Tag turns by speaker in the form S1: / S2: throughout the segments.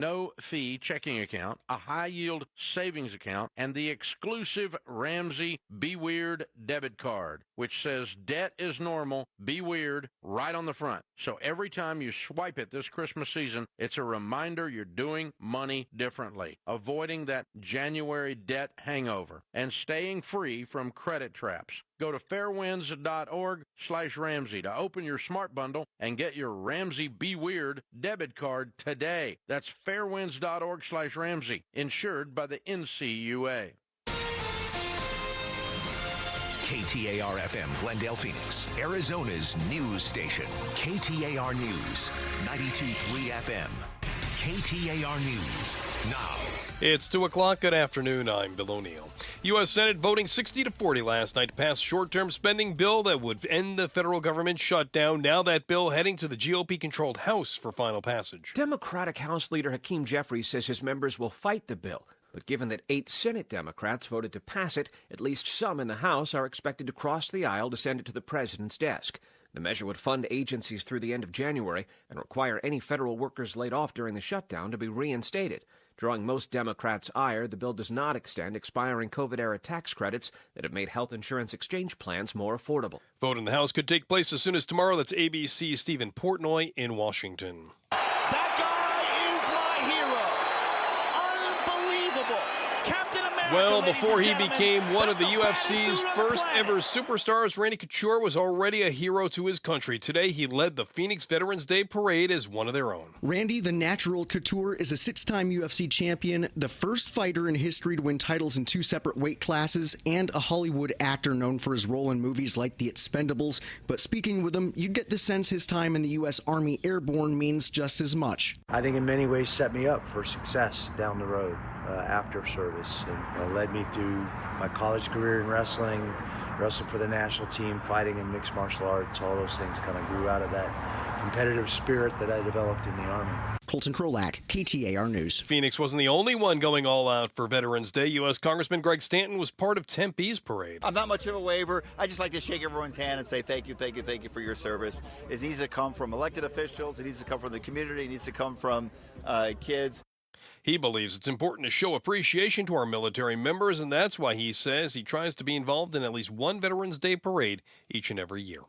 S1: no-fee checking account, a high-yield savings account, and the exclusive Ramsey Be Weird debit card, which says debt is normal, be weird, right on the front. So every time you swipe it this Christmas season, it's a reminder you're doing money differently, avoiding that January debt hangover, and staying free from credit traps. Go to fairwinds.org/Ramsey to open your smart bundle and get your Ramsey Be Weird debit card today. That's fairwinds.org/Ramsey, insured by the NCUA.
S2: KTAR-FM, Glendale, Phoenix, Arizona's news station. KTAR News, 92.3 FM. KTAR News, now.
S3: It's 2 o'clock. Good afternoon. I'm Bill O'Neill. U.S. Senate voting 60-40 last night to pass a short-term spending bill that would end the federal government shutdown. Now that bill heading to the GOP-controlled House for final passage.
S4: Democratic House Leader Hakeem Jeffries says his members will fight the bill. But given that 8 Senate Democrats voted to pass it, at least some in the House are expected to cross the aisle to send it to the president's desk. The measure would fund agencies through the end of January and require any federal workers laid off during the shutdown to be reinstated. Drawing most Democrats' ire, the bill does not extend expiring COVID-era tax credits that have made health insurance exchange plans more affordable.
S3: Vote in the House could take place as soon as tomorrow. That's ABC's Stephen Portnoy in Washington.
S5: That guy is my hero. Unbelievable. Captain America.
S3: Well, before he became one of the UFC's first ever superstars, Randy Couture was already a hero to his country. Today, he led the Phoenix Veterans Day Parade as one of their own.
S6: Randy, the Natural Couture, is a 6-time UFC champion, the first fighter in history to win titles in 2 separate weight classes, and a Hollywood actor known for his role in movies like The Expendables. But speaking with him, you'd get the sense his time in the U.S. Army Airborne means just as much.
S7: I think in many ways set me up for success down the road after service, and led me through my college career in wrestling for the national team, fighting in mixed martial arts. All those things kind of grew out of that competitive spirit that I developed in the Army.
S6: Colton Krolak, KTAR News.
S3: Phoenix wasn't the only one going all out for Veterans Day. U.S. Congressman Greg Stanton was part of Tempe's parade.
S8: I'm not much of a waver. I just like to shake everyone's hand and say thank you for your service. It needs to come from elected officials. It needs to come from the community. It needs to come from kids.
S3: He believes it's important to show appreciation to our military members, and that's why he says he tries to be involved in at least one Veterans Day parade each and every year.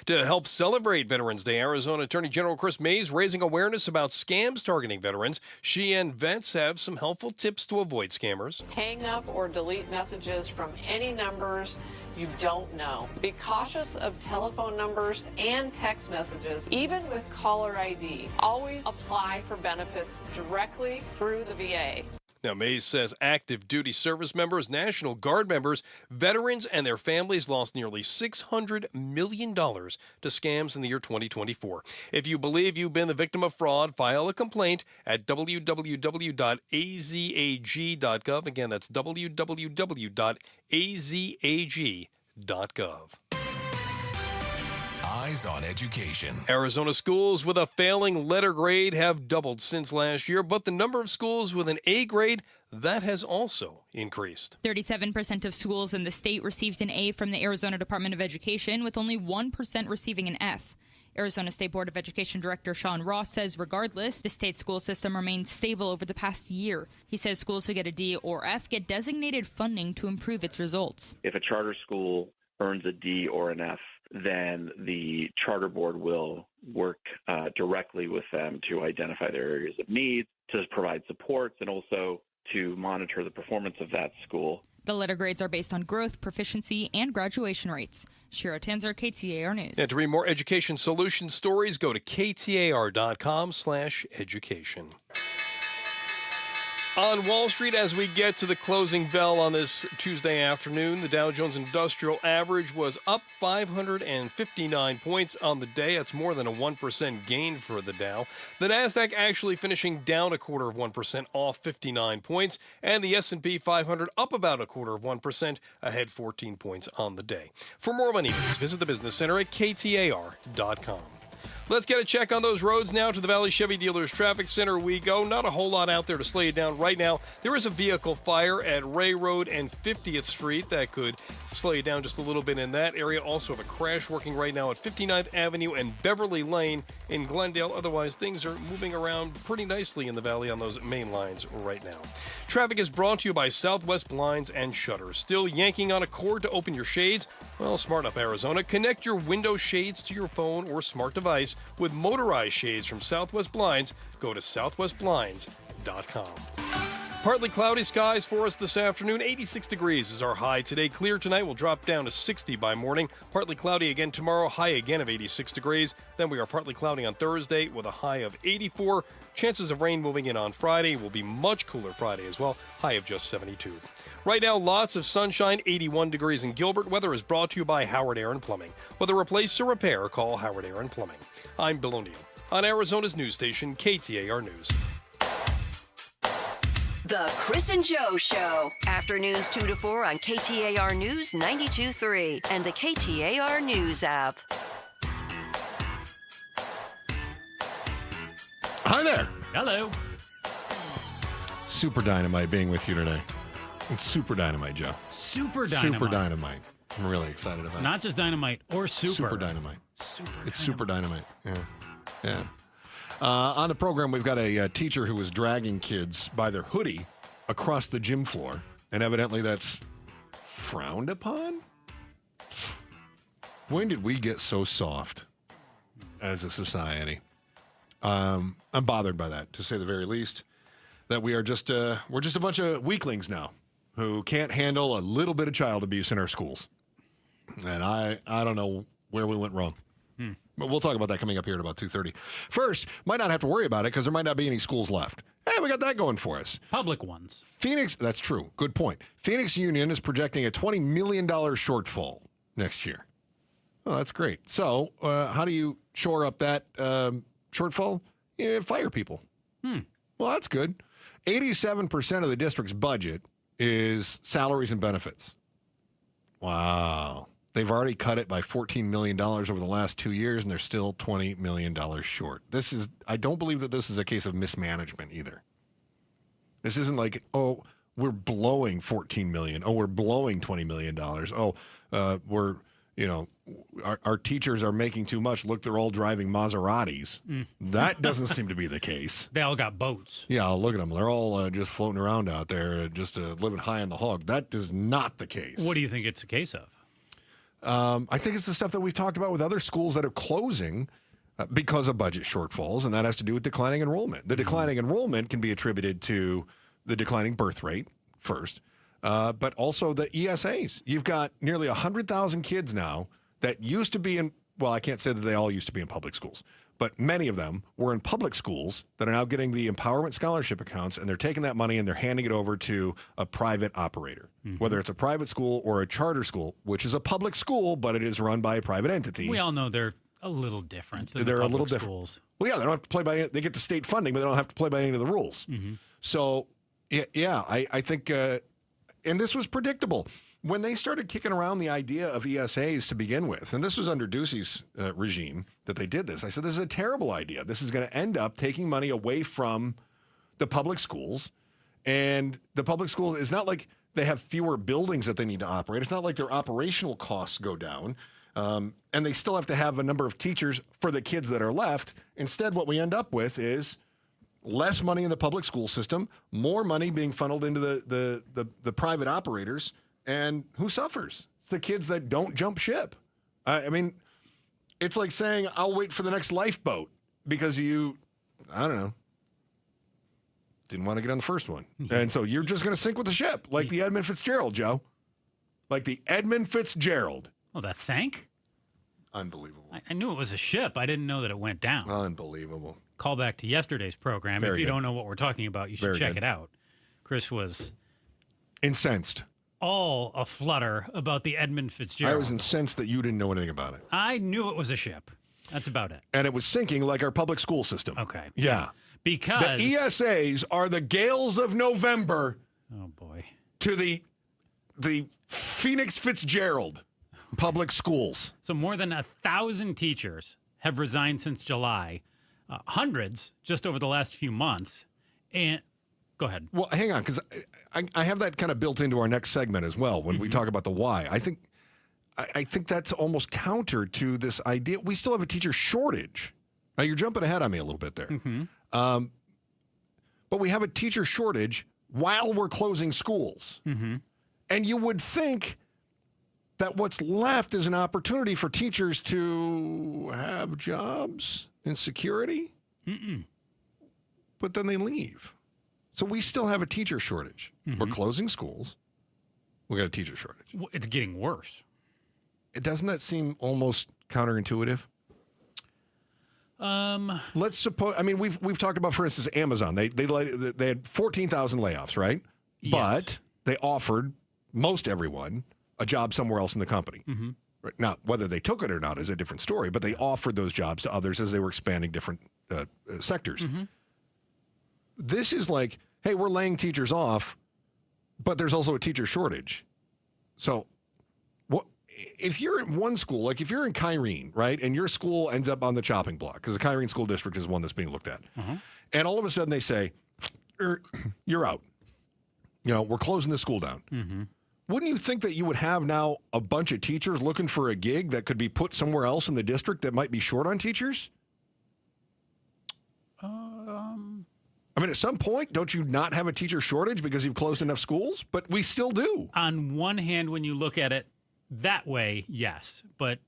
S3: To help celebrate Veterans Day, Arizona Attorney General Chris Mays raising awareness about scams targeting veterans. She and vets have some helpful tips to avoid scammers.
S9: Hang up or delete messages from any numbers you don't know. Be cautious of telephone numbers and text messages, even with caller ID. Always apply for benefits directly through the VA.
S3: Now, Mays says active duty service members, National Guard members, veterans, and their families lost nearly $600 million to scams in the year 2024. If you believe you've been the victim of fraud, file a complaint at www.azag.gov. Again, that's www.azag.gov.
S2: Eyes on education.
S3: Arizona schools with a failing letter grade have doubled since last year, but the number of schools with an A grade, that has also increased.
S10: 37% of schools in the state received an A from the Arizona Department of Education, with only 1% receiving an F. Arizona State Board of Education Director Sean Ross says regardless, the state school system remains stable over the past year. He says schools who get a D or F get designated funding to improve its results.
S11: If a charter school earns a D or an F, then the charter board will work directly with them to identify their areas of need, to provide supports, and also to monitor the performance of that school.
S10: The letter grades are based on growth, proficiency, and graduation rates. Shira Tanzer, KTAR News.
S3: And to read more education solution stories, go to ktar.com/education. On Wall Street, as we get to the closing bell on this Tuesday afternoon, the Dow Jones Industrial Average was up 559 points on the day. That's more than a 1% gain for the Dow. The Nasdaq actually finishing down 0.25%, off 59 points, and the S&P 500 up about 0.25%, ahead 14 points on the day. For more money news, visit the Business Center at KTAR.com. Let's get a check on those roads now. To the Valley Chevy Dealers Traffic Center we go. Not a whole lot out there to slow you down right now. There is a vehicle fire at Ray Road and 50th Street that could slow you down just a little bit in that area. Also have a crash working right now at 59th Avenue and Beverly Lane in Glendale. Otherwise, things are moving around pretty nicely in the valley on those main lines right now. Traffic is brought to you by Southwest Blinds and Shutters. Still yanking on a cord to open your shades? Well, smart up, Arizona. Connect your window shades to your phone or smart device with motorized shades from Southwest Blinds. Go to southwestblinds.com. Partly cloudy skies for us this afternoon. 86 degrees is our high today. Clear tonight. Will drop down to 60 by morning. Partly cloudy again tomorrow. High again of 86 degrees. Then we are partly cloudy on Thursday with a high of 84. Chances of rain moving in on Friday. Will be much cooler Friday as well. High of just 72. Right now, lots of sunshine, 81 degrees in Gilbert. Weather is brought to you by Howard Air and Plumbing. Whether replace or repair, call Howard Air and Plumbing. I'm Bill O'Neill on Arizona's news station, KTAR News.
S12: The Chris and Joe Show. Afternoons 2 to 4 on KTAR News 92.3 and the KTAR News app.
S13: Hi there.
S14: Hello.
S13: Super dynamite being with you today. It's super dynamite, Joe.
S14: Super dynamite.
S13: Super dynamite. I'm really excited about it.
S14: Not just dynamite or super.
S13: Super dynamite.
S14: It's
S13: super dynamite. Yeah. On the program, we've got a teacher who was dragging kids by their hoodie across the gym floor, and evidently that's frowned upon? When did we get so soft as a society? I'm bothered by that, to say the very least, that we're just a bunch of weaklings now who can't handle a little bit of child abuse in our schools. And I don't know where we went wrong. But we'll talk about that coming up here at about 2:30. First, might not have to worry about it because there might not be any schools left. Hey, we got that going for us.
S14: Public ones.
S13: Phoenix, that's true. Good point. Phoenix Union is projecting a $20 million shortfall next year. Oh, that's great. So how do you shore up that shortfall? You fire people. Well, that's good. 87% of the district's budget is salaries and benefits. Wow. They've already cut it by $14 million over the last 2 years, and they're still $20 million short. I don't believe that this is a case of mismanagement either. This isn't like, oh, we're blowing $14 million. Oh, we're blowing $20 million. Oh, our teachers are making too much. Look, they're all driving Maseratis. That doesn't seem to be the case.
S14: They all got boats.
S13: Yeah, look at them. They're all just floating around out there, just living high on the hog. That is not the case.
S14: What do you think it's a case of?
S13: I think it's the stuff that we've talked about with other schools that are closing because of budget shortfalls, and that has to do with declining enrollment. The declining enrollment can be attributed to the declining birth rate first, but also the ESAs. You've got nearly 100,000 kids now that used to be in, well, I can't say that they all used to be in public schools, but many of them were in public schools that are now getting the empowerment scholarship accounts, and they're taking that money and they're handing it over to a private operator, whether it's a private school or a charter school, which is a public school, but it is run by a private entity.
S14: We all know they're a little different than
S13: they're
S14: the
S13: a little
S14: public
S13: different.
S14: schools.
S13: Well, yeah, they don't have to play by. They get the state funding, but they don't have to play by any of the rules. So, I think, and this was predictable. When they started kicking around the idea of ESAs to begin with, and this was under Ducey's regime that they did this, I said, this is a terrible idea. This is going to end up taking money away from the public schools. And the public schools, it's not like they have fewer buildings that they need to operate. It's not like their operational costs go down. And they still have to have a number of teachers for the kids that are left. Instead, what we end up with is less money in the public school system, more money being funneled into the private operators. And who suffers? It's the kids that don't jump ship. I mean, it's like saying, I'll wait for the next lifeboat because you, I don't know, didn't want to get on the first one. And so you're just going to sink with the ship, like the Edmund Fitzgerald, Joe. Like the Edmund Fitzgerald.
S14: Oh, that sank?
S13: Unbelievable.
S14: I knew it was a ship. I didn't know that it went down.
S13: Unbelievable.
S14: Call back to yesterday's program.
S13: Very
S14: if you
S13: good.
S14: don't know what we're talking about, you should
S13: Very
S14: check
S13: good.
S14: it out. Chris was
S13: Incensed.
S14: all aflutter about the Edmund Fitzgerald.
S13: I was incensed that you didn't know anything about it.
S14: I knew it was a ship. That's about it.
S13: And it was sinking like our public school system.
S14: Okay.
S13: Yeah.
S14: Because
S13: the ESAs are the gales of November.
S14: Oh, boy.
S13: To the Phoenix Fitzgerald public schools.
S14: So more than 1,000 teachers have resigned since July. Hundreds just over the last few months. And go ahead.
S13: Well, hang on, because I have that kind of built into our next segment as well when we talk about the why. I think that's almost counter to this idea. We still have a teacher shortage. Now, you're jumping ahead on me a little bit there. But we have a teacher shortage while we're closing schools. And you would think that what's left is an opportunity for teachers to have jobs and security. But then they leave. So we still have a teacher shortage. We're closing schools. We got a teacher shortage.
S14: It's getting worse.
S13: Doesn't that seem almost counterintuitive? Let's suppose. I mean, we've talked about, for instance, Amazon. They had 14,000 layoffs, right?
S14: Yes.
S13: But they offered most everyone a job somewhere else in the company. Right? Now, whether they took it or not is a different story. But they offered those jobs to others as they were expanding different sectors. This is like, hey, we're laying teachers off, but there's also a teacher shortage. So, if you're in one school, like if you're in Kyrene, right, and your school ends up on the chopping block, because the Kyrene School District is one that's being looked at, and all of a sudden they say, you're out. We're closing the school down. Wouldn't you think that you would have now a bunch of teachers looking for a gig that could be put somewhere else in the district that might be short on teachers? I mean, at some point, don't you not have a teacher shortage because you've closed enough schools? But we still do.
S14: On one hand, when you look at it that way, yes. But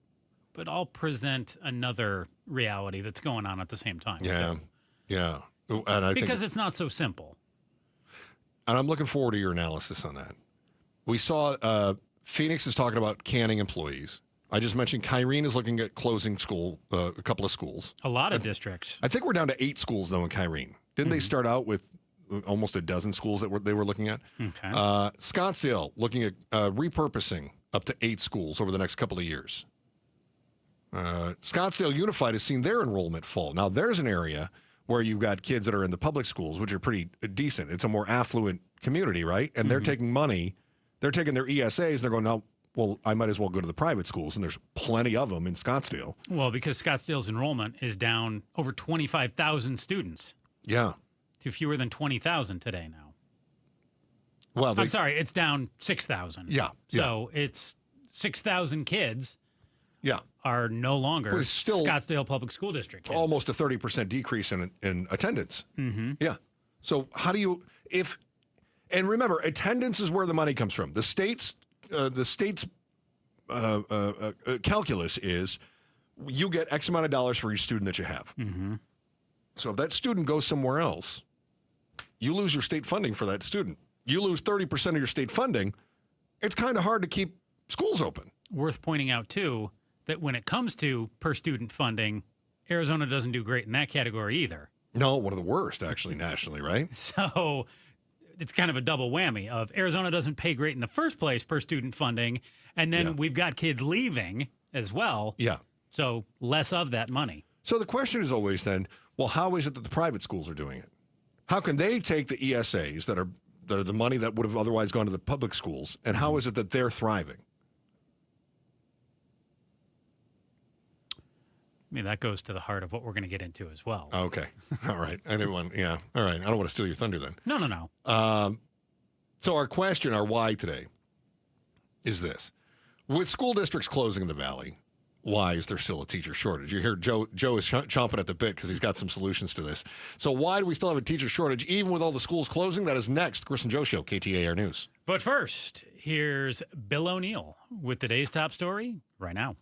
S14: I'll present another reality that's going on at the same time.
S13: Yeah. And
S14: because it's not so simple.
S13: And I'm looking forward to your analysis on that. We saw Phoenix is talking about canning employees. I just mentioned Kyrene is looking at closing a couple of schools.
S14: A lot of districts.
S13: I think we're down to 8 schools, though, in Kyrene. Didn't they start out with almost a dozen schools that they were looking at?
S14: Okay.
S13: Scottsdale looking at repurposing up to 8 schools over the next couple of years. Scottsdale Unified has seen their enrollment fall. Now, there's an area where you've got kids that are in the public schools, which are pretty decent. It's a more affluent community, right? And they're taking money. They're taking their ESAs, and they're going, no, well, I might as well go to the private schools, and there's plenty of them in Scottsdale.
S14: Well, because Scottsdale's enrollment is down over 25,000 students.
S13: Yeah.
S14: To fewer than 20,000 today now.
S13: Well,
S14: I'm sorry, it's down 6,000.
S13: Yeah.
S14: So it's 6,000 kids
S13: Yeah.
S14: are no longer
S13: But it's still
S14: Scottsdale Public School District kids.
S13: almost a 30% decrease in attendance. Yeah. So how do you and remember, attendance is where the money comes from. The state's calculus is you get X amount of dollars for each student that you have. So if that student goes somewhere else, you lose your state funding for that student. You lose 30% of your state funding. It's kind of hard to keep schools open.
S14: Worth pointing out, too, that when it comes to per student funding, Arizona doesn't do great in that category either.
S13: No, one of the worst, actually, nationally, right?
S14: So it's kind of a double whammy of Arizona doesn't pay great in the first place per student funding, and then we've got kids leaving as well.
S13: Yeah.
S14: So less of that money.
S13: So the question is always then, well, how is it that the private schools are doing it? How can they take the ESAs that are the money that would have otherwise gone to the public schools, and how is it that they're thriving?
S14: I mean, that goes to the heart of what we're going to get into as well.
S13: Okay. All right. I didn't want, yeah. All right. I don't want to steal your thunder then.
S14: No.
S13: So our question, our why today is this. With school districts closing in the Valley, why is there still a teacher shortage? You hear Joe is chomping at the bit because he's got some solutions to this. So why do we still have a teacher shortage even with all the schools closing? That is next. Chris and Joe Show, KTAR News.
S14: But first, here's Bill O'Neill with today's top story right now.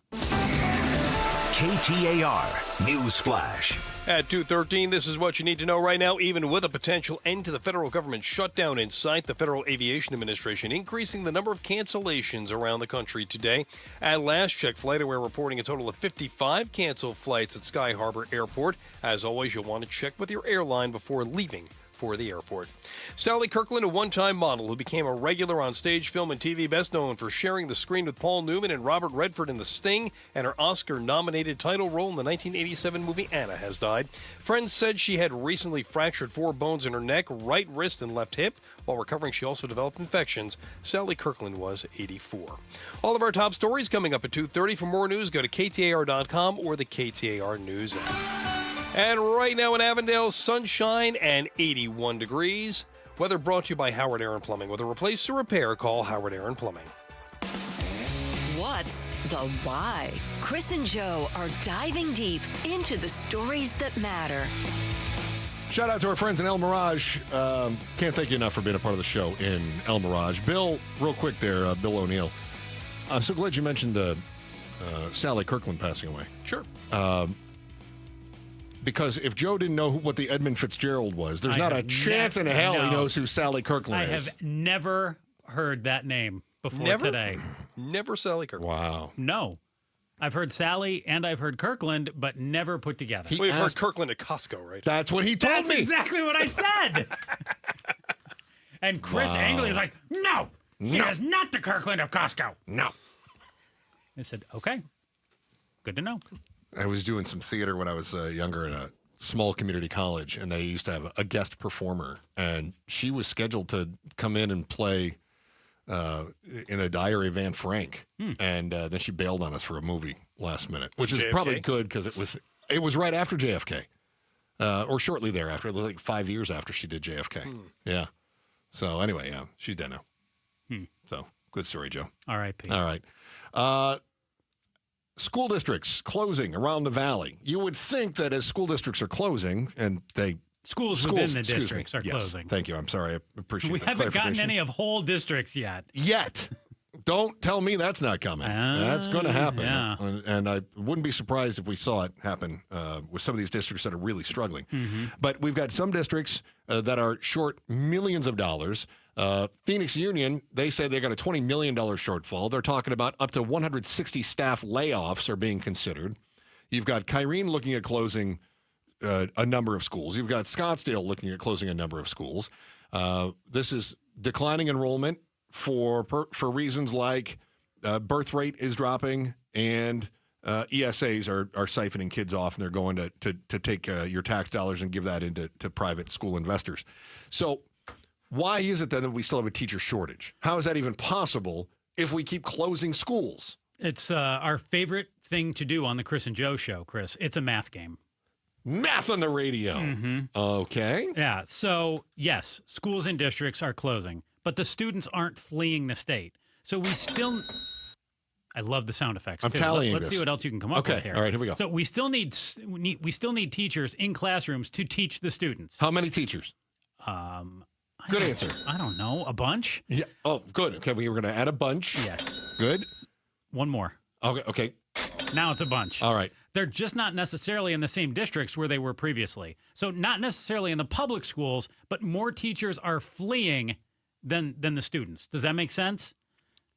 S2: KTAR News Flash.
S3: At 2:13, this is what you need to know right now. Even with a potential end to the federal government shutdown in sight, the Federal Aviation Administration increasing the number of cancellations around the country today. At last check, FlightAware reporting a total of 55 canceled flights at Sky Harbor Airport. As always, you'll want to check with your airline before leaving for the airport. Sally Kirkland, a one-time model who became a regular on stage, film, and TV, best known for sharing the screen with Paul Newman and Robert Redford in The Sting, and her Oscar-nominated title role in the 1987 movie Anna, has died. Friends said she had recently fractured 4 bones in her neck, right wrist, and left hip. While recovering, she also developed infections. Sally Kirkland was 84. All of our top stories coming up at 2:30. For more news, go to KTAR.com or the KTAR News app. And right now in Avondale, sunshine and 81 degrees. Weather brought to you by Howard Aaron Plumbing. With a replace or repair, call Howard Aaron Plumbing.
S12: What's the why? Chris and Joe are diving deep into the stories that matter.
S13: Shout out to our friends in El Mirage. Can't thank you enough for being a part of the show in El Mirage. Bill, real quick there, Bill O'Neill. I'm so glad you mentioned Sally Kirkland passing away.
S3: Sure.
S13: Because if Joe didn't know what the Edmund Fitzgerald was, there's not a chance in hell he knows who Sally Kirkland is.
S14: I have never heard that name before today.
S3: Never Sally Kirkland.
S13: Wow.
S14: No. I've heard Sally and I've heard Kirkland, but never put together.
S3: We've heard Kirkland at Costco, right?
S13: That's what he told me.
S14: That's exactly what I said. And Chris Angley was like, no, she is not the Kirkland of Costco.
S13: No.
S14: I said, okay, good to know.
S13: I was doing some theater when I was younger in a small community college, and they used to have a guest performer, and she was scheduled to come in and play in a Diary of Anne Frank, and then she bailed on us for a movie last minute, which is probably good because it was right after JFK, or shortly thereafter, like 5 years after she did JFK. Yeah. So anyway, yeah, she's dead now. So good story, Joe.
S14: R.I.P.
S13: All right. School districts closing around the valley. You would think that as school districts are closing, and
S14: schools within the districts are closing.
S13: Thank you. I'm sorry. I appreciate
S14: We
S13: that
S14: haven't gotten
S13: clarification.
S14: any of whole districts yet.
S13: Don't tell me that's not coming. That's going to happen.
S14: Yeah.
S13: And I wouldn't be surprised if we saw it happen with some of these districts that are really struggling. But we've got some districts that are short millions of dollars. Phoenix Union, they say they got a $20 million shortfall. They're talking about up to 160 staff layoffs are being considered. You've got Kyrene looking at closing a number of schools. You've got Scottsdale looking at closing a number of schools. This is declining enrollment for reasons like birth rate is dropping and ESAs are siphoning kids off, and they're going to take your tax dollars and give that into private school investors. So why is it then that we still have a teacher shortage? How is that even possible if we keep closing schools?
S14: It's our favorite thing to do on the Chris and Joe show, Chris. It's a math game.
S13: Math on the radio. Okay.
S14: Yeah. So, yes, schools and districts are closing, but the students aren't fleeing the state. So we still... I love the sound effects.
S13: I'm tallying
S14: Let's
S13: this.
S14: see what else you can come up with here.
S13: All right, here we go.
S14: So we still need teachers in classrooms to teach the students.
S13: How many teachers? Good answer.
S14: I don't know. A bunch?
S13: Yeah. Oh, good. Okay, we were going to add a bunch.
S14: Yes.
S13: Good.
S14: One more.
S13: Okay.
S14: Now it's a bunch.
S13: All right.
S14: They're just not necessarily in the same districts where they were previously. So not necessarily in the public schools, but more teachers are fleeing than the students. Does that make sense?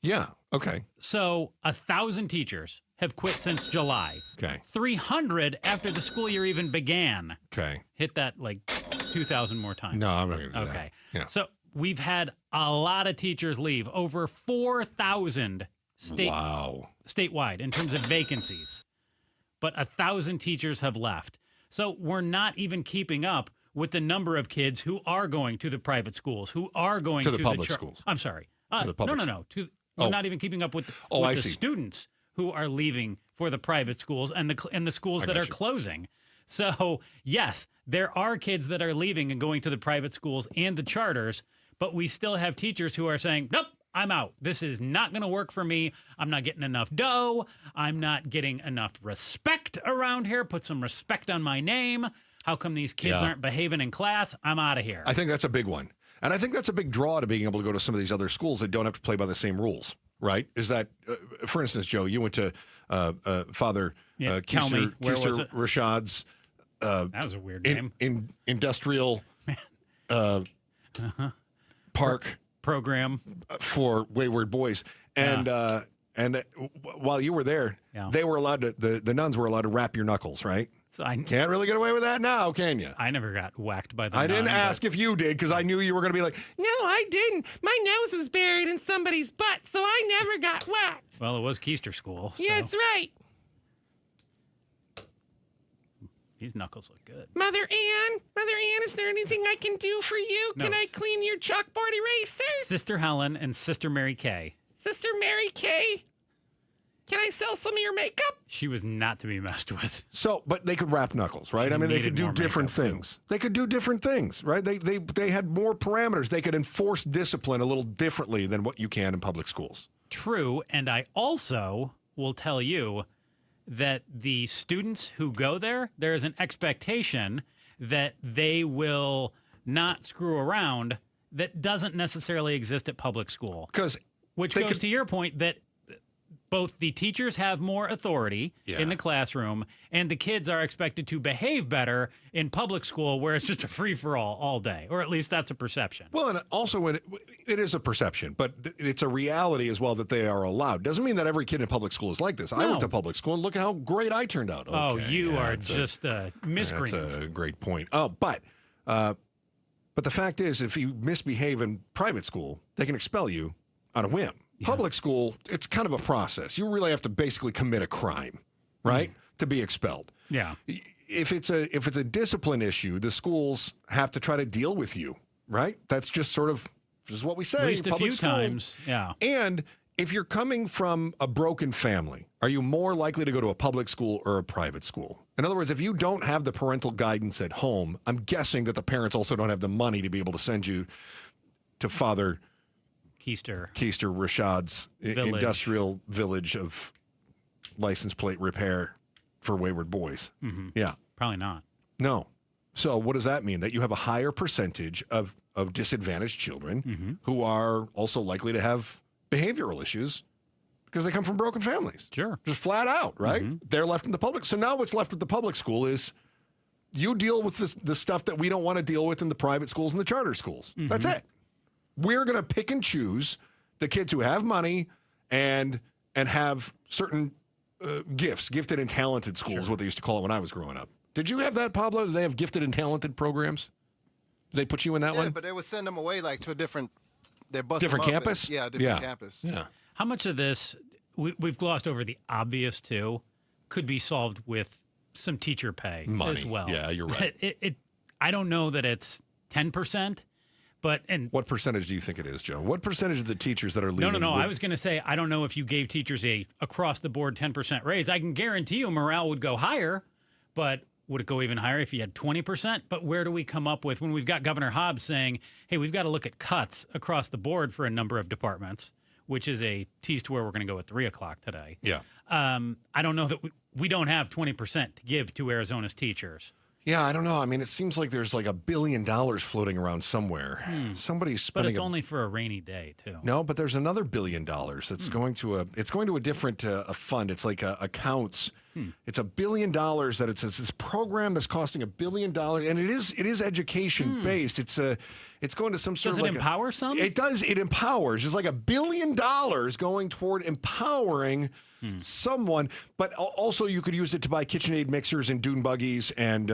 S13: Yeah. Okay.
S14: So 1,000 teachers have quit since July.
S13: Okay.
S14: 300 after the school year even began.
S13: Okay.
S14: Hit that like 2,000 more times.
S13: No, I'm not going to do that.
S14: Okay.
S13: Yeah.
S14: So we've had a lot of teachers leave. Over 4,000 statewide in terms of vacancies. But 1,000 teachers have left. So we're not even keeping up with the number of kids who are going to the private schools, who are going to
S13: the public schools.
S14: I'm sorry.
S13: To the public
S14: No. We're not even keeping up with the students who are leaving for the private schools and the schools that are closing. So, yes, there are kids that are leaving and going to the private schools and the charters, but we still have teachers who are saying, nope, I'm out. This is not going to work for me. I'm not getting enough dough. I'm not getting enough respect around here. Put some respect on my name. How come these kids aren't behaving in class? I'm out of here.
S13: I think that's a big one. And I think that's a big draw to being able to go to some of these other schools that don't have to play by the same rules, right? Is that, for instance, Joe, you went to Father Keister Rashad's
S14: that was a weird name.
S13: Industrial Park
S14: program
S13: for wayward boys. And while you were there, they were allowed to, the nuns were allowed to wrap your knuckles, right?
S14: So I
S13: can't really get away with that now, can you?
S14: I never got whacked by the
S13: I didn't
S14: nun,
S13: ask if you did because I knew you were going to be like,
S15: No, I didn't. My nose was buried in somebody's butt, so I never got whacked.
S14: Well, it was Keister school. So.
S15: Yes, right.
S14: These knuckles look good.
S15: Mother Ann, is there anything I can do for you?
S14: No.
S15: Can I clean your chalkboard eraser?
S14: Sister Helen and Sister Mary Kay.
S15: Sister Mary Kay, can I sell some of your makeup?
S14: She was not to be messed with.
S13: So, but they could wrap knuckles, right?
S14: She
S13: I mean, they
S14: needed
S13: could do
S14: more
S13: different
S14: makeup,
S13: things. They could do different things, right? They had more parameters. They could enforce discipline a little differently than what you can in public schools.
S14: True, and I also will tell you that the students who go there is an expectation that they will not screw around that doesn't necessarily exist at public school. Which goes to your point that both the teachers have more authority in the classroom and the kids are expected to behave better in public school where it's just a free-for-all all day, or at least that's a perception.
S13: Well, and also it is a perception, but it's a reality as well that they are allowed. Doesn't mean that every kid in public school is like this. I went to public school and look at how great I turned out. Okay,
S14: you are just a miscreant.
S13: That's a great point. Oh, but the fact is, if you misbehave in private school, they can expel you on a whim. Public school, it's kind of a process. You really have to basically commit a crime, right, to be expelled.
S14: Yeah.
S13: If it's a discipline issue, the schools have to try to deal with you, right? That's just sort of just what we say.
S14: At least a few
S13: school.
S14: times, yeah.
S13: And if you're coming from a broken family, are you more likely to go to a public school or a private school? In other words, if you don't have the parental guidance at home, I'm guessing that the parents also don't have the money to be able to send you to Father
S14: Keister
S13: Rashad's industrial village of license plate repair for wayward boys.
S14: Mm-hmm.
S13: Yeah.
S14: Probably not.
S13: No. So what does that mean? That you have a higher percentage of disadvantaged children who are also likely to have behavioral issues because they come from broken families.
S14: Sure.
S13: Just flat out, right? They're left in the public. So now what's left with the public school is you deal with the stuff that we don't want to deal with in the private schools and the charter schools. That's it. We're going to pick and choose the kids who have money and have certain gifted and talented schools, what they used to call it when I was growing up. Did you have that, Pablo? Did they have gifted and talented programs? Did they put you in that one?
S16: Yeah, but they would send them away like to a different
S13: campus?
S16: Different campus.
S13: Yeah.
S14: How much of this, we've glossed over the obvious too, could be solved with some teacher pay
S13: Money.
S14: as well?
S13: Yeah, you're right.
S14: I don't know that it's 10%. But
S13: what percentage do you think it is, Joe? What percentage of the teachers that are leaving?
S14: No. I was going to say I don't know if you gave teachers a across the board 10% raise. I can guarantee you morale would go higher, but would it go even higher if you had 20%? But where do we come up with when we've got Governor Hobbs saying, "Hey, we've got to look at cuts across the board for a number of departments," which is a tease to where we're going to go at 3:00 today.
S13: Yeah.
S14: I don't know that we don't have 20% to give to Arizona's teachers.
S13: Yeah, I don't know. I mean, it seems like there's like $1 billion floating around somewhere. Somebody's spending.
S14: But it's only for a rainy day, too.
S13: No, but there's another $1 billion that's going to a different a fund. It's like accounts. It's $1 billion that it's this program that's costing $1 billion, and it is education based. It's going to some sort of
S14: Does it empower some?
S13: It does. It empowers. It's like $1 billion going toward empowering someone, but also you could use it to buy KitchenAid mixers and dune buggies and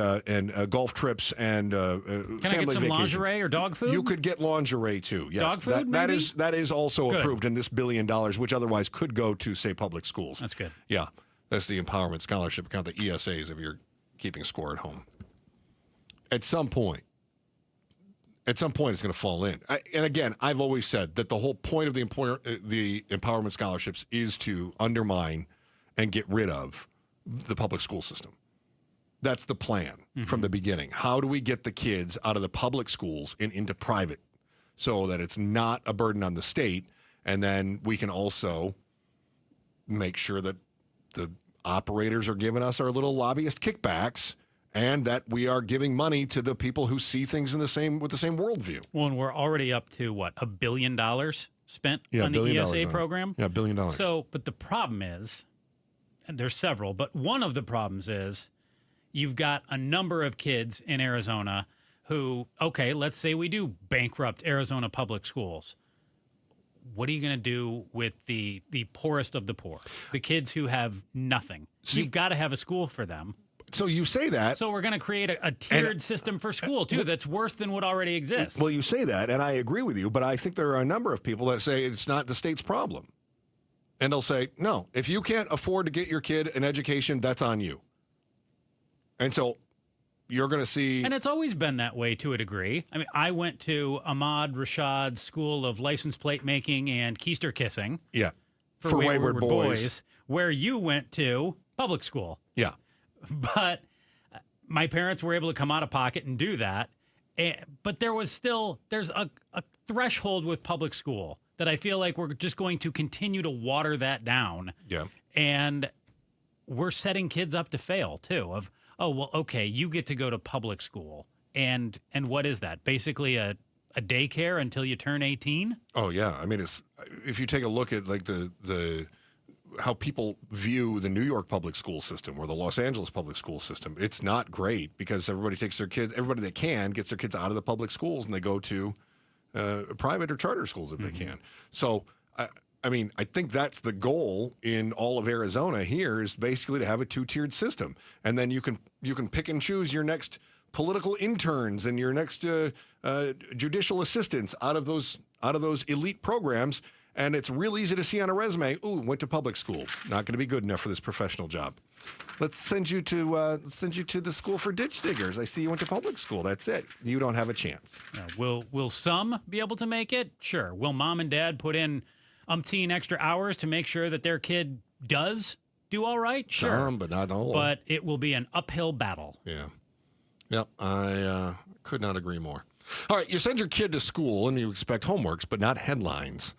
S13: golf trips and
S14: Can
S13: family
S14: I get some
S13: vacations.
S14: lingerie or dog food?
S13: You could get lingerie too. Yes,
S14: dog food.
S13: That is also
S14: Good.
S13: approved in this $1 billion, which otherwise could go to say public schools.
S14: That's good.
S13: Yeah, that's the Empowerment Scholarship account, the ESAs, if you're keeping score at home. At some point, it's going to fall in. And again, I've always said that the whole point of the empowerment scholarships is to undermine and get rid of the public school system. That's the plan from the beginning. How do we get the kids out of the public schools and into private so that it's not a burden on the state? And then we can also make sure that the operators are giving us our little lobbyist kickbacks and that we are giving money to the people who see things with the same worldview.
S14: Well, and we're already up to, what, $1 billion spent on the ESA program?
S13: Yeah, $1 billion.
S14: So, but the problem is, and there's several, but one of the problems is you've got a number of kids in Arizona who, okay, let's say we do bankrupt Arizona public schools. What are you going to do with the poorest of the poor? The kids who have nothing. You've got to have a school for them.
S13: So you say that.
S14: So we're going to create a tiered system for school, too, that's worse than what already exists.
S13: Well, you say that, and I agree with you, but I think there are a number of people that say it's not the state's problem. And they'll say, no, if you can't afford to get your kid an education, that's on you. And so you're going to see...
S14: And it's always been that way to a degree. I mean, I went to Ahmad Rashad's School of License Plate Making and Keister Kissing.
S13: Yeah.
S14: For Wayward Boys. Where you went to public school.
S13: Yeah.
S14: But my parents were able to come out of pocket and do that. But there's a threshold with public school that I feel like we're just going to continue to water that down.
S13: Yeah.
S14: And we're setting kids up to fail, too, of, oh, well, okay, you get to go to public school. And what is that? Basically a daycare until you turn 18?
S13: Oh, yeah. I mean, if you take a look at like the how people view the New York public school system or the Los Angeles public school system, it's not great because everybody that can gets their kids out of the public schools and they go to private or charter schools if they can. So, I mean, I think that's the goal in all of Arizona here is basically to have a two-tiered system. And then you can pick and choose your next political interns and your next judicial assistants out of those elite programs. And it's real easy to see on a resume, ooh, went to public school. Not going to be good enough for this professional job. Let's send you to the school for ditch diggers. I see you went to public school. That's it. You don't have a chance.
S14: Will some be able to make it? Sure. Will mom and dad put in umpteen extra hours to make sure that their kid does do all right? Sure.
S13: Some, but not all.
S14: But it will be an uphill battle.
S13: Yeah. Yep. I could not agree more. All right. You send your kid to school and you expect homeworks, but not headlines.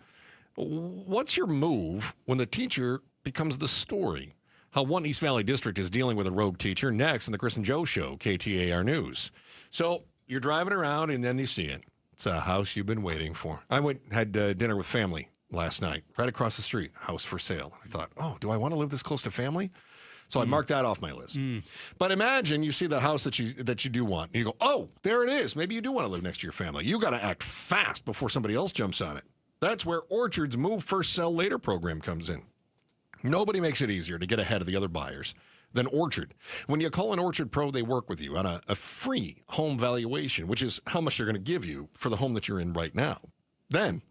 S13: What's your move when the teacher becomes the story? How one East Valley district is dealing with a rogue teacher next in the Chris and Joe Show, KTAR News. So you're driving around and then you see it. It's a house you've been waiting for. I had dinner with family last night, right across the street, house for sale. I thought, oh, do I want to live this close to family? So I marked that off my list. But imagine you see that house that you do want, and you go, oh, there it is. Maybe you do want to live next to your family. You got to act fast before somebody else jumps on it. That's where Orchard's Move First Sell Later program comes in. Nobody makes it easier to get ahead of the other buyers than Orchard. When you call an Orchard Pro, they work with you on a free home valuation, which is how much they're going to give you for the home that you're in right now. Then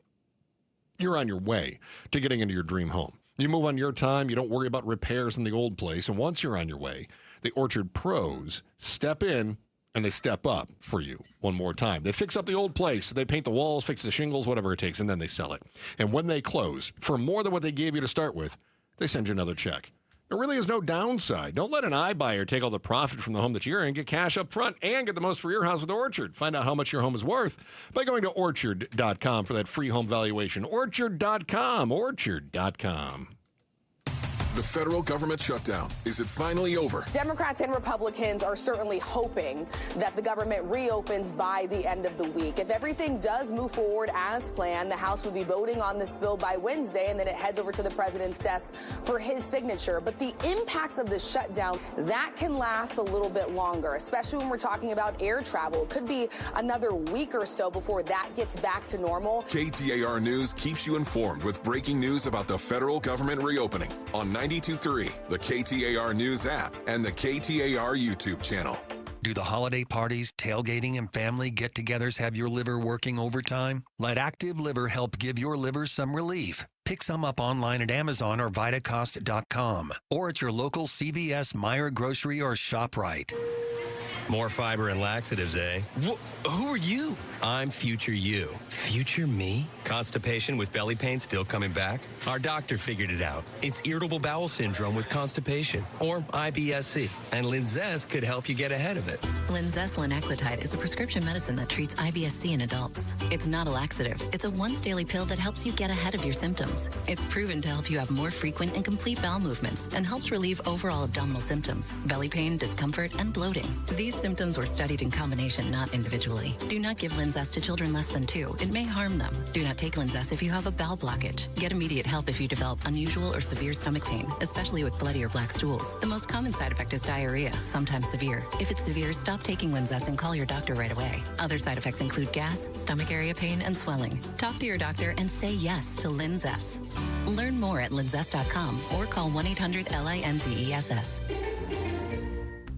S13: you're on your way to getting into your dream home. You move on your time. You don't worry about repairs in the old place. And once you're on your way, the Orchard Pros step in and they step up for you one more time. They fix up the old place. They paint the walls, fix the shingles, whatever it takes, and then they sell it. And when they close, for more than what they gave you to start with, they send you another check. There really is no downside. Don't let an iBuyer take all the profit from the home that you're in. Get cash up front and get the most for your house with Orchard. Find out how much your home is worth by going to Orchard.com for that free home valuation. Orchard.com. Orchard.com.
S17: The federal government shutdown. Is it finally over?
S18: Democrats and Republicans are certainly hoping that the government reopens by the end of the week. If everything does move forward as planned, the House would be voting on this bill by Wednesday, and then it heads over to the president's desk for his signature. But the impacts of the shutdown, that can last a little bit longer, especially when we're talking about air travel. It could be another week or so before that gets back to normal.
S17: KTAR News keeps you informed with breaking news about the federal government reopening on 92.3, the KTAR News app, and the KTAR YouTube channel.
S19: Do the holiday parties, tailgating, and family get-togethers have your liver working overtime? Let Active Liver help give your liver some relief. Pick some up online at Amazon or Vitacost.com, or at your local CVS, Meijer Grocery, or ShopRite.
S20: More fiber and laxatives, eh? Who are you? I'm Future You. Future me? Constipation with belly pain still coming back? Our doctor figured it out. It's irritable bowel syndrome with constipation, or IBS-C, and Linzess could help you get ahead of it.
S21: Linzess linaclotide is a prescription medicine that treats IBS-C in adults. It's not a laxative. It's a once-daily pill that helps you get ahead of your symptoms. It's proven to help you have more frequent and complete bowel movements and helps relieve overall abdominal symptoms, belly pain, discomfort, and bloating. These symptoms were studied in combination, not individually. Do not give Linzess to children less than 2. It may harm them. Do not take Linzess if you have a bowel blockage. Get immediate help if you develop unusual or severe stomach pain, especially with bloody or black stools. The most common side effect is diarrhea, sometimes severe. If it's severe, stop taking Linzess and call your doctor right away. Other side effects include gas, stomach area pain, and swelling. Talk to your doctor and say yes to Linzess. Learn more at linzess.com or call 1-800-LINZESS.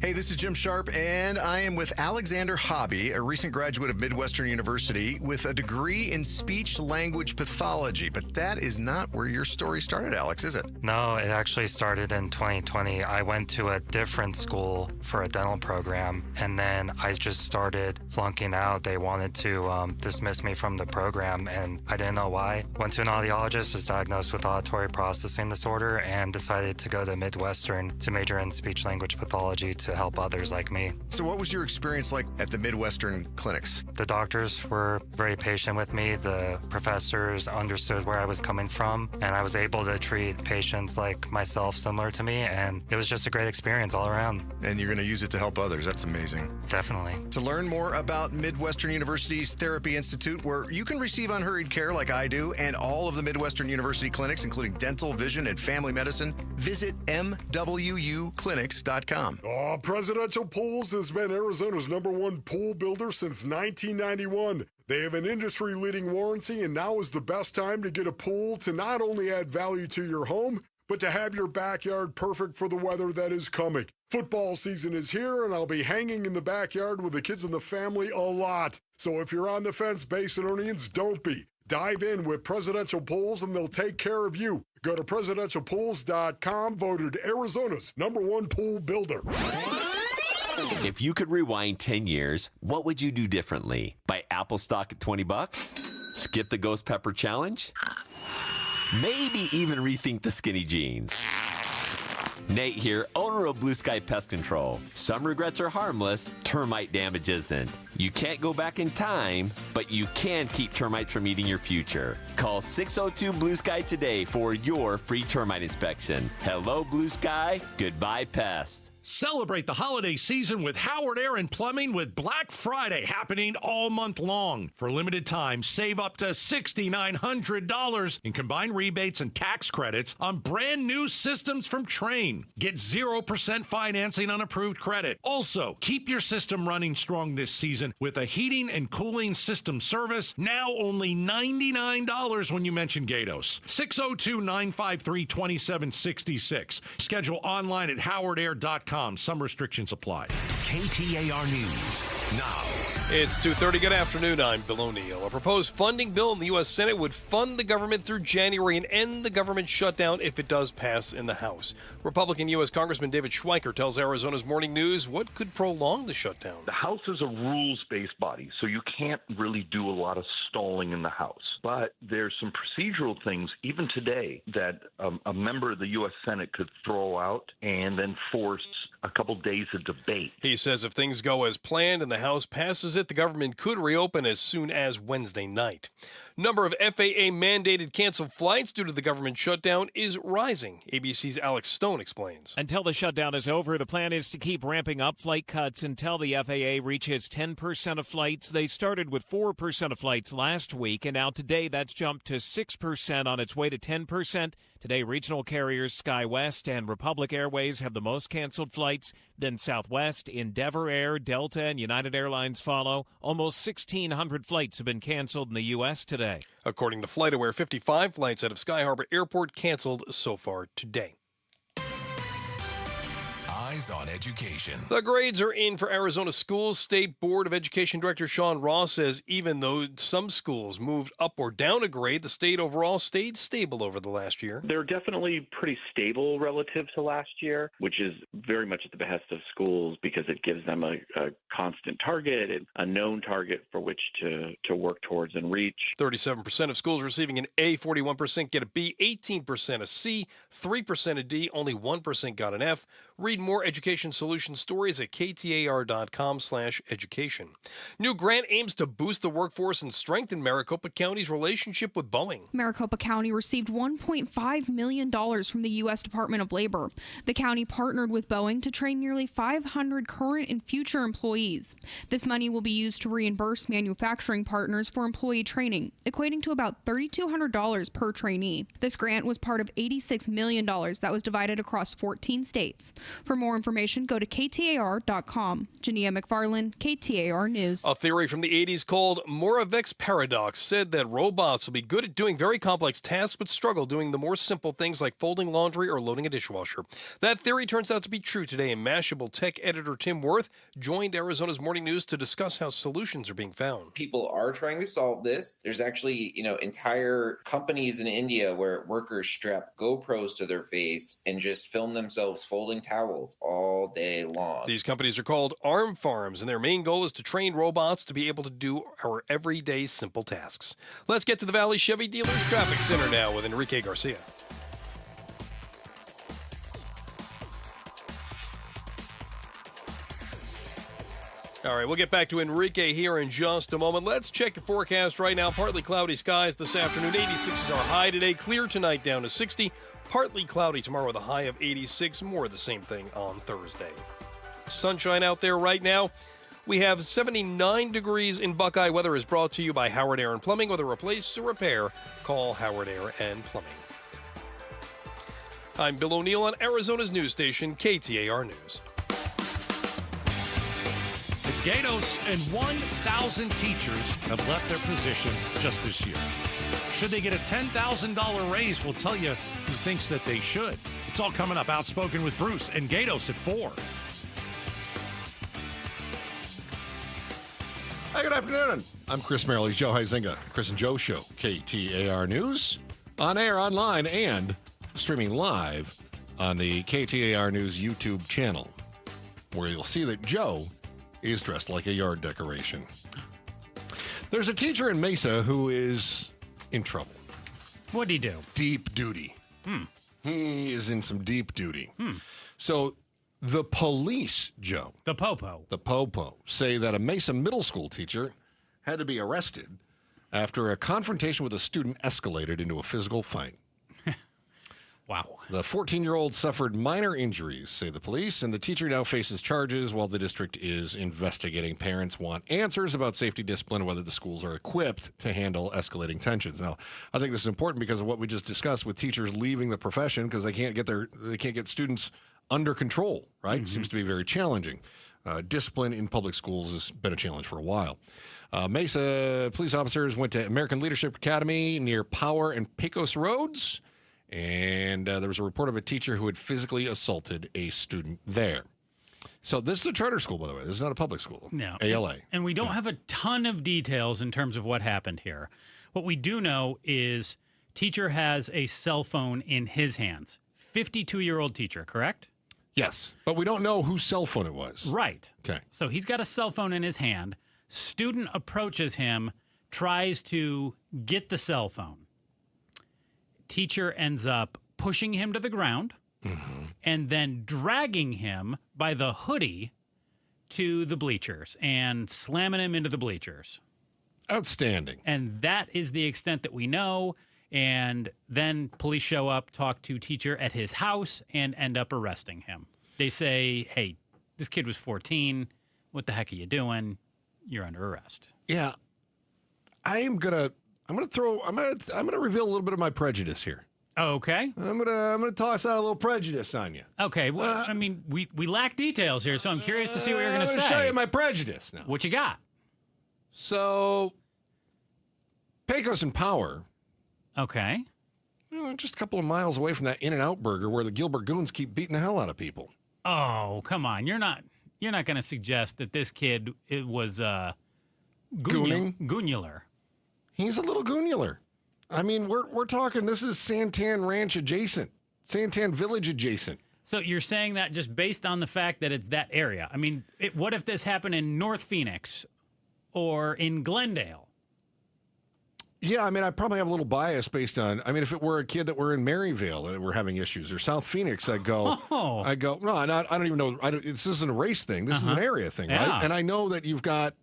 S1: Hey, this is Jim Sharp, and I am with Alexander Hobby, a recent graduate of Midwestern University with a degree in speech-language pathology. But that is not where your story started, Alex, is it?
S22: No, it actually started in 2020. I went to a different school for a dental program, and then I just started flunking out. They wanted to dismiss me from the program, and I didn't know why. Went to an audiologist, was diagnosed with auditory processing disorder, and decided to go to Midwestern to major in speech-language pathology to help others like me.
S1: So what was your experience like at the Midwestern clinics?
S22: The doctors were very patient with me. The professors understood where I was coming from, and I was able to treat patients like myself similar to me, and it was just a great experience all around.
S1: And you're going to use it to help others. That's amazing.
S22: Definitely.
S1: To learn more about Midwestern University's Therapy Institute, where you can receive unhurried care like I do, and all of the Midwestern University clinics, including dental, vision, and family medicine, visit MWUclinics.com.
S23: Presidential Pools has been Arizona's #1 pool builder since 1991. They have an industry-leading warranty, and now is the best time to get a pool to not only add value to your home, but to have your backyard perfect for the weather that is coming. Football season is here, and I'll be hanging in the backyard with the kids and the family a lot. So if you're on the fence, Basinonians, don't be. Dive in with Presidential Pools, and they'll take care of you. Go to presidentialpools.com, voted Arizona's #1 pool builder.
S24: If you could rewind 10 years, what would you do differently? Buy Apple stock at $20? Skip the Ghost Pepper Challenge? Maybe even rethink the skinny jeans. Nate here, owner of Blue Sky Pest Control. Some regrets are harmless, termite damage isn't. You can't go back in time, but you can keep termites from eating your future. Call 602 Blue Sky today for your free termite inspection. Hello, Blue Sky. Goodbye, pests.
S25: Celebrate the holiday season with Howard Air and Plumbing with Black Friday happening all month long. For a limited time, save up to $6,900 in combined rebates and tax credits on brand new systems from Trane. Get 0% financing on approved credit. Also, keep your system running strong this season with a heating and cooling system service. Now only $99 when you mention Gatos. 602-953-2766. Schedule online at howardair.com. Some restrictions apply.
S2: KTAR News now.
S3: It's 2:30. Good afternoon. I'm Bill O'Neill. A proposed funding bill in the U.S. Senate would fund the government through January and end the government shutdown if it does pass in the House. Republican U.S. Congressman David Schweiker tells Arizona's Morning News what could prolong the shutdown.
S26: The House is a rules-based body, so you can't really do a lot of stalling in the House. But there's some procedural things, even today, that a member of the U.S. Senate could throw out and then force a couple days of debate.
S3: He says if things go as planned and the House passes it, the government could reopen as soon as Wednesday night. Number of FAA-mandated canceled flights due to the government shutdown is rising. ABC's Alex Stone explains.
S4: Until the shutdown is over, the plan is to keep ramping up flight cuts until the FAA reaches 10% of flights. They started with 4% of flights last week, and now today that's jumped to 6% on its way to 10%. Today, regional carriers SkyWest and Republic Airways have the most canceled flights. Then Southwest, Endeavor Air, Delta, and United Airlines follow. Almost 1,600 flights have been canceled in the U.S. today.
S3: According to FlightAware, 55 flights out of Sky Harbor Airport canceled so far today.
S2: Eyes on Education.
S3: The grades are in for Arizona schools. State Board of Education Director Sean Ross says even though some schools moved up or down a grade, the state overall stayed stable over the last year.
S11: They're definitely pretty stable relative to last year, which is very much at the behest of schools because it gives them a constant target and a known target for which to work towards and reach.
S3: 37% of schools receiving an A, 41% get a B, 18% a C, 3% a D, only 1% got an F. Read more education solution stories at KTAR.com/education. New grant aims to boost the workforce and strengthen Maricopa County's relationship with Boeing.
S27: Maricopa County received $1.5 million from the U.S. Department of Labor. The county partnered with Boeing to train nearly 500 current and future employees. This money will be used to reimburse manufacturing partners for employee training, equating to about $3,200 per trainee. This grant was part of $86 million that was divided across 14 states. For more more information, go to KTAR.com. Jania McFarland, KTAR News.
S3: A theory from the 80s called Moravec's paradox said that robots will be good at doing very complex tasks but struggle doing the more simple things like folding laundry or loading a dishwasher. That theory turns out to be true today, and Mashable tech editor Tim Worth joined Arizona's Morning News to discuss how solutions are being found.
S5: People are trying to solve this. There's actually, entire companies in India where workers strap GoPros to their face and just film themselves folding towels all day long.
S3: These companies are called arm farms, and their main goal is to train robots to be able to do our everyday simple tasks. Let's get to the Valley Chevy Dealers Traffic Center now with Enrique Garcia. All right, we'll get back to Enrique here in just a moment. Let's check the forecast right now. Partly cloudy skies this afternoon. 86 is our high today. Clear tonight down to 60. Partly cloudy tomorrow with a high of 86. More of the same thing on Thursday. Sunshine out there right now. We have 79 degrees in Buckeye. Weather is brought to you by Howard Air and Plumbing. Whether replace or repair, call Howard Air and Plumbing. I'm Bill O'Neill on Arizona's news station, KTAR News.
S25: It's Gatos, and 1,000 teachers have left their position just this year. Should they get a $10,000 raise? We'll tell you who thinks that they should. It's all coming up. Outspoken with Bruce and Gatos at 4.
S13: Hi, good afternoon. I'm Chris Merrill's Joe Huizinga, Chris and Joe Show, KTAR News, on air, online, and streaming live on the KTAR News YouTube channel, where you'll see that Joe is dressed like a yard decoration. There's a teacher in Mesa who is in trouble.
S14: What'd he do?
S13: Deep duty. He is in some deep duty. So the police, Joe.
S14: The Popo,
S13: say that a Mesa middle school teacher had to be arrested after a confrontation with a student escalated into a physical fight.
S14: Wow.
S13: The 14-year-old suffered minor injuries, say the police, and the teacher now faces charges while the district is investigating. Parents want answers about safety discipline and whether the schools are equipped to handle escalating tensions. Now, I think this is important because of what we just discussed with teachers leaving the profession because they can't get students under control, right? It seems to be very challenging. Discipline in public schools has been a challenge for a while. Mesa police officers went to American Leadership Academy near Power and Pecos Roads. And there was a report of a teacher who had physically assaulted a student there. So this is a charter school, by the way. This is not a public school.
S14: No.
S13: ALA.
S14: And we don't have a ton of details in terms of what happened here. What we do know is teacher has a cell phone in his hands. 52-year-old teacher, correct?
S13: Yes, but we don't know whose cell phone it was.
S14: Right.
S13: Okay.
S14: So he's got a cell phone in his hand. Student approaches him, tries to get the cell phone. Teacher ends up pushing him to the ground and then dragging him by the hoodie to the bleachers and slamming him into the bleachers.
S13: Outstanding.
S14: And that is the extent that we know. And then police show up, talk to teacher at his house, and end up arresting him. They say, hey, this kid was 14. What the heck are you doing? You're under arrest.
S13: Yeah. I'm gonna reveal a little bit of my prejudice here.
S14: Okay.
S13: I'm gonna toss out a little prejudice on you.
S14: Okay. Well, I mean, we lack details here, so I'm curious to see what you're gonna say.
S13: I'm gonna show you my prejudice now.
S14: What you got?
S13: So, Pecos and Power.
S14: Okay.
S13: Just a couple of miles away from that In-N-Out burger where the Gilbert Goons keep beating the hell out of people.
S14: Oh, come on. You're not gonna suggest that this kid was goonular.
S13: He's a little goonular. I mean, we're talking, this is Santan Ranch adjacent, Santan Village adjacent.
S14: So you're saying that just based on the fact that it's that area? I mean, what if this happened in North Phoenix or in Glendale?
S13: Yeah, I mean, I probably have a little bias based on, I mean, if it were a kid that were in Maryvale that were having issues, or South Phoenix, I go, no, I don't even know, this isn't a race thing, this is an area thing, right? And I know that you've got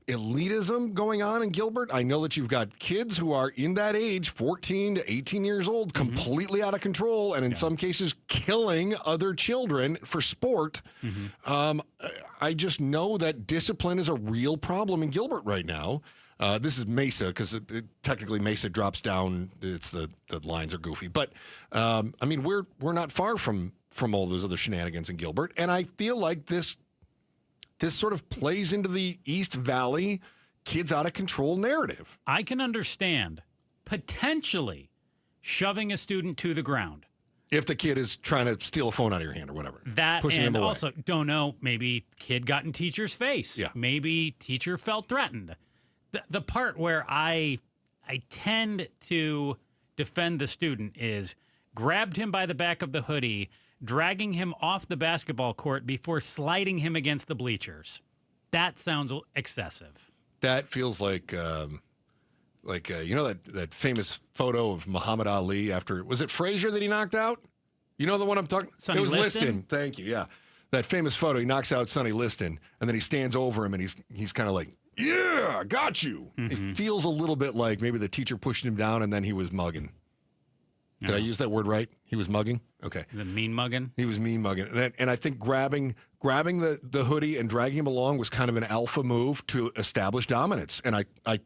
S13: elitism going on in Gilbert. I know that you've got kids who are in that age, 14 to 18 years old, completely out of control, and in some cases killing other children for sport. I just know that discipline is a real problem in Gilbert right now. This is Mesa because technically Mesa drops down. It's the lines are goofy, but I mean we're not far from all those other shenanigans in Gilbert, and I feel like this sort of plays into the East Valley kids out of control narrative.
S14: I can understand potentially shoving a student to the ground.
S13: If the kid is trying to steal a phone out of your hand or whatever.
S14: That,
S13: pushing
S14: and
S13: them away.
S14: also, don't know, maybe kid got in teacher's face.
S13: Yeah.
S14: Maybe teacher felt threatened. The part where I tend to defend the student is grabbed him by the back of the hoodie, dragging him off the basketball court before sliding him against the bleachers. That sounds excessive.
S13: That feels like you know that famous photo of Muhammad Ali after, was it Frazier that he knocked out? You know the one I'm talking?
S14: Sonny
S13: it was
S14: Liston?
S13: Thank you. Yeah, that famous photo. He knocks out Sonny Liston, and then he stands over him, and he's kind of like, "Yeah, I got you." It feels a little bit like maybe the teacher pushed him down, and then he was mugging. Did I use that word right? He was mugging? Okay.
S14: The mean mugging?
S13: He was mean mugging. And I think grabbing the hoodie and dragging him along was kind of an alpha move to establish dominance. And I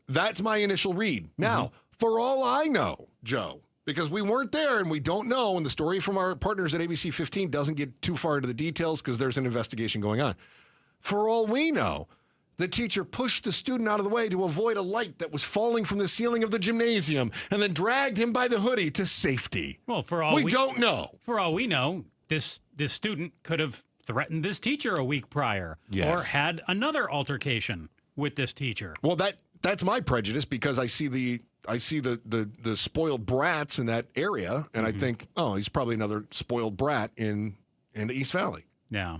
S13: that's my initial read. Now, for all I know, Joe, because we weren't there and we don't know, and the story from our partners at ABC 15 doesn't get too far into the details because there's an investigation going on. For all we know, the teacher pushed the student out of the way to avoid a light that was falling from the ceiling of the gymnasium and then dragged him by the hoodie to safety.
S14: Well, for all
S13: we don't know.
S14: For all we know, this student could have threatened this teacher a week prior
S13: Yes.
S14: or had another altercation with this teacher.
S13: Well, that's my prejudice because I see the spoiled brats in that area, and I think, oh, he's probably another spoiled brat in the East Valley.
S14: Yeah.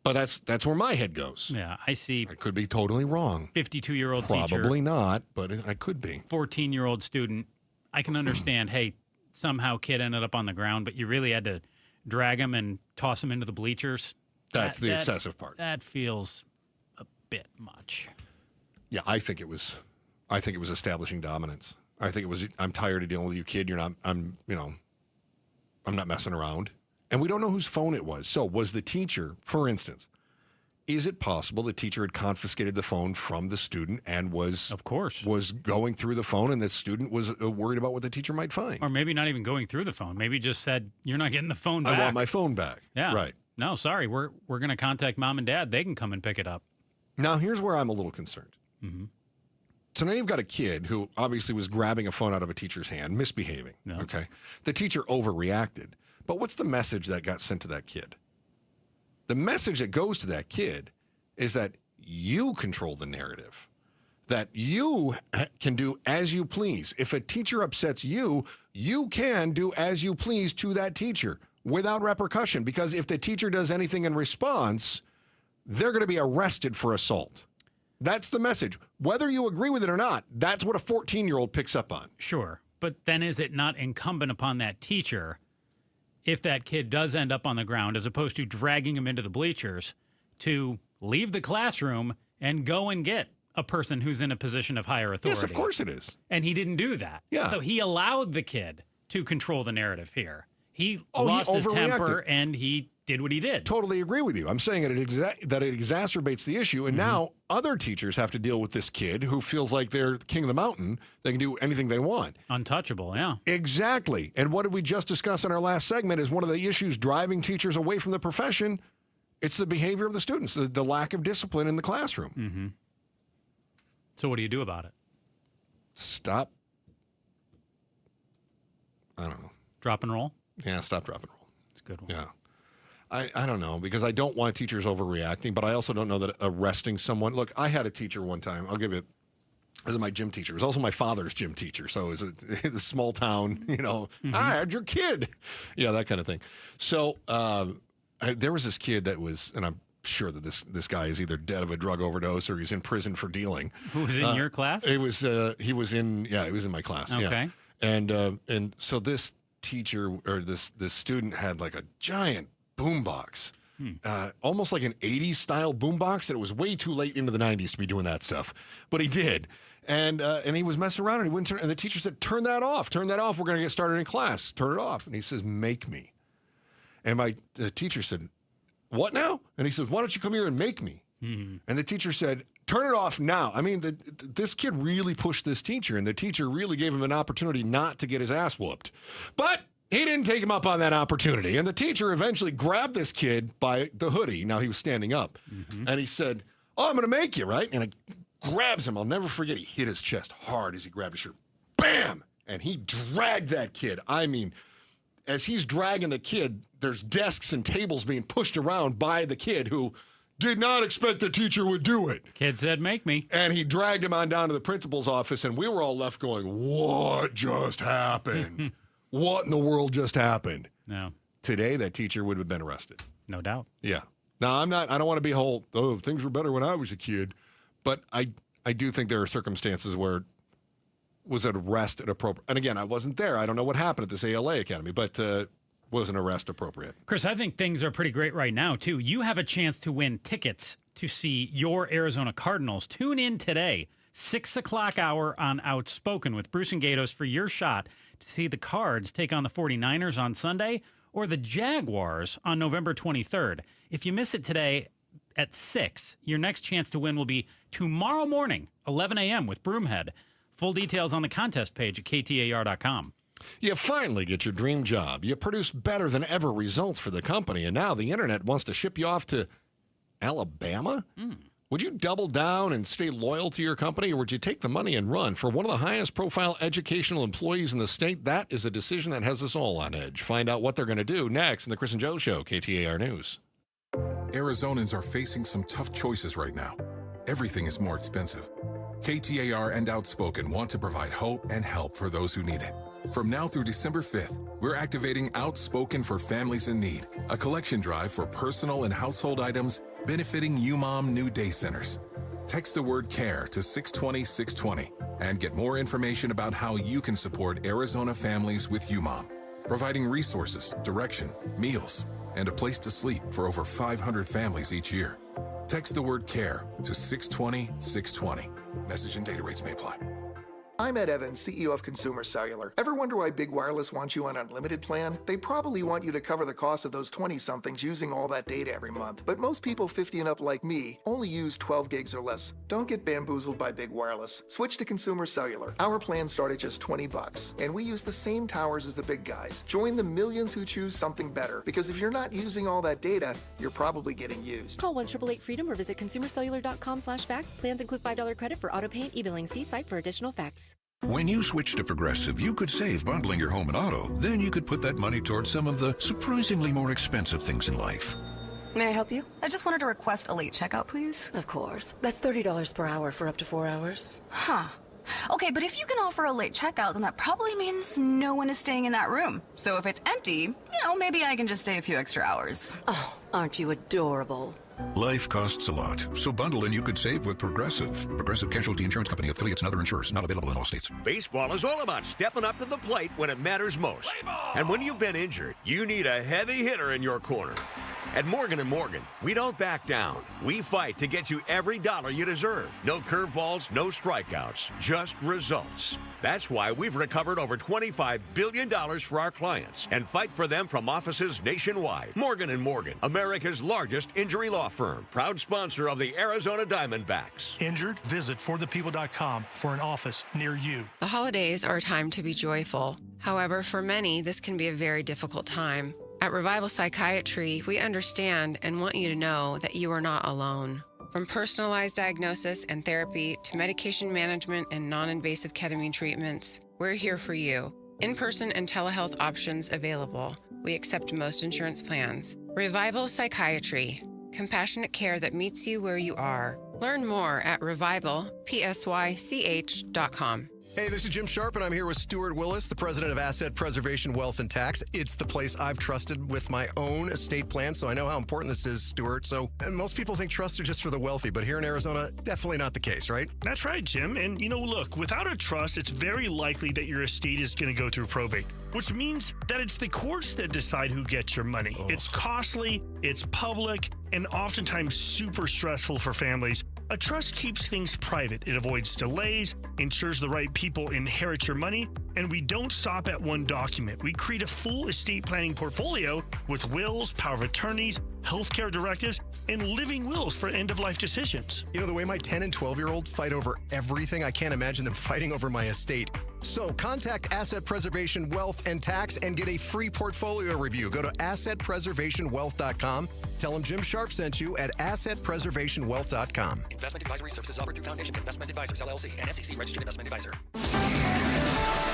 S13: But that's where my head goes.
S14: Yeah, I see.
S13: I could be totally wrong.
S14: 52-year-old teacher.
S13: Probably not, but I could be.
S14: 14-year-old student. I can understand, hey, somehow kid ended up on the ground, but you really had to drag him and toss him into the bleachers.
S13: That's the excessive part.
S14: That feels a bit much.
S13: Yeah, I think it was establishing dominance. I think it was, I'm tired of dealing with you, kid. I'm not messing around. And we don't know whose phone it was. So was the teacher, for instance, is it possible the teacher had confiscated the phone from the student and was going through the phone, and the student was worried about what the teacher might find?
S14: Or maybe not even going through the phone. Maybe just said, you're not getting the phone back.
S13: I want my phone back.
S14: Yeah.
S13: Right.
S14: No, sorry. We're going to contact mom and dad. They can come and pick it up.
S13: Now, here's where I'm a little concerned. So now you've got a kid who obviously was grabbing a phone out of a teacher's hand, misbehaving.
S14: No.
S13: Okay. The teacher overreacted. But what's the message that got sent to that kid? The message that goes to that kid is that you control the narrative, that you can do as you please. If a teacher upsets you, you can do as you please to that teacher without repercussion, because if the teacher does anything in response, they're going to be arrested for assault. That's the message. Whether you agree with it or not, that's what a 14-year-old picks up on.
S14: Sure. But then is it not incumbent upon that teacher, if that kid does end up on the ground, as opposed to dragging him into the bleachers, to leave the classroom and go and get a person who's in a position of higher authority?
S13: Yes, of course it is.
S14: And he didn't do that.
S13: Yeah.
S14: So he allowed the kid to control the narrative here. He lost his temper and he did what he did.
S13: Totally agree with you. I'm saying that it exacerbates the issue, and now other teachers have to deal with this kid who feels like they're king of the mountain. They can do anything they want.
S14: Untouchable, yeah.
S13: Exactly. And what did we just discuss in our last segment is one of the issues driving teachers away from the profession. It's the behavior of the students, the lack of discipline in the classroom.
S14: So what do you do about it?
S13: Stop. I don't know.
S14: Drop and roll?
S13: Yeah, stop, drop, and roll.
S14: It's a good one.
S13: Yeah. I don't know, because I don't want teachers overreacting, but I also don't know that arresting someone. Look, I had a teacher one time. I'll give it. This is my gym teacher. It was also my father's gym teacher. So it was a small town, I had your kid. Yeah, that kind of thing. So there was this kid that was, and I'm sure that this guy is either dead of a drug overdose or he's in prison for dealing.
S14: Who was in your class?
S13: He was in my class.
S14: Okay.
S13: Yeah. And so this teacher or this student had like a giant boombox, almost like an 80s style boombox, that it was way too late into the 90s to be doing that stuff, but he did. And he was messing around, and he wouldn't turn, and the teacher said, turn that off, we're going to get started in class, turn it off. And he says, make me. And the teacher said, what now? And he says, why don't you come here and make me? And the teacher said, turn it off now. I mean, this kid really pushed this teacher, and the teacher really gave him an opportunity not to get his ass whooped. But he didn't take him up on that opportunity, and the teacher eventually grabbed this kid by the hoodie. Now he was standing up, and he said, oh, I'm going to make you, right? And it grabs him. I'll never forget. He hit his chest hard as he grabbed his shirt. Bam! And he dragged that kid. I mean, as he's dragging the kid, there's desks and tables being pushed around by the kid who did not expect the teacher would do it.
S14: Kid said, make me.
S13: And he dragged him on down to the principal's office, and we were all left going, what just happened? What in the world just happened?
S14: No.
S13: Today, that teacher would have been arrested.
S14: No doubt.
S13: Yeah. Now, I don't want to be things were better when I was a kid. But I do think there are circumstances where was an arrest appropriate. And again, I wasn't there. I don't know what happened at this ALA Academy, but was an arrest appropriate?
S14: Chris, I think things are pretty great right now, too. You have a chance to win tickets to see your Arizona Cardinals. Tune in today, 6 o'clock hour on Outspoken with Bruce and Gatos for your shot to see the Cards take on the 49ers on Sunday or the Jaguars on November 23rd. If you miss it today at 6, your next chance to win will be tomorrow morning, 11 a.m. with Broomhead. Full details on the contest page at KTAR.com.
S13: You finally get your dream job. You produce better than ever results for the company, and now the internet wants to ship you off to Alabama? Would you double down and stay loyal to your company, or would you take the money and run? For one of the highest profile educational employees in the state, that is a decision that has us all on edge. Find out what they're going to do next in the Chris and Joe Show, KTAR News.
S17: Arizonans are facing some tough choices right now. Everything is more expensive. KTAR and Outspoken want to provide hope and help for those who need it. From now through December 5th, we're activating Outspoken for Families in Need, a collection drive for personal and household items benefiting UMOM New Day Centers. Text the word CARE to 620-620 and get more information about how you can support Arizona families with UMOM, providing resources, direction, meals, and a place to sleep for over 500 families each year. Text the word CARE to 620-620. Message and data rates may apply.
S6: I'm Ed Evans, CEO of Consumer Cellular. Ever wonder why Big Wireless wants you on an unlimited plan? They probably want you to cover the cost of those 20-somethings using all that data every month. But most people 50 and up like me only use 12 gigs or less. Don't get bamboozled by Big Wireless. Switch to Consumer Cellular. Our plans start at just $20, and we use the same towers as the big guys. Join the millions who choose something better, because if you're not using all that data, you're probably getting used.
S7: Call 1-888-FREEDOM or visit consumercellular.com/facts. Plans include $5 credit for auto pay and e-billing. See site for additional facts.
S8: When you switch to Progressive, you could save bundling your home and auto. Then you could put that money towards some of the surprisingly more expensive things in life.
S9: May I help you? I just wanted to request a late checkout, please. Of course. That's $30 per hour for up to 4 hours. Huh. Okay, but if you can offer a late checkout, then that probably means no one is staying in that room. So if it's empty, maybe I can just stay a few extra hours. Oh, aren't you adorable?
S8: Life costs a lot, so bundle and you could save with Progressive. Progressive Casualty Insurance Company, affiliates, and other insurers. Not available in all states.
S10: Baseball is all about stepping up to the plate when it matters most. And when you've been injured, you need a heavy hitter in your corner. At Morgan & Morgan, we don't back down. We fight to get you every dollar you deserve. No curveballs, no strikeouts, just results. That's why we've recovered over $25 billion for our clients and fight for them from offices nationwide. Morgan & Morgan, America's largest injury law firm. Proud sponsor of the Arizona Diamondbacks.
S12: Injured? Visit forthepeople.com for an office near you.
S15: The holidays are a time to be joyful. However, for many, this can be a very difficult time. At Revival Psychiatry, we understand and want you to know that you are not alone. From personalized diagnosis and therapy to medication management and non-invasive ketamine treatments, we're here for you. In-person and telehealth options available. We accept most insurance plans. Revival Psychiatry, compassionate care that meets you where you are. Learn more at revivalpsych.com.
S1: Hey, this is Jim Sharp, and I'm here with Stuart Willis, the president of Asset Preservation Wealth and Tax. It's the place I've trusted with my own estate plan, so I know how important this is, Stuart. So most people think trusts are just for the wealthy, but here in Arizona, definitely not the case, right?
S28: That's right, Jim. And, look, without a trust, it's very likely that your estate is going to go through probate, which means that it's the courts that decide who gets your money. Oh. It's costly, it's public, and oftentimes super stressful for families A trust keeps things private. It avoids delays, ensures the right people inherit your money, and we don't stop at one document. We create a full estate planning portfolio with wills, power of attorneys, healthcare directives, and living wills for end-of-life decisions.
S1: You know, the way my 10 and 12-year-old fight over everything, I can't imagine them fighting over my estate. So contact Asset Preservation Wealth and Tax and get a free portfolio review. Go to assetpreservationwealth.com. Tell them Jim Sharp sent you at assetpreservationwealth.com.
S16: Investment advisory services offered through Foundation Investment Advisors, LLC, and SEC Registered Investment Advisor.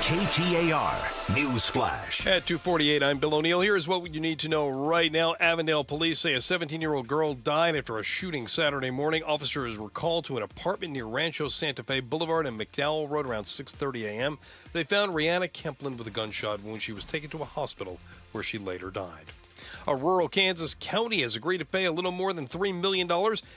S2: KTAR News Flash.
S3: At 2:48, I'm Bill O'Neill. Here's what you need to know right now. Avondale police say a 17-year-old girl died after a shooting Saturday morning. Officers were called to an apartment near Rancho Santa Fe Boulevard and McDowell Road around 6:30 a.m. They found Rihanna Kemplin with a gunshot wound. She was taken to a hospital where she later died. A rural Kansas county has agreed to pay a little more than $3 million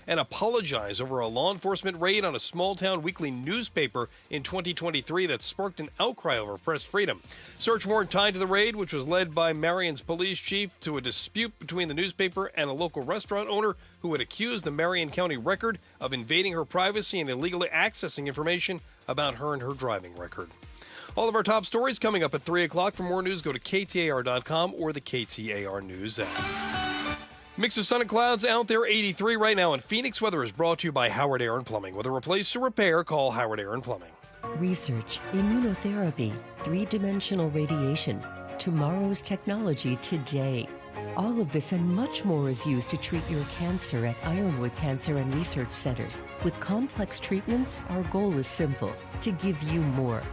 S3: and apologize over a law enforcement raid on a small-town weekly newspaper in 2023 that sparked an outcry over press freedom. Search warrant tied to the raid, which was led by Marion's police chief, to a dispute between the newspaper and a local restaurant owner who had accused the Marion County Record of invading her privacy and illegally accessing information about her and her driving record. All of our top stories coming up at 3 o'clock. For more news, go to KTAR.com or the KTAR News app. Mix of sun and clouds out there, 83 right now in Phoenix. Weather is brought to you by Howard Air and Plumbing. Whether replace or repair, call Howard Air and Plumbing.
S18: Research, immunotherapy, three-dimensional radiation, tomorrow's technology today. All of this and much more is used to treat your cancer at Ironwood Cancer and Research Centers. With complex treatments, our goal is simple: to give you more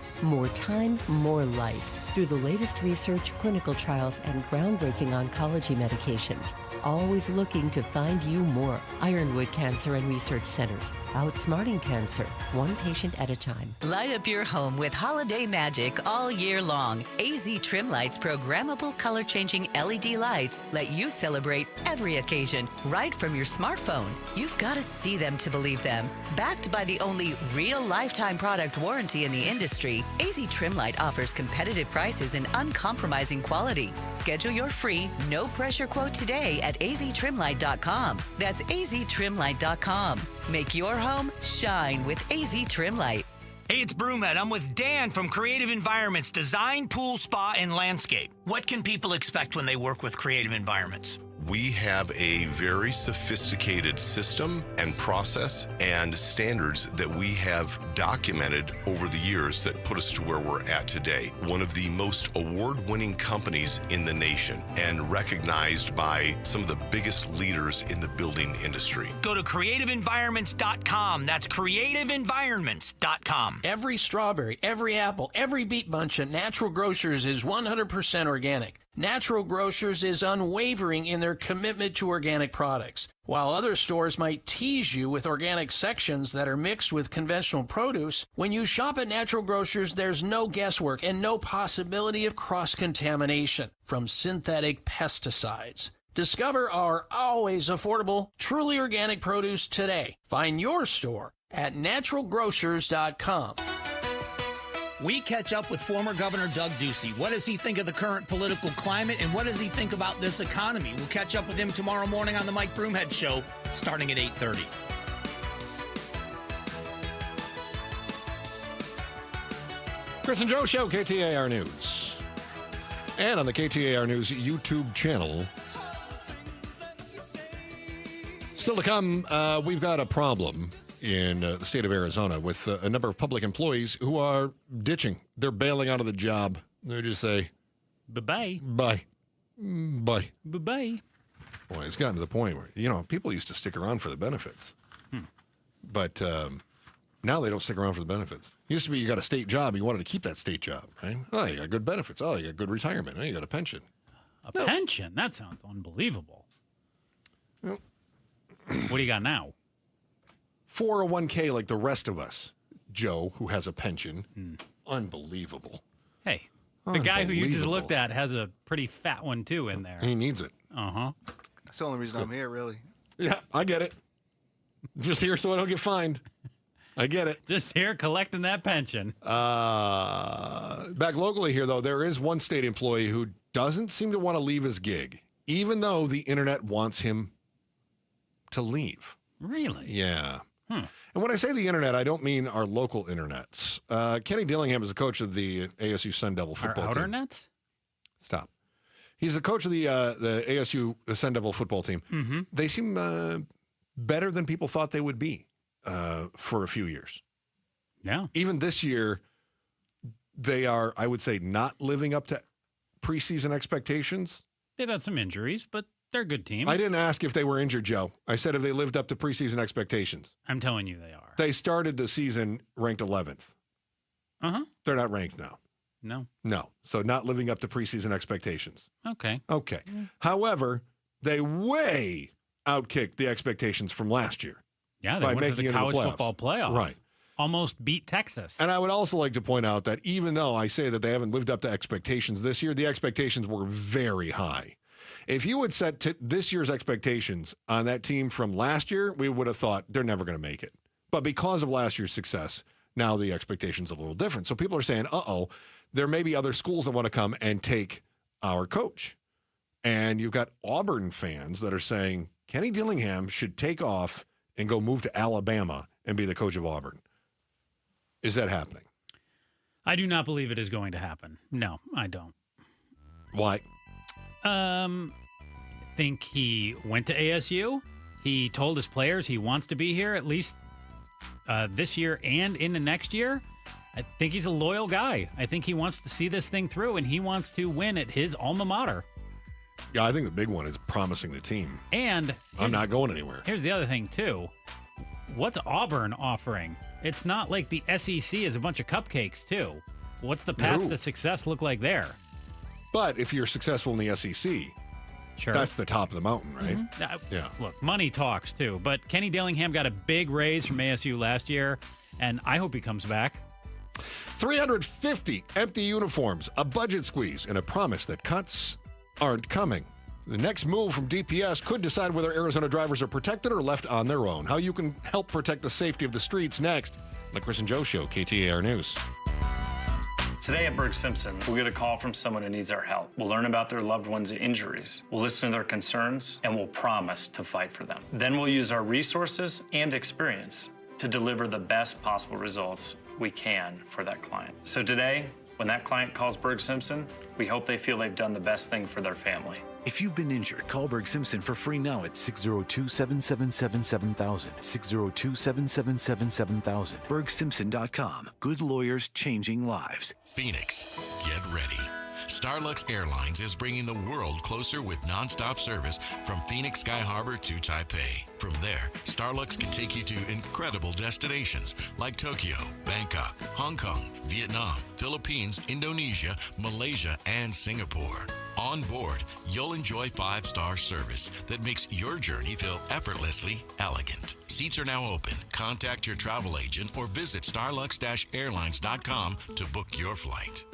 S18: time, more life, through the latest research, clinical trials, and groundbreaking oncology medications. Always looking to find you more. Ironwood Cancer and Research Centers. Outsmarting cancer, one patient at a time.
S19: Light up your home with holiday magic all year long. AZ Trim Lights programmable color-changing LED lights let you celebrate every occasion right from your smartphone. You've got to see them to believe them. Backed by the only real lifetime product warranty in the industry, AZ Trim Light offers competitive prices and uncompromising quality. Schedule your free, no-pressure quote today at aztrimlight.com. That's aztrimlight.com. Make your home shine with AZ Trim Light.
S20: Hey, it's Broomhead. I'm with Dan from Creative Environments, Design, Pool, Spa, and Landscape. What can people expect when they work with Creative Environments?
S21: We have a very sophisticated system and process and standards that we have documented over the years that put us to where we're at today. One of the most award-winning companies in the nation and recognized by some of the biggest leaders in the building industry.
S20: Go to creativeenvironments.com. That's creativeenvironments.com.
S22: Every strawberry, every apple, every beet bunch at Natural Grocers is 100% organic. Natural Grocers is unwavering in their commitment to organic products. While other stores might tease you with organic sections that are mixed with conventional produce, when you shop at Natural Grocers, there's no guesswork and no possibility of cross-contamination from synthetic pesticides. Discover our always affordable, truly organic produce today. Find your store at naturalgrocers.com.
S20: We catch up with former Governor Doug Ducey. What does he think of the current political climate, and what does he think about this economy? We'll catch up with him tomorrow morning on the Mike Broomhead Show, starting at 8:30.
S13: Chris and Joe Show, KTAR News. And on the KTAR News YouTube channel. Still to come, we've got a problem in the state of Arizona with a number of public employees who are ditching. They're bailing out of the job. They just say,
S14: bye-bye.
S13: Bye. Bye.
S14: Bye-bye.
S13: Boy, it's gotten to the point where, people used to stick around for the benefits. But now they don't stick around for the benefits. Used to be you got a state job, you wanted to keep that state job, right? Oh, you got good benefits. Oh, you got good retirement. Oh, you got a pension.
S14: A pension? That sounds unbelievable.
S13: Well,
S14: what do you got now?
S13: 401k like the rest of us. Joe, who has a pension. Unbelievable.
S14: Hey, the guy who you just looked at has a pretty fat one, too, in there.
S13: He needs it.
S14: Uh-huh.
S23: That's the only reason I'm here, really.
S13: Yeah, I get it. Just here so I don't get fined. I get it.
S14: Just here collecting that pension.
S13: Back locally here, though, there is one state employee who doesn't seem to want to leave his gig, even though the internet wants him to leave.
S14: Really?
S13: Yeah. And when I say the internet, I don't mean our local internets. Kenny Dillingham is the coach of the ASU Sun Devil football
S14: Our outer
S13: team.
S14: net?
S13: Stop. He's the coach of the ASU Sun Devil football team.
S14: Mm-hmm.
S13: They seem better than people thought they would be for a few years.
S14: Yeah.
S13: Even this year, they are, I would say, not living up to preseason expectations.
S14: They've had some injuries, but they're a good team.
S13: I didn't ask if they were injured, Joe. I said if they lived up to preseason expectations.
S14: I'm telling you they are.
S13: They started the season ranked 11th.
S14: Uh-huh.
S13: They're not ranked now.
S14: No.
S13: So not living up to preseason expectations.
S14: Okay.
S13: However, they way outkicked the expectations from last year.
S14: Yeah, they went to the college football playoff.
S13: Right.
S14: Almost beat Texas.
S13: And I would also like to point out that even though I say that they haven't lived up to expectations this year, the expectations were very high. If you had set this year's expectations on that team from last year, we would have thought they're never going to make it. But because of last year's success, now the expectation's a little different. So people are saying, there may be other schools that want to come and take our coach. And you've got Auburn fans that are saying Kenny Dillingham should take off and go move to Alabama and be the coach of Auburn. Is that happening?
S14: I do not believe it is going to happen. No, I don't.
S13: Why?
S14: Think he went to ASU. He told his players he wants to be here at least this year and in the next year. I think he's a loyal guy. I think he wants to see this thing through, and he wants to win at his alma mater.
S13: Yeah, I think the big one is promising the team.
S14: And
S13: I'm not going anywhere.
S14: Here's the other thing, too. What's Auburn offering? It's not like the SEC is a bunch of cupcakes, too. What's the path to success look like there?
S13: But if you're successful in the SEC, that's the top of the mountain, right?
S14: Mm-hmm.
S13: Yeah.
S14: Look, money talks, too. But Kenny Dillingham got a big raise from ASU last year, and I hope he comes back.
S13: 350 empty uniforms, a budget squeeze, and a promise that cuts aren't coming. The next move from DPS could decide whether Arizona drivers are protected or left on their own. How you can help protect the safety of the streets next. The Chris and Joe Show, KTAR News.
S4: Today at Berg Simpson, we'll get a call from someone who needs our help. We'll learn about their loved one's injuries. We'll listen to their concerns, and we'll promise to fight for them. Then we'll use our resources and experience to deliver the best possible results we can for that client. So today, when that client calls Berg Simpson, we hope they feel they've done the best thing for their family.
S5: If you've been injured, call Berg Simpson for free now at 602-777-7000. 602-777-7000. BergSimpson.com. Good lawyers changing lives.
S11: Phoenix, get ready. Starlux Airlines is bringing the world closer with nonstop service from Phoenix Sky Harbor to Taipei. From there, Starlux can take you to incredible destinations like Tokyo, Bangkok, Hong Kong, Vietnam, Philippines, Indonesia, Malaysia, and Singapore. On board, you'll enjoy 5-star service that makes your journey feel effortlessly elegant. Seats are now open. Contact your travel agent or visit starlux-airlines.com to book your flight.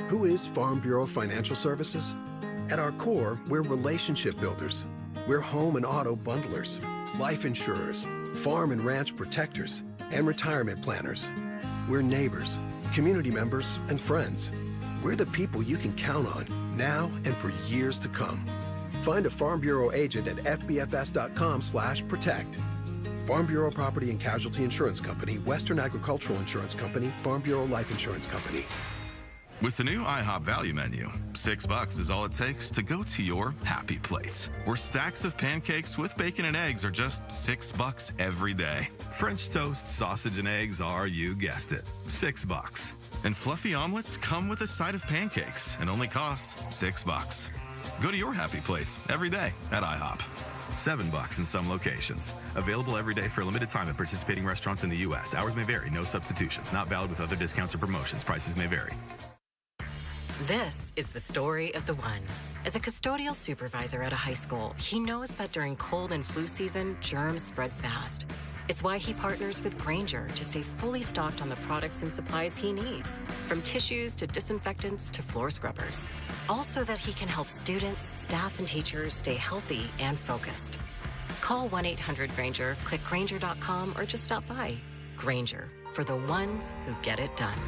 S17: Who is Farm Bureau Financial Services? At our core, we're relationship builders. We're home and auto bundlers, life insurers, farm and ranch protectors, and retirement planners. We're neighbors, community members, and friends. We're the people you can count on now and for years to come. Find a Farm Bureau agent at fbfs.com/protect. Farm Bureau Property and Casualty Insurance Company, Western Agricultural Insurance Company, Farm Bureau Life Insurance Company.
S24: With the new IHOP value menu, $6 is all it takes to go to your happy place, where stacks of pancakes with bacon and eggs are just $6 every day. French toast, sausage, and eggs are, you guessed it, $6. And fluffy omelets come with a side of pancakes and only cost $6. Go to your happy place every day at IHOP. $7 in some locations. Available every day for a limited time at participating restaurants in the U.S. Hours may vary. No substitutions. Not valid with other discounts or promotions. Prices may vary.
S25: This is the story of the one. As a custodial supervisor at a high school, he knows that during cold and flu season, germs spread fast. It's why he partners with Grainger to stay fully stocked on the products and supplies he needs, from tissues to disinfectants to floor scrubbers. All so that he can help students, staff, and teachers stay healthy and focused. Call 1-800-GRAINGER, click Grainger.com, or just stop by. Grainger, for the ones who get it done.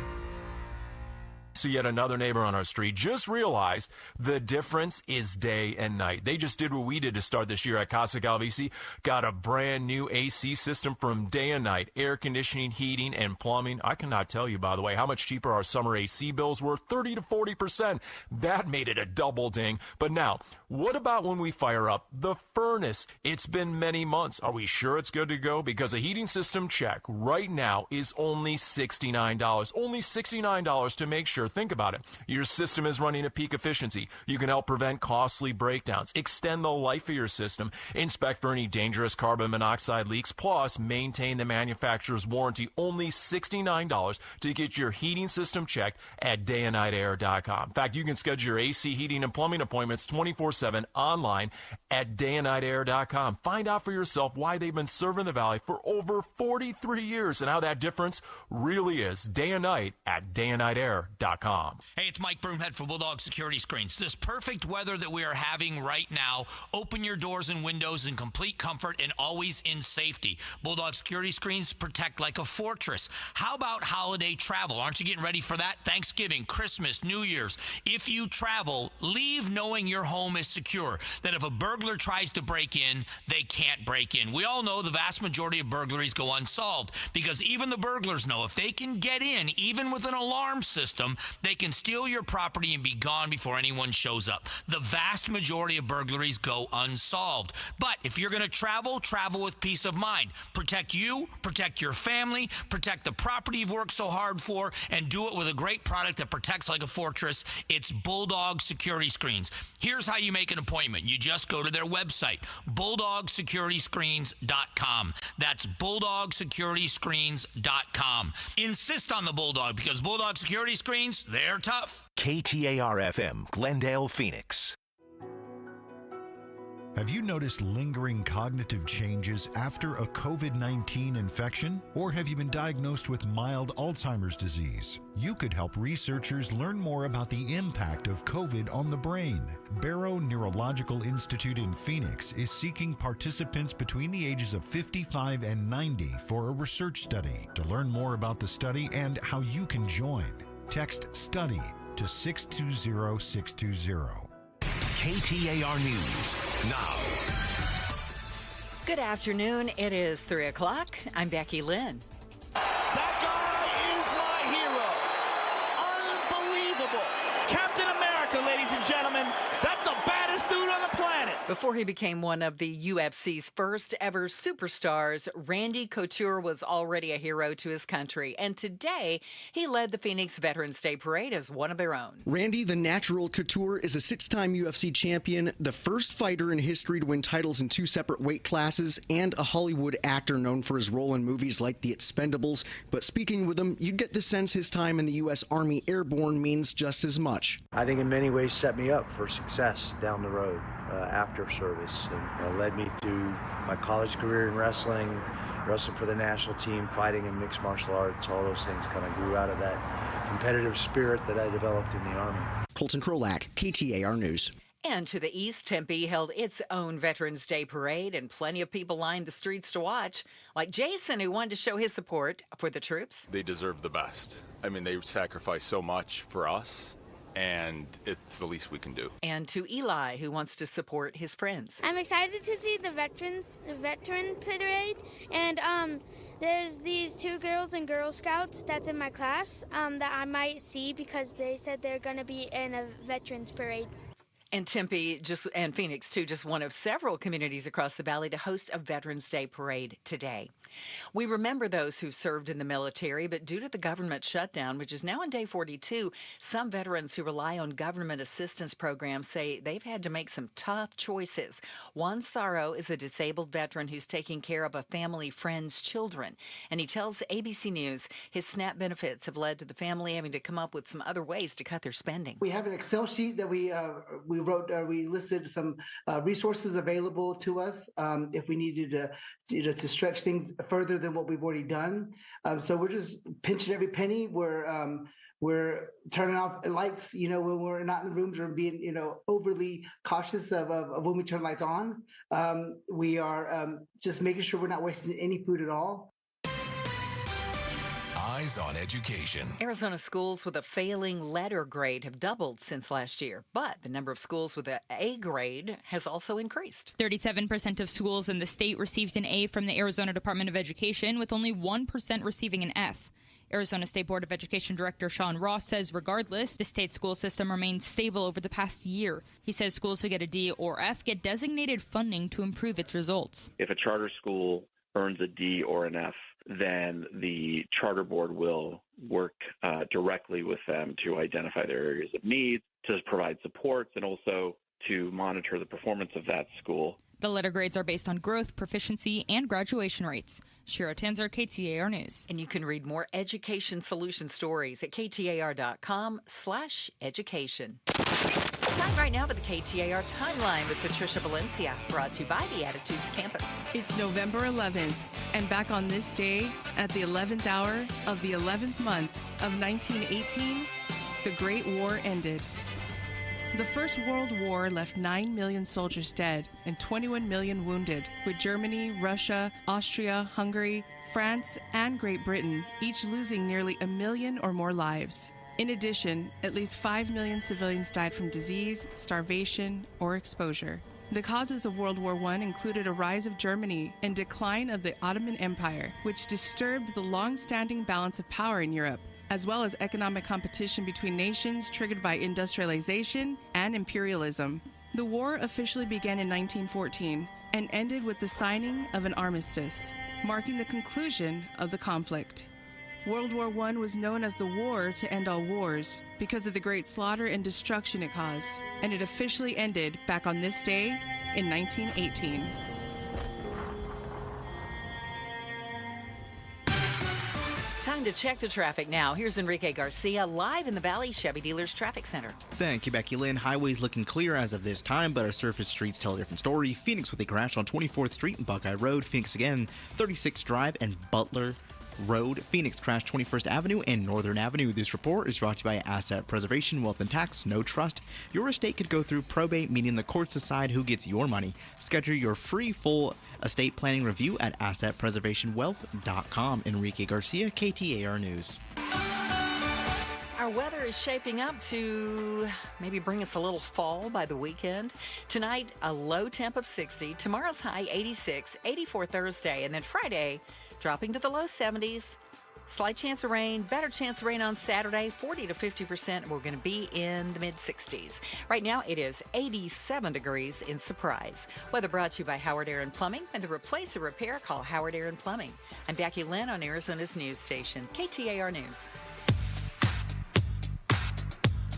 S6: So yet another neighbor on our street just realized the difference is day and night. They just did what we did to start this year at Casa Calvisi. Got a brand new AC system from day and night, air conditioning, heating, and plumbing. I cannot tell you, by the way, how much cheaper our summer AC bills were, 30 to 40%. That made it a double ding. But now, what about when we fire up the furnace? It's been many months. Are we sure it's good to go? Because a heating system check right now is only $69. Only $69 to make sure. Think about it. Your system is running at peak efficiency. You can help prevent costly breakdowns, extend the life of your system, inspect for any dangerous carbon monoxide leaks, plus maintain the manufacturer's warranty. Only $69 to get your heating system checked at dayandnightair.com. In fact, you can schedule your AC, heating, and plumbing appointments 24/7 online at dayandnightair.com. Find out for yourself why they've been serving the Valley for over 43 years and how that difference really is. Day and night at dayandnightair.com.
S20: Hey, it's Mike Broomhead for Bulldog Security Screens. This perfect weather that we are having right now, open your doors and windows in complete comfort and always in safety. Bulldog Security Screens protect like a fortress. How about holiday travel? Aren't you getting ready for that? Thanksgiving, Christmas, New Year's. If you travel, leave knowing your home is secure, that if a burglar tries to break in, they can't break in. We all know the vast majority of burglaries go unsolved because even the burglars know if they can get in, even with an alarm system, they can steal your property and be gone before anyone shows up. The vast majority of burglaries go unsolved. But if you're going to travel, travel with peace of mind. Protect you, protect your family, protect the property you've worked so hard for, and do it with a great product that protects like a fortress. It's Bulldog Security Screens. Here's how you make an appointment. You just go to their website, bulldogsecurity.screens.com. That's bulldogsecurity.screens.com. Insist on the Bulldog because Bulldog Security Screens, they're tough.
S2: KTAR-FM, Glendale, Phoenix.
S7: Have you noticed lingering cognitive changes after a COVID-19 infection? Or have you been diagnosed with mild Alzheimer's disease? You could help researchers learn more about the impact of COVID on the brain. Barrow Neurological Institute in Phoenix is seeking participants between the ages of 55 and 90 for a research study. To learn more about the study and how you can join, text STUDY to 620-620.
S2: KTAR News now.
S8: Good afternoon. It is 3 o'clock. I'm Becky Lynn.
S9: That guy is my hero. Unbelievable. Captain America, ladies and gentlemen. That's the baddest dude on the planet.
S8: Before he became one of the UFC's first ever superstars, Randy Couture was already a hero to his country. And today, he led the Phoenix Veterans Day Parade as one of their own.
S10: Randy, the Natural Couture, is a 6-time UFC champion, the first fighter in history to win titles in 2 separate weight classes, and a Hollywood actor known for his role in movies like The Expendables. But speaking with him, you'd get the sense his time in the U.S. Army Airborne means just as much.
S12: I think in many ways set me up for success down the road after service, and led me to my college career in wrestling for the national team, fighting in mixed martial arts. All those things kind of grew out of that competitive spirit that I developed in the Army.
S10: Colton Krolak, KTAR News.
S8: And to the east, Tempe held its own Veterans Day Parade, and plenty of people lined the streets to watch, like Jason, who wanted to show his support for the troops.
S26: They deserve the best. I mean, they sacrifice so much for us, and it's the least we can do.
S8: And to Eli, who wants to support his friends.
S27: I'm excited to see the veteran parade, and there's these 2 girls and Girl Scouts that's in my class that I might see because they said they're going to be in a veterans parade.
S8: And Tempe and Phoenix, too, just one of several communities across the valley to host a Veterans Day Parade today. We remember those who've served in the military, but due to the government shutdown, which is now on day 42, some veterans who rely on government assistance programs say they've had to make some tough choices. Juan Sorrow is a disabled veteran who's taking care of a family friend's children, and he tells ABC News his SNAP benefits have led to the family having to come up with some other ways to cut their spending.
S29: We have an Excel sheet that we listed some resources available to us if we needed to stretch things further than what we've already done. So we're just pinching every penny. We're turning off lights, when we're not in the rooms, or being, overly cautious of when we turn lights on. We are just making sure we're not wasting any food at all.
S11: Eyes
S2: is on education.
S8: Arizona schools with a failing letter grade have doubled since last year, but the number of schools with an A grade has also increased.
S1: 37% of schools in the state received an A from the Arizona Department of Education, with only 1% receiving an F. Arizona State Board of Education Director Sean Ross says regardless, the state school system remains stable over the past year. He says schools who get a D or F get designated funding to improve its results.
S3: If a charter school earns a D or an F, then the charter board will work directly with them to identify their areas of need, to provide supports, and also to monitor the performance of that school.
S1: The letter grades are based on growth, proficiency, and graduation rates. Shira Tanzer, KTAR News.
S8: And you can read more education solution stories at KTAR.com/education. Time right now for the KTAR Timeline with Patricia Valencia, brought to you by the Attitudes Campus.
S15: It's November 11th, and back on this day, at the 11th hour of the 11th month of 1918, the Great War ended. The First World War left 9 million soldiers dead and 21 million wounded, with Germany, Russia, Austria, Hungary, France, and Great Britain each losing nearly 1 million or more lives. In addition, at least 5 million civilians died from disease, starvation, or exposure. The causes of World War I included a rise of Germany and decline of the Ottoman Empire, which disturbed the long-standing balance of power in Europe, as well as economic competition between nations triggered by industrialization and imperialism. The war officially began in 1914 and ended with the signing of an armistice, marking the conclusion of the conflict. World War I was known as the war to end all wars because of the great slaughter and destruction it caused, and it officially ended back on this day in 1918.
S8: Time to check the traffic now. Here's Enrique Garcia live in the Valley Chevy Dealers Traffic Center.
S16: Thank you, Becky Lynn. Highways looking clear as of this time, but our surface streets tell a different story. Phoenix with a crash on 24th Street and Buckeye Road. Phoenix again, 36th Drive and Butler Road. Phoenix crash 21st Avenue and Northern Avenue. This report is brought to you by Asset Preservation, Wealth and Tax, No Trust. Your estate could go through probate, meaning the courts decide who gets your money. Schedule your free full estate planning review at assetpreservationwealth.com. Enrique Garcia, KTAR News.
S8: Our weather is shaping up to maybe bring us a little fall by the weekend. Tonight, a low temp of 60. Tomorrow's high 86, 84 Thursday, and then Friday dropping to the low 70s. Slight chance of rain, better chance of rain on Saturday, 40 to 50%. We're going to be in the mid-60s. Right now, it is 87 degrees in Surprise. Weather brought to you by Howard Aaron Plumbing. And to replace or repair, call Howard Aaron Plumbing. I'm Becky Lynn on Arizona's news station, KTAR News.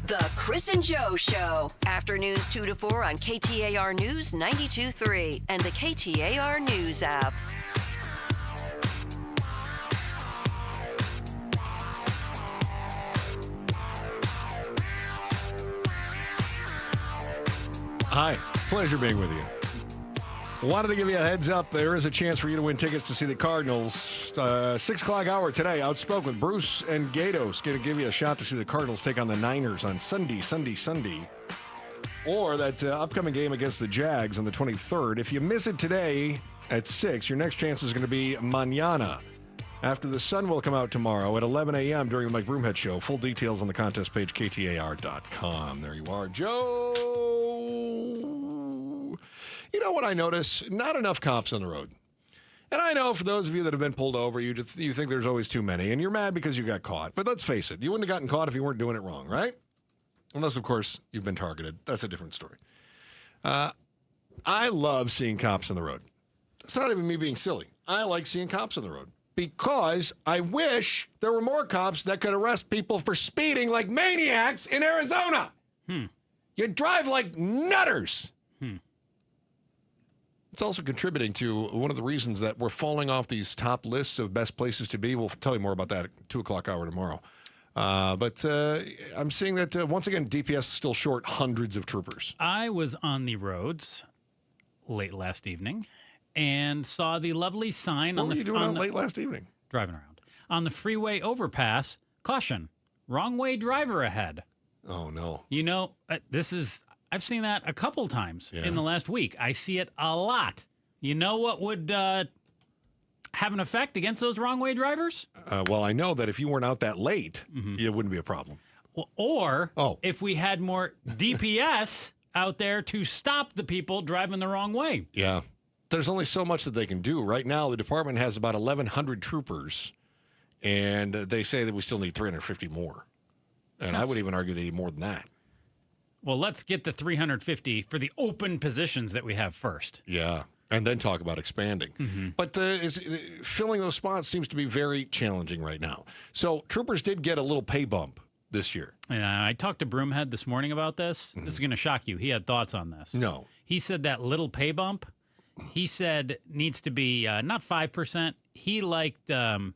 S18: The Chris and Joe Show. Afternoons 2 to 4 on KTAR News 92.3 and the KTAR News app.
S13: Hi, pleasure being with you. Wanted to give you a heads up. There is a chance for you to win tickets to see the Cardinals. 6 o'clock hour today. Outspoke with Bruce and Gatos. Going to give you a shot to see the Cardinals take on the Niners on Sunday. Or that upcoming game against the Jags on the 23rd. If you miss it today at 6, your next chance is going to be mañana. After the sun will come out tomorrow at 11 a.m. during the Mike Broomhead Show. Full details on the contest page, KTAR.com. There you are, Joe. You know what I notice? Not enough cops on the road. And I know for those of you that have been pulled over, you think there's always too many, and you're mad because you got caught. But let's face it, you wouldn't have gotten caught if you weren't doing it wrong, right? Unless, of course, you've been targeted. That's a different story. I love seeing cops on the road. It's not even me being silly. I like seeing cops on the road because I wish there were more cops that could arrest people for speeding like maniacs in Arizona. You drive like nutters. It's also contributing to one of the reasons that we're falling off these top lists of best places to be. We'll tell you more about that at 2 o'clock hour tomorrow. But I'm seeing that, once again, DPS is still short hundreds of troopers.
S14: I was on the roads late last evening and saw the lovely sign
S13: what were you doing late last evening?
S14: Driving around. On the freeway overpass, caution, wrong way driver ahead.
S13: Oh, no.
S14: You know, I've seen that a couple times in the last week. I see it a lot. You know what would have an effect against those wrong way drivers?
S13: Well, I know that if you weren't out that late, it wouldn't be a problem.
S14: Well, or if we had more DPS out there to stop the people driving the wrong way.
S13: Yeah. There's only so much that they can do. Right now, the department has about 1,100 troopers, and they say that we still need 350 more. And I would even argue they need more than that.
S14: Well, let's get the 350 for the open positions that we have first.
S13: Yeah, and then talk about expanding. But filling those spots seems to be very challenging right now. So troopers did get a little pay bump this year.
S14: I talked to Broomhead this morning about this. This is going to shock you. He had thoughts on this.
S13: No.
S14: He said that little pay bump, he said needs to be not 5%. He liked 25%.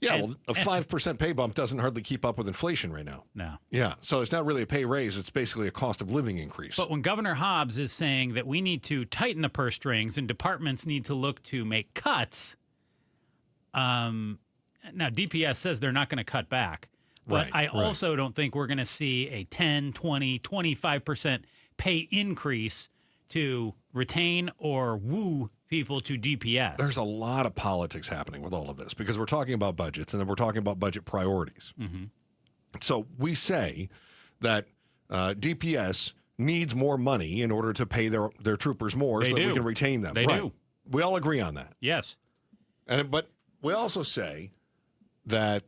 S13: Yeah, well, a 5% pay bump doesn't hardly keep up with inflation right now.
S14: No.
S13: Yeah, so it's not really a pay raise. It's basically a cost of living increase.
S14: But when Governor Hobbs is saying that we need to tighten the purse strings and departments need to look to make cuts, now DPS says they're not going to cut back. But I also don't think we're going to see a 10, 20, 25% pay increase to retain or woo people to DPS.
S13: There's a lot of politics happening with all of this because we're talking about budgets and then we're talking about budget priorities. So we say that DPS needs more money in order to pay their troopers more so that we can retain them.
S14: They do.
S13: We all agree on that.
S14: Yes.
S13: But we also say that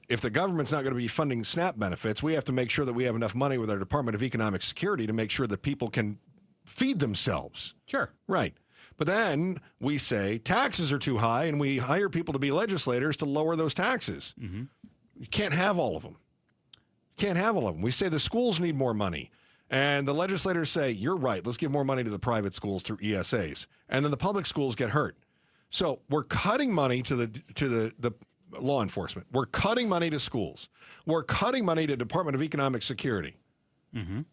S13: if the government's not going to be funding SNAP benefits, we have to make sure that we have enough money with our Department of Economic Security to make sure that people can feed themselves.
S14: Sure.
S13: Right. But then we say taxes are too high, and we hire people to be legislators to lower those taxes. You can't have all of them. You can't have all of them. We say the schools need more money, and the legislators say, you're right, let's give more money to the private schools through ESAs. And then the public schools get hurt. So we're cutting money to the law enforcement. We're cutting money to schools. We're cutting money to Department of Economic Security. And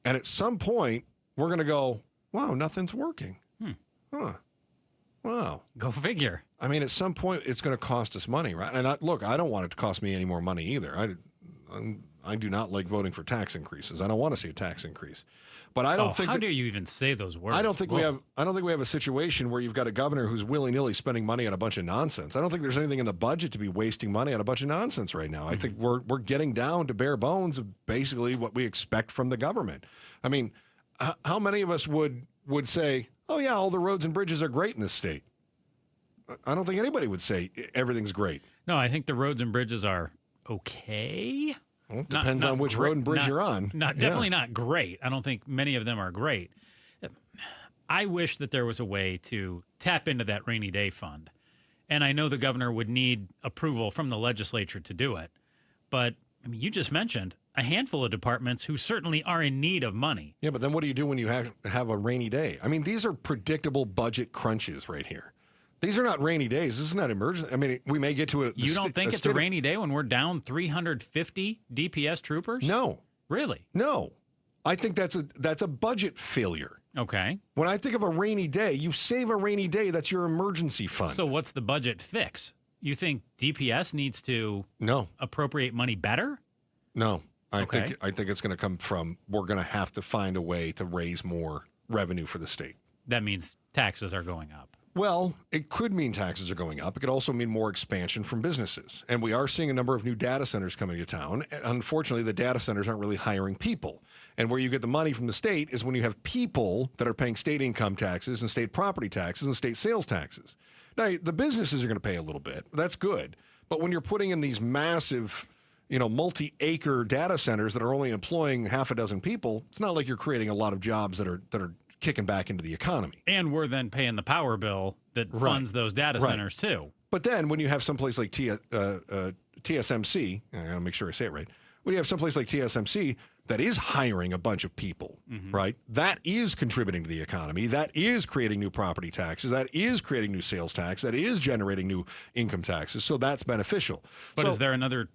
S13: at some point, we're going to go, wow, nothing's working. Wow.
S14: Go figure.
S13: I mean, at some point, it's going to cost us money, right? And I don't want it to cost me any more money either. I do not like voting for tax increases. I don't want to see a tax increase. But I don't think.
S14: How dare you even say those words?
S13: I don't think we have a situation where you've got a governor who's willy-nilly spending money on a bunch of nonsense. I don't think there's anything in the budget to be wasting money on a bunch of nonsense right now. I think we're getting down to bare bones of basically what we expect from the government. I mean, how many of us would say, "Oh yeah, all the roads and bridges are great in this state"? I don't think anybody would say everything's great.
S14: No, I think the roads and bridges are okay.
S13: Well, it depends on which road and bridge you're on.
S14: Definitely not great. I don't think many of them are great. I wish that there was a way to tap into that rainy day fund. And I know the governor would need approval from the legislature to do it. But, I mean, you just mentioned a handful of departments who certainly are in need of money.
S13: Yeah, but then what do you do when you have a rainy day? I mean, these are predictable budget crunches right here. These are not rainy days. This is not emergency. I mean, we may get to
S14: You don't think it's a rainy day when we're down 350 DPS troopers?
S13: No.
S14: Really?
S13: No. I think that's a budget failure.
S14: Okay.
S13: When I think of a rainy day, you save a rainy day, that's your emergency fund.
S14: So what's the budget fix? You think DPS needs to appropriate money better?
S13: No. I think it's going to come from we're going to have to find a way to raise more revenue for the state.
S14: That means taxes are going up.
S13: Well, it could mean taxes are going up. It could also mean more expansion from businesses. And we are seeing a number of new data centers coming to town. Unfortunately, the data centers aren't really hiring people. And where you get the money from the state is when you have people that are paying state income taxes and state property taxes and state sales taxes. Now, the businesses are going to pay a little bit. That's good. But when you're putting in these massive, multi-acre data centers that are only employing half a dozen people, it's not like you're creating a lot of jobs that are kicking back into the economy.
S14: And we're then paying the power bill that funds those data centers too.
S13: But then when you have someplace like TSMC, I'll make sure I say it right, when you have someplace like TSMC that is hiring a bunch of people, right, that is contributing to the economy, that is creating new property taxes, that is creating new sales tax, that is generating new income taxes, so that's beneficial.
S14: But is there another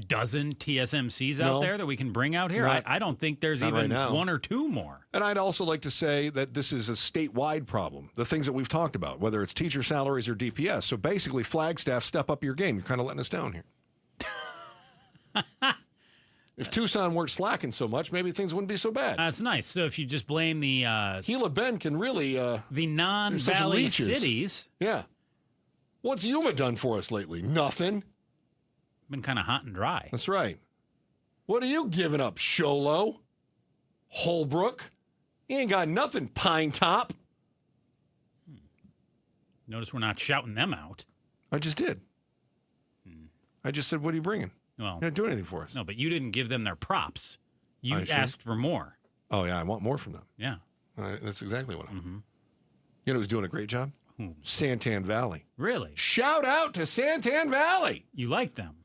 S14: dozen TSMCs out there that we can bring out here? I don't think there's even one or two more.
S13: And I'd also like to say that this is a statewide problem, the things that we've talked about, whether it's teacher salaries or DPS. So basically, Flagstaff, step up your game. You're kind of letting us down here. If Tucson weren't slacking so much, maybe things wouldn't be so bad.
S14: That's nice. So if you just blame the
S13: Gila Bend can really
S14: the non-valley cities.
S13: Yeah. What's Yuma done for us lately? Nothing.
S14: Been kind of hot and dry.
S13: That's right. What are you giving up, Show Low? Holbrook? You ain't got nothing, Pine Top.
S14: Notice we're not shouting them out.
S13: I just did. I just said, what are you bringing?
S14: Well,
S13: you're not doing anything for us.
S14: No, but you didn't give them their props. You asked for more.
S13: Oh, yeah, I want more from them.
S14: Yeah.
S13: That's exactly what I want. You know who's doing a great job? Santan Valley.
S14: Really?
S13: Shout out to Santan Valley.
S14: You like them?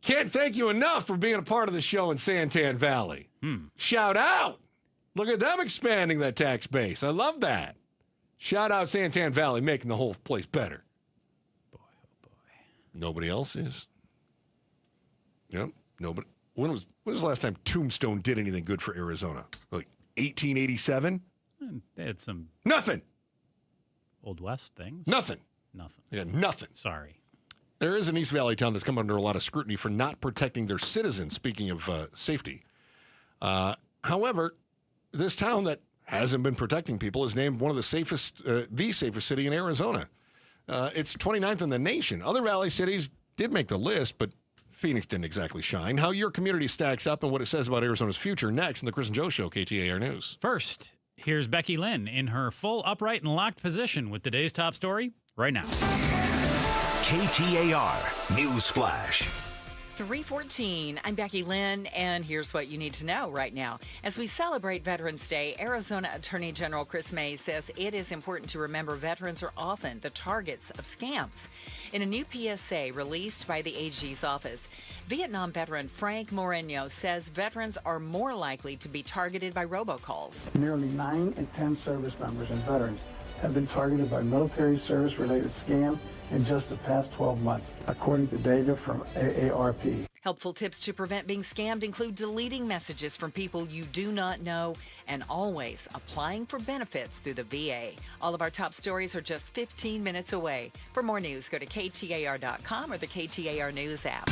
S13: Can't thank you enough for being a part of the show in Santan Valley. Shout out. Look at them expanding that tax base. I love that. Shout out Santan Valley, making the whole place better.
S14: Boy, oh boy.
S13: Nobody else is. Yep. Nobody. When was the last time Tombstone did anything good for Arizona? Like 1887?
S14: They had some
S13: nothing.
S14: Old West things.
S13: Nothing.
S14: Nothing.
S13: Yeah, nothing.
S14: Sorry.
S13: There is an East Valley town that's come under a lot of scrutiny for not protecting their citizens, speaking of safety. However, this town that hasn't been protecting people is named one of the safest city in Arizona. It's 29th in the nation. Other valley cities did make the list, but Phoenix didn't exactly shine. How your community stacks up and what it says about Arizona's future next in the Chris and Joe Show, KTAR News.
S14: First, here's Becky Lynn in her full upright and locked position with today's top story right now.
S2: KTAR News Flash.
S8: 3:14. I'm Becky Lynn, and here's what you need to know right now. As we celebrate Veterans Day, Arizona Attorney General Chris May says it is important to remember veterans are often the targets of scams. In a new PSA released by the AG's office, Vietnam veteran Frank Moreno says veterans are more likely to be targeted by robocalls.
S4: Nearly 9 in 10 service members and veterans have been targeted by military service-related scam in just the past 12 months, according to data from AARP.
S8: Helpful tips to prevent being scammed include deleting messages from people you do not know and always applying for benefits through the VA. All of our top stories are just 15 minutes away. For more news, go to KTAR.com or the KTAR News app.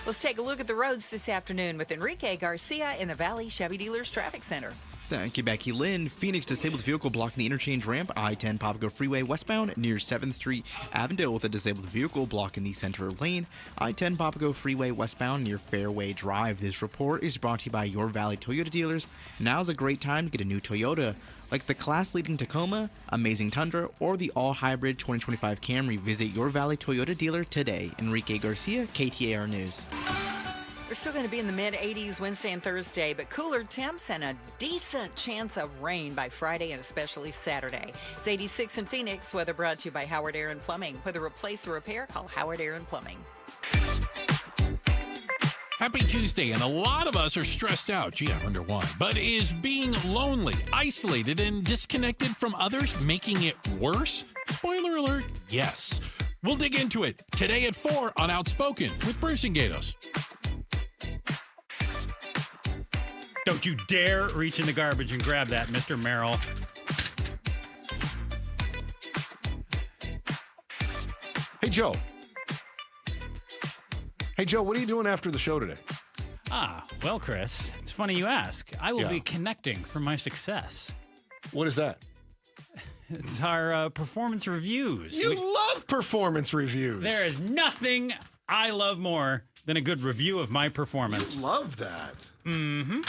S8: Let's take a look at the roads this afternoon with Enrique Garcia in the Valley Chevy Dealers Traffic Center.
S16: Thank you, Becky Lynn. Phoenix disabled vehicle blocking the interchange ramp, I-10 Papago Freeway westbound near 7th Street, Avondale with a disabled vehicle blocking the center lane, I-10 Papago Freeway westbound near Fairway Drive. This report is brought to you by Your Valley Toyota dealers. Now's a great time to get a new Toyota, like the class-leading Tacoma, Amazing Tundra, or the all-hybrid 2025 Camry. Visit Your Valley Toyota dealer today. Enrique Garcia, KTAR News.
S8: We're still going to be in the mid-80s Wednesday and Thursday, but cooler temps and a decent chance of rain by Friday and especially Saturday. It's 86 in Phoenix. Weather brought to you by Howard Aaron Plumbing. Whether replace or repair, call Howard Aaron Plumbing.
S5: Happy Tuesday, and a lot of us are stressed out. Gee, I wonder why. But is being lonely, isolated, and disconnected from others making it worse? Spoiler alert, yes. We'll dig into it today at 4 on Outspoken with Bruce and Gatos.
S14: Don't you dare reach in the garbage and grab that, Mr. Merrill.
S13: Hey, Joe. Hey, Joe, what are you doing after the show today?
S14: Well, Chris, it's funny you ask. I will be connecting for my success.
S13: What is that?
S14: It's our performance reviews.
S13: You love performance reviews.
S14: There is nothing I love more than a good review of my performance.
S13: You love that.
S14: Mm-hmm.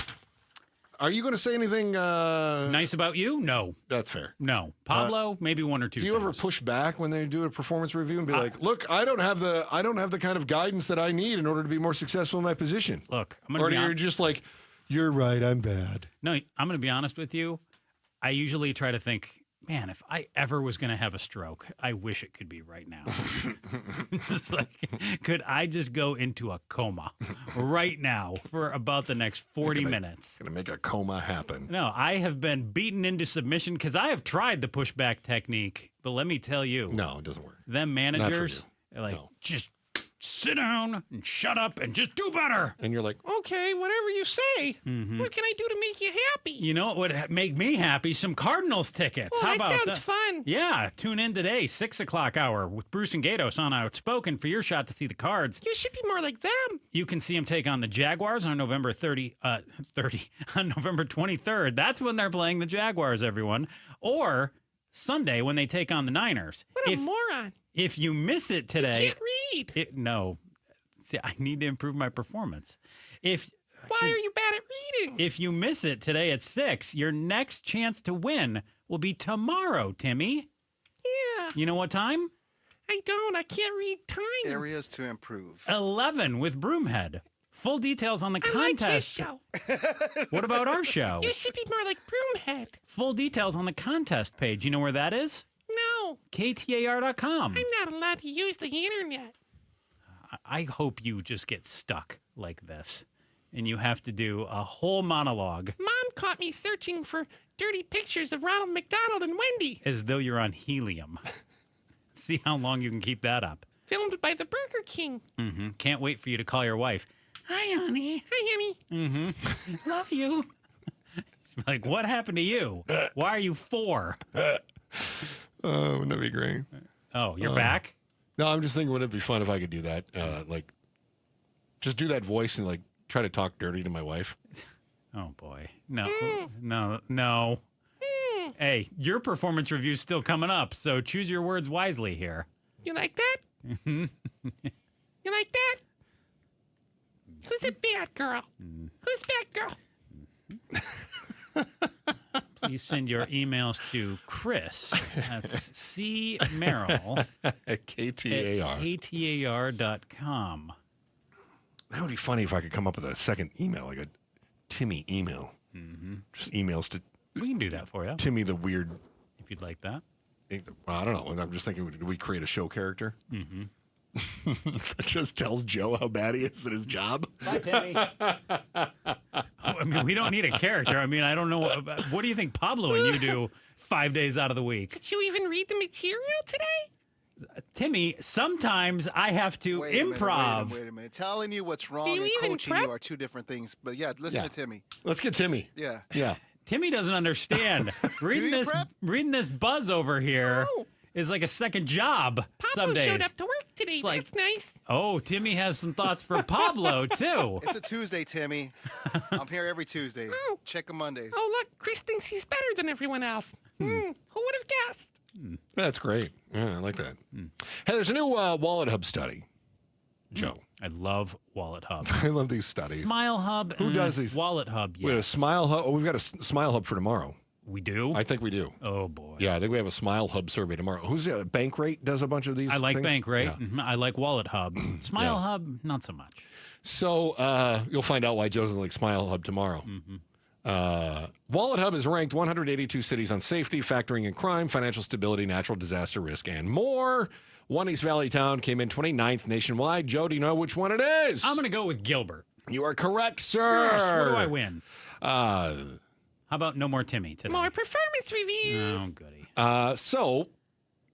S13: Are you going to say anything
S14: nice about you? No.
S13: That's fair.
S14: No. Pablo, maybe one or two.
S13: Do you ever push back when they do a performance review and be like, "Look, I don't have the kind of guidance that I need in order to be more successful in my position."
S14: Look, I'm going to be
S13: you're just like, "You're right, I'm bad."
S14: No, I'm going to be honest with you. I usually try to think, man, if I ever was going to have a stroke, I wish it could be right now. It's like, could I just go into a coma right now for about the next 40 minutes?
S13: Gonna make a coma happen.
S14: No, I have been beaten into submission because I have tried the pushback technique, but let me tell you.
S13: No, it doesn't work.
S14: Them managers are like, just sit down and shut up and just do better.
S13: And you're like, okay, whatever you say.
S14: Mm-hmm.
S6: What can I do to make you happy?
S14: You know what would make me happy? Some Cardinals tickets.
S6: Oh,
S14: How
S6: that
S14: about
S6: sounds
S14: that?
S6: fun.
S14: Yeah, tune in today, 6 o'clock hour with Bruce and Gatos on Outspoken for your shot to see the Cards.
S6: You should be more like them.
S14: You can see them take on the Jaguars on November 23rd. That's when they're playing the Jaguars, everyone. Or Sunday when they take on the Niners.
S6: What a moron.
S14: If you miss it today...
S6: You can't read.
S14: No. See, I need to improve my performance.
S6: Why are you bad at reading?
S14: If you miss it today at 6, your next chance to win will be tomorrow, Timmy.
S6: Yeah.
S14: You know what time?
S6: I don't. I can't read time.
S17: Areas to improve.
S14: 11 with Broomhead. Full details on the contest.
S6: I like his show.
S14: What about our show?
S6: You should be more like Broomhead.
S14: Full details on the contest page. You know where that is?
S6: No.
S14: KTAR.com.
S6: I'm not allowed to use the internet.
S14: I hope you just get stuck like this and you have to do a whole monologue.
S6: Mom caught me searching for dirty pictures of Ronald McDonald and Wendy.
S14: As though you're on helium. See how long you can keep that up.
S6: Filmed by the Burger King.
S14: Mm-hmm. Can't wait for you to call your wife. Hi, honey.
S6: Hi, honey.
S14: Mm-hmm. Love you. Like, what happened to you? Why are you 4?
S13: Wouldn't that be great?
S14: Oh, you're back?
S13: No, I'm just thinking, wouldn't it be fun if I could do that? Just do that voice and, try to talk dirty to my wife.
S14: Oh, boy. No. Hey, your performance review's still coming up, so choose your words wisely here.
S6: You like that? You like that? Who's a bad girl? Who's bad girl?
S14: Please send your emails to Chris. That's C. Merrill
S13: at KTAR.
S14: At KTAR.com.
S13: That would be funny if I could come up with a second email, like a Timmy email.
S14: Mm-hmm.
S13: Just emails to...
S14: We can do that for you.
S13: Timmy the Weird...
S14: If you'd like that.
S13: I don't know. I'm just thinking, do we create a show character?
S14: Mm-hmm.
S13: That just tells Joe how bad he is at his job?
S14: Bye, Timmy. I mean, we don't need a character. I mean, I don't know. What do you think Pablo and you do 5 days out of the week?
S6: Did you even read the material today?
S14: Timmy, sometimes I have to improv.
S17: Wait a minute. Telling you what's wrong and coaching you are two different things. But yeah, listen to Timmy.
S13: Let's get Timmy.
S17: Yeah.
S13: Yeah.
S14: Timmy doesn't understand. reading this buzz over here is like a second job.
S6: Pablo
S14: some days.
S6: showed up to work today. That's nice.
S14: Oh, Timmy has some thoughts for Pablo, too.
S17: It's a Tuesday, Timmy. I'm here every Tuesday.
S6: Oh.
S17: Check on Mondays.
S6: Oh, look. Chris thinks he's better than everyone else. Who would have guessed?
S13: That's great. Yeah, I like that. Hey, there's a new Wallet Hub study, Joe.
S14: I love Wallet Hub.
S13: I love these studies.
S14: Smile Hub.
S13: Who does these?
S14: Wallet Hub. Yes.
S13: We have a Smile Hub. Oh, we've got a Smile Hub for tomorrow.
S14: We do?
S13: I think we do.
S14: Oh, boy.
S13: Yeah, I think we have a Smile Hub survey tomorrow. Who's Bankrate does a bunch of these
S14: I like
S13: things?
S14: Bankrate.
S13: Yeah.
S14: Mm-hmm. I like Wallet Hub. Smile Hub, not so much.
S13: So you'll find out why Joe doesn't like Smile Hub tomorrow.
S14: Mm-hmm.
S13: Wallet Hub has ranked 182 cities on safety, factoring in crime, financial stability, natural disaster risk, and more. One East Valley town came in 29th nationwide. Joe, do you know which one it is?
S14: I'm going to go with Gilbert.
S13: You are correct, sir.
S14: Yes, what do I win?
S13: How
S14: about no more Timmy today?
S6: More performance reviews.
S14: Oh, goody.
S13: So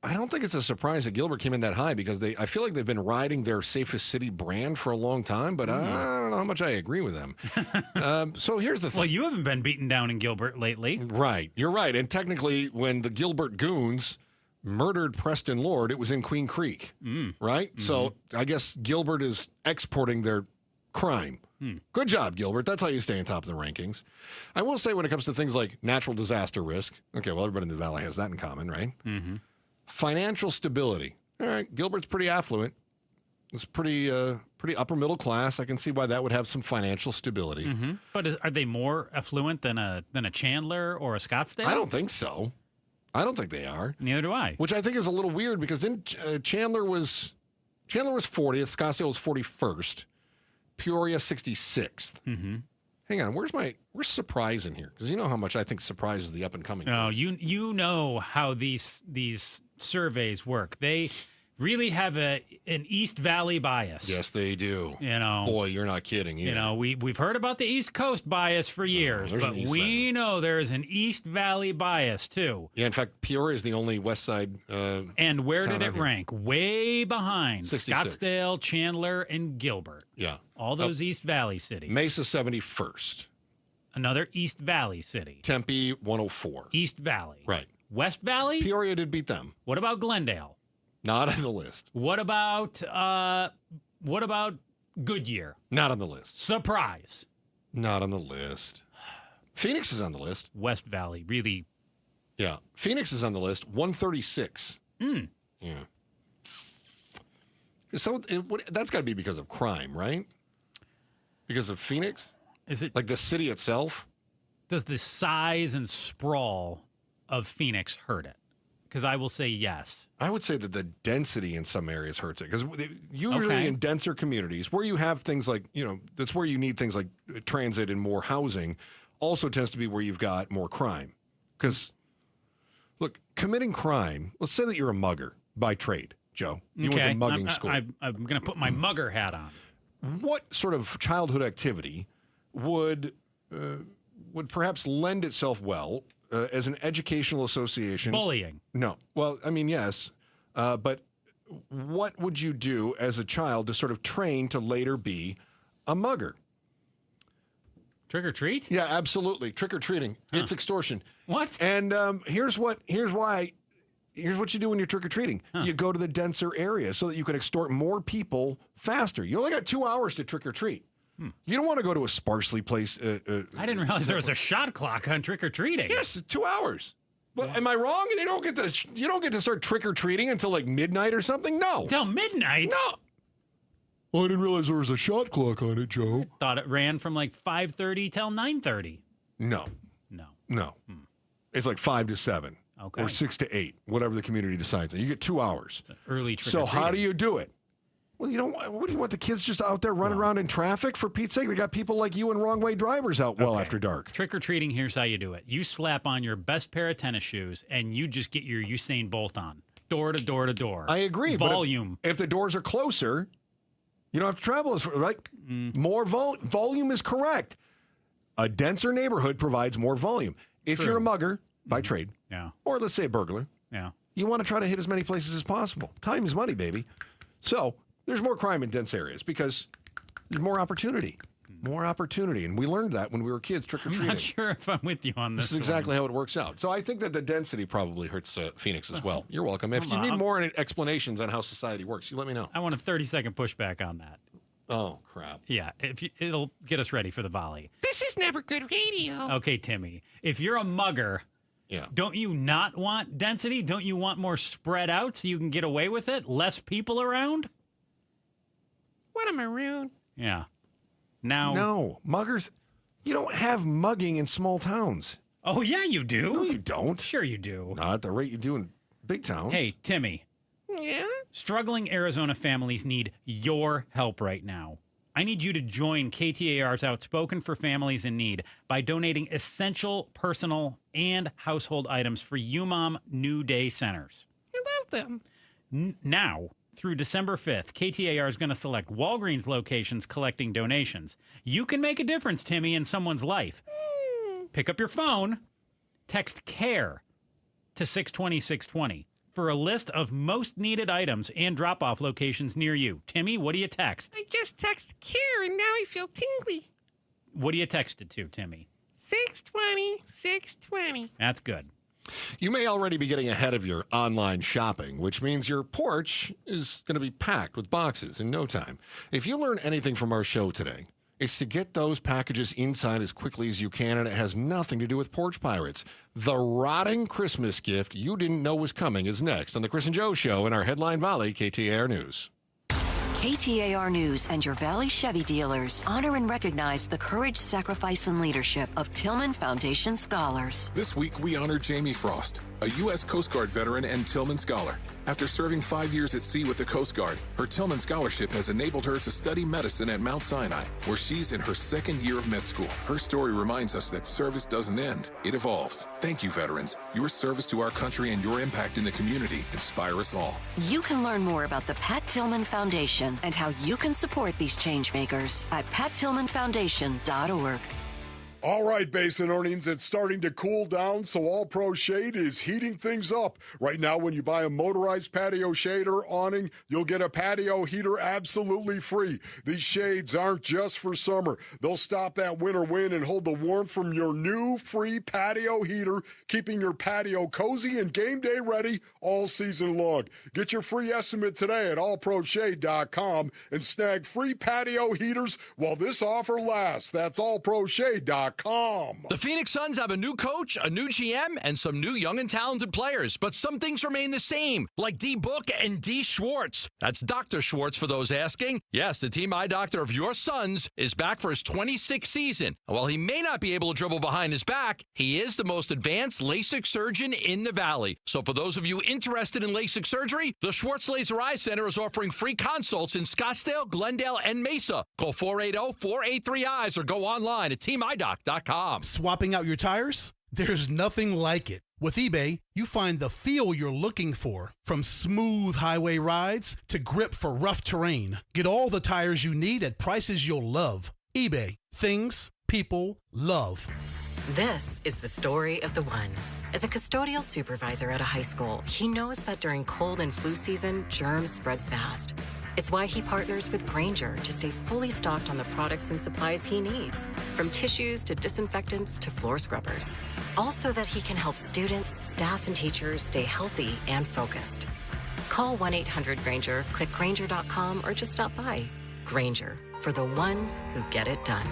S13: I don't think it's a surprise that Gilbert came in that high because I feel like they've been riding their safest city brand for a long time, but I don't know how much I agree with them. So here's the thing.
S14: Well, you haven't been beaten down in Gilbert lately.
S13: Right. You're right. And technically, when the Gilbert Goons murdered Preston Lord, it was in Queen Creek, right? Mm-hmm. So I guess Gilbert is exporting their crime. Good job, Gilbert. That's how you stay on top of the rankings. I will say when it comes to things like natural disaster risk, okay, well, everybody in the Valley has that in common, right?
S14: Mm-hmm.
S13: Financial stability. All right, Gilbert's pretty affluent. It's pretty upper middle class. I can see why that would have some financial stability.
S14: Mm-hmm. But are they more affluent than a Chandler or a Scottsdale?
S13: I don't think so. I don't think they are.
S14: Neither do I.
S13: Which I think is a little weird because then Chandler was 40th, Scottsdale was 41st, Peoria 66th.
S14: Mm-hmm.
S13: Hang on, where's Surprise in here? Because you know how much I think Surprise is the up and coming.
S14: Oh, you know how these surveys work. They really have an East Valley bias.
S13: Yes, they do.
S14: You know,
S13: boy, you're not kidding. Yeah.
S14: You know, we've heard about the East Coast bias for years, but we know there is an East Valley bias too.
S13: Yeah, in fact, Peoria is the only West Side.
S14: And where did it rank? Way behind
S13: 66.
S14: Scottsdale, Chandler, and Gilbert.
S13: Yeah,
S14: all those East Valley cities.
S13: Mesa 71st.
S14: Another East Valley city.
S13: Tempe 104.
S14: East Valley.
S13: Right.
S14: West Valley.
S13: Peoria did beat them.
S14: What about Glendale?
S13: Not on the list.
S14: What about Goodyear?
S13: Not on the list.
S14: Surprise.
S13: Not on the list. Phoenix is on the list.
S14: West Valley, really.
S13: Yeah. Phoenix is on the list. 136. Yeah. So that's got to be because of crime, right? Because of Phoenix?
S14: Is it
S13: like the city itself?
S14: Does the size and sprawl of Phoenix hurt it? Because I will say yes.
S13: I would say that the density in some areas hurts it. Because usually in denser communities where you have things like, that's where you need things like transit and more housing, also tends to be where you've got more crime. Because, look, committing crime, let's say that you're a mugger by trade, Joe. You went to mugging school.
S14: I'm going to put my mugger hat on.
S13: What sort of childhood activity would perhaps lend itself well as an educational association?
S14: Bullying.
S13: No. Well, I mean, yes. But what would you do as a child to sort of train to later be a mugger?
S14: Trick or treat?
S13: Yeah, absolutely. Trick or treating. Huh. It's extortion.
S14: What?
S13: And here's what you do when you're trick or treating. Huh. You go to the denser area so that you can extort more people faster. You only got 2 hours to trick or treat. You don't want to go to a sparsely placed.
S14: I didn't realize there was a shot clock on trick or treating.
S13: Yes, 2 hours. But am I wrong? You don't get to start trick or treating until like midnight or something. No,
S14: till midnight.
S13: No. Well, I didn't realize there was a shot clock on it, Joe.
S14: I thought it ran from like 5:30 till 9:30.
S13: No. It's like 5 to 7.
S14: Okay.
S13: Or 6 to 8, whatever the community decides. You get 2 hours.
S14: Early trick.
S13: So how do you do it? Well, what do you want the kids just out there running around in traffic? For Pete's sake, they got people like you and wrong way drivers out well after dark.
S14: Trick or treating. Here's how you do it: you slap on your best pair of tennis shoes, and you just get your Usain Bolt on, door to door to door.
S13: I agree.
S14: Volume.
S13: But if the doors are closer, you don't have to travel as far, right? More volume is correct. A denser neighborhood provides more volume. If you're a mugger by trade, or let's say a burglar, you want to try to hit as many places as possible. Time is money, baby. So there's more crime in dense areas because there's more opportunity. More opportunity. And we learned that when we were kids trick-or-treating.
S14: I'm not sure if I'm with you on this.
S13: This is exactly how it works out. So I think that the density probably hurts Phoenix as well. You're welcome. If you need more explanations on how society works, you let me know.
S14: I want a 30-second pushback on that.
S13: Oh, crap.
S14: Yeah, it'll get us ready for the volley.
S6: This is never good radio.
S14: Okay, Timmy. If you're a mugger, don't you not want density? Don't you want more spread out so you can get away with it? Less people around?
S6: What a maroon.
S14: Yeah. Now.
S13: No, muggers, you don't have mugging in small towns.
S14: Oh, yeah, you do.
S13: No, you don't.
S14: Sure you do.
S13: Not at the rate you do in big towns.
S14: Hey, Timmy.
S6: Yeah?
S14: Struggling Arizona families need your help right now. I need you to join KTAR's Outspoken for Families in Need by donating essential personal and household items for UMOM New Day centers.
S6: I love them.
S14: Now, through December 5th, KTAR is going to select Walgreens locations collecting donations. You can make a difference, Timmy, in someone's life. Pick up your phone, text CARE to 620-620 for a list of most needed items and drop-off locations near you. Timmy, what do you text?
S6: I just texted CARE and now I feel tingly.
S14: What do you text it to, Timmy?
S6: 620.
S14: That's good.
S13: You may already be getting ahead of your online shopping, which means your porch is going to be packed with boxes in no time. If you learn anything from our show today, it's to get those packages inside as quickly as you can, and it has nothing to do with porch pirates. The rotting Christmas gift you didn't know was coming is next on the Chris and Joe Show in our Headline Valley KTAR News.
S18: KTAR News and your Valley Chevy dealers honor and recognize the courage, sacrifice, and leadership of Tillman Foundation scholars.
S7: This week, we honor Jamie Frost, a U.S. Coast Guard veteran and Tillman scholar. After serving 5 years at sea with the Coast Guard, her Tillman Scholarship has enabled her to study medicine at Mount Sinai, where she's in her second year of med school. Her story reminds us that service doesn't end, it evolves. Thank you, veterans. Your service to our country and your impact in the community inspire us all.
S18: You can learn more about the Pat Tillman Foundation and how you can support these changemakers at pattillmanfoundation.org.
S19: All right, Basin earnings, it's starting to cool down, so All Pro Shade is heating things up. Right now, when you buy a motorized patio shade or awning, you'll get a patio heater absolutely free. These shades aren't just for summer. They'll stop that winter wind and hold the warmth from your new free patio heater, keeping your patio cozy and game day ready all season long. Get your free estimate today at allproshade.com and snag free patio heaters while this offer lasts. That's allproshade.com.
S20: The Phoenix Suns have a new coach, a new GM, and some new young and talented players, but some things remain the same, like D. Book and D. Schwartz. That's Dr. Schwartz for those asking. Yes, the team eye doctor of your Suns is back for his 26th season. While he may not be able to dribble behind his back, he is the most advanced LASIK surgeon in the Valley. So for those of you interested in LASIK surgery, the Schwartz Laser Eye Center is offering free consults in Scottsdale, Glendale, and Mesa. Call 480-483-EYES or go online at teamidoc.com.
S21: Swapping out your tires? There's nothing like it. With eBay, you find the feel you're looking for. From smooth highway rides to grip for rough terrain. Get all the tires you need at prices you'll love. eBay. Things people love.
S22: This is the story of the one. As a custodial supervisor at a high school, he knows that during cold and flu season, germs spread fast. It's why he partners with Grainger to stay fully stocked on the products and supplies he needs, from tissues to disinfectants to floor scrubbers. All so that he can help students, staff, and teachers stay healthy and focused. Call 1-800-GRAINGER, click Grainger.com, or just stop by. Grainger, for the ones who get it done.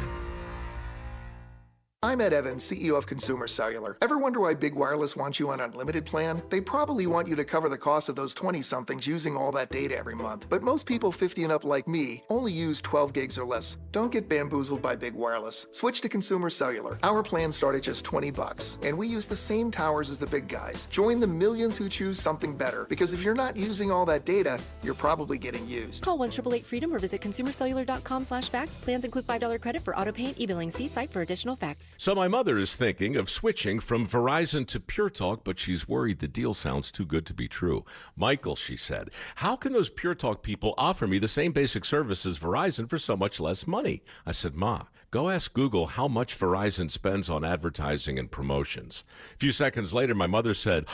S23: I'm Ed Evans, CEO of Consumer Cellular. Ever wonder why Big Wireless wants you on an unlimited plan? They probably want you to cover the cost of those 20-somethings using all that data every month. But most people 50 and up like me only use 12 gigs or less. Don't get bamboozled by Big Wireless. Switch to Consumer Cellular. Our plans start at just $20, and we use the same towers as the big guys. Join the millions who choose something better, because if you're not using all that data, you're probably getting used.
S24: Call 1-888-FREEDOM or visit consumercellular.com/facts. Plans include $5 credit for auto pay and e-billing. See site for additional facts.
S25: So my mother is thinking of switching from Verizon to Pure Talk, but she's worried the deal sounds too good to be true. Michael, she said, how can those Pure Talk people offer me the same basic service as Verizon for so much less money? I said, Ma, go ask Google how much Verizon spends on advertising and promotions. A few seconds later, my mother said,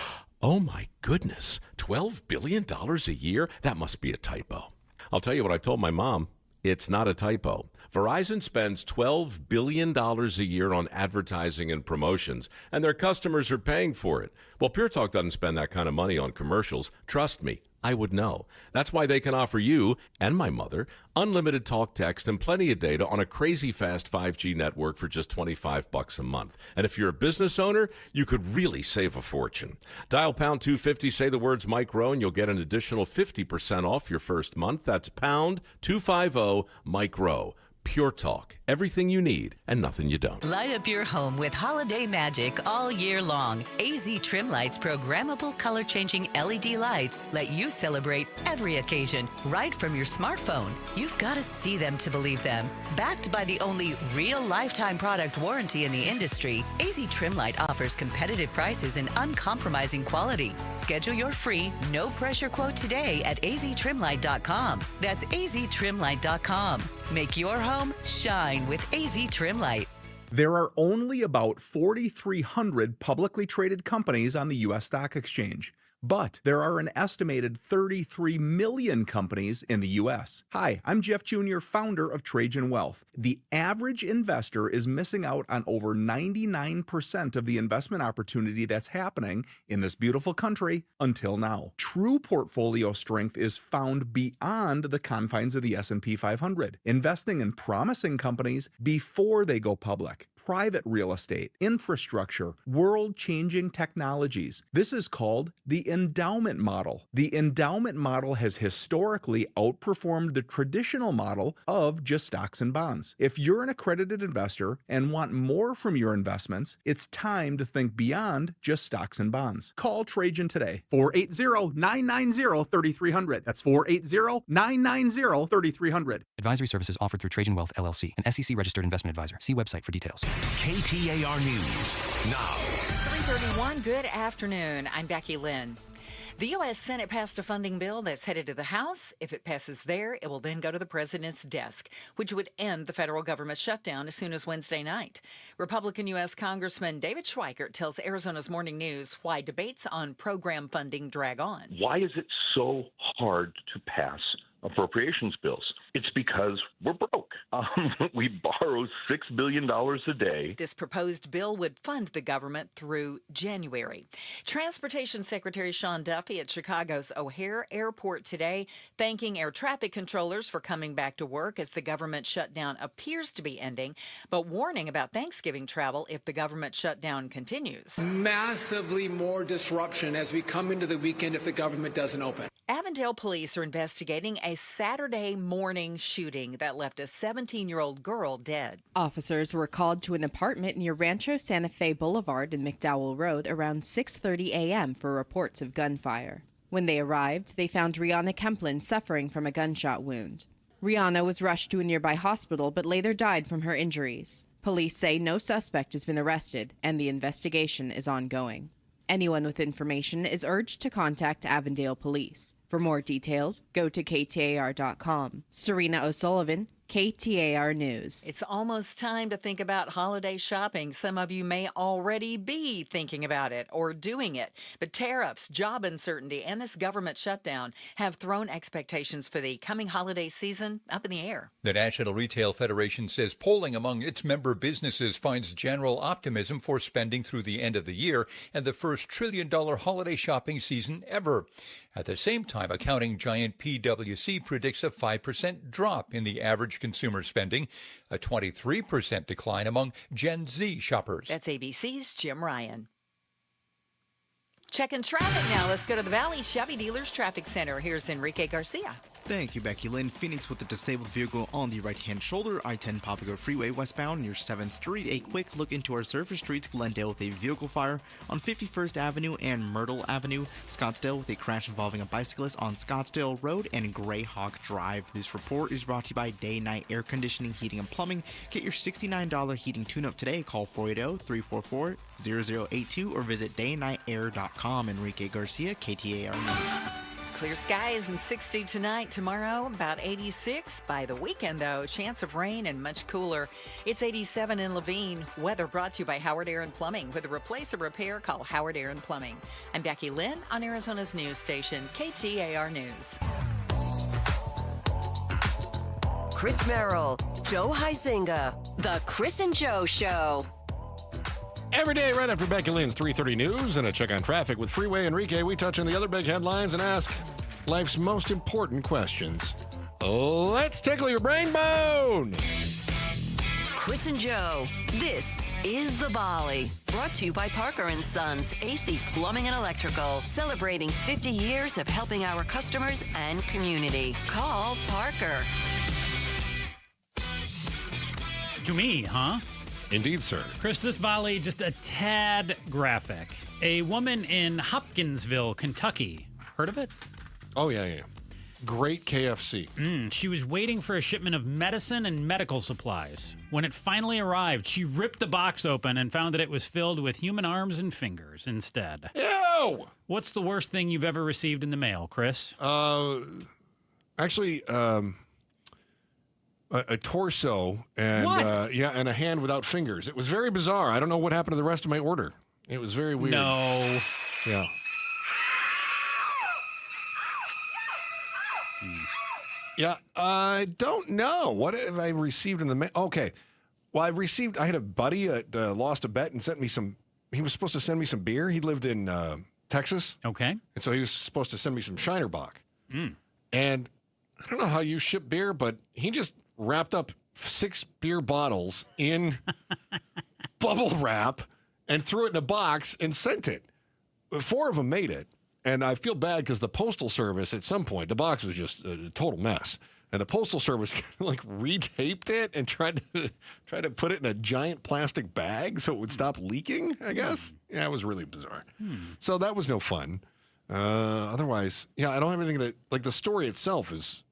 S25: oh my goodness, $12 billion a year? That must be a typo. I'll tell you what I told my mom. It's not a typo. Verizon spends $12 billion a year on advertising and promotions, and their customers are paying for it. Well, Pure Talk doesn't spend that kind of money on commercials. Trust me, I would know. That's why they can offer you and my mother unlimited talk, text, and plenty of data on a crazy fast 5G network for just $25 a month. And if you're a business owner, you could really save a fortune. Dial pound 250, say the words Mike Rowe, and you'll get an additional 50% off your first month. That's pound 250 Mike Rowe. Pure Talk. Everything you need and nothing you don't.
S28: Light up your home with holiday magic all year long. AZ Trim Lights programmable color-changing LED lights let you celebrate every occasion right from your smartphone. You've got to see them to believe them. Backed by the only real lifetime product warranty in the industry, AZ Trim Light offers competitive prices and uncompromising quality. Schedule your free, no-pressure quote today at aztrimlight.com. That's aztrimlight.com. Make your home shine with AZ Trim Light.
S30: There are only about 4,300 publicly traded companies on the U.S. stock exchange, but there are an estimated 33 million companies in the U.S. Hi, I'm Jeff Jr., founder of Trajan Wealth. The average investor is missing out on over 99% of the investment opportunity that's happening in this beautiful country until now. True portfolio strength is found beyond the confines of the S&P 500, investing in promising companies before they go public. private real estate, infrastructure, world-changing technologies. This is called the endowment model. The endowment model has historically outperformed the traditional model of just stocks and bonds. If you're an accredited investor and want more from your investments, it's time to think beyond just stocks and bonds. Call Trajan today.
S1: 480-990-3300. That's 480-990-3300.
S3: Advisory services offered through Trajan Wealth, LLC, an SEC-registered investment advisor. See website for details.
S2: KTAR News now.
S8: It's 3:31. Good afternoon. I'm Becky Lynn. The U.S. Senate passed a funding bill that's headed to the House. If it passes there, it will then go to the president's desk, which would end the federal government shutdown as soon as Wednesday night. Republican U.S. Congressman David Schweikert tells Arizona's Morning News why debates on program funding drag on.
S9: Why is it so hard to pass appropriations bills? It's because we're broke. We borrow $6 billion a day.
S8: This proposed bill would fund the government through January. Transportation Secretary Sean Duffy at Chicago's O'Hare Airport today, thanking air traffic controllers for coming back to work as the government shutdown appears to be ending, but warning about Thanksgiving travel if the government shutdown continues.
S10: Massively more disruption as we come into the weekend if the government doesn't open.
S8: Avondale police are investigating a Saturday morning shooting that left a 17-year-old girl dead.
S11: Officers were called to an apartment near Rancho Santa Fe Boulevard and McDowell Road around 6:30 a.m. for reports of gunfire. When they arrived, they found Rihanna Kemplin suffering from a gunshot wound. Rihanna was rushed to a nearby hospital but later died from her injuries. Police say no suspect has been arrested and the investigation is ongoing. Anyone with information is urged to contact Avondale Police. For more details, go to KTAR.com. Serena O'Sullivan, KTAR News.
S8: It's almost time to think about holiday shopping. Some of you may already be thinking about it or doing it. But tariffs, job uncertainty, and this government shutdown have thrown expectations for the coming holiday season up in the air.
S12: The National Retail Federation says polling among its member businesses finds general optimism for spending through the end of the year and the first $1 trillion holiday shopping season ever. At the same time, accounting giant PwC predicts a 5% drop in the average consumer spending, a 23% decline among Gen Z shoppers.
S8: That's ABC's Jim Ryan. Checking traffic now. Let's go to the Valley Chevy Dealers Traffic Center. Here's Enrique Garcia.
S16: Thank you, Becky Lynn. Phoenix with a disabled vehicle on the right-hand shoulder, I-10 Papago Freeway westbound near 7th Street. A quick look into our surface streets, Glendale with a vehicle fire on 51st Avenue and Myrtle Avenue. Scottsdale with a crash involving a bicyclist on Scottsdale Road and Grayhawk Drive. This report is brought to you by Day Night Air Conditioning, Heating, and Plumbing. Get your $69 heating tune-up today. Call 480-344-0082 or visit daynightair.com. Enrique Garcia, KTAR News.
S8: Clear skies and 60 tonight. Tomorrow, about 86. By the weekend, though, chance of rain and much cooler. It's 87 in Levine. Weather brought to you by Howard Air and Plumbing. With a replace or repair, call Howard Air and Plumbing. I'm Becky Lynn on Arizona's news station, KTAR News.
S18: Chris Merrill, Joe Huizinga, The Chris and Joe Show.
S13: Every day, right after Becky Lynn's 3:30 news and a check on traffic with Freeway Enrique, we touch on the other big headlines and ask life's most important questions. Let's tickle your brain bone.
S18: Chris and Joe, this is The Volley. Brought to you by Parker & Sons, AC Plumbing and Electrical. Celebrating 50 years of helping our customers and community. Call Parker.
S14: To me, huh?
S13: Indeed, sir.
S14: Chris, this volley, just a tad graphic. A woman in Hopkinsville, Kentucky. Heard of it?
S13: Oh, yeah. Great KFC.
S14: She was waiting for a shipment of medicine and medical supplies. When it finally arrived, she ripped the box open and found that it was filled with human arms and fingers instead.
S13: Ew!
S14: What's the worst thing you've ever received in the mail, Chris?
S13: Actually, a torso and and a hand without fingers. It was very bizarre. I don't know what happened to the rest of my order. It was very weird.
S14: No.
S13: Yeah. Yeah, I don't know. What have I received in the mail? Okay. Well, I had a buddy that lost a bet and sent me he was supposed to send me some beer. He lived in Texas.
S14: Okay.
S13: And so he was supposed to send me some Shinerbach. And I don't know how you ship beer, but he just wrapped up 6 beer bottles in bubble wrap and threw it in a box and sent it. 4 of them made it. And I feel bad because the Postal Service, at some point, the box was just a total mess. And the Postal Service like retaped it and tried to put it in a giant plastic bag so it would stop leaking, I guess. Yeah, it was really bizarre. So that was no fun. Otherwise, yeah, I don't have anything like the story itself is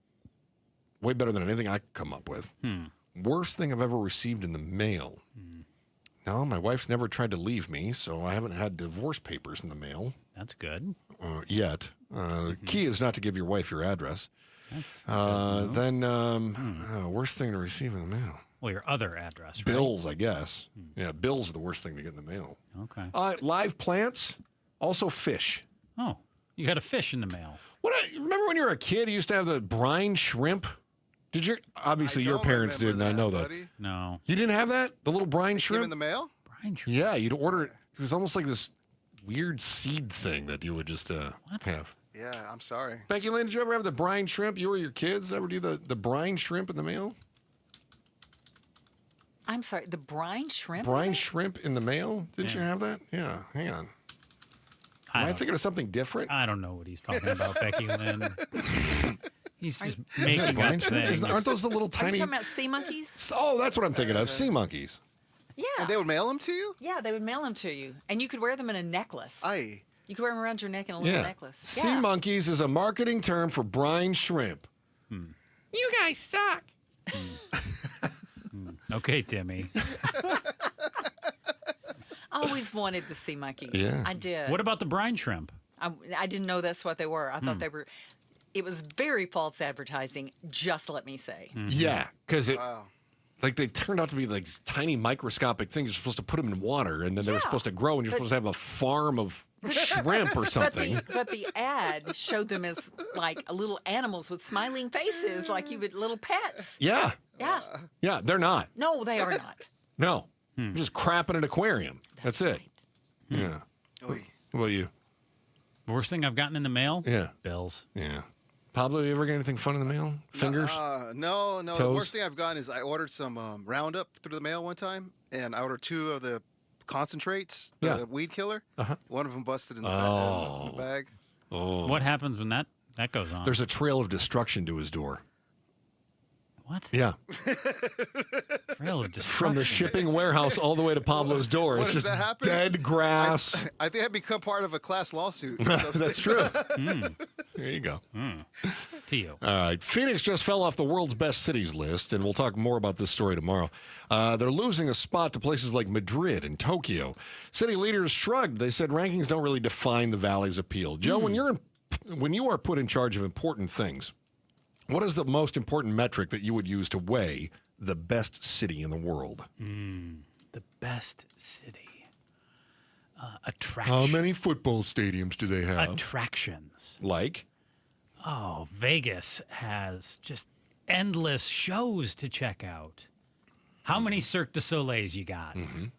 S13: way better than anything I could come up with. Worst thing I've ever received in the mail. No, my wife's never tried to leave me, so I haven't had divorce papers in the mail.
S14: That's good.
S13: Yet. The key is not to give your wife your address.
S14: That's
S13: then worst thing to receive in the mail.
S14: Well, your other address, right?
S13: Bills, I guess. Yeah, bills are the worst thing to get in the mail.
S14: Okay.
S13: Live plants, also fish.
S14: Oh, you got a fish in the mail.
S13: Remember when you were a kid, you used to have the brine shrimp? Did you? Obviously, your parents did, and I know that.
S14: No.
S13: You didn't have that? The little brine shrimp?
S1: in the mail?
S14: Brine shrimp?
S13: Yeah, you'd order it. It was almost like this weird seed thing that you would just have.
S1: Yeah, I'm sorry.
S13: Becky Lynn, did you ever have the brine shrimp? You or your kids ever do the brine shrimp in the mail?
S8: I'm sorry, the brine shrimp?
S13: Brine shrimp in the mail? Didn't you have that? Yeah, hang on. Am I thinking of something different?
S14: I don't know what he's talking about, Becky Lynn. He's just making up things.
S13: Aren't those the little
S8: Are
S13: tiny...
S8: you talking about sea monkeys?
S13: Oh, that's what I'm thinking of. Sea monkeys.
S8: Yeah.
S1: And they would mail them to you?
S8: Yeah, they would mail them to you. And you could wear them in a necklace.
S1: Aye.
S8: You could wear them around your neck in a little necklace.
S13: Sea monkeys is a marketing term for brine shrimp.
S8: You guys suck.
S14: Okay, Timmy.
S8: I always wanted the sea monkeys.
S13: Yeah.
S8: I did.
S14: What about the brine shrimp?
S8: I didn't know that's what they were. I thought they were... It was very false advertising, just let me say.
S13: Yeah, because they turned out to be like tiny microscopic things. You're supposed to put them in water, and then they were supposed to grow, and you're supposed to have a farm of shrimp or something.
S8: But the ad showed them as like little animals with smiling faces, like you would little pets.
S13: Yeah.
S8: Yeah.
S13: Yeah, they're not.
S8: No, they are not.
S13: No. You're just crap in an aquarium. That's it. Yeah. What about you?
S14: Worst thing I've gotten in the mail?
S13: Yeah.
S14: Bills.
S13: Yeah. Pablo, you ever get anything fun in the mail? Fingers?
S1: No.
S13: Toes?
S1: The worst thing I've gotten is I ordered some Roundup through the mail one time, and I ordered 2 of the concentrates, the weed killer. One of them busted in the bag.
S13: Oh.
S14: What happens when that goes on?
S13: There's a trail of destruction to his door.
S14: What?
S13: Yeah.
S14: Trail of destruction.
S13: From the shipping warehouse all the way to Pablo's door. It's just dead grass.
S1: I think I'd become part of a class lawsuit.
S13: That's true. There you go.
S14: To you.
S13: All right. Phoenix just fell off the world's best cities list, and we'll talk more about this story tomorrow. They're losing a spot to places like Madrid and Tokyo. City leaders shrugged. They said rankings don't really define the valley's appeal. Joe, when you are put in charge of important things, what is the most important metric that you would use to weigh the best city in the world?
S14: The best city. Attraction.
S13: How many football stadiums do they have?
S14: Attractions.
S13: Like?
S14: Oh, Vegas has just endless shows to check out. How many Cirque du Soleils you got? I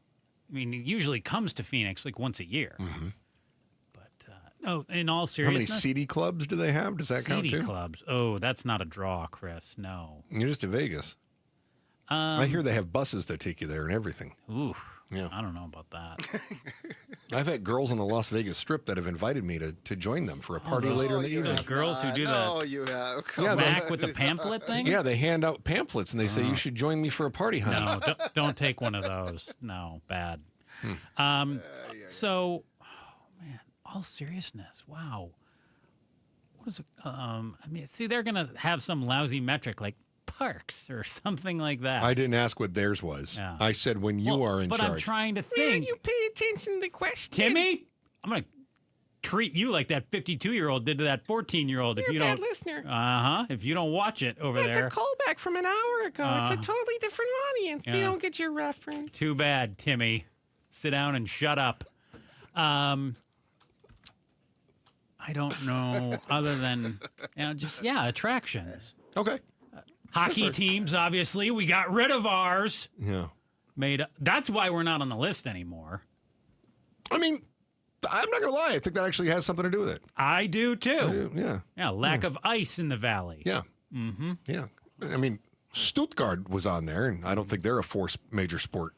S14: mean, it usually comes to Phoenix like once a year. Oh, in all seriousness.
S13: How many CD clubs do they have? Does that count too?
S14: CD clubs. Oh, that's not a draw, Chris. No.
S13: You're just in Vegas. I hear they have buses that take you there and everything.
S14: Oof.
S13: Yeah.
S14: I don't know about that.
S13: I've had girls on the Las Vegas Strip that have invited me to join them for a party later in the evening.
S14: Those girls who do
S1: you have.
S14: Smack with the pamphlet thing?
S13: Yeah, they hand out pamphlets and they say, you should join me for a party, honey.
S14: No, don't take one of those. No, bad. So, man, all seriousness, wow. What is it? I mean, see, they're going to have some lousy metric like parks or something like that.
S13: I didn't ask what theirs was.
S14: Yeah.
S13: I said when you are in
S14: but
S13: charge.
S14: I'm trying to think.
S8: Will you pay attention to the question?
S14: Timmy, I'm going to treat you like that 52-year-old did to that 14-year-old.
S8: You're
S14: if you
S8: a bad
S14: don't,
S8: listener.
S14: If you don't watch it over
S8: That's
S14: there.
S8: a callback from an hour ago. It's a totally different audience.
S14: Yeah.
S8: They don't get your reference.
S14: Too bad, Timmy. Sit down and shut up. I don't know other than, attractions.
S13: Okay.
S14: Hockey teams, obviously. We got rid of ours.
S13: Yeah.
S14: That's why we're not on the list anymore.
S13: I mean, I'm not going to lie. I think that actually has something to do with it.
S14: I do, too.
S13: Yeah.
S14: Yeah, lack of ice in the valley.
S13: Yeah.
S14: Mm-hmm.
S13: Yeah. I mean, Stuttgart was on there, and I don't think they're a major sport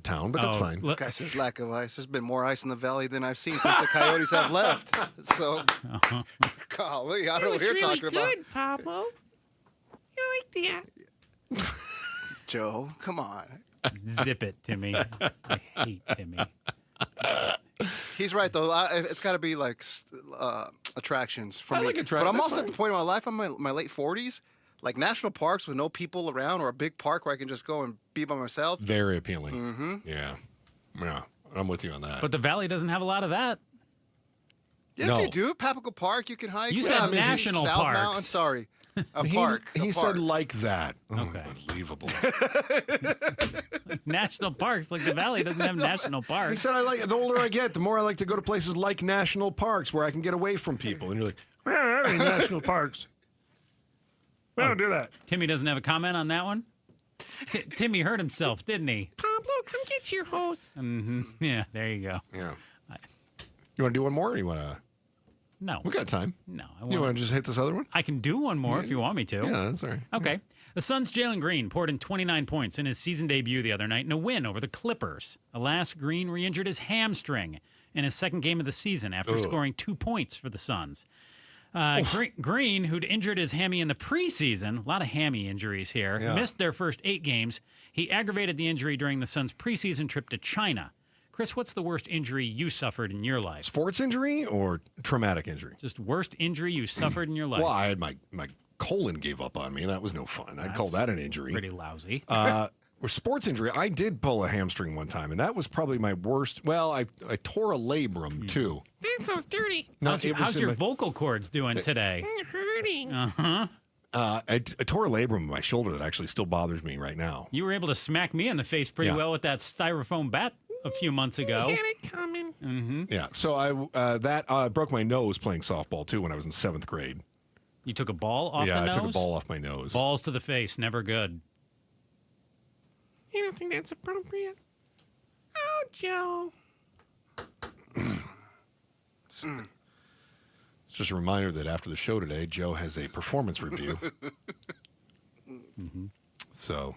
S13: town, but that's fine.
S1: This guy says lack of ice. There's been more ice in the valley than I've seen since the Coyotes have left. So, golly, I don't know what you're talking about.
S4: Good, Pablo. You like that?
S1: Joe, come on.
S14: Zip it, Timmy. I hate Timmy.
S1: He's right, though. It's got to be like attractions for me.
S13: I like attractions.
S1: But I'm also at the point in my life, I'm in my late 40s. Like national parks with no people around, or a big park where I can just go and be by myself.
S13: Very appealing.
S1: Mm-hmm.
S13: Yeah, I'm with you on that.
S14: But the Valley doesn't have a lot of that.
S1: Yes, you do. Papago Park, you can hike.
S14: You said national
S1: South
S14: parks.
S1: Mountain, sorry. A
S13: He
S1: park.
S13: said like that.
S14: Okay.
S13: Unbelievable.
S14: National parks, like the Valley doesn't have national parks.
S13: He said, the older I get, the more I like to go to places like national parks where I can get away from people. And you're like, I mean national parks. We don't do that.
S14: Timmy doesn't have a comment on that one? Timmy hurt himself, didn't he?
S4: Pablo, come get your hose.
S14: Mm-hmm. Yeah, there you go.
S13: Yeah. You want to do one more, or you want to?
S14: No.
S13: We got time.
S14: No.
S13: You want to just hit this other one?
S14: I can do one more if you want me to.
S13: Yeah, that's all right.
S14: Okay. The Suns' Jalen Green poured in 29 points in his season debut the other night in a win over the Clippers. Alas, Green re-injured his hamstring in his second game of the season after scoring 2 points for the Suns. Green, who'd injured his hammy in the preseason, a lot of hammy injuries here, missed their first 8 games. He aggravated the injury during the Suns' preseason trip to China. Chris, what's the worst injury you suffered in your life?
S13: Sports injury or traumatic injury?
S14: Just worst injury you suffered in your life.
S13: Well, I had my colon gave up on me, and that was no fun. I'd call that an injury.
S14: Pretty lousy.
S13: Or sports injury, I did pull a hamstring one time, and that was probably my worst. Well, I tore a labrum, too.
S4: That sounds dirty.
S14: How's your vocal cords doing today?
S4: Hurting.
S14: Uh-huh.
S13: I tore a labrum in my shoulder that actually still bothers me right now.
S14: You were able to smack me in the face pretty well with that styrofoam bat a few months ago.
S4: You had it coming.
S14: Mm-hmm.
S13: Yeah, so I broke my nose playing softball, too, when I was in 7th grade.
S14: You took a ball off the nose?
S13: Yeah, I took a ball off my nose.
S14: Balls to the face, never good.
S4: You don't think that's appropriate? Oh, Joe.
S13: It's just a reminder that after the show today, Joe has a performance review.
S14: Mm-hmm.
S13: So,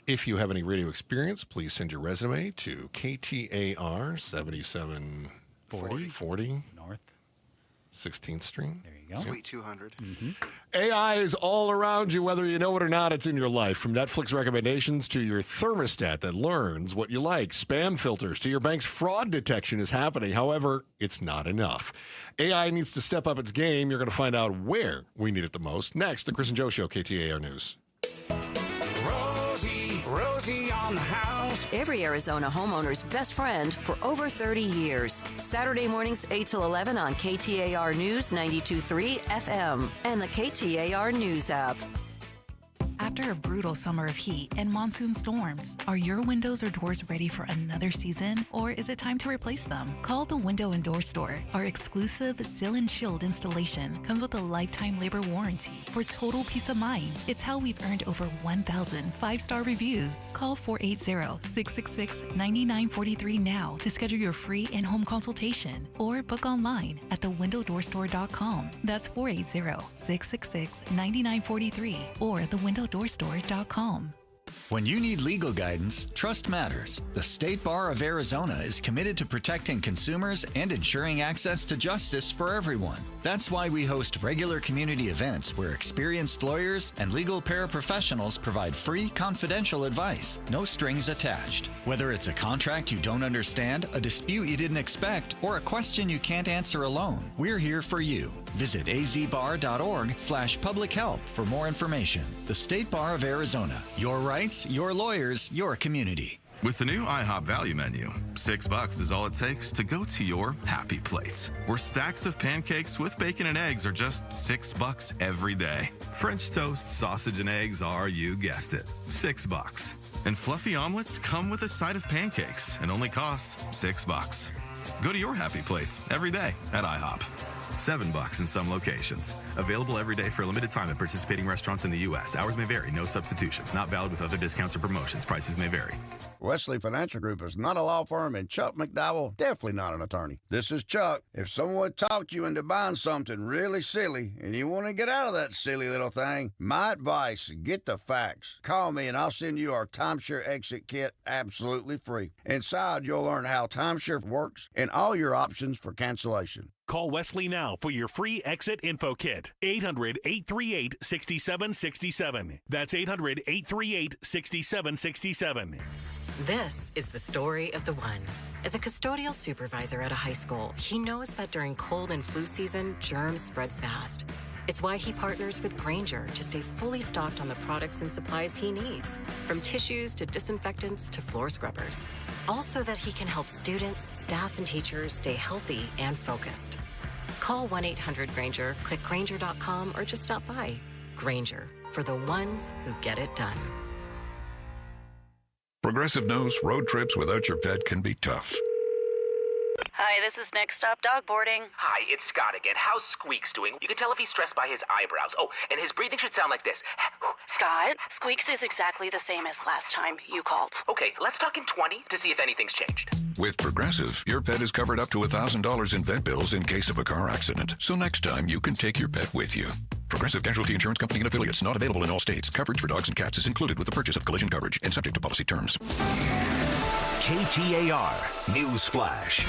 S13: if you have any radio experience, please send your resume to KTAR 7740
S14: North
S13: 16th Street.
S14: There you go.
S1: Sweet 200.
S14: Mm-hmm.
S13: AI is all around you, whether you know it or not. It's in your life. From Netflix recommendations to your thermostat that learns what you like, spam filters to your bank's fraud detection is happening. However, it's not enough. AI needs to step up its game. You're going to find out where we need it the most. Next, the Chris and Joe Show, KTAR News.
S18: Rosie on the house. Every Arizona homeowner's best friend for over 30 years. Saturday mornings 8 till 11 on KTAR News 92.3 FM and the KTAR News app.
S5: After a brutal summer of heat and monsoon storms, are your windows or doors ready for another season, or is it time to replace them? Call the Window and Door Store. Our exclusive Seal and Shield installation comes with a lifetime labor warranty for total peace of mind. It's how we've earned over 1,000 5-star reviews. Call 480-666-9943 now to schedule your free in-home consultation or book online at thewindowdoorstore.com. That's 480-666-9943 or thewindowdoorstore.com.
S6: When you need legal guidance, trust matters. The State Bar of Arizona is committed to protecting consumers and ensuring access to justice for everyone. That's why we host regular community events where experienced lawyers and legal paraprofessionals provide free, confidential advice, no strings attached. Whether it's a contract you don't understand, a dispute you didn't expect, or a question you can't answer alone, we're here for you. Visit azbar.org/public help for more information. The State Bar of Arizona. Your rights, your lawyers, your community.
S7: With the new IHOP value menu, $6 is all it takes to go to your happy place, where stacks of pancakes with bacon and eggs are just $6 every day. French toast, sausage, and eggs are, you guessed it, $6. And fluffy omelets come with a side of pancakes and only cost $6. Go to your happy place every day at IHOP. $7 in some locations. Available every day for a limited time at participating restaurants in the U.S. Hours may vary. No substitutions. Not valid with other discounts or promotions. Prices may vary.
S15: Wesley Financial Group is not a law firm, and Chuck McDowell definitely not an attorney. This is Chuck. If someone talked you into buying something really silly and you want to get out of that silly little thing, my advice, get the facts. Call me and I'll send you our timeshare exit kit absolutely free. Inside, you'll learn how timeshare works and all your options for cancellation.
S17: Call Wesley now for your free exit info kit. 800-838-6767. That's 800-838-6767.
S19: This is the story of the one. As a custodial supervisor at a high school, he knows that during cold and flu season, germs spread fast. It's why he partners with Grainger to stay fully stocked on the products and supplies he needs, from tissues to disinfectants to floor scrubbers. Also that he can help students, staff, and teachers stay healthy and focused. Call 1-800-GRAINGER, click Grainger.com, or just stop by. Grainger, for the ones who get it done.
S20: Progressive knows road trips without your pet can be tough.
S21: Hi, this is Next Stop Dog Boarding.
S22: Hi, it's Scott again. How's Squeaks doing? You can tell if he's stressed by his eyebrows. Oh, and his breathing should sound like this.
S21: Scott, Squeaks is exactly the same as last time you called.
S22: Okay, let's talk in 20 to see if anything's changed.
S20: With Progressive, your pet is covered up to $1,000 in vet bills in case of a car accident. So next time, you can take your pet with you. Progressive Casualty Insurance Company and affiliates. Not available in all states. Coverage for dogs and cats is included with the purchase of collision coverage and subject to policy terms.
S2: KTAR News Flash.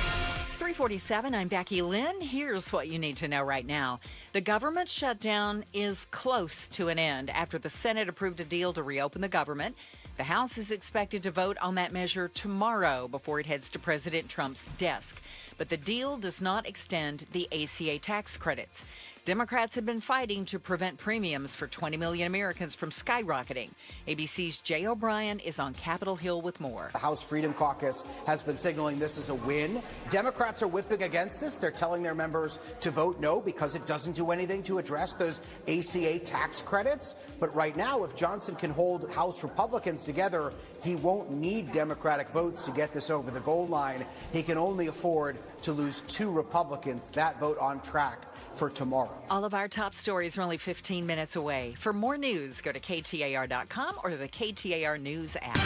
S8: It's 3:47. I'm Becky Lynn. Here's what you need to know right now. The government shutdown is close to an end after the Senate approved a deal to reopen the government. The House is expected to vote on that measure tomorrow before it heads to President Trump's desk. But the deal does not extend the ACA tax credits. Democrats have been fighting to prevent premiums for 20 million Americans from skyrocketing. ABC's Jay O'Brien is on Capitol Hill with more.
S23: The House Freedom Caucus has been signaling this is a win. Democrats are whipping against this. They're telling their members to vote no because it doesn't do anything to address those ACA tax credits. But right now, if Johnson can hold House Republicans together, he won't need Democratic votes to get this over the goal line. He can only afford to lose 2 Republicans. That vote on track for tomorrow.
S8: All of our top stories are only 15 minutes away. For more news, go to KTAR.com or the KTAR News app.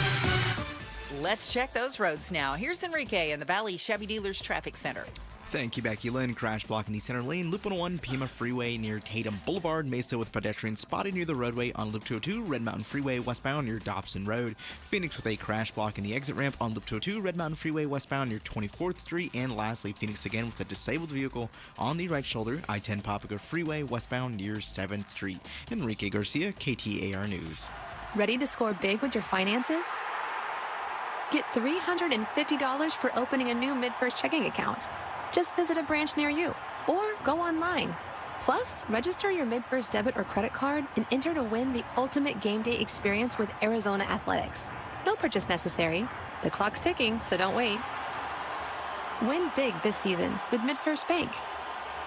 S8: Let's check those roads now. Here's Enrique in the Valley Chevy Dealers Traffic Center.
S16: Thank you, Becky Lynn. Crash block in the center lane, Loop 101, Pima Freeway near Tatum Boulevard, Mesa with pedestrians spotted near the roadway on Loop 202, Red Mountain Freeway westbound near Dobson Road. Phoenix with a crash block in the exit ramp on Loop 202, Red Mountain Freeway westbound near 24th Street. And lastly, Phoenix again with a disabled vehicle on the right shoulder, I-10 Papago Freeway westbound near 7th Street. Enrique Garcia, KTAR News.
S24: Ready to score big with your finances? Get $350 for opening a new MidFirst checking account. Just visit a branch near you or go online. Plus, register your MidFirst debit or credit card and enter to win the ultimate game day experience with Arizona Athletics. No purchase necessary. The clock's ticking, so don't wait. Win big this season with MidFirst Bank.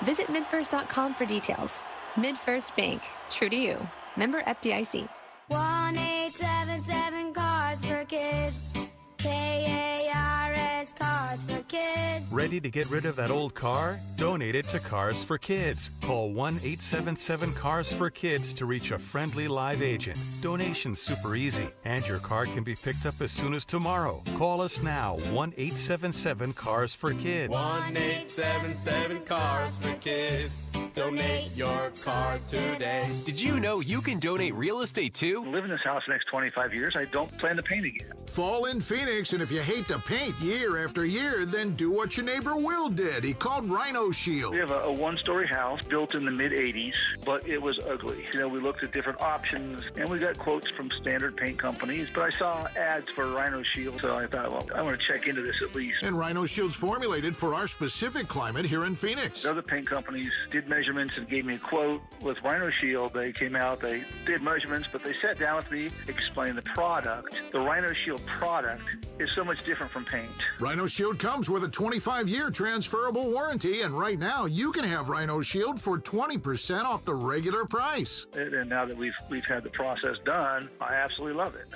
S24: Visit midfirst.com for details. MidFirst Bank. True to you. Member FDIC.
S26: 1-877 Cards for Kids. KARS Cards for Kids.
S27: Ready to get rid of that old car? Donate it to Cars for Kids. Call 1-877-CARS-FOR-KIDS to reach a friendly live agent. Donation's super easy, and your car can be picked up as soon as tomorrow. Call us now, 1-877-CARS-FOR-KIDS.
S29: 1-877-CARS-FOR-KIDS. Donate your car today.
S31: Did you know you can donate real estate too?
S32: I live in this house the next 25 years. I don't plan to paint again.
S33: Fall in Phoenix, and if you hate to paint year after year, then do what your neighbor Will did. He called Rhino Shield.
S32: We have a one-story house built in the mid-'80s, but it was ugly. You know, we looked at different options, and we got quotes from standard paint companies, but I saw ads for Rhino Shield, so I thought, well, I want to check into this at least.
S33: And Rhino Shield's formulated for our specific climate here in Phoenix.
S32: Other paint companies did measurements and gave me a quote. With Rhino Shield, they came out, they did measurements, but they sat down with me, explained the product. The Rhino Shield product is so much different from paint.
S33: Rhino Shield comes with a 25-year transferable warranty, and right now you can have Rhino Shield for 20% off the regular price.
S32: And now that we've had the process done, I absolutely love it.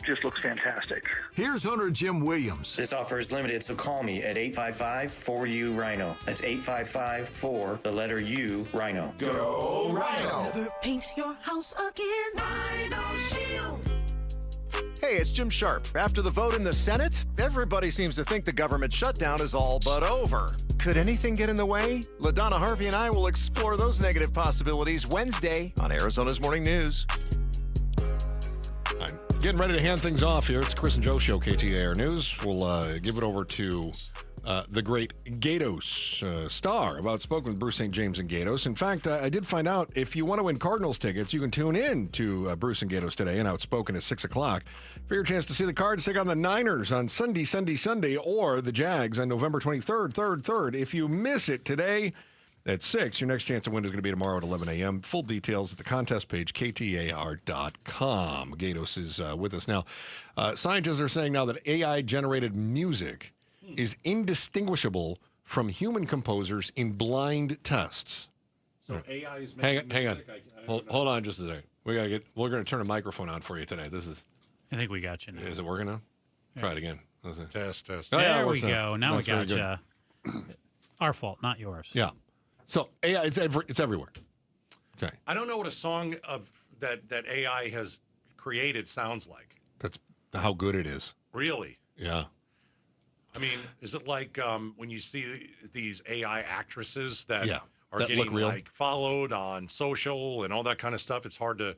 S32: just looks fantastic.
S33: Here's owner Jim Williams.
S1: This offer is limited, so call me at 855-4U-RHINO. That's 855-4, the letter U, Rhino.
S33: Go Rhino!
S3: Never paint your house again. Rhino Shield.
S4: Hey, it's Jim Sharp. After the vote in the Senate, everybody seems to think the government shutdown is all but over. Could anything get in the way? LaDonna Harvey and I will explore those negative possibilities Wednesday on Arizona's Morning News.
S9: I'm getting ready to hand things off here. It's Chris and Joe Show, KTAR News. We'll give it over to the great Gatos star of Outspoken with Bruce St. James and Gatos. In fact, I did find out if you want to win Cardinals tickets, you can tune in to Bruce and Gatos today and Outspoken at 6 o'clock for your chance to see the Cards take on the Niners on Sunday, or the Jags on November 23rd. If you miss it today at 6, your next chance to win is going to be tomorrow at 11 a.m. Full details at the contest page, KTAR.com. Gatos is with us now. Scientists are saying now that AI-generated music is indistinguishable from human composers in blind tests.
S10: So AI is making
S9: hang on. Hold on just a second. We're going to turn a microphone on for you today.
S11: I think we got you now.
S9: Is it working now? Yeah. Try it again.
S10: Test.
S9: Oh,
S11: there we go. Now we got you. Our fault, not yours.
S9: Yeah. So AI, it's everywhere. Okay.
S10: I don't know what a song of that AI has created sounds like.
S9: That's how good it is.
S10: Really?
S9: Yeah.
S10: I mean, is it like when you see these AI actresses that are
S9: that
S10: getting
S9: real.
S10: like followed on social and all that kind of stuff? It's hard to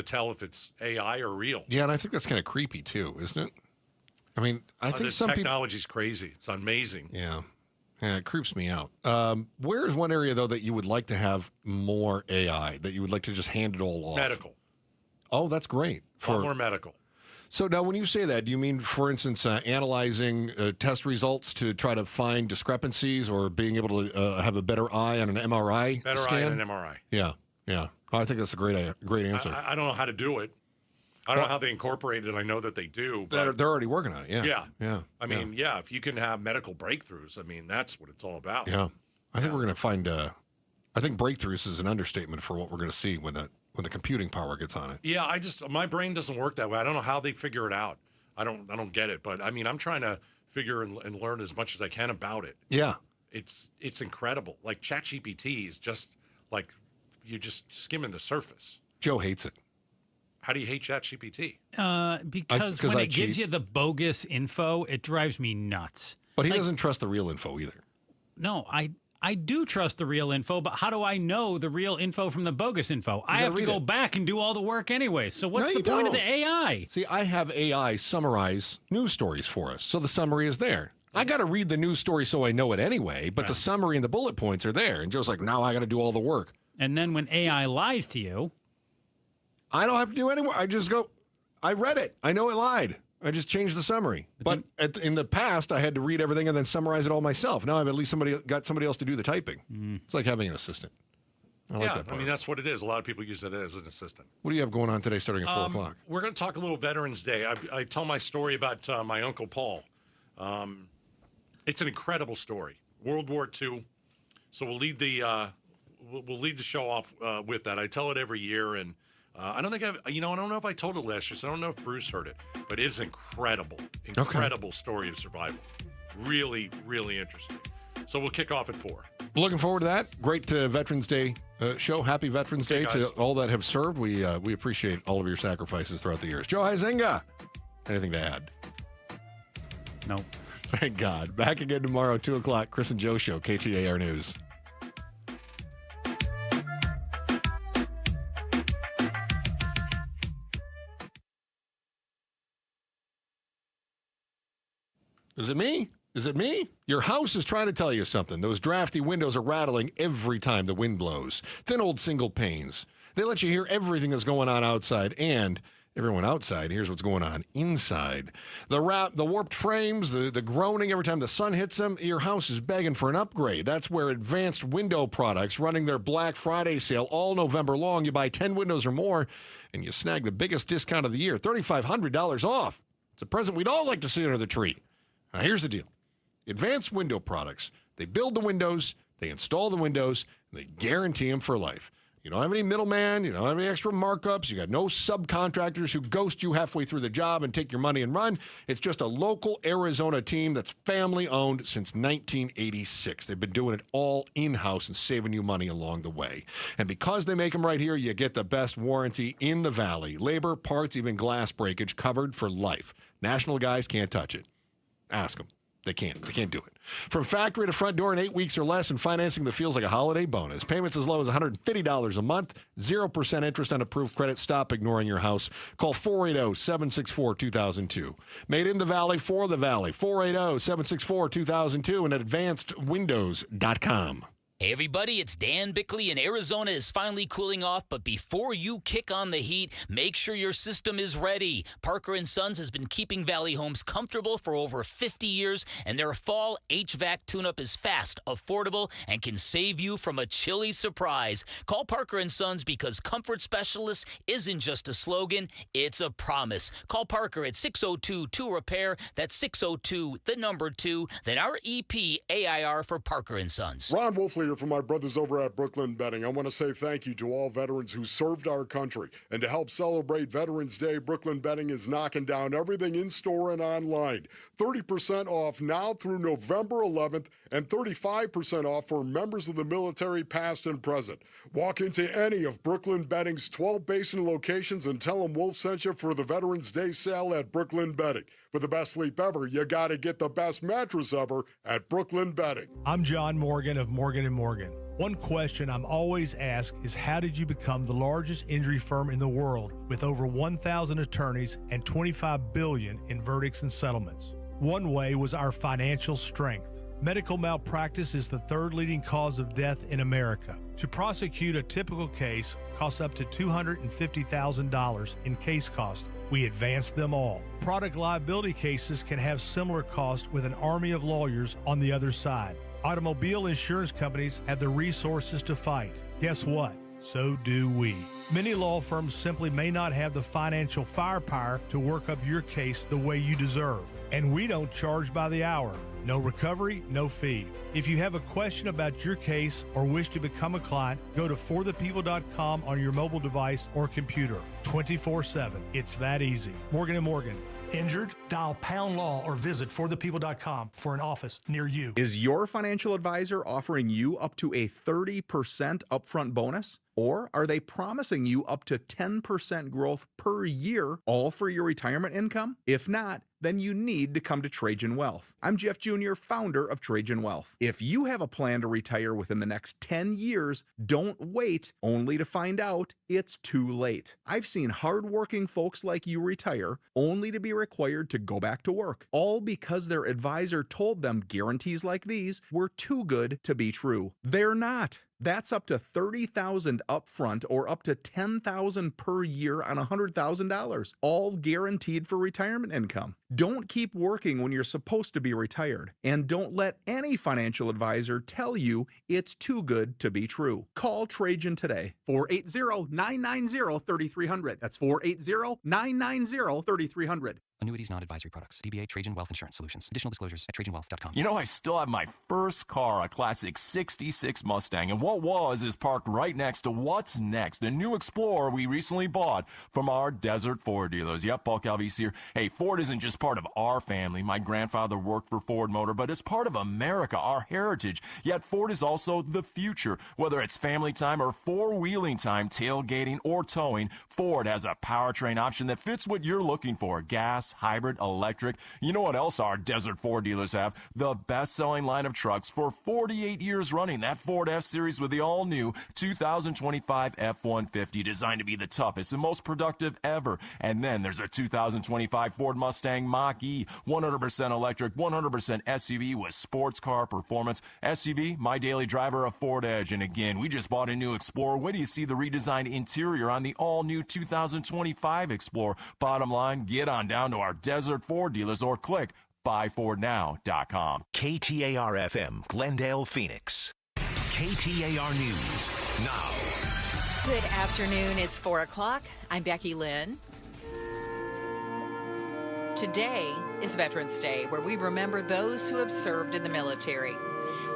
S10: tell if it's AI or real.
S9: Yeah, and I think that's kind of creepy too, isn't it? I mean, I think some
S10: technology's crazy. It's amazing.
S9: Yeah, it creeps me out. Where is one area though that you would like to have more AI? That you would like to just hand it all off?
S10: Medical.
S9: Oh, that's great.
S10: A lot more medical.
S9: So now when you say that, do you mean, for instance, analyzing test results to try to find discrepancies or being able to have a better eye on an MRI
S10: Better
S9: scan?
S10: eye on an MRI.
S9: Yeah. I think that's a great answer.
S10: I don't know how to do it. I don't know how they incorporate it. I know that they do. But
S9: they're already working on it, yeah.
S10: I mean, if you can have medical breakthroughs, I mean, that's what it's all about.
S9: Yeah. I think we're going to find, I think breakthroughs is an understatement for what we're going to see when the computing power gets on it.
S10: Yeah, my brain doesn't work that way. I don't know how they figure it out. I don't get it. But I mean, I'm trying to figure and learn as much as I can about it.
S9: Yeah.
S10: It's incredible. Like ChatGPT is just like you're just skimming the surface.
S9: Joe hates it.
S10: How do you hate ChatGPT?
S11: Because when it gives you the bogus info, it drives me nuts.
S9: But he doesn't trust the real info either.
S11: No, I do trust the real info, but how do I know the real info from the bogus info? I have to go back and do all the work anyway. So what's the point of the AI?
S9: See, I have AI summarize news stories for us, so the summary is there. I got to read the news story so I know it anyway, but the summary and the bullet points are there. And Joe's like, now I got to do all the work.
S11: And then when AI lies to you,
S9: I don't have to do any work. I just go, I read it. I know it lied. I just changed the summary. But in the past, I had to read everything and then summarize it all myself. Now I've at least got somebody else to do the typing. It's like having an assistant. I like that part.
S10: I mean, that's what it is. A lot of people use it as an assistant.
S9: What do you have going on today starting at 4 o'clock?
S10: We're going to talk a little Veterans Day. I tell my story about my Uncle Paul. It's an incredible story. World War II. So we'll lead the show off with that. I tell it every year, and I don't know if I told it last year, so I don't know if Bruce heard it, but it's incredible story of survival. Really, really interesting. So we'll kick off at 4.
S9: Looking forward to that. Great Veterans Day show. Happy Veterans Day to all that have served. We appreciate all of your sacrifices throughout the years. Joe Huizenga, anything to add?
S11: Nope.
S9: Thank God. Back again tomorrow, 2 o'clock. Chris and Joe Show, KTAR News. Is it me? Is it me? Your house is trying to tell you something. Those drafty windows are rattling every time the wind blows. Thin old single panes. They let you hear everything that's going on outside, and everyone outside hears what's going on inside. The warped frames, the groaning every time the sun hits them, your house is begging for an upgrade. That's where Advanced Window Products, running their Black Friday sale all November long. You buy 10 windows or more, and you snag the biggest discount of the year, $3,500 off. It's a present we'd all like to see under the tree. Now, here's the deal. Advanced Window Products, they build the windows, they install the windows, and they guarantee them for life. You don't have any middleman. You don't have any extra markups. You got no subcontractors who ghost you halfway through the job and take your money and run. It's just a local Arizona team that's family-owned since 1986. They've been doing it all in-house and saving you money along the way. And because they make them right here, you get the best warranty in the Valley. Labor, parts, even glass breakage covered for life. National guys can't touch it. Ask them. They can't do it. From factory to front door in 8 weeks or less, and financing that feels like a holiday bonus. Payments as low as $150 a month, 0% interest on approved credit. Stop ignoring your house. Call 480-764-2002. Made in the Valley for the Valley. 480-764-2002 and at advancedwindows.com.
S5: Hey everybody, it's Dan Bickley, and Arizona is finally cooling off, but before you kick on the heat, make sure your system is ready. Parker & Sons has been keeping Valley homes comfortable for over 50 years, and their fall HVAC tune-up is fast, affordable, and can save you from a chilly surprise. Call Parker & Sons because comfort specialist isn't just a slogan, it's a promise. Call Parker at 602-2-REPAIR, that's 602-2, then REP AIR for Parker & Sons.
S6: Ron Wolfley from my brothers over at Brooklyn Betting. I want to say thank you to all veterans who served our country. And to help celebrate Veterans Day, Brooklyn Betting is knocking down everything in-store and online. 30% off now through November 11th and 35% off for members of the military past and present. Walk into any of Brooklyn Betting's 12 basin locations and tell them Wolf sent you for the Veterans Day sale at Brooklyn Betting. For the best sleep ever, you got to get the best mattress ever at Brooklyn Betting.
S7: I'm John Morgan of Morgan & Morgan. One question I'm always asked is, how did you become the largest injury firm in the world with over 1,000 attorneys and $25 billion in verdicts and settlements? One way was our financial strength. Medical malpractice is the third leading cause of death in America. To prosecute a typical case costs up to $250,000 in case cost. We advance them all. Product liability cases can have similar costs with an army of lawyers on the other side. Automobile insurance companies have the resources to fight. Guess what? So do we. Many law firms simply may not have the financial firepower to work up your case the way you deserve. And we don't charge by the hour. No recovery, no fee. If you have a question about your case or wish to become a client, go to forthepeople.com on your mobile device or computer. 24/7. It's that easy. Morgan & Morgan. Injured? Dial pound law or visit forthepeople.com for an office near you.
S12: Is your financial advisor offering you up to a 30% upfront bonus? Or are they promising you up to 10% growth per year, all for your retirement income? If not, then you need to come to Trajan Wealth. I'm Jeff Jr., founder of Trajan Wealth. If you have a plan to retire within the next 10 years, don't wait only to find out it's too late. I've seen hardworking folks like you retire only to be required to go back to work, all because their advisor told them guarantees like these were too good to be true. They're not. That's up to $30,000 upfront or up to $10,000 per year on $100,000, all guaranteed for retirement income. Don't keep working when you're supposed to be retired, and don't let any financial advisor tell you it's too good to be true. Call Trajan today.
S13: 480-990-3300. That's 480-990-3300.
S14: Annuities, not advisory products. DBA Trajan Wealth Insurance Solutions. Additional disclosures at TrajanWealth.com.
S15: You know, I still have my first car, a classic 66 Mustang, and what was is parked right next to what's next, a new Explorer we recently bought from our Desert Ford dealers. Yep, Paul Calvise here. Hey, Ford isn't just part of our family. My grandfather worked for Ford Motor, but it's part of America, our heritage. Yet Ford is also the future. Whether it's family time or four-wheeling time, tailgating or towing, Ford has a powertrain option that fits what you're looking for. Gas, hybrid, electric. You know what else our Desert Ford dealers have? The best-selling line of trucks for 48 years running. That Ford F-Series with the all-new 2025 F-150, designed to be the toughest and most productive ever. And then there's a 2025 Ford Mustang Mach-E, 100% electric, 100% SUV with sports car performance. SUV, my daily driver, a Ford Edge. And again, we just bought a new Explorer. Wait till you see the redesigned interior on the all-new 2025 Explorer. Bottom line, get on down to our Desert Ford dealers or click buyfordnow.com.
S2: KTAR-FM, Glendale, Phoenix. KTAR News now.
S8: Good afternoon. It's 4 o'clock. I'm Becky Lynn. Today is Veterans Day, where we remember those who have served in the military.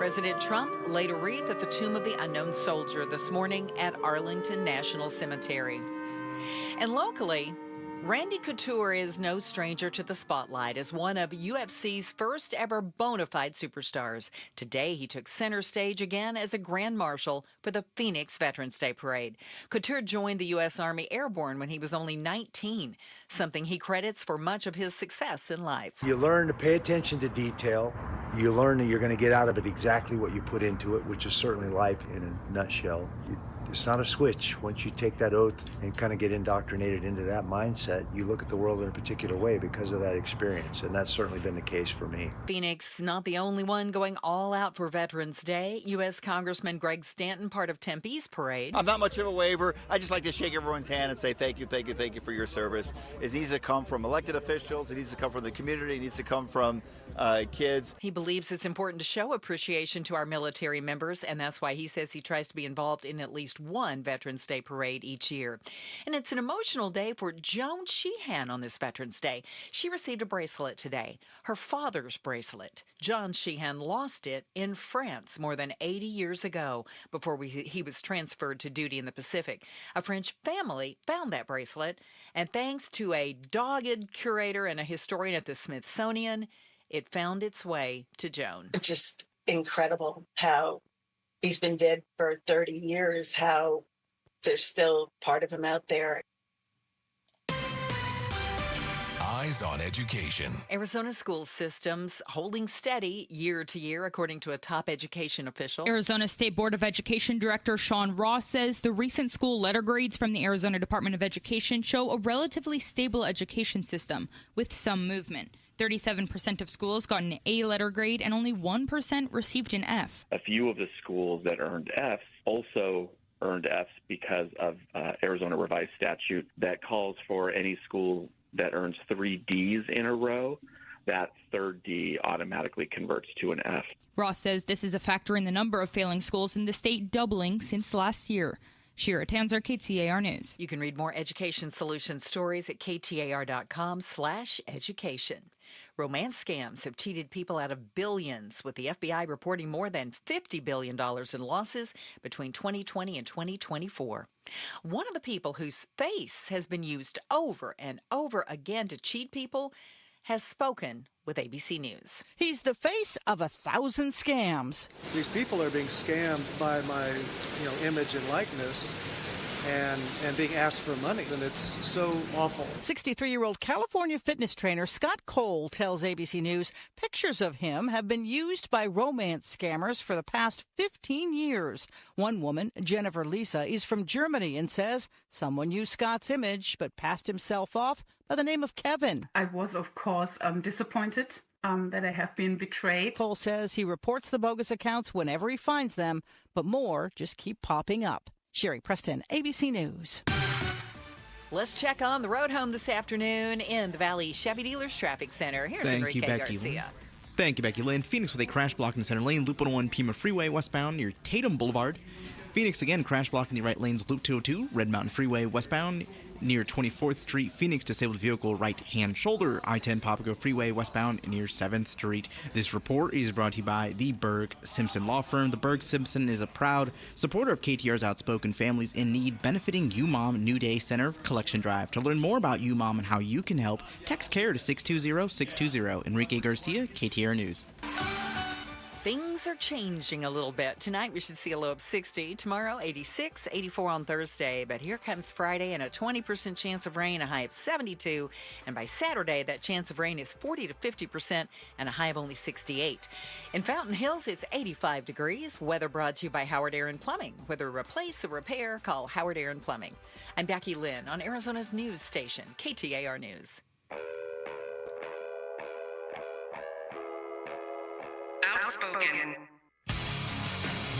S8: President Trump laid a wreath at the tomb of the unknown soldier this morning at Arlington National Cemetery. And locally, Randy Couture is no stranger to the spotlight as one of UFC's first ever bona fide superstars. Today, he took center stage again as a Grand Marshal for the Phoenix Veterans Day Parade. Couture joined the U.S. Army Airborne when he was only 19, something he credits for much of his success in life.
S13: You learn to pay attention to detail. You learn that you're going to get out of it exactly what you put into it, which is certainly life in a nutshell. It's not a switch. Once you take that oath and kind of get indoctrinated into that mindset, you look at the world in a particular way because of that experience, and that's certainly been the case for me.
S8: Phoenix, not the only one going all out for Veterans Day. U.S. Congressman Greg Stanton, part of Tempe's parade.
S16: I'm not much of a waiver. I just like to shake everyone's hand and say thank you for your service. It needs to come from elected officials. It needs to come from the community. It needs to come from kids.
S8: He believes it's important to show appreciation to our military members, and that's why he says he tries to be involved in at least one Veterans Day parade each year. And it's an emotional day for Joan Sheehan on this Veterans Day. She received a bracelet today, her father's bracelet. John Sheehan lost it in France more than 80 years ago before he was transferred to duty in the Pacific. A French family found that bracelet, and thanks to a dogged curator and a historian at the Smithsonian, it found its way to Joan.
S17: Just incredible how he's been dead for 30 years, how there's still part of him out there.
S2: Eyes on education.
S8: Arizona school systems holding steady year to year, according to a top education official.
S18: Arizona State Board of Education Director Sean Ross says the recent school letter grades from the Arizona Department of Education show a relatively stable education system with some movement. 37% of schools got an A letter grade and only 1% received an F.
S19: A few of the schools that earned Fs also earned Fs because of Arizona revised statute that calls for any school that earns 3 Ds in a row, that third D automatically converts to an F.
S18: Ross says this is a factor in the number of failing schools in the state doubling since last year. Shira Tanzer, KTAR News.
S8: You can read more education solution stories at ktar.com/education. Romance scams have cheated people out of billions, with the FBI reporting more than $50 billion in losses between 2020 and 2024. One of the people whose face has been used over and over again to cheat people has spoken with ABC News.
S20: He's the face of 1,000 scams.
S21: These people are being scammed by my, image and likeness. And being asked for money, and it's so awful.
S20: 63-year-old California fitness trainer Scott Cole tells ABC News pictures of him have been used by romance scammers for the past 15 years. One woman, Jennifer Lisa, is from Germany and says someone used Scott's image but passed himself off by the name of Kevin.
S22: I was, of course, disappointed that I have been betrayed.
S20: Cole says he reports the bogus accounts whenever he finds them, but more just keep popping up. Sherry Preston, ABC News.
S8: Let's check on the road home this afternoon in the Valley Chevy Dealers Traffic Center. Here's Enrique Garcia.
S23: Thank you, Becky Lynn. Phoenix with a crash block in the center lane. Loop 101 Pima Freeway westbound near Tatum Boulevard. Phoenix again, crash block in the right lanes. Loop 202 Red Mountain Freeway westbound near 24th Street. Phoenix disabled vehicle right-hand shoulder. I-10 Papago Freeway westbound near 7th Street. This report is brought to you by the Berg Simpson Law Firm. The Berg Simpson is a proud supporter of KTR's Outspoken Families in Need, benefiting UMOM New Day Center Collection Drive. To learn more about UMOM and how you can help, text CARE to 620-620. Enrique Garcia, KTR News.
S8: Things are changing a little bit. Tonight we should see a low of 60. Tomorrow, 86, 84 on Thursday. But here comes Friday and a 20% chance of rain, a high of 72. And by Saturday, that chance of rain is 40 to 50% and a high of only 68. In Fountain Hills, it's 85 degrees. Weather brought to you by Howard Aaron Plumbing. Whether replace or repair, call Howard Aaron Plumbing. I'm Becky Lynn on Arizona's news station, KTAR News.
S24: Outspoken.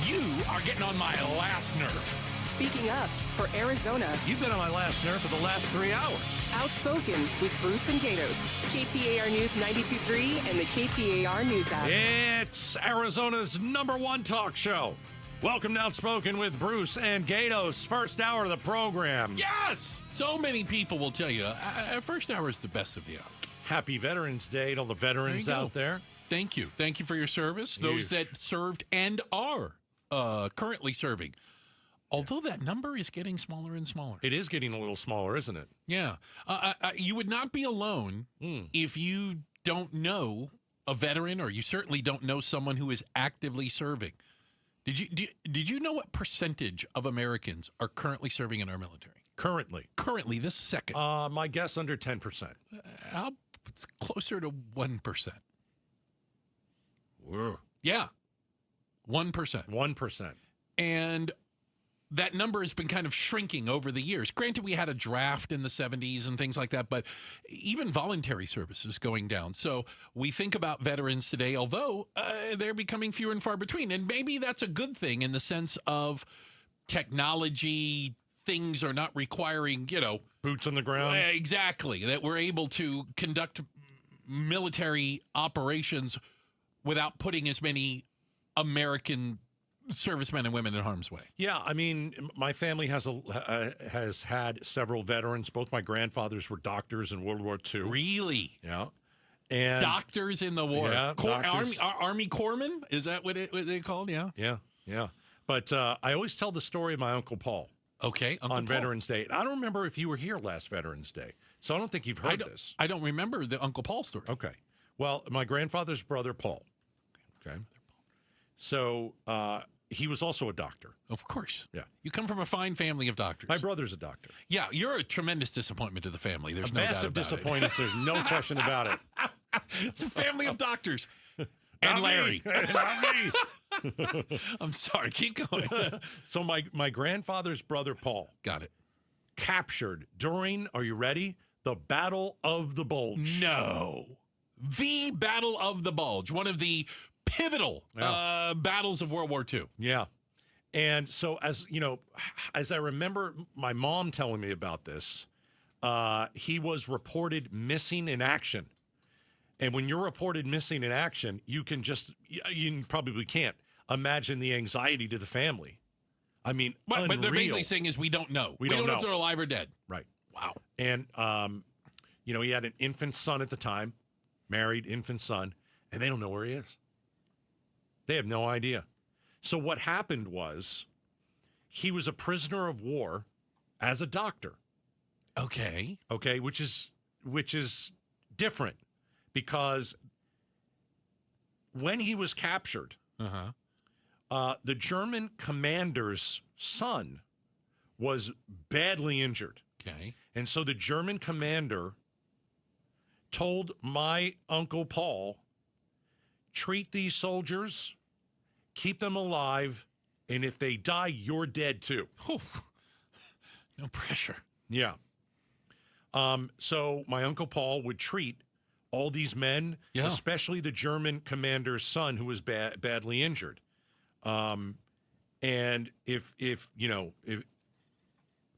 S10: You are getting on my last nerve.
S24: Speaking up for Arizona.
S10: You've been on my last nerve for the last 3 hours.
S24: Outspoken with Bruce and Gatos. KTAR News 92.3 and the KTAR News app.
S10: It's Arizona's #1 talk show. Welcome to Outspoken with Bruce and Gatos. First hour of the program.
S25: Yes! So many people will tell you, first hour is the best of the hour.
S10: Happy Veterans Day to all the veterans out there.
S25: Thank you. Thank you for your service. Those that served and are currently serving. Although that number is getting smaller and smaller.
S10: It is getting a little smaller, isn't it?
S25: Yeah. You would not be alone if you don't know a veteran, or you certainly don't know someone who is actively serving. Did you know what percentage of Americans are currently serving in our military?
S10: Currently,
S25: this second.
S10: My guess under 10%.
S25: It's closer to 1%.
S10: Whoa.
S25: Yeah. 1%.
S10: 1%.
S25: And that number has been kind of shrinking over the years. Granted, we had a draft in the 70s and things like that, but even voluntary service is going down. So we think about veterans today, although they're becoming fewer and far between. And maybe that's a good thing in the sense of technology. Things are not requiring,
S10: boots on the ground.
S25: Exactly. That we're able to conduct military operations without putting as many American servicemen and women in harm's way.
S10: Yeah, I mean, my family has had several veterans. Both my grandfathers were doctors in World War II.
S25: Really?
S10: Yeah. And
S25: doctors in the war.
S10: Yeah,
S25: Army corpsmen? Is that what they called? Yeah.
S10: Yeah. But I always tell the story of my Uncle Paul.
S25: Okay, Uncle
S10: on
S25: Paul.
S10: Veterans Day. I don't remember if you were here last Veterans Day, so I don't think you've heard this.
S25: I don't remember the Uncle Paul story.
S10: Okay. Well, my grandfather's brother, Paul. Okay. So he was also a doctor.
S25: Of course.
S10: Yeah.
S25: You come from a fine family of doctors.
S10: My brother's a doctor.
S25: Yeah, you're a tremendous disappointment to the family. There's
S10: a
S25: no doubt
S10: massive
S25: about
S10: disappointment. There's no question about it.
S25: It's a family of doctors.
S10: Not
S25: And Larry.
S10: Me. Not me.
S25: I'm sorry. Keep going.
S10: So my grandfather's brother, Paul.
S25: Got it.
S10: Captured during, are you ready? The Battle of the Bulge.
S25: No. The Battle of the Bulge. One of the pivotal battles of World War II.
S10: Yeah. And so as I remember my mom telling me about this, he was reported missing in action. And when you're reported missing in action, you probably can't imagine the anxiety to the family. I mean,
S25: but they're basically saying is we don't know. We don't know if they're alive or dead.
S10: Right.
S25: Wow.
S10: And, he had an infant son at the time, married infant son, and they don't know where he is. They have no idea. So what happened was he was a prisoner of war as a doctor.
S25: Okay.
S10: Okay, which is different. Because when he was captured, the German commander's son was badly injured.
S25: Okay.
S10: And so the German commander told my Uncle Paul, treat these soldiers, keep them alive, and if they die, you're dead too.
S25: No pressure.
S10: Yeah. So my Uncle Paul would treat all these men, especially the German commander's son who was badly injured. And if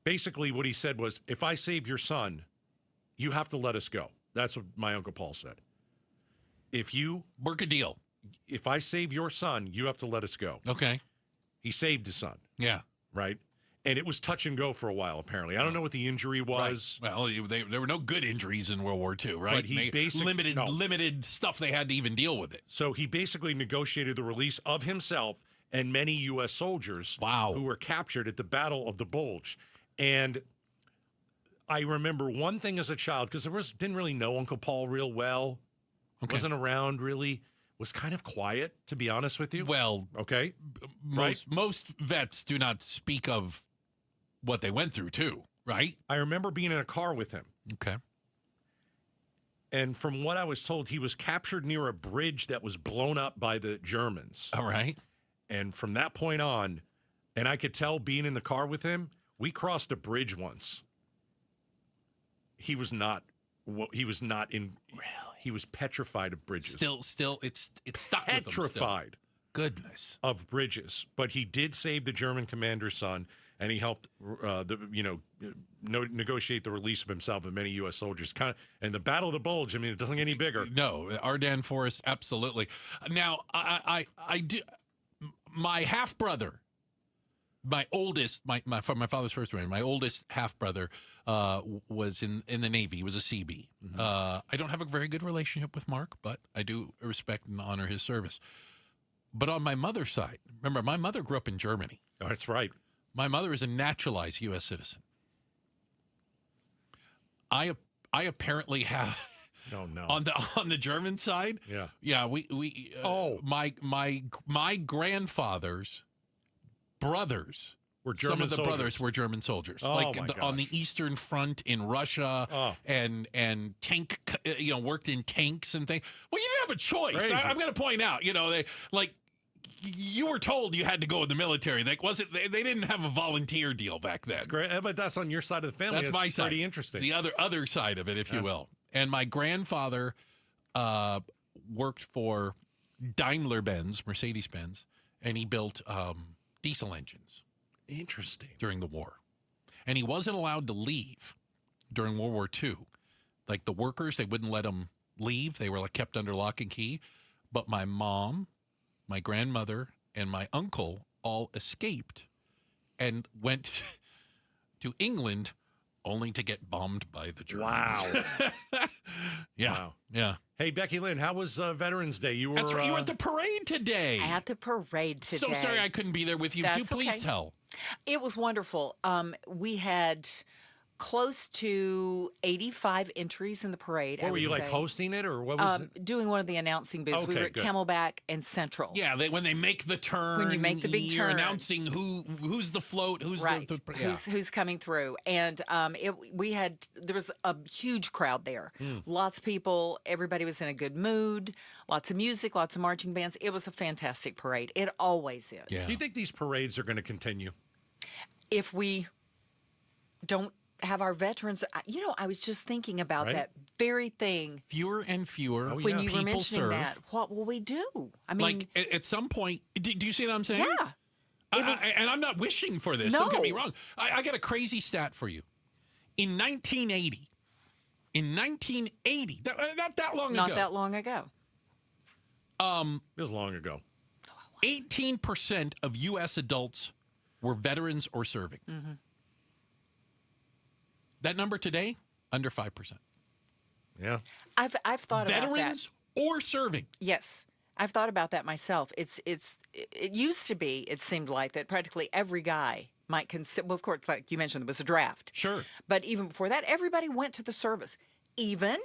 S10: basically what he said was, if I save your son, you have to let us go. That's what my Uncle Paul said. If you
S25: work a deal,
S10: if I save your son, you have to let us go.
S25: Okay.
S10: He saved his son.
S25: Yeah.
S10: Right. And it was touch and go for a while, apparently. I don't know what the injury was.
S25: Right. Well, there were no good injuries in World War II, right?
S10: But he
S25: limited stuff they had to even deal with it.
S10: So he basically negotiated the release of himself and many U.S. soldiers who were captured at the Battle of the Bulge. And I remember one thing as a child, because didn't really know Uncle Paul real well. Okay. Wasn't around really. Was kind of quiet, to be honest with you.
S25: Well,
S10: okay.
S25: Most vets do not speak of what they went through, too, right?
S10: I remember being in a car with him.
S25: Okay.
S10: And from what I was told, he was captured near a bridge that was blown up by the Germans.
S25: All right.
S10: And from that point on, and I could tell being in the car with him, we crossed a bridge once. He was not in. Really? He was petrified of bridges.
S25: Still, it's stuck with him.
S10: Petrified.
S25: Goodness.
S10: Of bridges. But he did save the German commander's son, and he helped, negotiate the release of himself and many U.S. soldiers. And the Battle of the Bulge, I mean, it doesn't get any bigger.
S25: No, Ardennes Forest, absolutely. Now, I do. My half brother my oldest, from my father's first marriage, my oldest half brother was in the Navy. He was a CB. I don't have a very good relationship with Mark, but I do respect and honor his service. But on my mother's side, remember, my mother grew up in Germany.
S10: Oh, that's right.
S25: My mother is a naturalized U.S. citizen. I apparently have.
S10: Oh no!
S25: On the German side, my grandfather's brothers were German. Some of the
S10: soldiers.
S25: Brothers were German soldiers, on the Eastern Front in Russia, and tank, worked in tanks and things. Well, you didn't have a choice. I'm going to point out, they you were told you had to go in the military. They didn't have a volunteer deal back then.
S10: That's great, but that's on your side of the family.
S25: That's my side.
S10: Pretty interesting.
S25: The other side of it, if you will. And my grandfather worked for Daimler-Benz, Mercedes-Benz, and he built diesel engines.
S10: Interesting.
S25: During the war. And he wasn't allowed to leave during World War II. Like the workers, they wouldn't let him leave. They were kept under lock and key. But my mom, my grandmother, and my uncle all escaped and went to England only to get bombed by the Germans.
S10: Wow.
S25: Yeah.
S10: Wow.
S25: Yeah.
S10: Hey, Becky Lynn, how was Veterans Day? You were
S25: That's right. You were at the parade today.
S8: At the parade today.
S25: So sorry I couldn't be there with you.
S8: That's
S25: Do please
S8: okay.
S25: tell.
S8: It was wonderful. We had close to 85 entries in the parade.
S10: What were you hosting it, or what was it?
S8: Doing one of the announcing booths. We were at
S10: good.
S8: Camelback and Central.
S25: Yeah, when they make the turn.
S8: When you make the big
S25: you're
S8: turn.
S25: announcing who's the float, who's
S8: right.
S25: yeah.
S8: Who's coming through. And there was a huge crowd there. Lots of people. Everybody was in a good mood. Lots of music, lots of marching bands. It was a fantastic parade. It always is.
S10: Yeah. Do you think these parades are going to continue?
S8: If we don't have our veterans, I was just thinking about that very thing.
S25: Fewer and fewer
S8: when you
S25: people
S8: were mentioning
S25: serve.
S8: that. What will we do? I mean,
S25: at some point, do you see what I'm saying?
S8: Yeah.
S25: And I'm not wishing for this.
S8: No.
S25: Don't get me wrong. I got a crazy stat for you. In 1980, not that long ago.
S8: Not that long ago.
S10: It was long ago.
S25: 18% of U.S. adults were veterans or serving.
S8: Mm-hmm.
S25: That number today, under 5%.
S10: Yeah.
S8: I've thought about that.
S25: Veterans or serving.
S8: Yes. I've thought about that myself. It used to be, it seemed like, that practically every guy might consider, well, of course, like you mentioned, there was a draft.
S25: Sure.
S8: But even before that, everybody went to the service. Even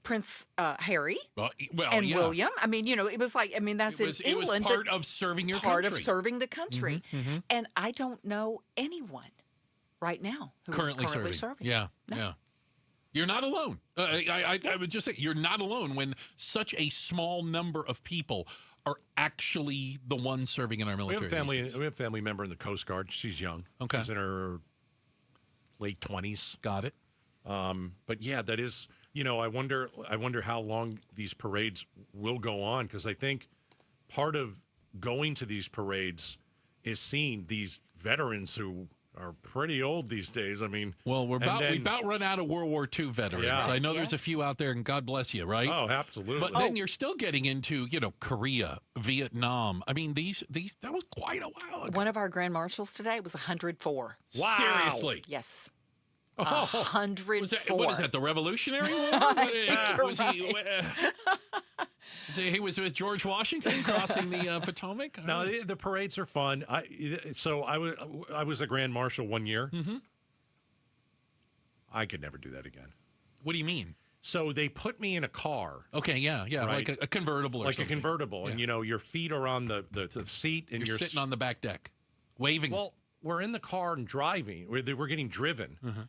S8: Prince Harry and William. I mean, it was like, that's in England.
S25: It was part of serving your country.
S8: Part of serving the country.
S25: Mm-hmm.
S8: And I don't know anyone right now who is
S25: currently serving. Yeah,
S8: no.
S25: Yeah. You're not alone. I would just say you're not alone when such a small number of people are actually the ones serving in our military.
S10: We have a family member in the Coast Guard. She's young.
S25: Okay.
S10: She's in her late 20s.
S25: Got it.
S10: But yeah, that is, I wonder how long these parades will go on, because I think part of going to these parades is seeing these veterans who are pretty old these days. I mean,
S25: well, we about run out of World War II veterans.
S10: Yeah.
S25: I know there's a few out there, and God bless you, right?
S10: Oh, absolutely.
S25: But then you're still getting into, Korea, Vietnam. I mean, these that was quite a while ago.
S8: One of our grand marshals today was 104.
S10: Wow.
S25: Seriously?
S8: Yes.
S25: Oh.
S8: 104.
S25: What is that, the Revolutionary War? He was with George Washington crossing the Potomac?
S10: No, the parades are fun. I was a grand marshal one year.
S25: Mm-hmm.
S10: I could never do that again.
S25: What do you mean?
S10: So they put me in a car.
S25: Okay, yeah,
S10: right?
S25: like a convertible or
S10: like
S25: something.
S10: a convertible.
S25: Yeah.
S10: And, your feet are on the seat. And
S25: you're sitting on the back deck, waving.
S10: Well, we're in the car and driving. We're getting driven.
S25: Mm-hmm.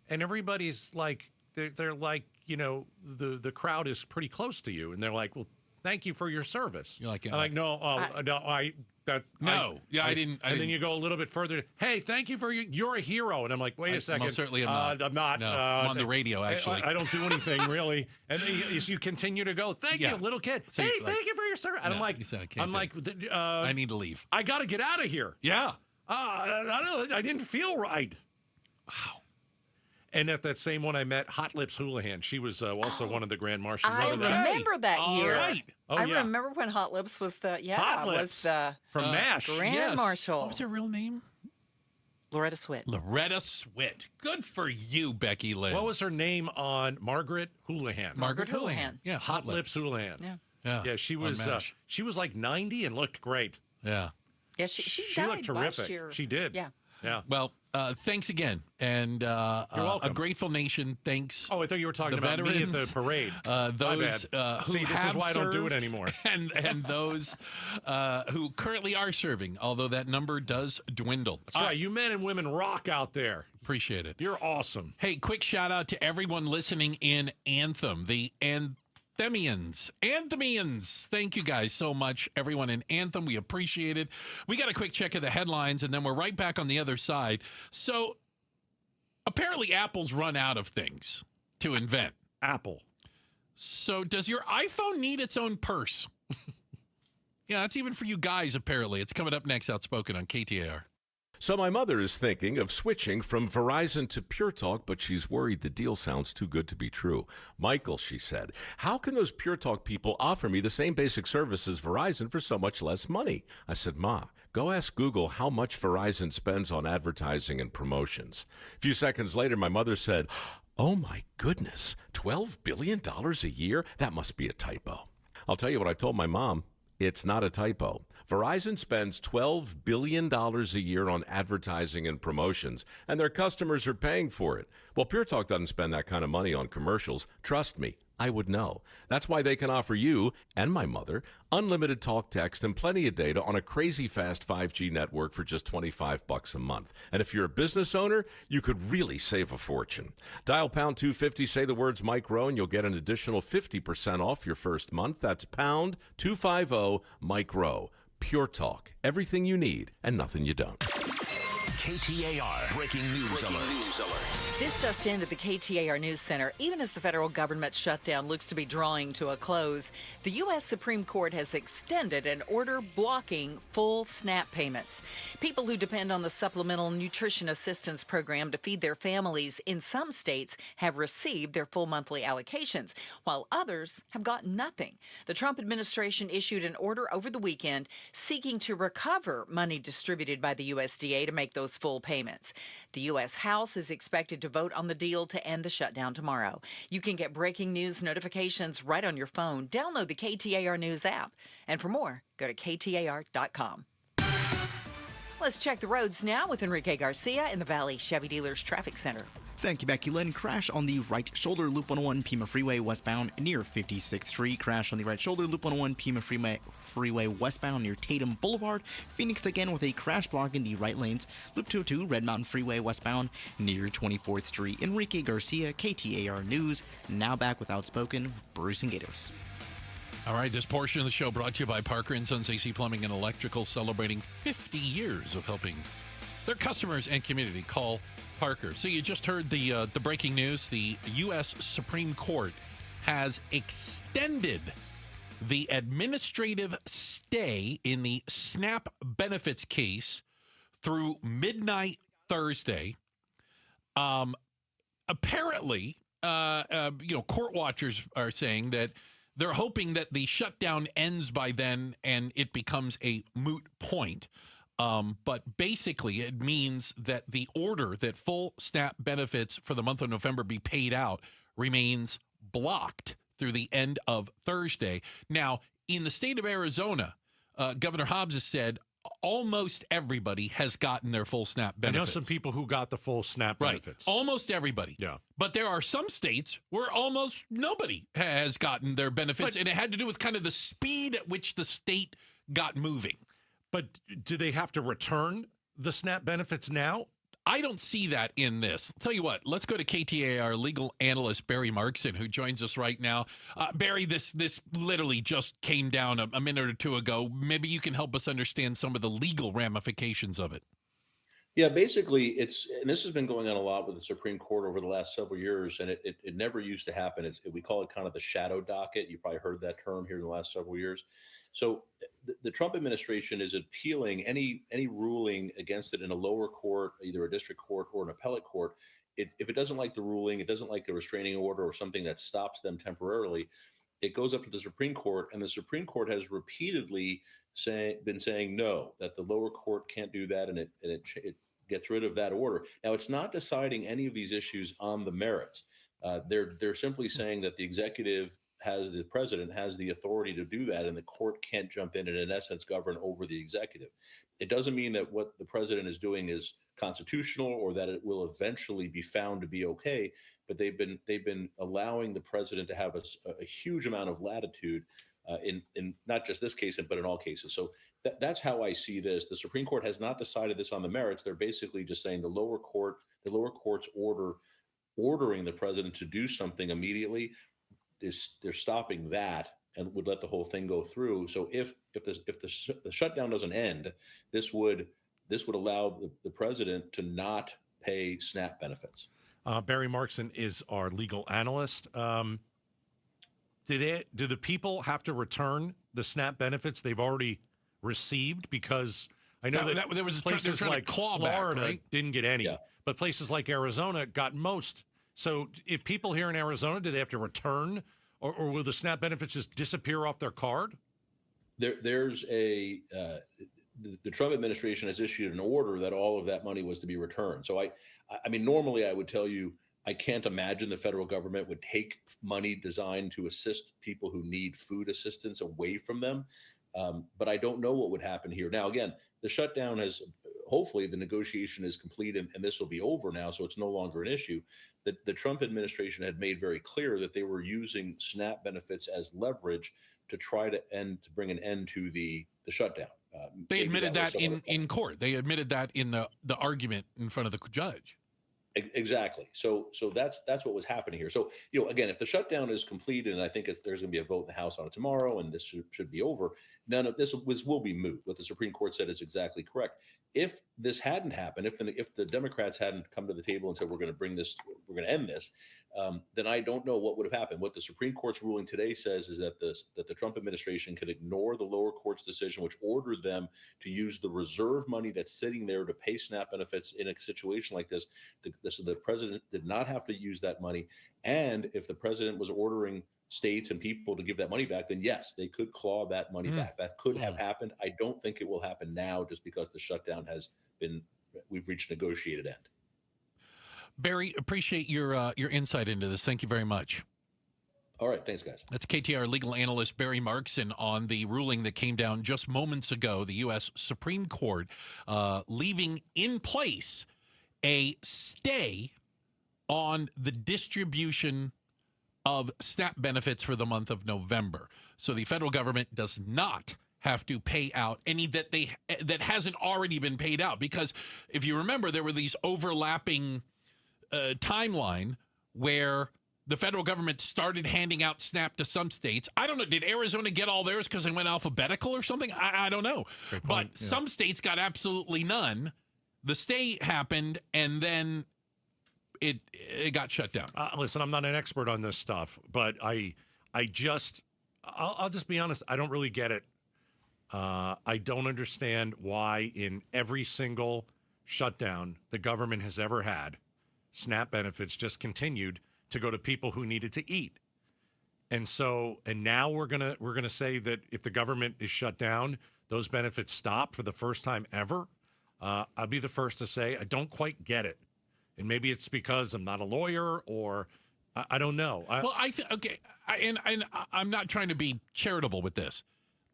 S10: And everybody's like, they're like, the crowd is pretty close to you. And they're like, well, thank you for your service.
S25: You're like,
S10: I'm like, no, I didn't. And then you go a little bit further. Hey, thank you for you're a hero. And I'm like, wait a second.
S25: Most certainly I'm not.
S10: I'm not.
S25: No, I'm on the radio, actually.
S10: I don't do anything really. And you continue to go. Thank you, little kid.
S25: So
S10: hey, thank you for your service. And
S25: I need to leave.
S10: I got to get out of here.
S25: Yeah.
S10: I didn't feel right.
S25: Wow.
S10: And at that same one, I met Hot Lips Houlihan. She was also one of the Grand Marshals.
S8: I remember that year.
S10: Right. Oh,
S8: I
S10: yeah.
S8: remember when Hot Lips was the
S10: Hot Lips
S8: was the
S10: from MASH.
S8: Grand Marshal.
S25: What was her real name?
S8: Loretta Swit.
S25: Loretta Swit. Good for you, Becky Lynn.
S10: What was her name on Margaret Houlihan?
S25: Margaret Houlihan. Yeah,
S10: Hot Lips Houlihan.
S8: Yeah.
S10: She
S25: on
S10: was
S25: MASH.
S10: she was like 90 and looked great.
S25: Yeah.
S8: Yeah, she
S10: She
S8: died
S10: looked terrific.
S8: last year.
S10: She did.
S8: Yeah.
S10: Yeah.
S25: Well, thanks again. And
S10: You're welcome.
S25: a grateful nation. Thanks.
S10: Oh, I thought you were talking
S25: the
S10: about
S25: veterans,
S10: me at the parade.
S25: Those who
S10: See, this
S25: have
S10: is why I don't do it
S25: served
S10: anymore.
S25: And those who currently are serving, although that number does dwindle.
S10: That's right. You men and women rock out there.
S25: Appreciate it.
S10: You're awesome.
S25: Hey, quick shout out to everyone listening in Anthem, the Anthemians. Thank you guys so much, everyone in Anthem. We appreciate it. We got a quick check of the headlines, and then we're right back on the other side. So apparently Apple's run out of things to invent.
S10: Apple.
S25: So does your iPhone need its own purse? Yeah, that's even for you guys, apparently. It's coming up next, Outspoken on KTAR.
S1: So my mother is thinking of switching from Verizon to Pure Talk, but she's worried the deal sounds too good to be true. Michael, she said, how can those Pure Talk people offer me the same basic service as Verizon for so much less money? I said, Ma, go ask Google how much Verizon spends on advertising and promotions. A few seconds later, my mother said, oh my goodness, $12 billion a year? That must be a typo. I'll tell you what I told my mom. It's not a typo. Verizon spends $12 billion a year on advertising and promotions, and their customers are paying for it. Well, Pure Talk doesn't spend that kind of money on commercials. Trust me, I would know. That's why they can offer you and my mother unlimited talk, text, and plenty of data on a crazy fast 5G network for just $25 a month. And if you're a business owner, you could really save a fortune. Dial pound 250, say the words Mike Rowe, and you'll get an additional 50% off your first month. That's pound 250 Mike Rowe. Pure Talk. Everything you need and nothing you don't.
S2: KTAR Breaking News Alert.
S8: This just in at the KTAR News Center. Even as the federal government shutdown looks to be drawing to a close, the U.S. Supreme Court has extended an order blocking full SNAP payments. People who depend on the Supplemental Nutrition Assistance Program to feed their families in some states have received their full monthly allocations, while others have gotten nothing. The Trump administration issued an order over the weekend seeking to recover money distributed by the USDA to make those full payments. The U.S. House is expected to vote on the deal to end the shutdown tomorrow. You can get breaking news notifications right on your phone. Download the KTAR News app. And for more, go to KTAR.com. Let's check the roads now with Enrique Garcia in the Valley Chevy Dealers Traffic Center.
S23: Thank you, Becky Lynn. Crash on the right shoulder, Loop 101 Pima Freeway westbound near 56th Street. Crash on the right shoulder, Loop 101 Pima Freeway westbound near Tatum Boulevard. Phoenix again with a crash block in the right lanes. Loop 202 Red Mountain Freeway westbound near 24th Street. Enrique Garcia, KTAR News. Now back with Outspoken with Bruce and Gatos.
S25: All right, this portion of the show brought to you by Parker & Sons AC Plumbing and Electrical, celebrating 50 years of helping their customers and community. Call Parker. So you just heard the breaking news. The U.S. Supreme Court has extended the administrative stay in the SNAP benefits case through midnight Thursday. Apparently, court watchers are saying that they're hoping that the shutdown ends by then and it becomes a moot point. But basically, it means that the order that full SNAP benefits for the month of November be paid out remains blocked through the end of Thursday. Now, in the state of Arizona, Governor Hobbs has said almost everybody has gotten their full SNAP benefits.
S10: I know some people who got the full SNAP benefits.
S25: Right. Almost everybody.
S10: Yeah.
S25: But there are some states where almost nobody has gotten their benefits, and it had to do with kind of the speed at which the state got moving.
S10: But do they have to return the SNAP benefits now?
S25: I don't see that in this. I'll tell you what, let's go to KTAR legal analyst Barry Markson, who joins us right now. Barry, this literally just came down a minute or two ago. Maybe you can help us understand some of the legal ramifications of it.
S3: Yeah, basically, and this has been going on a lot with the Supreme Court over the last several years, and it never used to happen. We call it kind of the shadow docket. You probably heard that term here in the last several years. So the Trump administration is appealing any ruling against it in a lower court, either a district court or an appellate court, if it doesn't like the ruling, it doesn't like the restraining order or something that stops them temporarily, it goes up to the Supreme Court, and the Supreme Court has repeatedly been saying no, that the lower court can't do that, and it gets rid of that order. Now, it's not deciding any of these issues on the merits. They're simply saying that the president has the authority to do that, and the court can't jump in and, in essence, govern over the executive. It doesn't mean that what the president is doing is constitutional or that it will eventually be found to be okay. But they've been allowing the president to have a huge amount of latitude in not just this case, but in all cases. So that's how I see this. The Supreme Court has not decided this on the merits. They're basically just saying the lower court's ordering the president to do something immediately they're stopping that and would let the whole thing go through. So if the shutdown doesn't end, this would allow the president to not pay SNAP benefits.
S10: Barry Markson is our legal analyst. Do the people have to return the SNAP benefits they've already received? Because I know that
S25: there was
S10: places like Florida
S25: right?
S10: didn't get any, but places like Arizona got most. So if people here in Arizona, do they have to return, or will the SNAP benefits just disappear off their card?
S3: There's the Trump administration has issued an order that all of that money was to be returned. So I mean, normally I would tell you, I can't imagine the federal government would take money designed to assist people who need food assistance away from them. But I don't know what would happen here. Now, again, the shutdown hopefully the negotiation is complete and this will be over now, so it's no longer an issue. The Trump administration had made very clear that they were using SNAP benefits as leverage to try to bring an end to the shutdown.
S25: They admitted that in court. They admitted that in the argument in front of the judge.
S3: Exactly. So that's what was happening here. So, again, if the shutdown is completed, and I think there's going to be a vote in the House on it tomorrow, and this should be over, none of this will be moot. What the Supreme Court said is exactly correct. If this hadn't happened, if the Democrats hadn't come to the table and said we're going to end this, then I don't know what would have happened. What the Supreme Court's ruling today says is that the Trump administration can ignore the lower court's decision, which ordered them to use the reserve money that's sitting there to pay SNAP benefits in a situation like this. So the president did not have to use that money. And if the president was ordering states and people to give that money back, then yes, they could claw that money back. That could have happened. I don't think it will happen now just because the shutdown we've reached a negotiated end.
S25: Barry, appreciate your insight into this. Thank you very much.
S3: All right. Thanks, guys.
S25: That's KTAR legal analyst Barry Markson on the ruling that came down just moments ago. The U.S. Supreme Court leaving in place a stay on the distribution of SNAP benefits for the month of November. So the federal government does not have to pay out any that hasn't already been paid out. Because if you remember, there were these overlapping timeline where the federal government started handing out SNAP to some states. I don't know. Did Arizona get all theirs because they went alphabetical or something? I don't know. But some states got absolutely none. The stay happened, and then it got shut down.
S10: Listen, I'm not an expert on this stuff, but I'll just be honest. I don't really get it. I don't understand why in every single shutdown the government has ever had, SNAP benefits just continued to go to people who needed to eat. And now we're gonna say that if the government is shut down, those benefits stop for the first time ever. I'll be the first to say I don't quite get it. And maybe it's because I'm not a lawyer, or I don't know. I'm not trying to be charitable with this.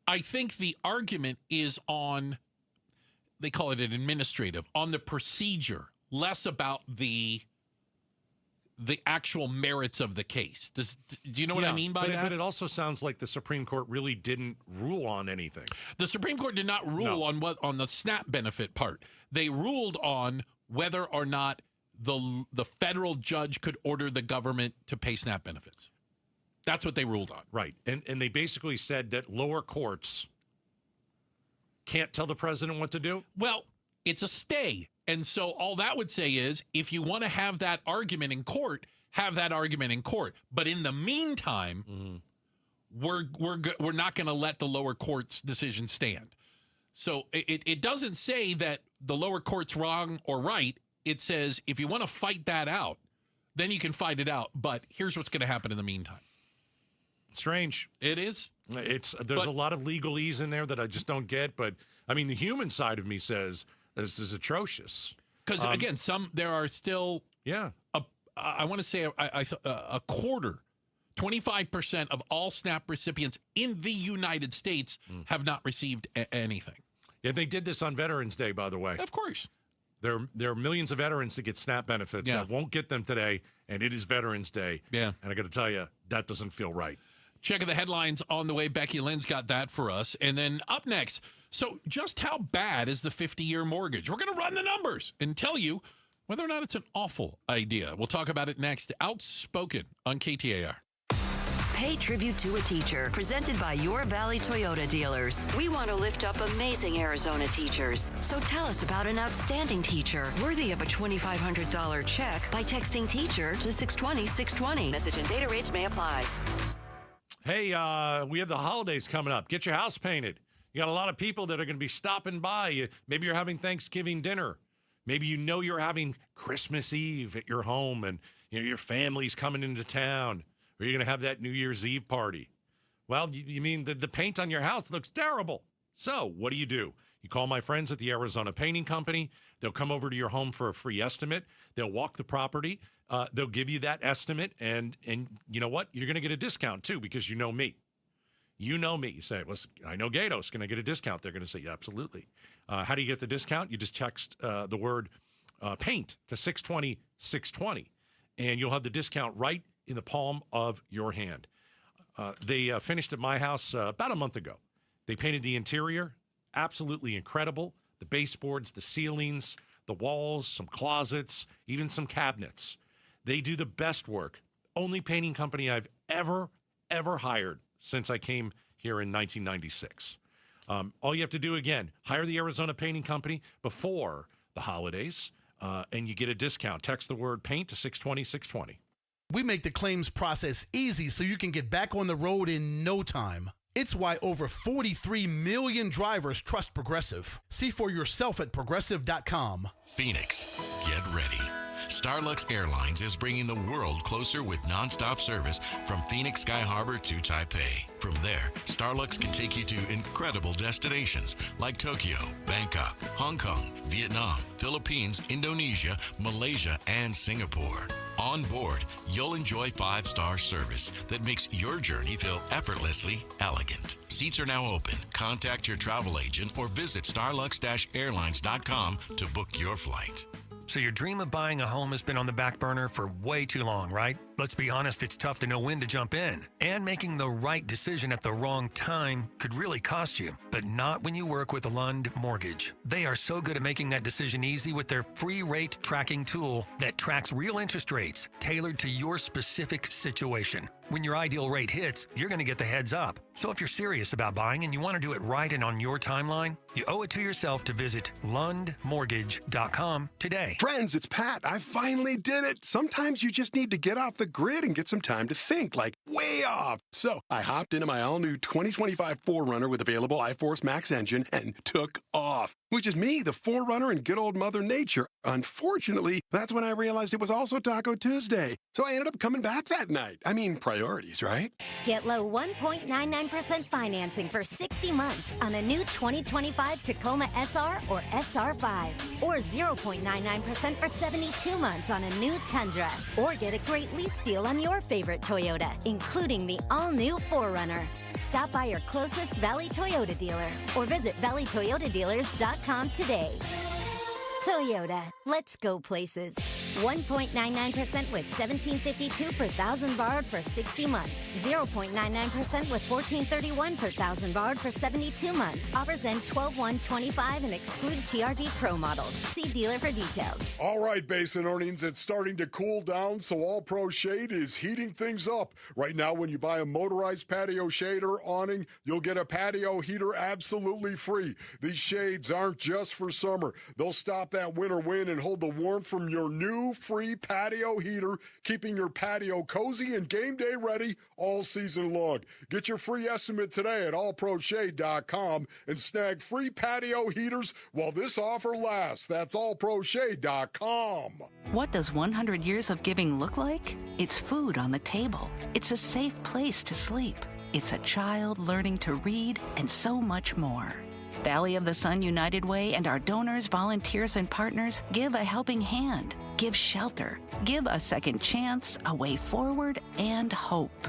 S10: I think the argument is on, they call it an administrative, on the procedure, less about the actual merits of the case. Do you know what I mean by that? But it also sounds like the Supreme Court really didn't rule on anything.
S25: The Supreme Court did not rule on the SNAP benefit part. They ruled on whether or not the federal judge could order the government to pay SNAP benefits. That's what they ruled on.
S10: Right. And they basically said that lower courts can't tell the president what to do?
S25: Well, it's a stay. And so all that would say is, if you want to have that argument in court, have that argument in court. But in the meantime, we're not going to let the lower court's decision stand. So it doesn't say that the lower court's wrong or right. it says if you want to fight that out, then you can fight it out. But here's what's going to happen in the meantime.
S10: Strange.
S25: It is.
S10: There's a lot of legalese in there that I just don't get. But, I mean, the human side of me says this is atrocious.
S25: Because, again, there are still, I want to say a quarter, 25% of all SNAP recipients in the United States have not received anything.
S10: Yeah, they did this on Veterans Day, by the way.
S25: Of course.
S10: There are millions of veterans that get SNAP benefits that won't get them today, and it is Veterans Day.
S25: Yeah.
S10: And I got to tell you, that doesn't feel right.
S25: Checking the headlines on the way. Becky Lynn's got that for us. And then up next, so just how bad is the 50-year mortgage? We're going to run the numbers and tell you whether or not it's an awful idea. We'll talk about it next. Outspoken on KTAR.
S4: Pay tribute to a teacher, presented by Your Valley Toyota dealers. We want to lift up amazing Arizona teachers. So tell us about an outstanding teacher worthy of a $2,500 check by texting teacher to 620-620. Message and data rates may apply.
S10: Hey, we have the holidays coming up. Get your house painted. You got a lot of people that are going to be stopping by. Maybe you're having Thanksgiving dinner. Maybe you're having Christmas Eve at your home, and your family's coming into town. Or you're going to have that New Year's Eve party. Well, you mean the paint on your house looks terrible. So what do? You call my friends at the Arizona Painting Company. They'll come over to your home for a free estimate. They'll walk the property. They'll give you that estimate. And you know what? You're going to get a discount, too, because you know me. You know me. You say, listen, I know Gatos. Can I get a discount? They're going to say, yeah, absolutely. How do you get the discount? You just text the word paint to 620-620, and you'll have the discount right in the palm of your hand. They finished at my house about a month ago. They painted the interior, absolutely incredible. The baseboards, the ceilings, the walls, some closets, even some cabinets. They do the best work. Only painting company I've ever hired since I came here in 1996. All you have to do, again, hire the Arizona Painting Company before the holidays, and you get a discount. Text the word paint to 620-620.
S5: We make the claims process easy so you can get back on the road in no time. It's why over 43 million drivers trust Progressive. See for yourself at Progressive.com.
S6: Phoenix, get ready. Starlux Airlines is bringing the world closer with nonstop service from Phoenix Sky Harbor to Taipei. From there, Starlux can take you to incredible destinations like Tokyo, Bangkok, Hong Kong, Vietnam, Philippines, Indonesia, Malaysia, and Singapore. On board, you'll enjoy 5-star service that makes your journey feel effortlessly elegant. Seats are now open. Contact your travel agent or visit starlux-airlines.com to book your flight.
S9: So your dream of buying a home has been on the back burner for way too long, right? Let's be honest, it's tough to know when to jump in. And making the right decision at the wrong time could really cost you. But not when you work with Lund Mortgage. They are so good at making that decision easy with their free rate tracking tool that tracks real interest rates tailored to your specific situation. When your ideal rate hits, you're going to get the heads up. So if you're serious about buying and you want to do it right and on your timeline, you owe it to yourself to visit lundmortgage.com today.
S11: Friends, it's Pat. I finally did it. Sometimes you just need to get off the grid and get some time to think, like way off. So I hopped into my all-new 2025 4Runner with available iForce Max engine and took off, which is me, the 4Runner, and good old Mother Nature. Unfortunately, that's when I realized it was also Taco Tuesday. So I ended up coming back that night. I mean, priorities, right?
S26: Get low 1.99% financing for 60 months on a new 2025 Tacoma SR or SR5. Or 0.99% for 72 months on a new Tundra. Or get a great lease deal on your favorite Toyota, including the all-new 4Runner. Stop by your closest Valley Toyota dealer or visit valleytoyotadealers.com today. Toyota, let's go places. 1.99% with $1,752 per thousand borrowed for 60 months. 0.99% with $1,431 per thousand borrowed for 72 months. Offers end 12/1/25 and exclude TRD Pro models. See dealer for details.
S27: All right, Basin Earnings, it's starting to cool down, so All Pro Shade is heating things up. Right now, when you buy a motorized patio shade or awning, you'll get a patio heater absolutely free. These shades aren't just for summer. They'll stop that winter wind and hold the warmth from your new new free patio heater, keeping your patio cozy and game day ready all season long. Get your free estimate today at allproshade.com and snag free patio heaters while this offer lasts. That's allproshade.com.
S7: What does 100 years of giving look like? It's food on the table. It's a safe place to sleep. It's a child learning to read and so much more. Valley of the Sun United Way and our donors, volunteers, and partners give a helping hand, give shelter, give a second chance, a way forward, and hope.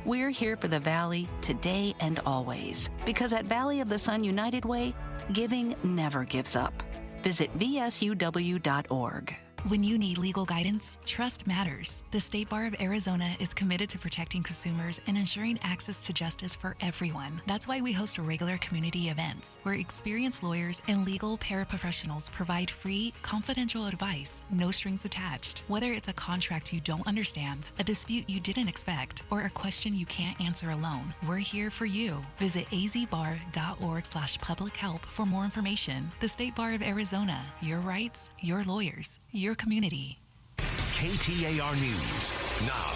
S7: We're here for the Valley today and always, because at Valley of the Sun United Way, giving never gives up. Visit vsuw.org.
S12: When you need legal guidance, trust matters. The State Bar of Arizona is committed to protecting consumers and ensuring access to justice for everyone. That's why we host regular community events where experienced lawyers and legal paraprofessionals provide free, confidential advice, no strings attached. Whether it's a contract you don't understand, a dispute you didn't expect, or a question you can't answer alone, we're here for you. Visit azbar.org/public help for more information. The State Bar of Arizona. Your rights, your lawyers, your community.
S2: KTAR News now.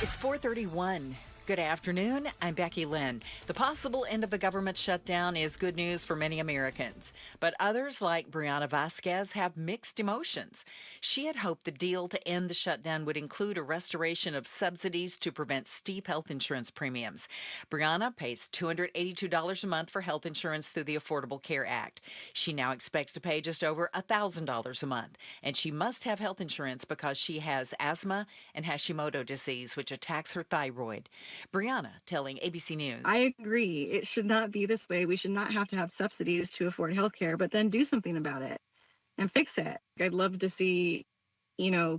S8: It's 4:31. Good afternoon. I'm Becky Lynn. The possible end of the government shutdown is good news for many Americans, but others, like Brianna Vasquez, have mixed emotions. She had hoped the deal to end the shutdown would include a restoration of subsidies to prevent steep health insurance premiums. Brianna pays $282 a month for health insurance through the Affordable Care Act. She now expects to pay just over $1,000 a month, and she must have health insurance because she has asthma and Hashimoto disease, which attacks her thyroid. Brianna telling ABC News.
S13: I agree. It should not be this way. We should not have to have subsidies to afford health care, but then do something about it and fix it. I'd love to see,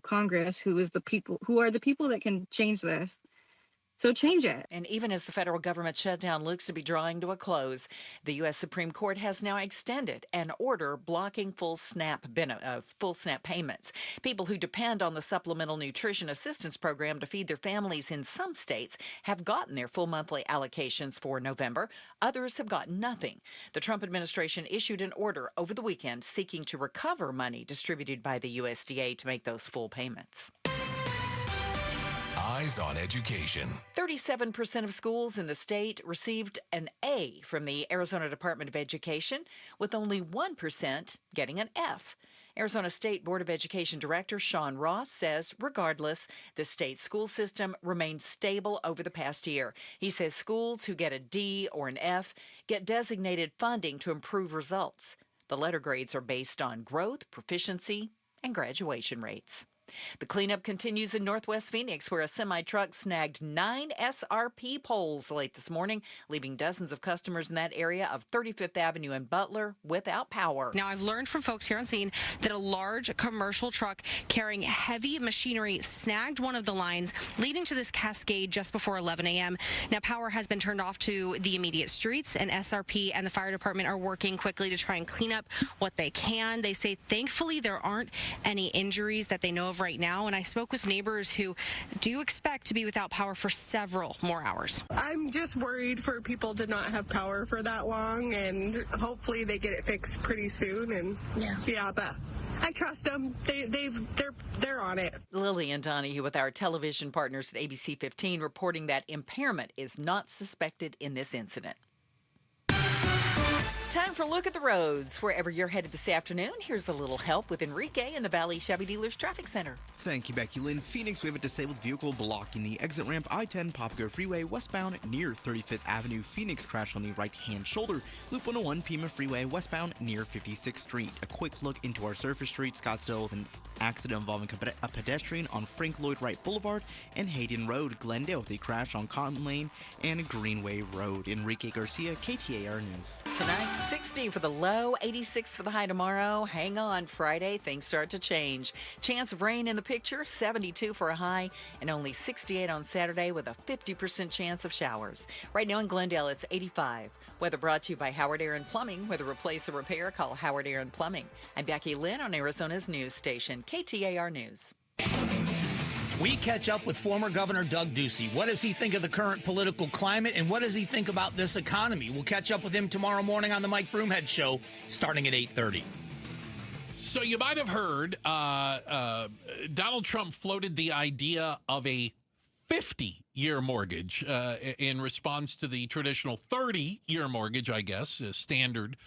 S13: Congress, who are the people that can change this. So change it.
S8: And even as the federal government shutdown looks to be drawing to a close, the U.S. Supreme Court has now extended an order blocking full SNAP payments. People who depend on the Supplemental Nutrition Assistance Program to feed their families in some states have gotten their full monthly allocations for November. Others have gotten nothing. The Trump administration issued an order over the weekend seeking to recover money distributed by the USDA to make those full payments.
S6: Eyes on Education.
S8: 37% of schools in the state received an A from the Arizona Department of Education, with only 1% getting an F. Arizona State Board of Education Director Sean Ross says, regardless, the state school system remained stable over the past year. He says schools who get a D or an F get designated funding to improve results. The letter grades are based on growth, proficiency, and graduation rates. The cleanup continues in Northwest Phoenix, where a semi-truck snagged 9 SRP poles late this morning, leaving dozens of customers in that area of 35th Avenue and Butler without power.
S14: Now, I've learned from folks here on scene that a large commercial truck carrying heavy machinery snagged one of the lines, leading to this cascade just before 11 a.m. Now, power has been turned off to the immediate streets, and SRP and the fire department are working quickly to try and clean up what they can. They say, thankfully, there aren't any injuries that they know of right now, and I spoke with neighbors who do expect to be without power for several more hours.
S15: I'm just worried for people to not have power for that long, and hopefully they get it fixed pretty soon. And yeah, but I trust them. They're on it.
S8: Lillian Donahue with our television partners at ABC 15 reporting that impairment is not suspected in this incident. Time for a look at the roads. Wherever you're headed this afternoon, here's a little help with Enrique in the Valley Chevy Dealers Traffic Center.
S23: Thank you, Becky Lynn. Phoenix, we have a disabled vehicle blocking the exit ramp I-10 Poplar Freeway westbound near 35th Avenue. Phoenix crash on the right-hand shoulder. Loop 101 Pima Freeway westbound near 56th Street. A quick look into our surface street, Scottsdale, with an accident involving a pedestrian on Frank Lloyd Wright Boulevard and Hayden Road. Glendale with a crash on Cotton Lane and Greenway Road. Enrique Garcia, KTAR News.
S8: Tonight, 60 for the low, 86 for the high tomorrow. Hang on, Friday, things start to change. Chance of rain in the picture, 72 for a high, and only 68 on Saturday with a 50% chance of showers. Right now in Glendale, it's 85. Weather brought to you by Howard Aaron Plumbing. Whether replace or repair, call Howard Aaron Plumbing. I'm Becky Lynn on Arizona's news station, KTAR News.
S16: We catch up with former Governor Doug Ducey. What does he think of the current political climate, and what does he think about this economy? We'll catch up with him tomorrow morning on the Mike Broomhead Show, starting at 8:30.
S25: So you might have heard Donald Trump floated the idea of a 50-year mortgage in response to the traditional 30-year mortgage, I guess, standard,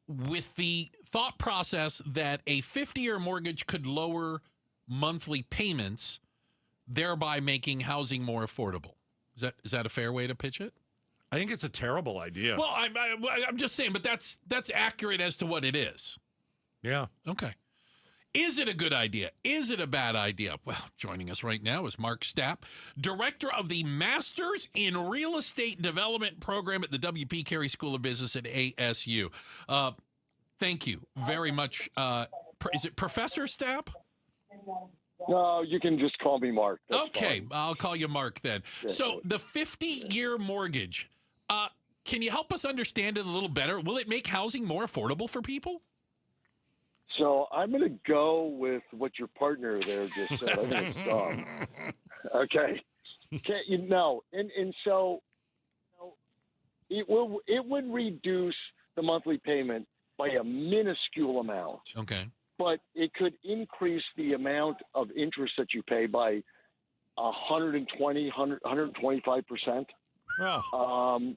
S25: with the thought process that a 50-year mortgage could lower monthly payments, thereby making housing more affordable. Is that a fair way to pitch it?
S10: I think it's a terrible idea.
S25: Well, I'm just saying, but that's accurate as to what it is.
S10: Yeah.
S25: Okay. Is it a good idea? Is it a bad idea? Well, joining us right now is Mark Stapp, director of the Masters in Real Estate Development program at the W.P. Carey School of Business at ASU. Thank you very much. Is it Professor Stapp?
S17: No, you can just call me Mark. That's
S25: okay,
S17: fine.
S25: I'll call you Mark then.
S17: Yeah.
S25: So the 50-year mortgage, can you help us understand it a little better? Will it make housing more affordable for people?
S17: So I'm going to go with what your partner there just said. I think it's dumb. Okay. And so it would reduce the monthly payment by a minuscule amount.
S25: Okay.
S17: But it could increase the amount of interest that you pay by 125%.
S10: Oh.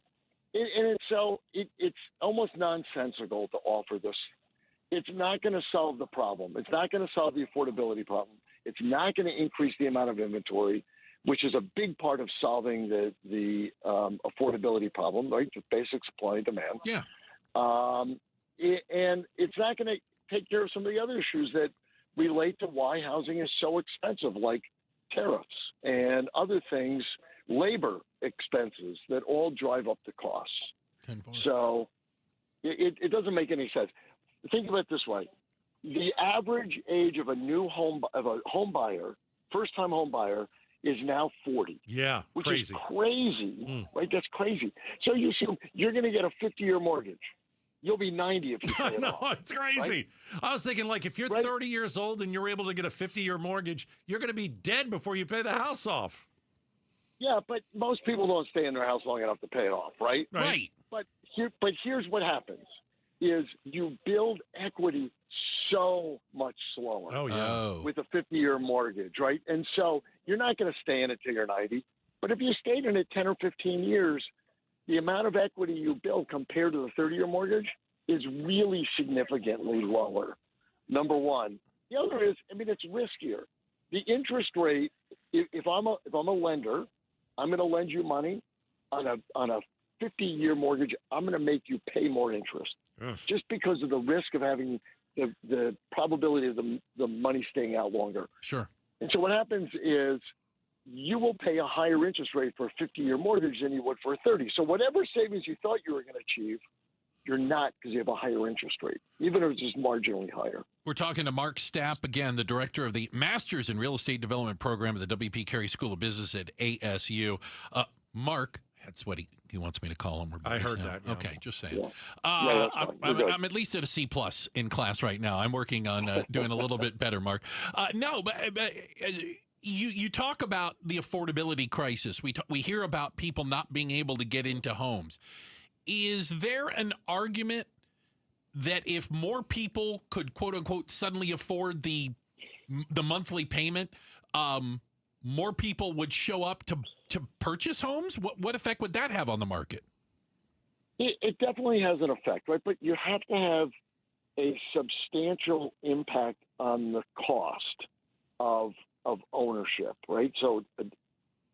S17: It's almost nonsensical to offer this. It's not going to solve the problem. It's not going to solve the affordability problem. It's not going to increase the amount of inventory, which is a big part of solving the affordability problem, right? The basic supply and demand.
S25: Yeah.
S17: And it's not going to take care of some of the other issues that relate to why housing is so expensive, like tariffs and other things, labor expenses that all drive up the costs. So it doesn't make any sense. Think of it this way. The average age of a home buyer, first-time home buyer, is now 40.
S10: Yeah,
S17: which
S10: crazy.
S17: Is crazy, right? That's crazy. So you assume you're going to get a 50-year mortgage. You'll be 90 if you pay it
S10: No,
S17: off,
S10: it's crazy.
S17: right?
S10: I was thinking, like, if you're 30 years old and you're able to get a 50-year mortgage, you're going to be dead before you pay the house off.
S17: Yeah, but most people don't stay in their house long enough to pay it off, right?
S25: Right.
S17: But here's what happens, is you build equity so much slower with a 50-year mortgage, right? And so you're not going to stay in it till you're 90. But if you stayed in it 10 or 15 years, the amount of equity you build compared to the 30-year mortgage is really significantly lower, number one. The other is, it's riskier. The interest rate, if I'm a lender, I'm going to lend you money on a 50-year mortgage. I'm going to make you pay more interest just because of the risk of having the probability of the money staying out longer.
S25: Sure.
S17: And so what happens is you will pay a higher interest rate for a 50-year mortgage than you would for a 30. So whatever savings you thought you were going to achieve, you're not, because you have a higher interest rate, even if it's just marginally higher.
S25: We're talking to Mark Stapp, again, the director of the Masters in Real Estate Development program at the W.P. Carey School of Business at ASU. Mark, that's what he wants me to call him.
S10: I heard that. Yeah.
S25: Okay, just saying.
S17: Yeah.
S25: I'm at least at a C+ in class right now. I'm working on doing a little bit better, Mark. You talk about the affordability crisis. We hear about people not being able to get into homes. Is there an argument that if more people could, quote unquote, suddenly afford the monthly payment, more people would show up to purchase homes? What effect would that have on the market?
S17: It definitely has an effect, right? But you have to have a substantial impact on the cost of ownership, right? So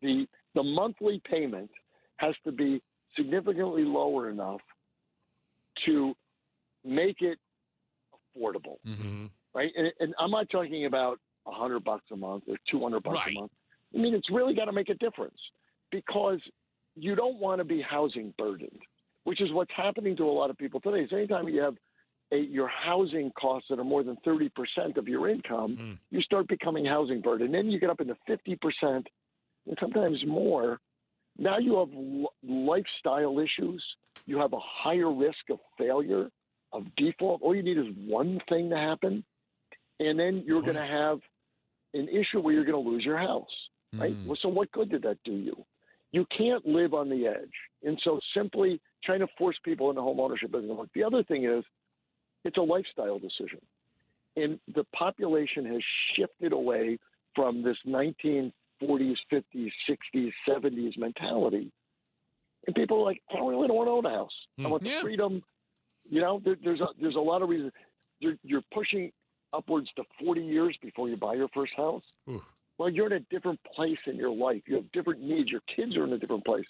S17: the monthly payment has to be significantly lower enough to make it affordable, right? And I'm not talking about $100 a month or $200 a month. It's really got to make a difference, because you don't want to be housing burdened, which is what's happening to a lot of people today. So anytime you have your housing costs that are more than 30% of your income, you start becoming housing burdened. Then you get up into 50% and sometimes more. Now you have lifestyle issues. You have a higher risk of failure, of default. All you need is one thing to happen, and then you're going to have an issue where you're going to lose your house, right? Well, so what good did that do you? You can't live on the edge. And so simply trying to force people into home ownership doesn't work. The other thing is, It's a lifestyle decision. And the population has shifted away from this 1940s, 50s, 60s, 70s mentality. And people are like, I don't really want to own a house. I want the freedom. You know, there's a lot of reasons. You're pushing upwards to 40 years before you buy your first house.
S10: Oof.
S17: Well, you're in a different place in your life. You have different needs. Your kids are in a different place.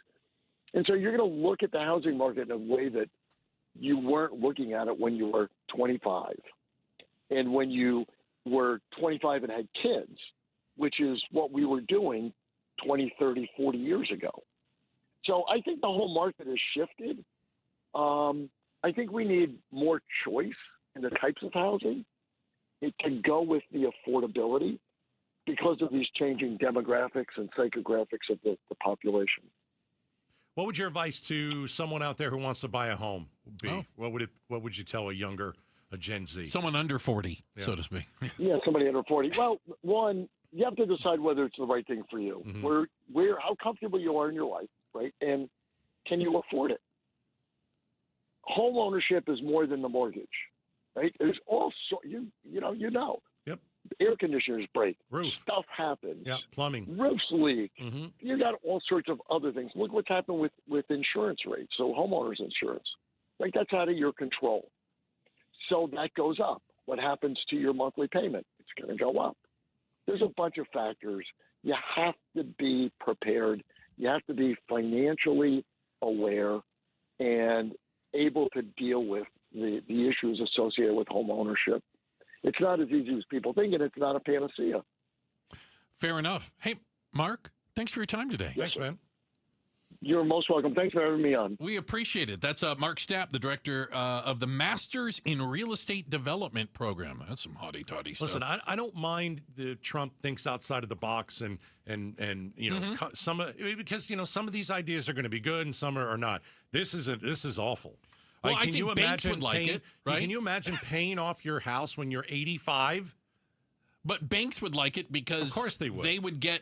S17: And so you're going to look at the housing market in a way that you weren't looking at it when you were 25. And when you were 25 and had kids, which is what we were doing 20, 30, 40 years ago. So I think the whole market has shifted. I think we need more choice in the types of housing. It can go with the affordability because of these changing demographics and psychographics of the population.
S10: What would your advice to someone out there who wants to buy a home be? Oh. What would you tell a Gen Z?
S25: Someone under 40, so to speak.
S17: Yeah, somebody under 40. Well, one, you have to decide whether it's the right thing for you. Mm-hmm. How comfortable you are in your life, right? And can you afford it? Home ownership is more than the mortgage, right? There's also you know.
S10: Yep.
S17: Air conditioners break.
S10: Roof.
S17: Stuff happens.
S10: Yeah. Plumbing.
S17: Roofs leak.
S10: Mm-hmm.
S17: You got all sorts of other things. Look what's happened with insurance rates. So homeowners insurance, right? That's out of your control. So that goes up. What happens to your monthly payment? It's going to go up. There's a bunch of factors. You have to be prepared. You have to be financially aware and able to deal with the issues associated with home ownership. It's not as easy as people think, and it's not a panacea.
S25: Fair enough. Hey, Mark, thanks for your time today.
S10: Thanks, man.
S17: You're most welcome. Thanks for having me on.
S25: We appreciate it. That's Mark Stapp, the director of the Masters in Real Estate Development Program. That's some hotty-toddy stuff.
S10: Listen, I don't mind the Trump thinks outside of the box and you know because some of these ideas are going to be good and some are not. This is awful.
S25: Well, I think banks would like it, right?
S10: Can you imagine paying off your house when you're 85?
S25: But banks would like it because
S10: of course they would.
S25: They would get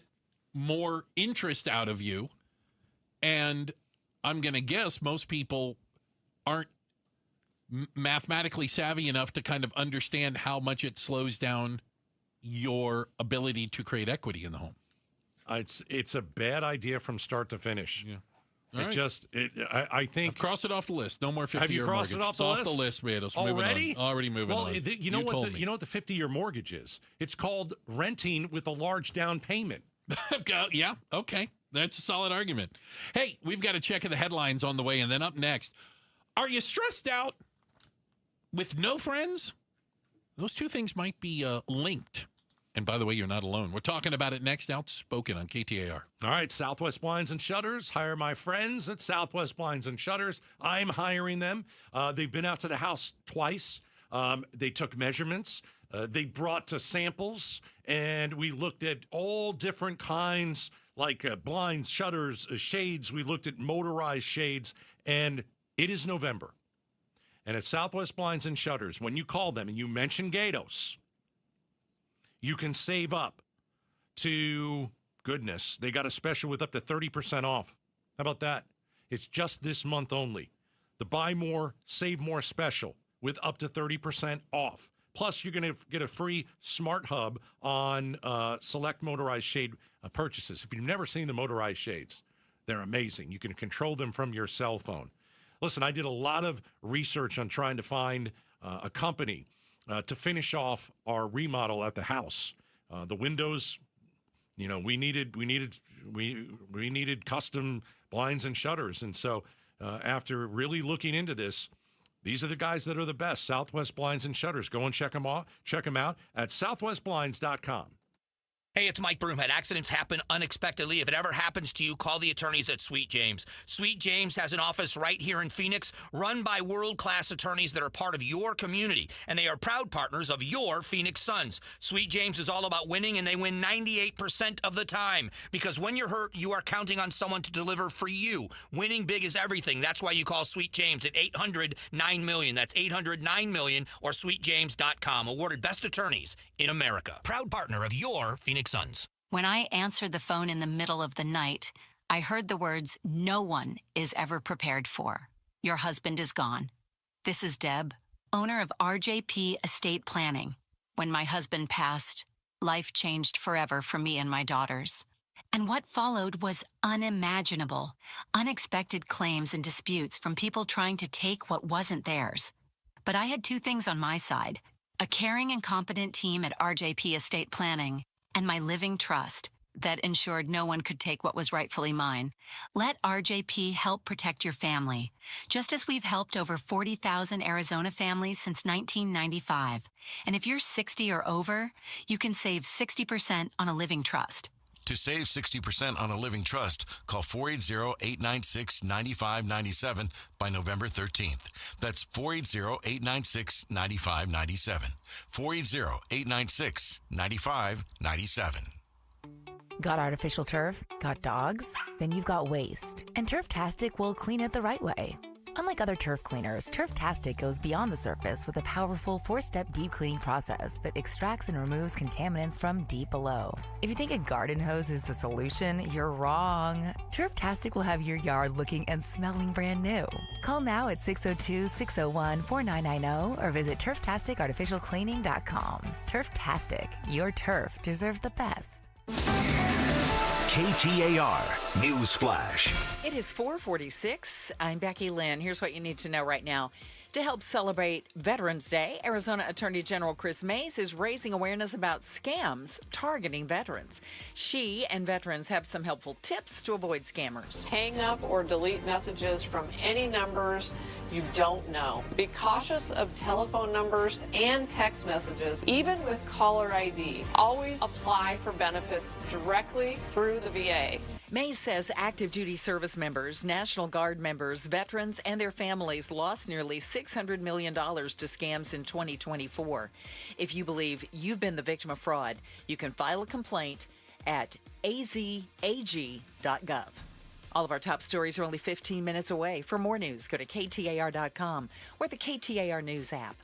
S25: more interest out of you. And I'm going to guess most people aren't mathematically savvy enough to kind of understand how much it slows down your ability to create equity in the home.
S10: It's a bad idea from start to finish.
S25: Yeah.
S10: I think
S25: I've crossed it off the list. No more 50-year mortgage.
S10: Have you crossed it off the list?
S25: Off the list, man.
S10: Already?
S25: Already moving on.
S10: You know what the 50-year mortgage is? It's called renting with a large down payment.
S25: Yeah. Okay. That's a solid argument. Hey, we've got a check of the headlines on the way, and then up next, are you stressed out with no friends? Those two things might be linked. And by the way, you're not alone. We're talking about it next. Outspoken on KTAR.
S10: All right, Southwest Blinds and Shutters. Hire my friends at Southwest Blinds and Shutters. I'm hiring them. They've been out to the house twice. They took measurements. They brought samples, and we looked at all different kinds, like blinds, shutters, shades. We looked at motorized shades, and it is November. And at Southwest Blinds and Shutters, when you call them and you mention Gatos, you can save up to, goodness, they got a special with up to 30% off. How about that? It's just this month only. The Buy More, Save More special with up to 30% off. Plus, you're going to get a free smart hub on select motorized shade purchases. If you've never seen the motorized shades, they're amazing. You can control them from your cell phone. Listen, I did a lot of research on trying to find a company to finish off our remodel at the house. The windows, we needed custom blinds and shutters. And so after really looking into this, these are the guys that are the best, Southwest Blinds and Shutters. Go and check them out at southwestblinds.com.
S1: Hey, it's Mike Broomhead. Accidents happen unexpectedly. If it ever happens to you, call the attorneys at Sweet James. Sweet James has an office right here in Phoenix, run by world-class attorneys that are part of your community, and they are proud partners of your Phoenix Suns. Sweet James is all about winning, and they win 98% of the time, because when you're hurt, you are counting on someone to deliver for you. Winning big is everything. That's why you call Sweet James at 800-9-MILLION. That's 800-9-MILLION or sweetjames.com. Awarded best attorneys in America. Proud partner of your Phoenix Suns.
S18: When I answered the phone in the middle of the night, I heard the words no one is ever prepared for. Your husband is gone. This is Deb. owner of RJP Estate Planning. When my husband passed, life changed forever for me and my daughters. And what followed was unimaginable. Unexpected claims and disputes from people trying to take what wasn't theirs. But I had two things on my side: a caring and competent team at RJP Estate Planning and my living trust that ensured no one could take what was rightfully mine. Let RJP help protect your family, just as we've helped over 40,000 Arizona families since 1995. And if you're 60 or over, you can save 60% on a living trust.
S6: To save 60% on a living trust, call 480-896-9597 by November 13th. That's 480-896-9597. 480-896-9597.
S3: Got artificial turf? Got dogs? Then you've got waste. And Turftastic will clean it the right way. Unlike other turf cleaners, Turftastic goes beyond the surface with a powerful 4-step deep cleaning process that extracts and removes contaminants from deep below. If you think a garden hose is the solution, you're wrong. Turftastic will have your yard looking and smelling brand new. Call now at 602-601-4990 or visit turftasticartificialcleaning.com. Turftastic, your turf deserves the best.
S2: KTAR News Flash.
S8: It is 4:46. I'm Becky Lynn. Here's what you need to know right now. To help celebrate Veterans Day, Arizona Attorney General Chris Mays is raising awareness about scams targeting veterans. She and veterans have some helpful tips to avoid scammers.
S4: Hang up or delete messages from any numbers you don't know. Be cautious of telephone numbers and text messages, even with caller ID. Always apply for benefits directly through the VA.
S8: Mays says active duty service members, National Guard members, veterans, and their families lost nearly $600 million to scams in 2024. If you believe you've been the victim of fraud, you can file a complaint at azag.gov. All of our top stories are only 15 minutes away. For more news, go to KTAR.com or the KTAR News app.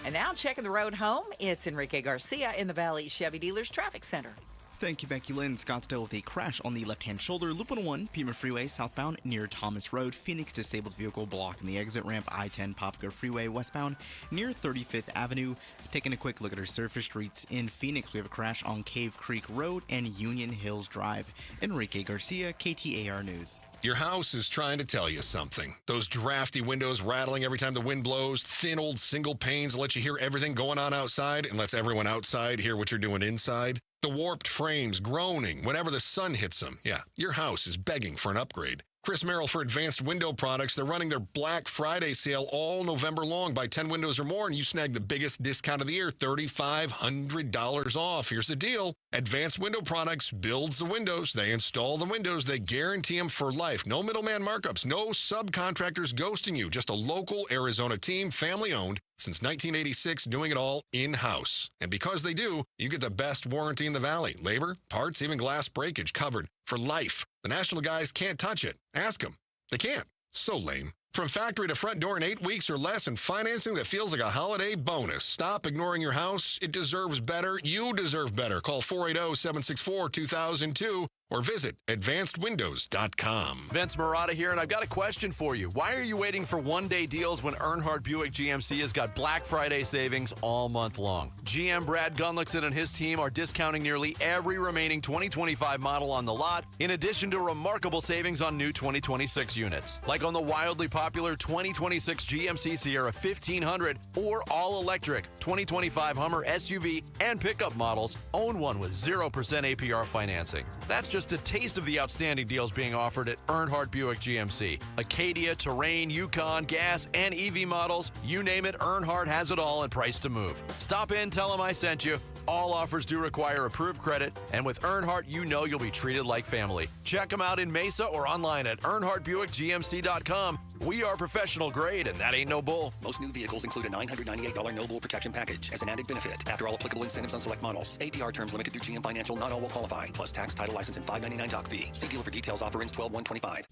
S8: And now, checking the road home, it's Enrique Garcia in the Valley Chevy Dealers Traffic Center.
S23: Thank you, Becky Lynn. Scottsdale with a crash on the left-hand shoulder. Loop 101, Pima Freeway southbound near Thomas Road. Phoenix disabled vehicle blocking the exit ramp. I-10 Poplar Freeway westbound near 35th Avenue. Taking a quick look at our surface streets in Phoenix, we have a crash on Cave Creek Road and Union Hills Drive. Enrique Garcia, KTAR News.
S19: Your house is trying to tell you something. Those drafty windows rattling every time the wind blows, thin old single panes let you hear everything going on outside and lets everyone outside hear what you're doing inside. The warped frames groaning whenever the sun hits them. Yeah, your house is begging for an upgrade. Chris Merrill for Advanced Window Products. They're running their Black Friday sale all November long. Buy 10 windows or more and you snag the biggest discount of the year, $3,500 off. Here's the deal. Advanced Window Products builds the windows. They install the windows. They guarantee them for life. No middleman markups. No subcontractors ghosting you. Just a local Arizona team, family-owned, since 1986, doing it all in-house. And because they do, you get the best warranty in the Valley. Labor, parts, even glass breakage covered for life. The national guys can't touch it. Ask them. They can't. So lame. From factory to front door in 8 weeks or less and financing that feels like a holiday bonus. Stop ignoring your house. It deserves better. You deserve better. Call 480-764-2002 or visit advancedwindows.com.
S20: Vince Marotta here, and I've got a question for you. Why are you waiting for one-day deals when Earnhardt Buick GMC has got Black Friday savings all month long? GM Brad Gunlickson and his team are discounting nearly every remaining 2025 model on the lot, in addition to remarkable savings on new 2026 units. Like on the wildly popular 2026 GMC Sierra 1500 or all-electric 2025 Hummer SUV and pickup models. Own one with 0% APR financing. That's just a taste of the outstanding deals being offered at Earnhardt Buick GMC. Acadia, Terrain, Yukon, gas, and EV models, you name it, Earnhardt has it all and price to move. Stop in, tell them I sent you. All offers do require approved credit, and with Earnhardt, you know you'll be treated like family. Check them out in Mesa or online at EarnhardtBuickGMC.com. We are professional grade, and that ain't no bull.
S21: Most new vehicles include a $998 no bull protection package as an added benefit. After all applicable incentives on select models. APR terms limited through GM Financial. Not all will qualify. Plus tax, title, license, and $599 doc fee. See dealer for details. Offer ends 12/1/25.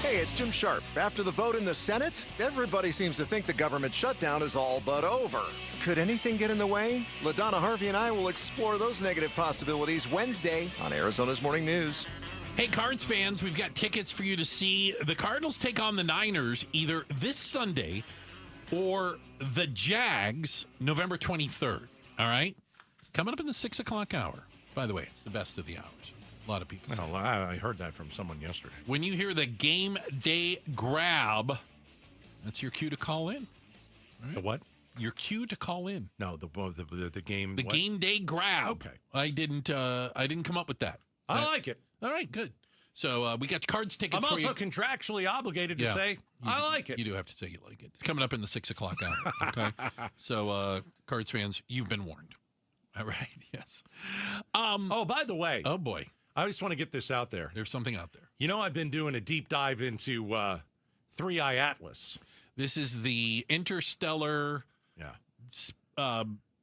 S22: Hey, it's Jim Sharp. After the vote in the Senate, everybody seems to think the government shutdown is all but over. Could anything get in the way? LaDonna Harvey and I will explore those negative possibilities Wednesday on Arizona's Morning News.
S25: Hey, Cards fans, we've got tickets for you to see the Cardinals take on the Niners either this Sunday or the Jags, November 23rd. All right? Coming up in the 6 o'clock hour. By the way, it's the best of the hours. A lot of people say.
S10: Well, I heard that from someone yesterday.
S25: When you hear the game day grab, that's your cue to call in. Right?
S10: The what?
S25: Your cue to call in.
S10: No, the game.
S25: The
S10: what?
S25: game day grab.
S10: Okay.
S25: I didn't come up with that.
S10: I like it.
S25: All right, good. So we got cards, tickets
S10: I'm
S25: for you.
S10: also contractually obligated to say I like it.
S25: You do have to say you like it. It's coming up in the 6 o'clock hour. Okay. So Cards fans, you've been warned. All right. Yes.
S10: Oh, by the way.
S25: Oh boy.
S10: I just want to get this out there.
S25: There's something out there.
S10: You know, I've been doing a deep dive into 3i Atlas.
S25: This is the interstellar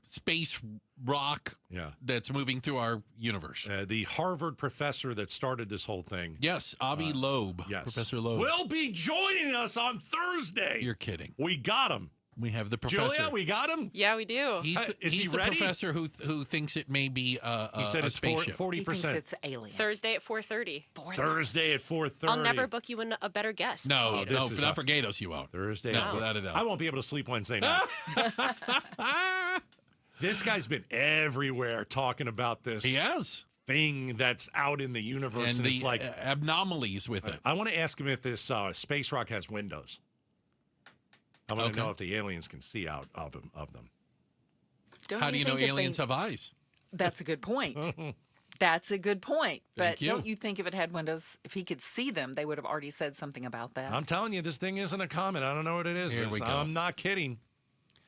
S25: space rock that's moving through our universe.
S10: The Harvard professor that started this whole thing.
S25: Yes, Avi Loeb.
S10: Yes.
S25: Professor Loeb.
S10: Will be joining us on Thursday.
S25: You're kidding.
S10: We got him.
S25: We have the professor.
S10: Julia, we got him?
S5: Yeah, we do.
S25: He's the professor who thinks it may be
S10: he said
S25: a
S10: it's
S25: spaceship.
S10: 40%.
S8: He thinks it's alien.
S5: Thursday at 4:30.
S10: Thursday at 4:30.
S5: I'll never book you a better guest.
S25: No,
S5: Gatos.
S25: not for Gatos you won't.
S10: Thursday.
S25: No, without a doubt.
S10: I won't be able to sleep Wednesday night. This guy's been everywhere talking about this.
S25: He has.
S10: Thing that's out in the universe.
S25: And the
S10: it's like
S25: anomalies with it.
S10: I want to ask him if this space rock has windows. I want to know if the aliens can see out of them.
S25: How do you know aliens have eyes?
S8: That's a good point. That's a good point. But
S25: you.
S8: don't you think if it had windows, if he could see them, they would have already said something about that?
S10: I'm telling you, this thing isn't a comet. I don't know what it is.
S25: Here we go.
S10: I'm not kidding.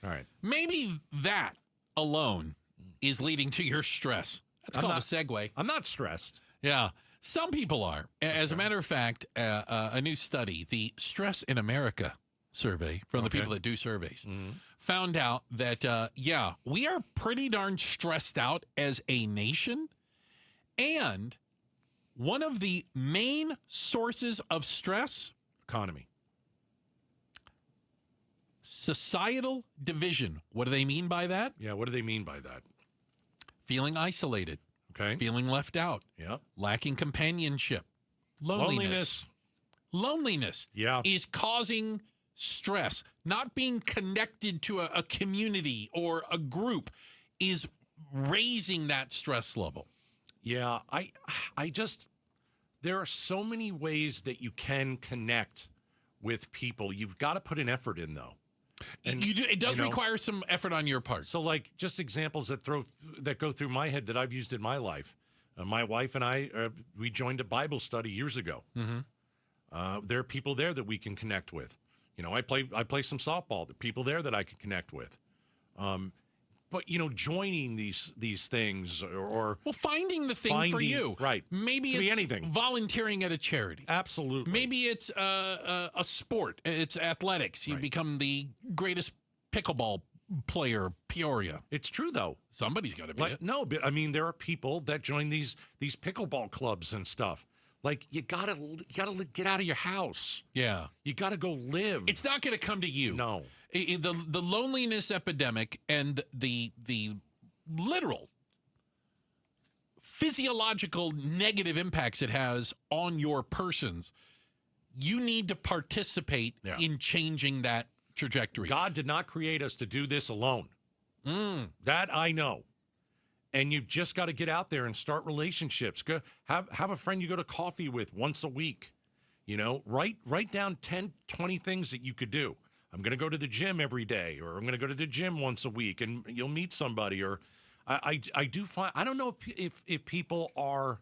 S10: All right.
S25: Maybe that alone is leading to your stress. That's called a segue.
S10: I'm not stressed.
S25: Yeah. Some people are. As a matter of fact, a new study, the Stress in America survey from the people that do surveys, found out that, we are pretty darn stressed out as a nation. And one of the main sources of stress,
S10: economy.
S25: Societal division. What do they mean by that?
S10: Yeah, what do they mean by that?
S25: Feeling isolated.
S10: Okay.
S25: Feeling left out.
S10: Yeah.
S25: Lacking companionship. Loneliness.
S10: Yeah.
S25: Is causing stress. Not being connected to a community or a group is raising that stress level.
S10: Yeah, I just, there are so many ways that you can connect with people. You've got to put an effort in, though. And,
S25: it does require some effort on your part.
S10: So, like, just examples that go through my head that I've used in my life. My wife and I, we joined a Bible study years ago.
S25: Mm-hmm.
S10: There are people there that we can connect with. You know, I play some softball. There are people there that I can connect with. But, joining these things or
S25: finding the thing for you.
S10: Right.
S25: Maybe
S10: Could be
S25: it's
S10: anything.
S25: Volunteering at a charity.
S10: Absolutely.
S25: Maybe it's a sport. It's athletics. You become the greatest pickleball player, Peoria.
S10: It's true, though.
S25: Somebody's got to be it.
S10: No, but I mean, there are people that join these pickleball clubs and stuff. Like, you gotta get out of your house.
S25: Yeah.
S10: You gotta go live.
S25: It's not going to come to you.
S10: No.
S25: The loneliness epidemic and the literal physiological negative impacts it has on your persons, you need to participate in changing that trajectory.
S10: God did not create us to do this alone. That I know. And you've just got to get out there and start relationships. Go have a friend you go to coffee with once a week. Write down 10, 20 things that you could do. I'm going to go to the gym every day, or I'm going to go to the gym once a week, and you'll meet somebody. Or I do find, I don't know if people are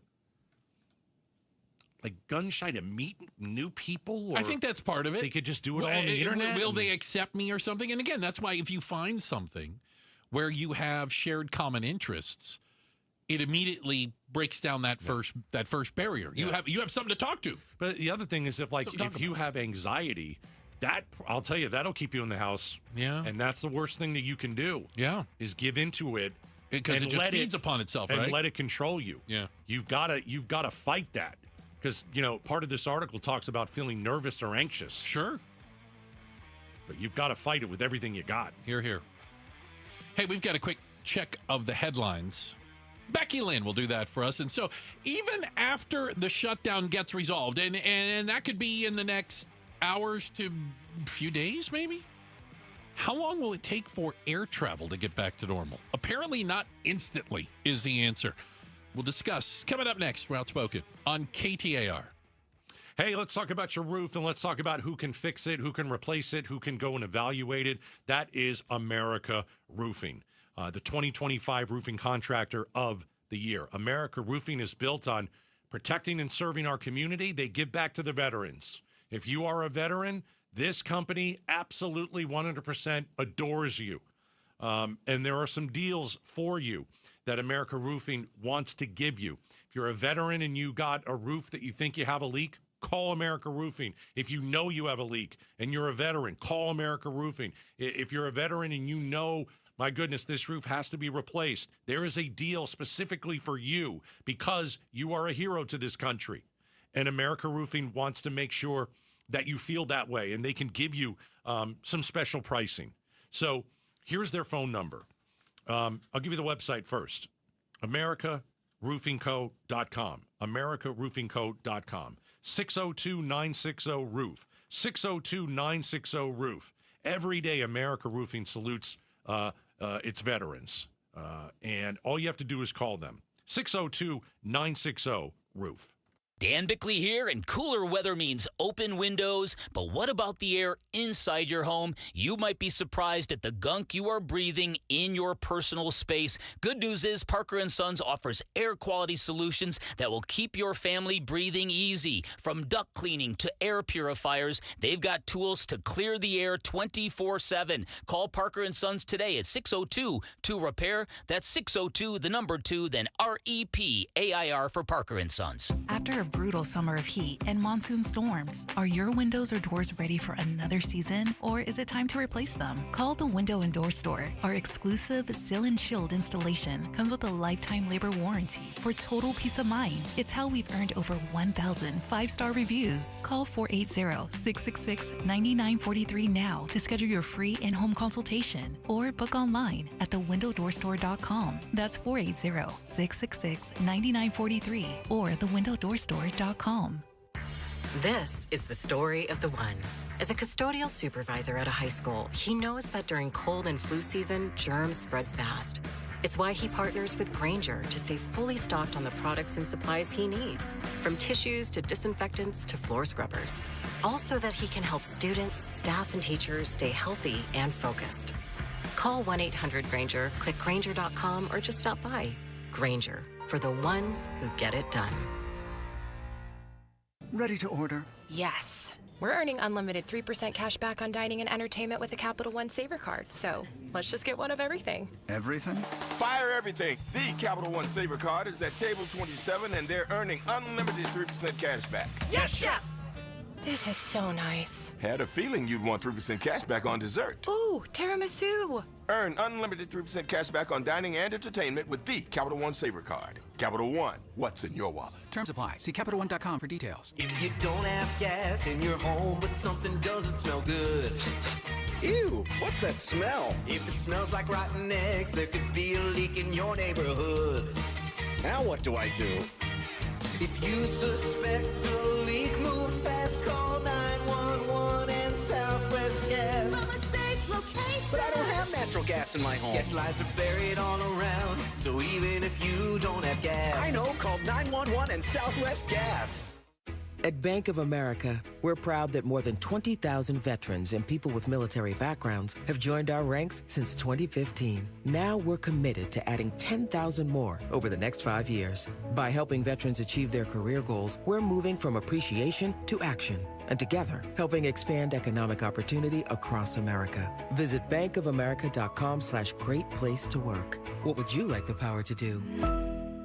S10: like gun shy to meet new people. Or
S25: I think that's part of it.
S10: They could just do it all on the internet.
S25: Will they accept me or something? And again, that's why if you find something where you have shared common interests, it immediately breaks down that first barrier.
S10: Yeah.
S25: You have something to talk to.
S10: But the other thing is, if you have anxiety, that I'll tell you, that'll keep you in the house.
S25: Yeah.
S10: And that's the worst thing that you can do.
S25: Yeah.
S10: Is give into it.
S25: Because it just feeds upon itself, right?
S10: And let it control you.
S25: Yeah.
S10: You've gotta fight that. Because, part of this article talks about feeling nervous or anxious.
S25: Sure.
S10: But you've got to fight it with everything you got.
S25: Hear, hear. Hey, we've got a quick check of the headlines. Becky Lynn will do that for us. And so even after the shutdown gets resolved, and that could be in the next hours to few days maybe, How long will it take for air travel to get back to normal? Apparently not instantly is the answer. We'll discuss coming up next, Outspoken on KTAR.
S10: Hey, let's talk about your roof, and let's talk about who can fix it, who can replace it, who can go and evaluate it. That is America Roofing, the 2025 roofing contractor of the year. America Roofing is built on protecting and serving our community. They give back to the veterans. If you are a veteran, this company absolutely 100% adores you. And there are some deals for you that America Roofing wants to give you. If you're a veteran and you got a roof that you think you have a leak, call America Roofing. If you know you have a leak and you're a veteran, call America Roofing. If you're a veteran and you know, my goodness, this roof has to be replaced, there is a deal specifically for you because you are a hero to this country. And America Roofing wants to make sure that you feel that way, and they can give you some special pricing. So here's their phone number. I'll give you the website first, americaroofingco.com, americaroofingco.com. 602-960-ROOF, 602-960-ROOF. Every day, America Roofing salutes its veterans, and all you have to do is call them, 602-960-ROOF.
S7: Dan Bickley here, and cooler weather means open windows. But what about the air inside your home? You might be surprised at the gunk you are breathing in your personal space. Good news is Parker & Sons offers air quality solutions that will keep your family breathing easy. From duct cleaning to air purifiers, they've got tools to clear the air 24/7. Call Parker & Sons today at 602-2-REPAIR. That's 602, 2, then REPAIR for Parker & Sons.
S3: After a brutal summer of heat and monsoon storms, are your windows or doors ready for another season, or is it time to replace them? Call the Window and Door Store. Our exclusive Seal and Shield installation comes with a lifetime labor warranty for total peace of mind. It's how we've earned over 1,000 5-star reviews. Call 480-666-9943 now to schedule your free in-home consultation or book online at thewindowdoorstore.com. That's 480-666-9943 or thewindowdoorstore.com.
S9: This is the story of the one. As a custodial supervisor at a high school, he knows that during cold and flu season, germs spread fast. It's why he partners with Grainger to stay fully stocked on the products and supplies he needs, from tissues to disinfectants to floor scrubbers. All so that he can help students, staff, and teachers stay healthy and focused. Call 1-800-GRAINGER, click Grainger.com, or just stop by. Grainger, for the ones who get it done.
S11: Ready to order?
S12: Yes. We're earning unlimited 3% cash back on dining and entertainment with the Capital One Saver Card, so let's just get one of everything.
S11: Everything?
S24: Fire everything. The Capital One Saver Card is at table 27, and they're earning unlimited 3% cash back.
S12: Yes, Chef! This is so nice.
S24: Had a feeling you'd want 3% cash back on dessert.
S12: Ooh, tiramisu.
S24: Earn unlimited 3% cash back on dining and entertainment with the Capital One Saver Card. Capital One, what's in your wallet?
S26: Terms apply. See CapitalOne.com for details.
S27: If you don't have gas in your home, but something doesn't smell good.
S28: Ew, what's that smell?
S27: If it smells like rotten eggs, there could be a leak in your neighborhood.
S28: Now what do I do?
S27: If you suspect a leak, move fast, call 911 and Southwest Gas.
S28: From a safe location. But I don't have natural gas in my home.
S27: Gas lines are buried all around, so even if you don't have gas.
S28: I know, call 911 and Southwest Gas.
S29: At Bank of America, we're proud that more than 20,000 veterans and people with military backgrounds have joined our ranks since 2015. Now we're committed to adding 10,000 more over the next 5 years. By helping veterans achieve their career goals, we're moving from appreciation to action, and together, helping expand economic opportunity across America. Visit bankofamerica.com/great place to work. What would you like the power to do?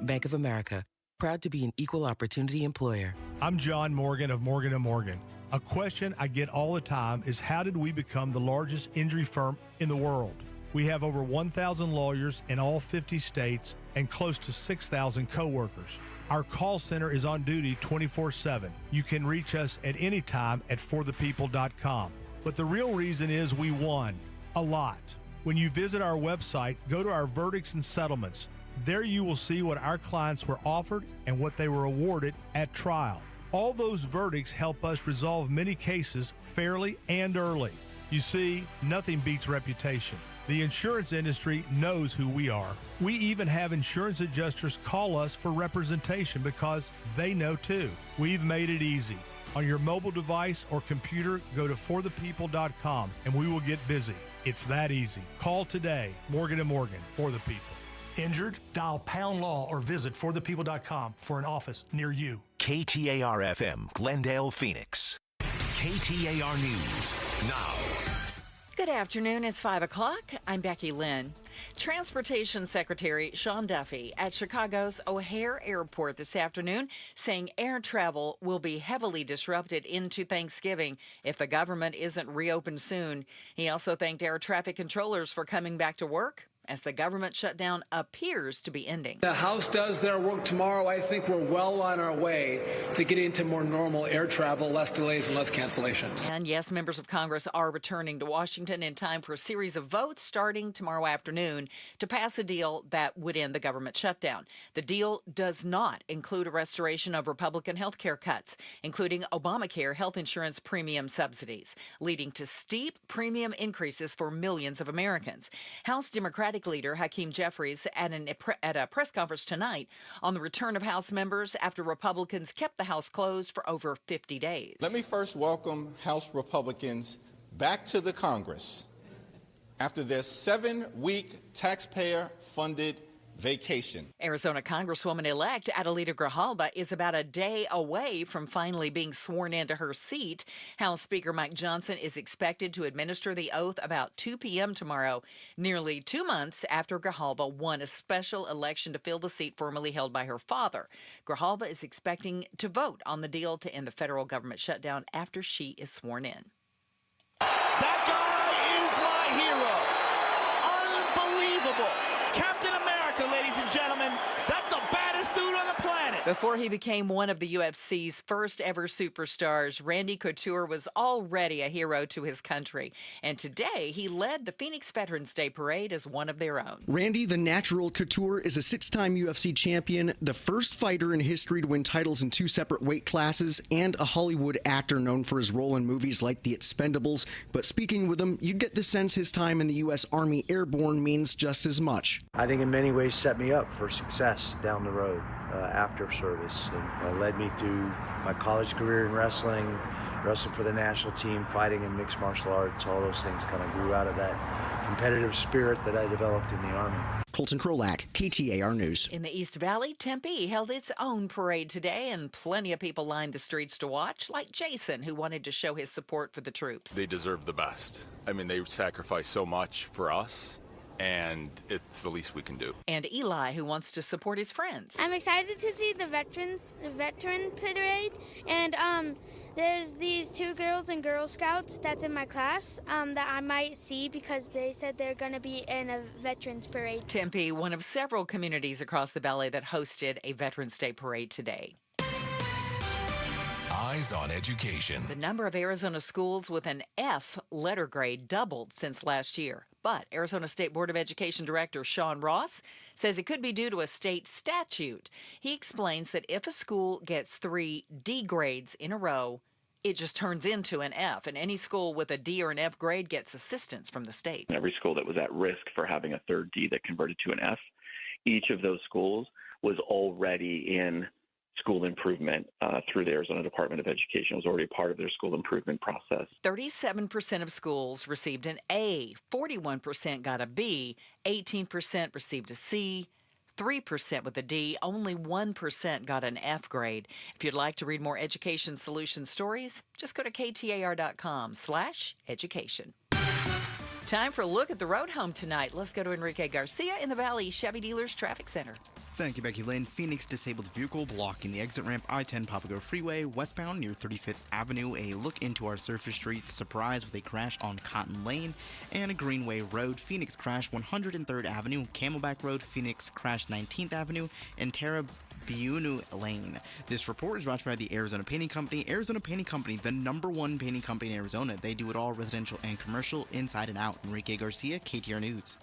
S29: Bank of America. Proud to be an equal opportunity employer.
S30: I'm John Morgan of Morgan & Morgan. A question I get all the time is, how did we become the largest injury firm in the world? We have over 1,000 lawyers in all 50 states and close to 6,000 coworkers. Our call center is on duty 24/7. You can reach us at any time at forthepeople.com. But the real reason is we won a lot. When you visit our website, go to our verdicts and settlements. There you will see what our clients were offered and what they were awarded at trial. All those verdicts help us resolve many cases fairly and early. You see, nothing beats reputation. The insurance industry knows who we are. We even have insurance adjusters call us for representation because they know too. We've made it easy. On your mobile device or computer, go to forthepeople.com and we will get busy. It's that easy. Call today. Morgan & Morgan, for the people.
S1: Injured? Dial pound law or visit forthepeople.com for an office near you.
S2: KTAR-FM, Glendale, Phoenix. KTAR News now.
S8: Good afternoon. It's 5 o'clock. I'm Becky Lynn. Transportation Secretary Sean Duffy at Chicago's O'Hare Airport this afternoon saying air travel will be heavily disrupted into Thanksgiving if the government isn't reopened soon. He also thanked air traffic controllers for coming back to work as the government shutdown appears to be ending.
S6: The House does their work tomorrow. I think we're well on our way to getting to more normal air travel, less delays and less cancellations.
S8: And yes, members of Congress are returning to Washington in time for a series of votes starting tomorrow afternoon to pass a deal that would end the government shutdown. The deal does not include a restoration of Republican health care cuts, including Obamacare health insurance premium subsidies, leading to steep premium increases for millions of Americans. House Democratic leader Hakeem Jeffries at a press conference tonight on the return of House members after Republicans kept the House closed for over 50 days.
S11: Let me first welcome House Republicans back to the Congress after their 7-week taxpayer-funded vacation.
S8: Arizona Congresswoman-elect Adelita Grijalba is about a day away from finally being sworn into her seat. House Speaker Mike Johnson is expected to administer the oath about 2 p.m. tomorrow, nearly 2 months after Grijalba won a special election to fill the seat formerly held by her father. Grijalba is expecting to vote on the deal to end the federal government shutdown after she is sworn in.
S13: That guy is my hero. Unbelievable. Captain America, ladies and gentlemen. That's the baddest dude on the planet.
S8: Before he became one of the UFC's first ever superstars, Randy Couture was already a hero to his country. And today, he led the Phoenix Veterans Day Parade as one of their own.
S14: Randy the Natural Couture is a 6-time UFC champion, the first fighter in history to win titles in 2 separate weight classes, and a Hollywood actor known for his role in movies like The Expendables. But speaking with him, you'd get the sense his time in the U.S. Army Airborne means just as much.
S15: I think in many ways set me up for success down the road after service, and led me through my college career in wrestling for the national team, fighting in mixed martial arts. All those things kind of grew out of that competitive spirit that I developed in the Army.
S14: Colton Krolak, KTAR News.
S8: In the East Valley, Tempe held its own parade today, and plenty of people lined the streets to watch, like Jason, who wanted to show his support for the troops.
S16: They deserve the best. I mean, they sacrifice so much for us, and it's the least we can do.
S8: And Eli, who wants to support his friends.
S17: I'm excited to see the veteran parade, and there's these 2 girls and Girl Scouts that's in my class that I might see because they said they're going to be in a veterans parade.
S8: Tempe, one of several communities across the valley that hosted a Veterans Day parade today.
S2: Eyes on Education.
S8: The number of Arizona schools with an F letter grade doubled since last year. But Arizona State Board of Education Director Sean Ross says it could be due to a state statute. He explains that if a school gets 3 D grades in a row, it just turns into an F, and any school with a D or an F grade gets assistance from the state.
S18: Every school that was at risk for having a 3rd D that converted to an F, each of those schools was already in school improvement through the Arizona Department of Education. It was already part of their school improvement process.
S8: 37% of schools received an A, 41% got a B, 18% received a C, 3% with a D, only 1% got an F grade. If you'd like to read more Education Solutions stories, just go to KTAR.com/education. Time for a look at the road home tonight. Let's go to Enrique Garcia in the Valley Chevy Dealers Traffic Center.
S23: Thank you, Becky Lynn. Phoenix disabled vehicle blocking the exit ramp I-10 Papago Freeway westbound near 35th Avenue. A look into our surface streets. Surprise with a crash on Cotton Lane and a Greenway Road. Phoenix crashed 103rd Avenue. Camelback Road. Phoenix crashed 19th Avenue and Tarabiunu Lane. This report is brought to you by the Arizona Painting Company. Arizona Painting Company, the #1 painting company in Arizona. They do it all, residential and commercial, inside and out. Enrique Garcia, KTAR News.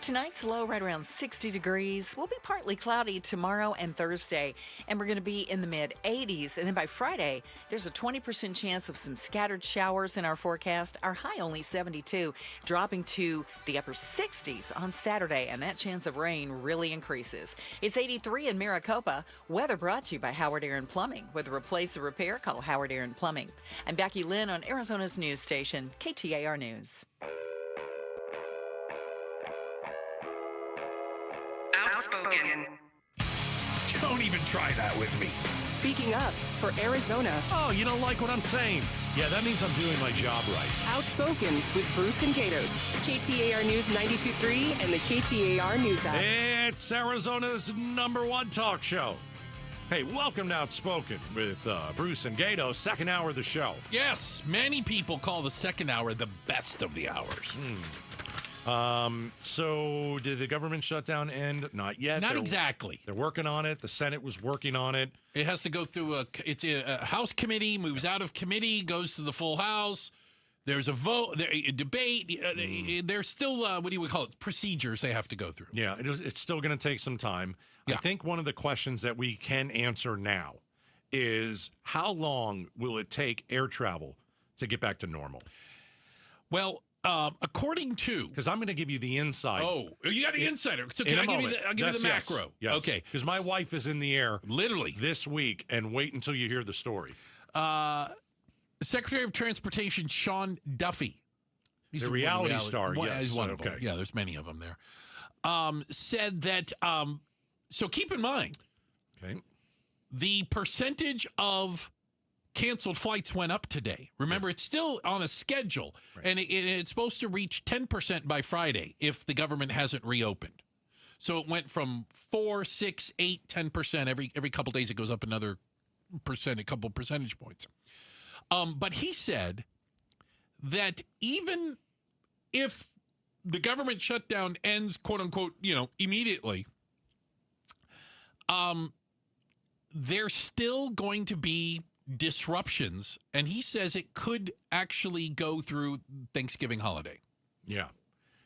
S8: Tonight's low right around 60 degrees. We'll be partly cloudy tomorrow and Thursday, and we're going to be in the mid-80s. And then by Friday, there's a 20% chance of some scattered showers in our forecast. Our high only 72, dropping to the upper 60s on Saturday, and that chance of rain really increases. It's 83 in Maricopa. Weather brought to you by Howard Aaron Plumbing. With a replace or repair, call Howard Aaron Plumbing. I'm Becky Lynn on Arizona's news station, KTAR News.
S3: Outspoken.
S2: Don't even try that with me.
S3: Speaking up for Arizona.
S2: Oh, you don't like what I'm saying? Yeah, that means I'm doing my job right.
S3: Outspoken with Bruce and Gatos. KTAR News 92.3 and the KTAR News app.
S2: It's Arizona's #1 talk show. Hey, welcome to Outspoken with Bruce and Gatos, second hour of the show.
S4: Yes, many people call the second hour the best of the hours.
S2: So did the government shutdown end? Not yet.
S4: Not exactly.
S2: They're working on it. The Senate was working on it.
S4: It has to go through a House committee, moves out of committee, goes to the full House. There's a vote, a debate. There's still, what do you call it, procedures they have to go through.
S2: Yeah, it's still going to take some time. Yeah. I think one of the questions that we can answer now is how long will it take air travel to get back to normal?
S4: Well, according to...
S2: Because I'm going to give you the insight.
S4: Oh, you got the insider. So can I'll give you the macro.
S2: Yes.
S4: Okay.
S2: Because my wife is in the air
S4: literally
S2: this week, and wait until you hear the story.
S4: Secretary of Transportation Sean Duffy.
S2: He's a reality star, yes.
S4: He's one of them. Yeah, there's many of them there. Said that, so keep in mind, the percentage of canceled flights went up today. Remember, it's still on a schedule, and it's supposed to reach 10% by Friday if the government hasn't reopened. So it went from 4, 6, 8, 10%. Every couple days it goes up another percent, a couple percentage points. But he said that even if the government shutdown ends, quote unquote, immediately, there's still going to be disruptions, and he says it could actually go through Thanksgiving holiday.
S2: Yeah.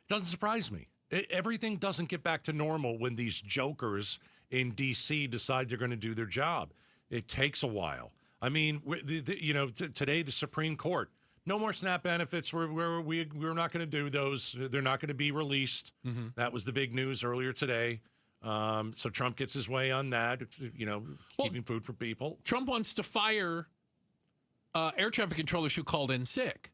S2: Doesn't surprise me. Everything doesn't get back to normal when these jokers in D.C. decide they're going to do their job. It takes a while. I mean, today the Supreme Court, no more SNAP benefits. We're not going to do those. They're not going to be released. Mm-hmm. That was the big news earlier today. So Trump gets his way on that, keeping food for people.
S4: Trump wants to fire air traffic controllers who called in sick.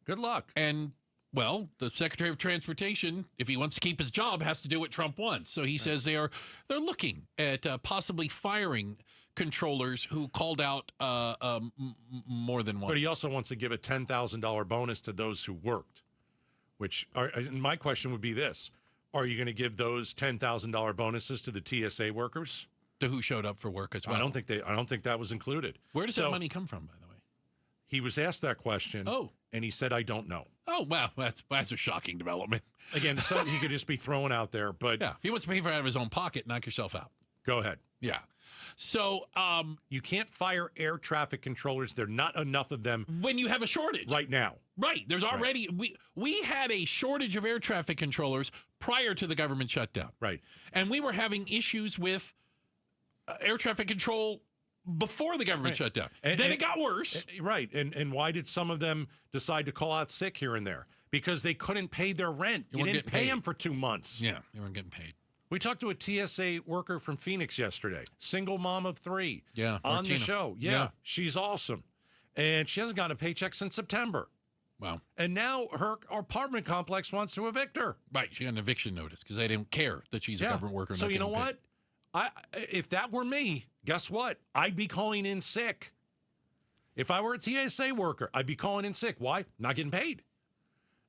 S2: Good luck.
S4: And, well, the Secretary of Transportation, if he wants to keep his job, has to do what Trump wants. So he says they're looking at possibly firing controllers who called out more than once.
S2: But he also wants to give a $10,000 bonus to those who worked, and my question would be this. Are you going to give those $10,000 bonuses to the TSA workers?
S4: To who showed up for work as well?
S2: I don't think that was included.
S4: Where does that money come from, by the way?
S2: He was asked that question.
S4: Oh.
S2: And he said, I don't know.
S4: Oh, wow. That's a shocking development.
S2: Again, so he could just be thrown out there. But
S4: yeah, if he wants to pay for it out of his own pocket, knock yourself out.
S2: Go ahead.
S4: Yeah. So
S2: you can't fire air traffic controllers. There are not enough of them.
S4: When you have a shortage.
S2: Right now.
S4: Right. There's already, we had a shortage of air traffic controllers prior to the government shutdown.
S2: Right.
S4: And we were having issues with air traffic control before the government shutdown. Then it got worse.
S2: Right. And why did some of them decide to call out sick here and there? Because they couldn't pay their rent. You didn't pay them for 2 months.
S4: Yeah, they weren't getting paid.
S2: We talked to a TSA worker from Phoenix yesterday, single mom of 3.
S4: Yeah,
S2: on
S4: Martina.
S2: the show. Yeah, she's awesome. And she hasn't gotten a paycheck since September.
S4: Wow.
S2: And now her apartment complex wants to evict her.
S4: Right, she got an eviction notice because they didn't care that she's a government worker.
S2: So you know what? If that were me, guess what? I'd be calling in sick. If I were a TSA worker, I'd be calling in sick. Why? Not getting paid.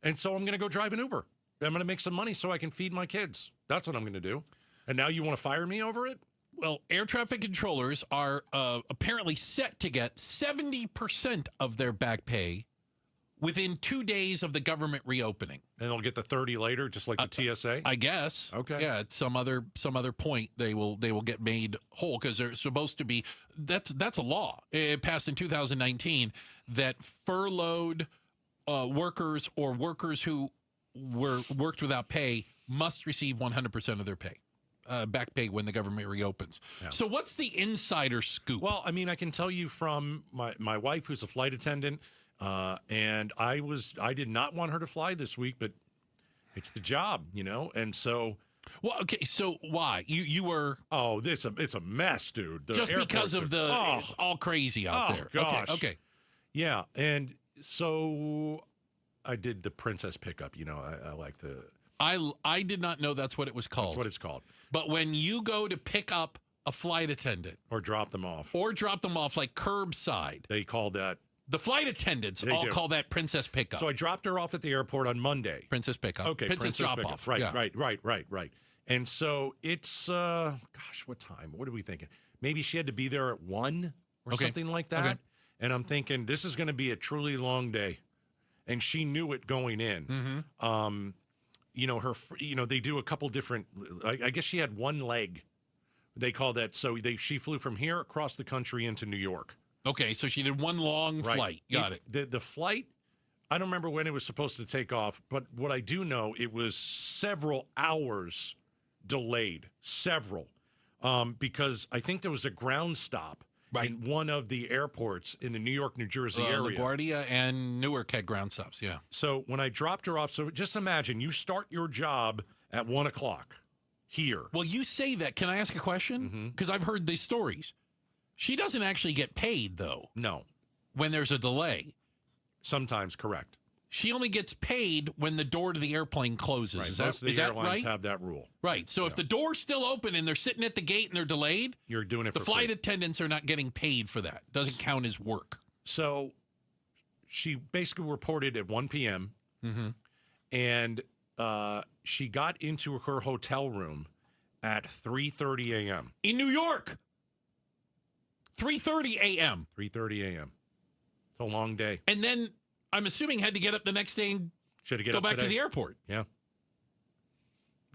S2: And so I'm going to go drive an Uber. I'm going to make some money so I can feed my kids. That's what I'm going to do. And now you want to fire me over it?
S4: Well, air traffic controllers are apparently set to get 70% of their back pay within 2 days of the government reopening.
S2: And they'll get the 30 later, just like the TSA?
S4: I guess.
S2: Okay.
S4: Yeah, at some other point they will get made whole because they're supposed to be. That's a law. It passed in 2019 that furloughed workers or workers who worked without pay must receive 100% of their pay, back pay when the government reopens.
S2: Yeah.
S4: So what's the insider scoop?
S2: Well, I mean, I can tell you from my wife, who's a flight attendant, and I did not want her to fly this week, but it's the job, and so.
S4: Well, okay, so why? You were...
S2: Oh, it's a mess, dude.
S4: Just because of it's all crazy out there.
S2: Gosh.
S4: Okay.
S2: Yeah, and so I did the princess pickup. I like to...
S4: I did not know that's what it was called.
S2: That's what it's called.
S4: But when you go to pick up a flight attendant...
S2: Or drop them off.
S4: Like curbside.
S2: They call that...
S4: The flight attendants call that princess pickup.
S2: So I dropped her off at the airport on Monday.
S4: Princess pickup.
S2: Okay,
S4: princess drop-off.
S2: Right. And so it's, what time? What are we thinking? Maybe she had to be there at 1 or something like that.
S4: Okay.
S2: And I'm thinking, this is going to be a truly long day. And she knew it going in.
S4: Mm-hmm.
S2: They do a couple different, I guess she had one leg. They call that, she flew from here across the country into New York.
S4: Okay, so she did one long flight. Got it.
S2: The flight, I don't remember when it was supposed to take off, but what I do know, it was several hours delayed. Several. Because I think there was a ground stop in one of the airports in the New York, New Jersey area.
S4: LaGuardia and Newark had ground stops, yeah.
S2: So when I dropped her off, so just imagine, you start your job at 1 o'clock here.
S4: Well, you say that. Can I ask a question? Because I've heard these stories. She doesn't actually get paid, though.
S2: No.
S4: When there's a delay.
S2: Sometimes, correct.
S4: She only gets paid when the door to the airplane closes.
S2: Right.
S4: Is
S2: Most
S4: that
S2: of the
S4: right?
S2: airlines have that rule.
S4: Right. So if the door's still open and they're sitting at the gate and they're delayed,
S2: you're doing it
S4: the
S2: for
S4: flight
S2: free.
S4: attendants are not getting paid for that. Doesn't count as work.
S2: So she basically reported at 1 p.m. And she got into her hotel room at 3:30 a.m.
S4: In New York. 3:30 a.m.
S2: 3:30 a.m. It's a long day.
S4: And then I'm assuming had to get up the next day and go back to the airport.
S2: Yeah.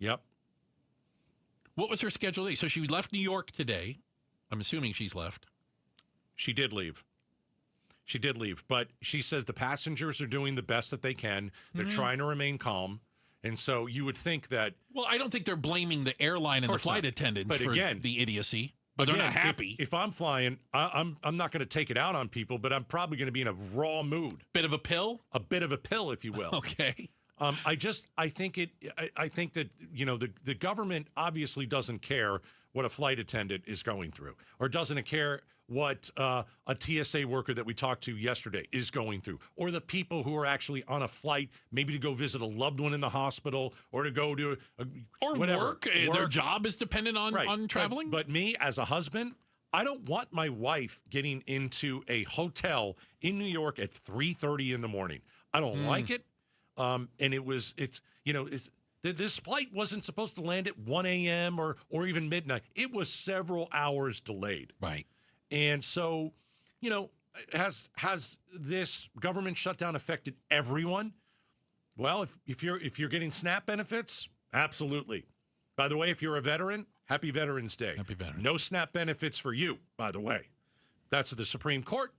S2: Yep.
S4: What was her schedule? So she left New York today. I'm assuming she's left.
S2: She did leave. But she says the passengers are doing the best that they can. They're trying to remain calm. And so you would think that...
S4: Well, I don't think they're blaming the airline and the flight attendants for the idiocy. But they're not happy.
S2: If I'm flying, I'm not going to take it out on people, but I'm probably going to be in a raw mood.
S4: Bit of a pill?
S2: A bit of a pill, if you will.
S4: Okay.
S2: I think that, the government obviously doesn't care what a flight attendant is going through, or doesn't care what a TSA worker that we talked to yesterday is going through, or the people who are actually on a flight, maybe to go visit a loved one in the hospital, or to go to
S4: work. Their job is dependent on traveling.
S2: But me, as a husband, I don't want my wife getting into a hotel in New York at 3:30 in the morning. I don't like it. This flight wasn't supposed to land at 1 a.m. or even midnight. It was several hours delayed.
S4: Right.
S2: And so, has this government shutdown affected everyone? Well, if you're getting SNAP benefits, absolutely. By the way, if you're a veteran, happy Veterans Day.
S4: Happy Veterans.
S2: No SNAP benefits for you, by the way. That's what the Supreme Court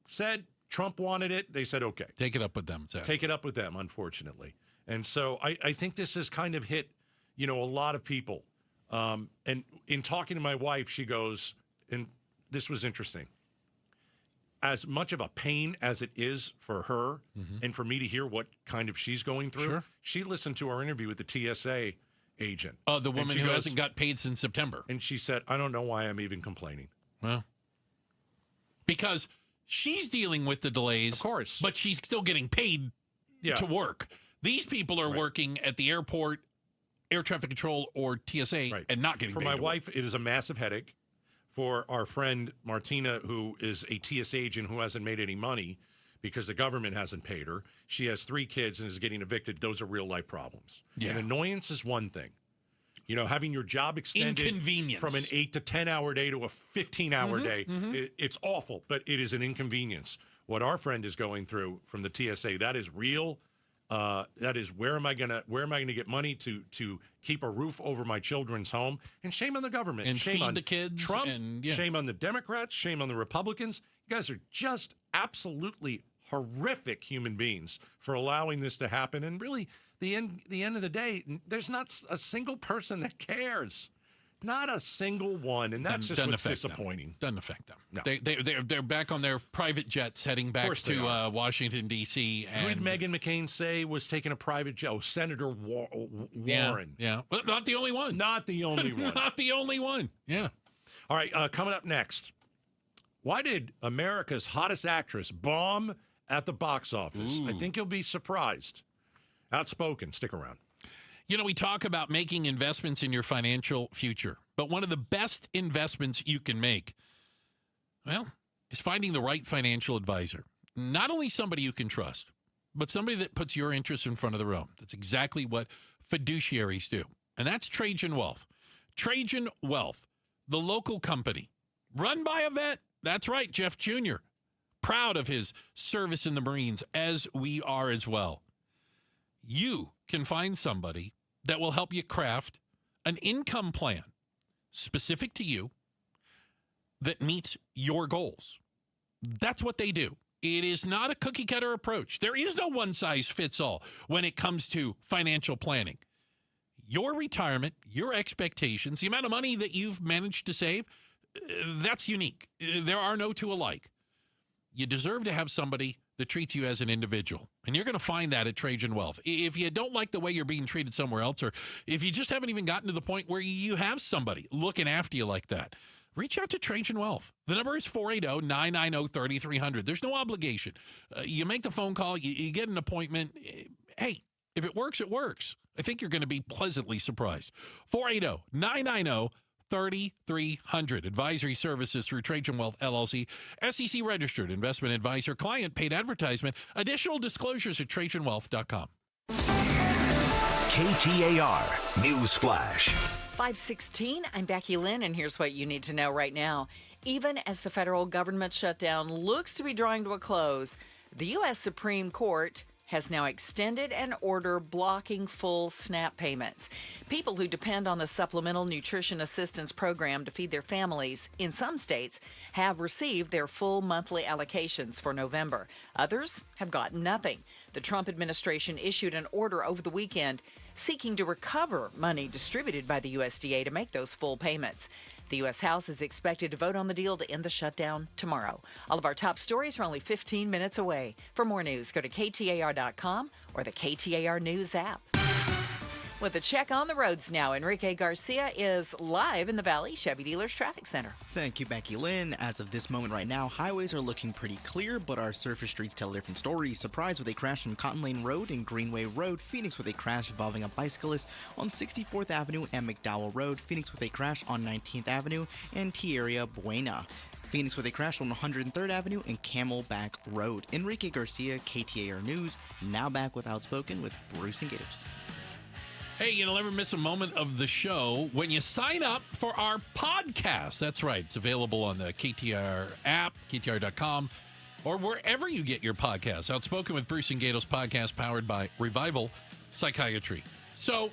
S2: said. Trump wanted it. They said, okay.
S4: Take it up with them.
S2: Take it up with them, unfortunately. And so I think this has kind of hit, a lot of people. And in talking to my wife, she goes, and this was interesting. As much of a pain as it is for her and for me to hear what kind of she's going through, she listened to our interview with the TSA agent.
S4: Oh, the woman who hasn't got paid since September.
S2: And she said, I don't know why I'm even complaining.
S4: Well, because she's dealing with the delays.
S2: Of course.
S4: But she's still getting paid to work. These people are working at the airport, air traffic control, or TSA and not getting paid.
S2: For my wife, it is a massive headache. For our friend Martina, who is a TSA agent who hasn't made any money because the government hasn't paid her, she has 3 kids and is getting evicted. Those are real life problems.
S4: Yeah.
S2: And annoyance is one thing. Having your job extended from an 8 to 10 hour day to a 15-hour day, it's awful, but it is an inconvenience. What our friend is going through from the TSA, that is real. That is where am I gonna get money to keep a roof over my children's home? And shame on the government.
S4: And
S2: shame
S4: feed
S2: on
S4: the kids.
S2: Trump.
S4: And,
S2: Shame on the Democrats. Shame on the Republicans. You guys are just absolutely horrific human beings for allowing this to happen. And really, the end of the day, there's not a single person that cares. Not a single one, and that's just what's disappointing.
S4: Doesn't affect them.
S2: No.
S4: They're back on their private jets heading back to Washington, D.C.
S2: Who did Meghan McCain say was taking a private jet? Oh, Senator Warren.
S4: Yeah. But not the only one.
S2: Not the only one.
S4: Not the only one. Yeah.
S2: All right, coming up next. Why did America's hottest actress bomb at the box office?
S4: Ooh.
S2: I think you'll be surprised. Outspoken. Stick around.
S4: You know, we talk about making investments in your financial future, but one of the best investments you can make, well, is finding the right financial advisor. Not only somebody you can trust, but somebody that puts your interests in front of their own. That's exactly what fiduciaries do. And that's Trajan Wealth. Trajan Wealth, the local company, run by a vet. That's right, Jeff Jr. Proud of his service in the Marines, as we are as well. You can find somebody that will help you craft an income plan specific to you that meets your goals. That's what they do. It is not a cookie cutter approach. There is no one size fits all when it comes to financial planning. Your retirement, your expectations, the amount of money that you've managed to save, that's unique. There are no two alike. You deserve to have somebody that treats you as an individual. And you're going to find that at Trajan Wealth. If you don't like the way you're being treated somewhere else, or if you just haven't even gotten to the point where you have somebody looking after you like that, reach out to Trajan Wealth. The number is 480-990-3300. There's no obligation. You make the phone call, you get an appointment. Hey, if it works, it works. I think you're going to be pleasantly surprised. 480-990-3300. Advisory services through Trajan Wealth, LLC. SEC registered investment advisor. Client paid advertisement. Additional disclosures at TrajanWealth.com.
S5: KTAR News Flash.
S8: 5:16, I'm Becky Lynn, and here's what you need to know right now. Even as the federal government shutdown looks to be drawing to a close, the U.S. Supreme Court has now extended an order blocking full SNAP payments. People who depend on the Supplemental Nutrition Assistance Program to feed their families in some states have received their full monthly allocations for November. Others have gotten nothing. The Trump administration issued an order over the weekend seeking to recover money distributed by the USDA to make those full payments. The U.S. House is expected to vote on the deal to end the shutdown tomorrow. All of our top stories are only 15 minutes away. For more news, go to KTAR.com or the KTAR News app. With a check on the roads now, Enrique Garcia is live in the Valley Chevy Dealers Traffic Center.
S23: Thank you, Becky Lynn. As of this moment right now, highways are looking pretty clear, but our surface streets tell a different story. Surprise with a crash on Cotton Lane Road and Greenway Road. Phoenix with a crash involving a bicyclist on 64th Avenue and McDowell Road. Phoenix with a crash on 19th Avenue and Tierra Buena. Phoenix with a crash on 103rd Avenue and Camelback Road. Enrique Garcia, KTAR News, now back with Outspoken with Bruce and Gators.
S4: Hey, you'll never miss a moment of the show when you sign up for our podcast. That's right. It's available on the KTAR app, KTAR.com, or wherever you get your podcasts. Outspoken with Bruce and Gatos podcast powered by Revival Psychiatry. So,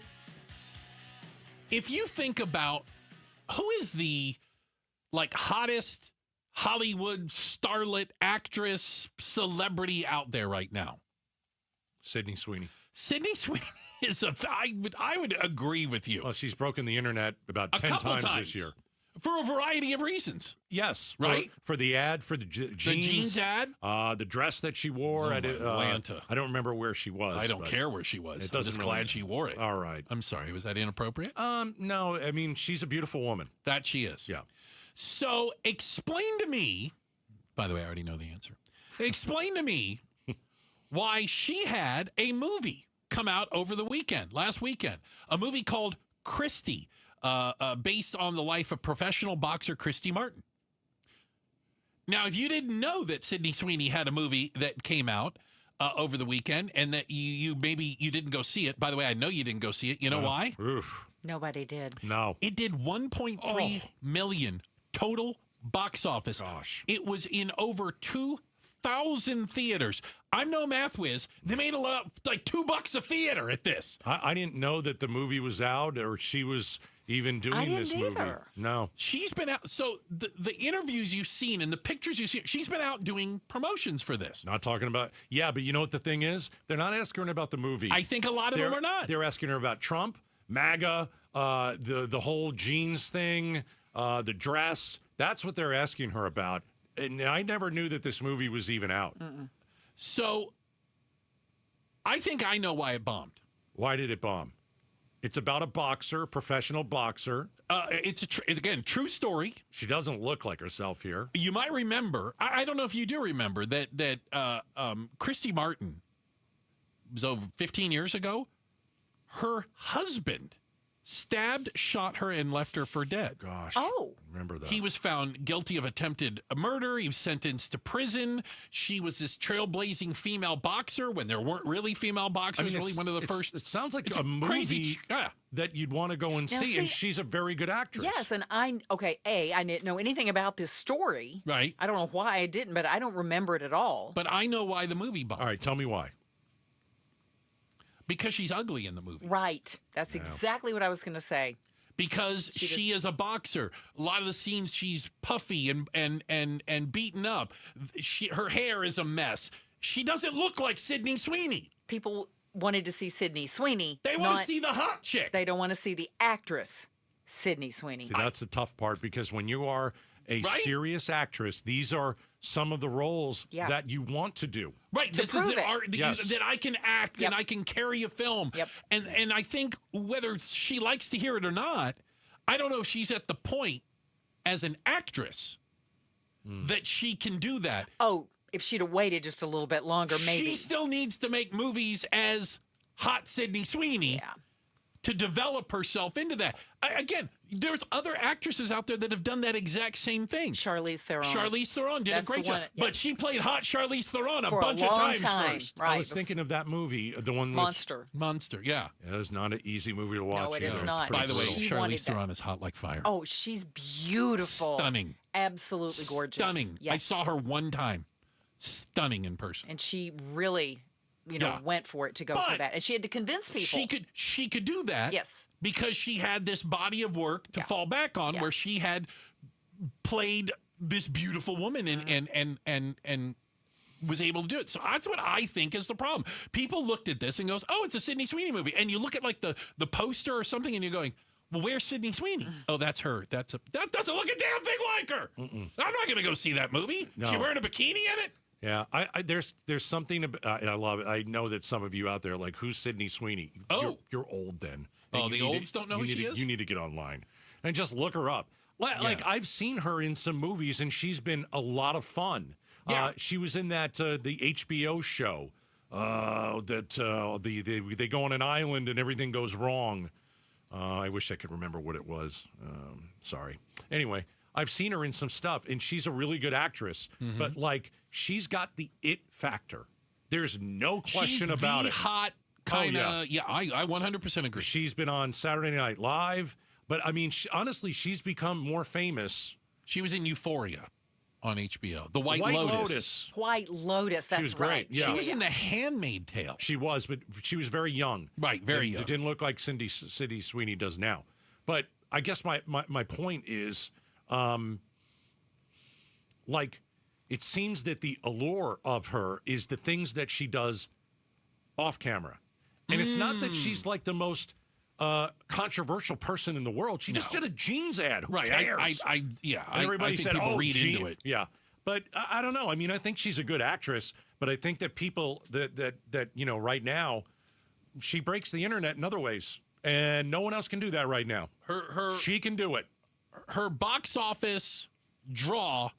S4: if you think about who is the hottest Hollywood starlet, actress, celebrity out there right now?
S2: Sydney Sweeney.
S4: Sydney Sweeney is I would agree with you.
S2: Well, she's broken the internet about 10 times this year.
S4: For a variety of reasons.
S2: Yes.
S4: Right?
S2: For the ad, for the jeans.
S4: The jeans ad?
S2: The dress that she wore at
S4: Atlanta.
S2: I don't remember where she was.
S4: I don't care where she was. I'm just glad she wore it.
S2: All right.
S4: I'm sorry. Was that inappropriate?
S2: No. I mean, she's a beautiful woman.
S4: That she is.
S2: Yeah.
S4: So explain to me, by the way, I already know the answer. Explain to me why she had a movie come out over the weekend, last weekend. A movie called Christy, based on the life of professional boxer Christy Martin. Now, if you didn't know that Sydney Sweeney had a movie that came out over the weekend and that you maybe you didn't go see it. By the way, I know you didn't go see it. You know why?
S2: Oof.
S8: Nobody did.
S2: No.
S4: It did 1.3 million total box office.
S2: Gosh.
S4: It was in over 2,000 theaters. I'm no math whiz. They made $2 a theater at this.
S2: I didn't know that the movie was out or she was even doing this movie. No.
S4: She's been out. So the interviews you've seen and the pictures you've seen, she's been out doing promotions for this.
S2: Not talking about, but you know what the thing is? They're not asking her about the movie.
S4: I think a lot of them are not.
S2: They're asking her about Trump, MAGA, the whole jeans thing, the dress. That's what they're asking her about. And I never knew that this movie was even out.
S4: So I think I know why it bombed.
S2: Why did it bomb? It's about a boxer, professional boxer.
S4: It's again, true story.
S2: She doesn't look like herself here.
S4: You might remember, I don't know if you do remember, that Christy Martin, was over 15 years ago, her husband stabbed, shot her, and left her for dead.
S2: Gosh.
S8: Oh.
S2: Remember that.
S4: He was found guilty of attempted murder. He was sentenced to prison. She was this trailblazing female boxer when there weren't really female boxers. Really one of the first.
S2: It sounds like a movie that you'd want to go and see, and she's a very good actress.
S8: Yes, and I didn't know anything about this story.
S4: Right.
S8: I don't know why I didn't, but I don't remember it at all.
S4: But I know why the movie bombed.
S2: All right, tell me why.
S4: Because she's ugly in the movie.
S8: Right. That's exactly what I was going to say.
S4: Because she is a boxer. A lot of the scenes she's puffy and beaten up. Her hair is a mess. She doesn't look like Sydney Sweeney.
S8: People wanted to see Sydney Sweeney.
S4: They want to see the hot chick.
S8: They don't want to see the actress, Sydney Sweeney.
S2: See, that's the tough part, because when you are a serious actress, these are some of the roles that you want to do.
S4: Right. This is the art that I can act
S8: Yep.
S4: and I can carry a film.
S8: Yep.
S4: And I think whether she likes to hear it or not, I don't know if she's at the point as an actress that she can do that.
S8: Oh, if she'd have waited just a little bit longer, maybe.
S4: She still needs to make movies as hot Sydney Sweeney to develop herself into that. Again, there's other actresses out there that have done that exact same thing.
S8: Charlize Theron.
S4: Charlize Theron did a great job. But she played hot Charlize Theron a
S8: For
S4: bunch
S8: a
S4: of
S8: long
S4: times
S8: time.
S4: first.
S8: Right.
S2: I was thinking of that movie, the one with
S8: Monster.
S4: Monster, yeah.
S2: It was not an easy movie to watch.
S8: No, it is not.
S4: By the way,
S8: She wanted
S4: Charlize Theron is hot like fire.
S8: Oh, she's beautiful.
S4: Stunning.
S8: Absolutely gorgeous.
S4: Stunning.
S8: Yes.
S4: I saw her one time. Stunning in person.
S8: And she really, went for it to go for that. And she had to convince people.
S4: She could do that.
S8: Yes.
S4: Because she had this body of work to fall back on, where she had played this beautiful woman and was able to do it. So that's what I think is the problem. People looked at this and goes, "Oh, it's a Sydney Sweeney movie." And you look at like the poster or something, and you're going, "Well, where's Sydney Sweeney?" Oh, that's her. That doesn't look a damn thing like her. I'm not going to go see that movie.
S2: No.
S4: She wearing a bikini in it?
S2: Yeah, there's something about, I love it. I know that some of you out there are like, who's Sydney Sweeney?
S4: Oh.
S2: You're old then.
S4: Oh, the olds don't know who she is?
S2: You need to get online and just look her up. Like I've seen her in some movies, and she's been a lot of fun.
S4: Yeah.
S2: She was in that the HBO show that they go on an island and everything goes wrong. I wish I could remember what it was. Sorry. Anyway, I've seen her in some stuff, and she's a really good actress. But like, she's got the it factor. There's no question about it.
S4: She's the hot kind of. Yeah, I 100% agree.
S2: She's been on Saturday Night Live, but I mean, honestly, she's become more famous.
S4: She was in Euphoria on HBO. The White Lotus.
S8: White Lotus. That's
S2: She was
S8: right.
S2: great. Yeah.
S4: She was in The Handmaid's Tale.
S2: She was, but she was very young.
S4: Right, very young.
S2: It didn't look like Sydney Sweeney does now. But I guess my point is, like, it seems that the allure of her is the things that she does off camera. And it's not that she's like the most controversial person in the world. She just did a jeans ad. Who cares?
S4: And
S2: everybody
S4: I think
S2: said,
S4: people read
S2: jeans.
S4: into it.
S2: Yeah. But I don't know. I mean, I think she's a good actress, but I think that people that right now, she breaks the internet in other ways. And no one else can do that right now. She can do it.
S4: Her box office draw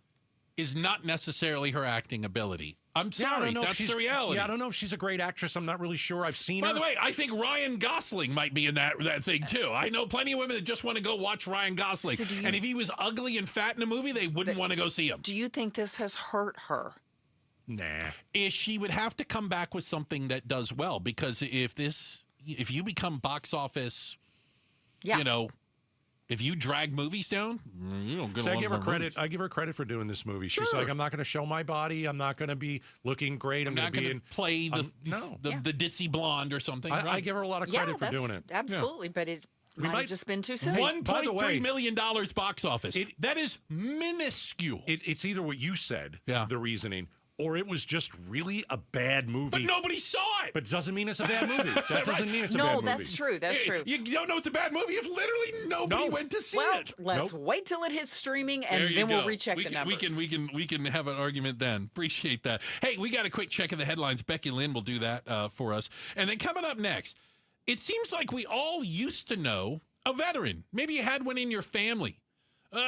S4: is not necessarily her acting ability. I'm sorry, that's the reality.
S2: Yeah, I don't know if she's a great actress. I'm not really sure. I've seen her.
S4: By the way, I think Ryan Gosling might be in that thing too. I know plenty of women that just want to go watch Ryan Gosling. And if he was ugly and fat in a movie, they wouldn't want to go see him.
S8: Do you think this has hurt her?
S2: Nah.
S4: She would have to come back with something that does well, because if you become box office, if you drag movies down, you don't get a lot
S2: I give her
S4: of
S2: credit.
S4: movies.
S2: I give her credit for doing this movie.
S4: Sure.
S2: She's like, I'm not going to show my body. I'm not going to be looking great.
S4: I'm not going to play the ditzy blonde or something.
S2: I give her a lot of credit for doing it.
S8: Absolutely, but Might have just been too soon.
S4: $1.3 million box office. That is minuscule.
S2: It's either what you said, the reasoning, or it was just really a bad movie.
S4: But nobody saw it.
S2: But it doesn't mean it's a bad movie. That doesn't mean it's a bad movie.
S8: No, that's true. That's true.
S4: You don't know it's a bad movie if literally nobody went to see it.
S8: Let's wait till it hits streaming, and then we'll recheck the numbers.
S4: We can have an argument then. Appreciate that. Hey, we got a quick check of the headlines. Becky Lynn will do that for us. And then coming up next, it seems like we all used to know a veteran. Maybe you had one in your family.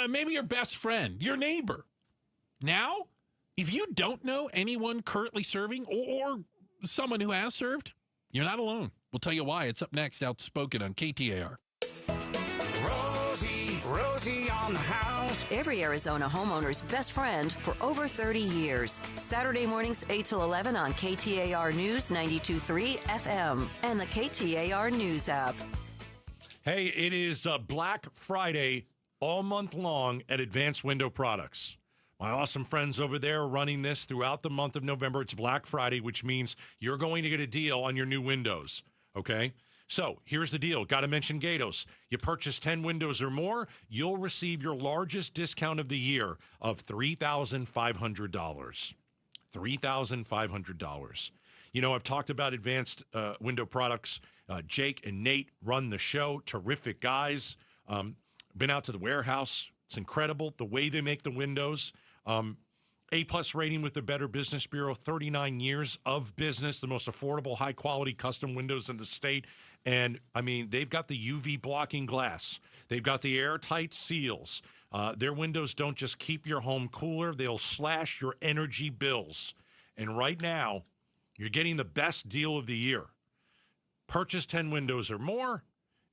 S4: Maybe your best friend, your neighbor. Now, if you don't know anyone currently serving or someone who has served, you're not alone. We'll tell you why. It's up next, Outspoken on KTAR.
S7: Rosie on the house.
S9: Every Arizona homeowner's best friend for over 30 years. Saturday mornings 8 till 11 on KTAR News 92.3 FM and the KTAR News app.
S2: Hey, it is Black Friday all month long at Advanced Window Products. My awesome friends over there are running this throughout the month of November. It's Black Friday, which means you're going to get a deal on your new windows, okay? So here's the deal. Got to mention Gatos. You purchase 10 windows or more, you'll receive your largest discount of the year of $3,500. $3,500. You know, I've talked about Advanced Window Products. Jake and Nate run the show. Terrific guys. Been out to the warehouse. It's incredible the way they make the windows. A-plus rating with the Better Business Bureau, 39 years of business, the most affordable, high-quality custom windows in the state. And, I mean, they've got the UV blocking glass. They've got the airtight seals. Their windows don't just keep your home cooler. They'll slash your energy bills. And right now, you're getting the best deal of the year. Purchase 10 windows or more,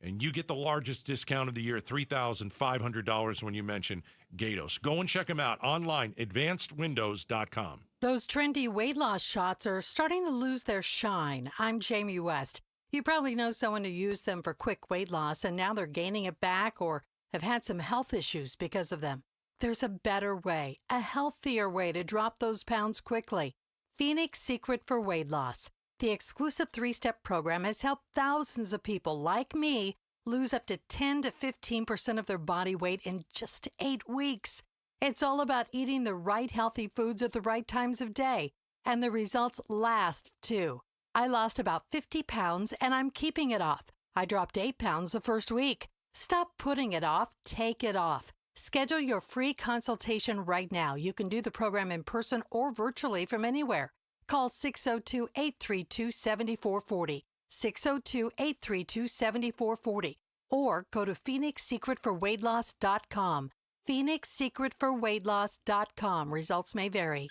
S2: and you get the largest discount of the year, $3,500 when you mention Gatos. Go and check them out online, advancedwindows.com.
S10: Those trendy weight loss shots are starting to lose their shine. I'm Jamie West. You probably know someone who used them for quick weight loss, and now they're gaining it back or have had some health issues because of them. There's a better way, a healthier way to drop those pounds quickly. Phoenix Secret for Weight Loss. The exclusive 3-step program has helped thousands of people like me lose up to 10 to 15% of their body weight in just 8 weeks. It's all about eating the right healthy foods at the right times of day, and the results last, too. I lost about 50 pounds, and I'm keeping it off. I dropped 8 pounds the first week. Stop putting it off. Take it off. Schedule your free consultation right now. You can do the program in person or virtually from anywhere. Call 602-832-7440, 602-832-7440, or go to PhoenixSecretForWeightLoss.com, PhoenixSecretForWeightLoss.com. Results may vary.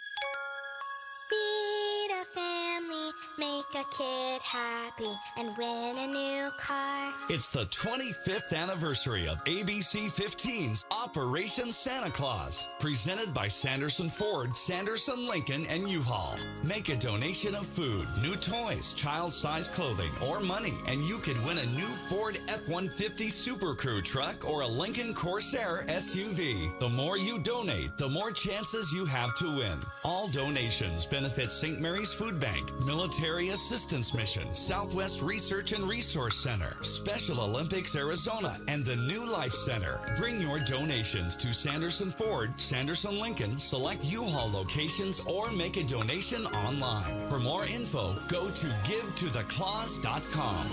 S12: Feed a family, make a kid happy, and win a new car.
S19: It's the 25th anniversary of ABC 15's Operation Santa Claus, presented by Sanderson Ford, Sanderson Lincoln, and U-Haul. Make a donation of food, new toys, child-sized clothing, or money, and you could win a new Ford F-150 Super Crew truck or a Lincoln Corsair SUV. The more you donate, the more chances you have to win. All donations benefit St. Mary's Food Bank, Military Assistance Mission, Southwest Research and Resource Center, Special Olympics Arizona, and the New Life Center. Bring your donations to Sanderson Ford, Sanderson Lincoln, select U-Haul locations, or make a donation online. For more info, go to givetotheclaus.com.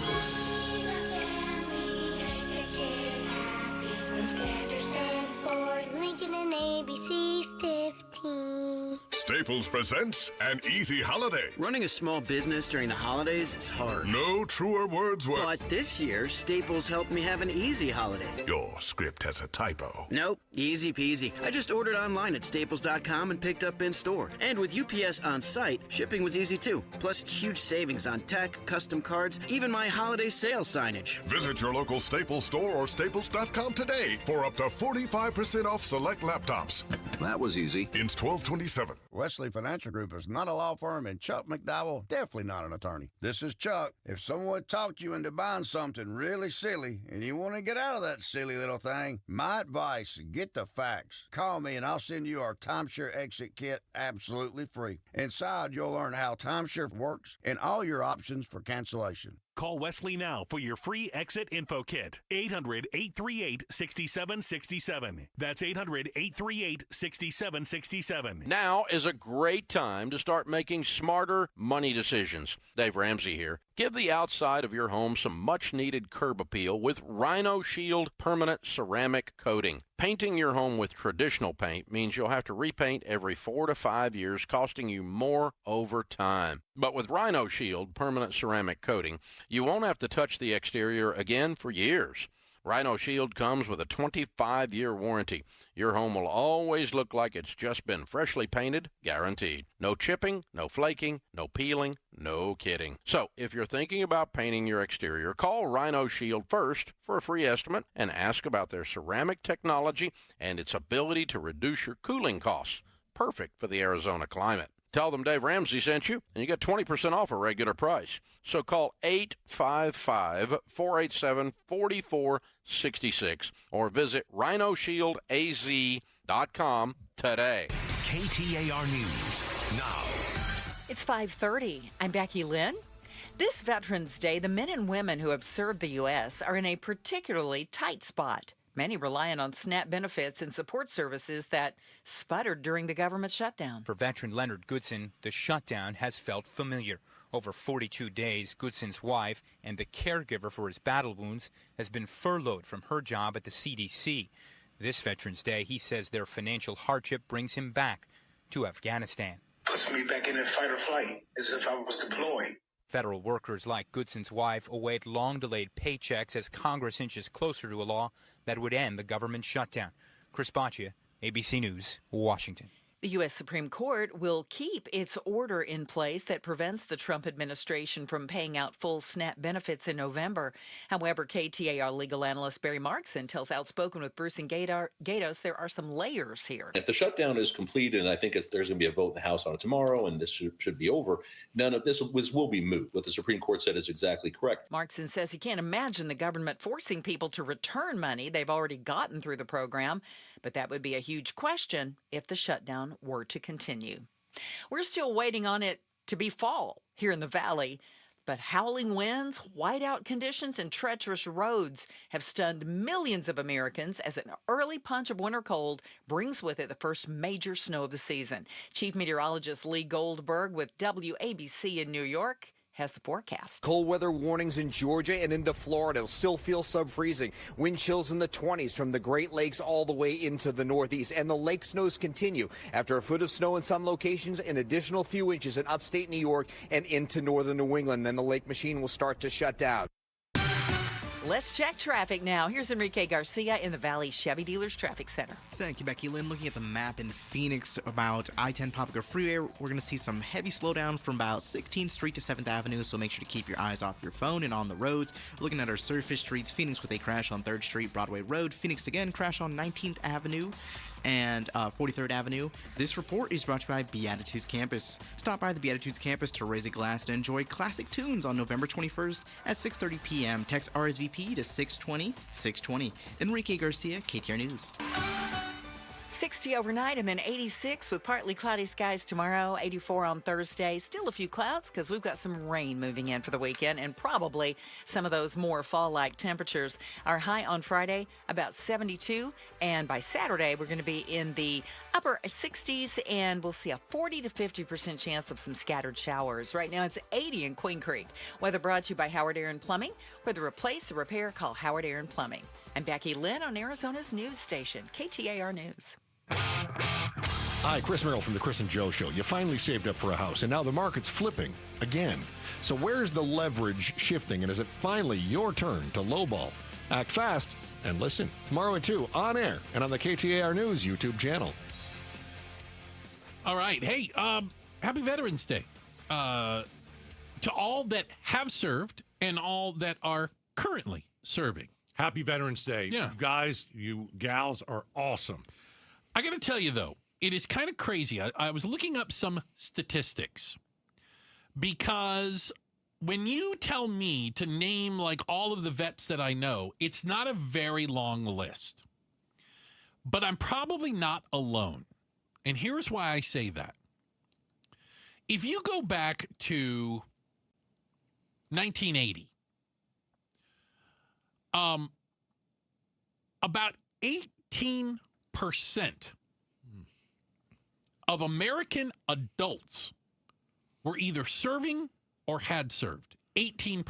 S12: Sanderson Ford, Lincoln, and ABC 15.
S20: Staples presents An Easy Holiday.
S28: Running a small business during the holidays is hard.
S20: No truer words were...
S28: But this year, Staples helped me have an easy holiday.
S20: Your script has a typo.
S28: Nope, easy peasy. I just ordered online at staples.com and picked up in store. And with UPS on site, shipping was easy too. Plus, huge savings on tech, custom cards, even my holiday sale signage.
S20: Visit your local Staples store or staples.com today for up to 45% off select laptops.
S5: That was easy.
S20: Ends 12/27.
S21: Wesley Financial Group is not a law firm, and Chuck McDowell definitely not an attorney. This is Chuck. If someone talked you into buying something really silly and you want to get out of that silly little thing, my advice, get the facts. Call me and I'll send you our timeshare exit kit absolutely free. Inside, you'll learn how timeshare works and all your options for cancellation.
S1: Call Wesley now for your free exit info kit. 800-838-6767. That's 800-838-6767.
S6: Now is a great time to start making smarter money decisions. Dave Ramsey here. Give the outside of your home some much-needed curb appeal with Rhino Shield permanent ceramic coating. Painting your home with traditional paint means you'll have to repaint every 4 to 5 years, costing you more over time. But with Rhino Shield permanent ceramic coating, you won't have to touch the exterior again for years. Rhino Shield comes with a 25-year warranty. Your home will always look like it's just been freshly painted, guaranteed. No chipping, no flaking, no peeling, no kidding. So, if you're thinking about painting your exterior, call Rhino Shield first for a free estimate and ask about their ceramic technology and its ability to reduce your cooling costs. Perfect for the Arizona climate. Tell them Dave Ramsey sent you, and you get 20% off a regular price. So call 855-487-4466 or visit rhinoshield.az.com today.
S1: KTAR News now.
S8: It's 5:30. I'm Becky Lynn. This Veterans Day, the men and women who have served the U.S. are in a particularly tight spot. Many relying on SNAP benefits and support services that sputtered during the government shutdown.
S11: For veteran Leonard Goodson, the shutdown has felt familiar. Over 42 days, Goodson's wife and the caregiver for his battle wounds has been furloughed from her job at the CDC. This Veterans Day, he says their financial hardship brings him back to Afghanistan.
S22: Puts me back in that fight or flight as if I was deployed.
S11: Federal workers like Goodson's wife await long-delayed paychecks as Congress inches closer to a law that would end the government shutdown. Chris Baccia, ABC News, Washington.
S8: The U.S. Supreme Court will keep its order in place that prevents the Trump administration from paying out full SNAP benefits in November. However, KTAR legal analyst Barry Markson tells Outspoken with Bruce and Gatos there are some layers here.
S24: If the shutdown is completed, and I think there's going to be a vote in the House on it tomorrow, and this should be over, none of this will be moot. What the Supreme Court said is exactly correct.
S8: Markson says he can't imagine the government forcing people to return money they've already gotten through the program. But that would be a huge question if the shutdown were to continue. We're still waiting on it to be fall here in the valley, but howling winds, whiteout conditions, and treacherous roads have stunned millions of Americans as an early punch of winter cold brings with it the first major snow of the season. Chief Meteorologist Lee Goldberg with WABC in New York has the forecast.
S25: Cold weather warnings in Georgia and into Florida. It'll still feel sub-freezing. Wind chills in the 20s from the Great Lakes all the way into the Northeast. And the lake snows continue. After a foot of snow in some locations, an additional few inches in upstate New York and into northern New England. Then the lake machine will start to shut down.
S8: Let's check traffic now. Here's Enrique Garcia in the Valley Chevy Dealers Traffic Center.
S23: Thank you, Becky Lynn. Looking at the map in Phoenix about I-10 Poplar Freeway, we're going to see some heavy slowdown from about 16th Street to 7th Avenue, so make sure to keep your eyes off your phone and on the roads. Looking at our surface streets, Phoenix with a crash on 3rd Street, Broadway Road. Phoenix again, crash on 19th Avenue and 43rd Avenue. This report is brought to you by Beatitudes Campus. Stop by the Beatitudes Campus to raise a glass and enjoy classic tunes on November 21st at 6:30 p.m. Text RSVP to 620-620. Enrique Garcia, KTAR News.
S8: 60 overnight and then 86 with partly cloudy skies tomorrow, 84 on Thursday. Still a few clouds because we've got some rain moving in for the weekend and probably some of those more fall-like temperatures. Our high on Friday, about 72, and by Saturday, we're going to be in the upper 60s, and we'll see a 40 to 50% chance of some scattered showers. Right now, it's 80 in Queen Creek. Weather brought to you by Howard Aaron Plumbing. Whether replace or repair, call Howard Aaron Plumbing. I'm Becky Lynn on Arizona's news station, KTAR News.
S26: Hi, Chris Merrill from the Chris and Joe Show. You finally saved up for a house, and now the market's flipping again. So where's the leverage shifting, and is it finally your turn to lowball? Act fast and listen. Tomorrow at 2 on air and on the KTAR News YouTube channel.
S4: All right. Hey, happy Veterans Day to all that have served and all that are currently serving.
S2: Happy Veterans Day.
S4: Yeah.
S2: You guys, you gals are awesome.
S4: I got to tell you, though, it is kind of crazy. I was looking up some statistics because when you tell me to name like all of the vets that I know, it's not a very long list. But I'm probably not alone. And here's why I say that. If you go back to 1980, About 18% of American adults were either serving or had served. 18%.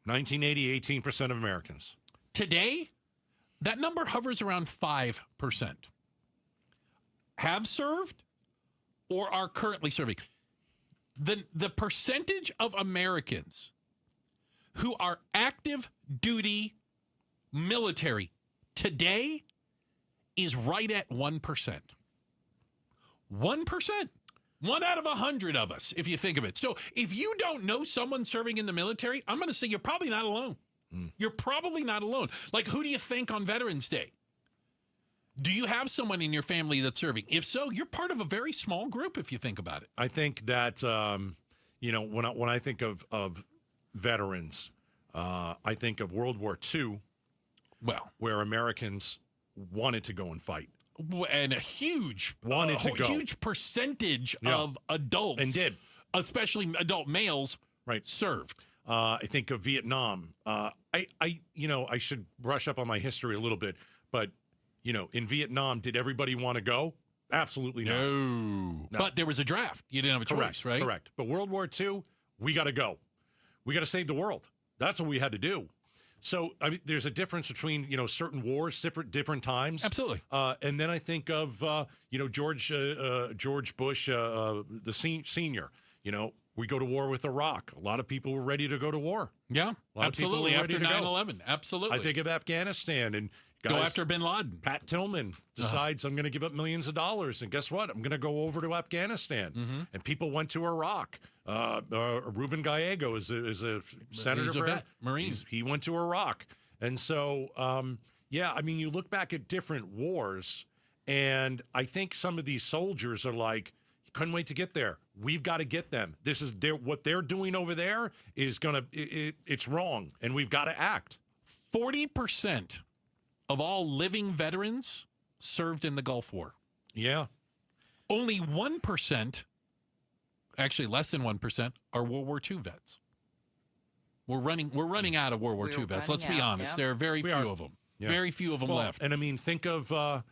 S2: 1980, 18% of Americans.
S4: Today, that number hovers around 5%. Have served or are currently serving. The percentage of Americans who are active duty military today is right at 1%. 1%. 1 out of 100 of us, if you think of it. So if you don't know someone serving in the military, I'm going to say you're probably not alone. You're probably not alone. Like, who do you think on Veterans Day? Do you have someone in your family that's serving? If so, you're part of a very small group if you think about it.
S2: I think that, when I think of veterans, I think of World War II, where Americans wanted to go and fight.
S4: And a huge, huge percentage of adults,
S2: and did,
S4: especially adult males, served.
S2: I think of Vietnam. I should brush up on my history a little bit, but in Vietnam, did everybody want to go? Absolutely not.
S4: No. But there was a draft. You didn't have a choice, right?
S2: Correct. But World War II, we got to go. We got to save the world. That's what we had to do. So, I mean, there's a difference between, certain wars, different times.
S4: Absolutely.
S2: And then I think of, George Bush, the senior. We go to war with Iraq. A lot of people were ready to go to war.
S4: Yeah, absolutely. After 9/11, absolutely.
S2: I think of Afghanistan and
S4: guys, go after bin Laden.
S2: Pat Tillman decides I'm going to give up millions of dollars, and guess what? I'm going to go over to Afghanistan.
S4: Mm-hmm.
S2: And people went to Iraq. Ruben Gallego is a senator.
S4: He's a vet, Marine.
S2: He went to Iraq, and so I mean, you look back at different wars, and I think some of these soldiers are like, couldn't wait to get there. We've got to get them. This is what they're doing over there is it's wrong, and we've got to act.
S4: 40% of all living veterans served in the Gulf War.
S2: Yeah.
S4: Only 1%, actually less than 1%, are World War II vets. We're running out of World War II vets. Let's be honest. There are very few of them. Yeah. Very few of them left.
S2: And I mean, think of what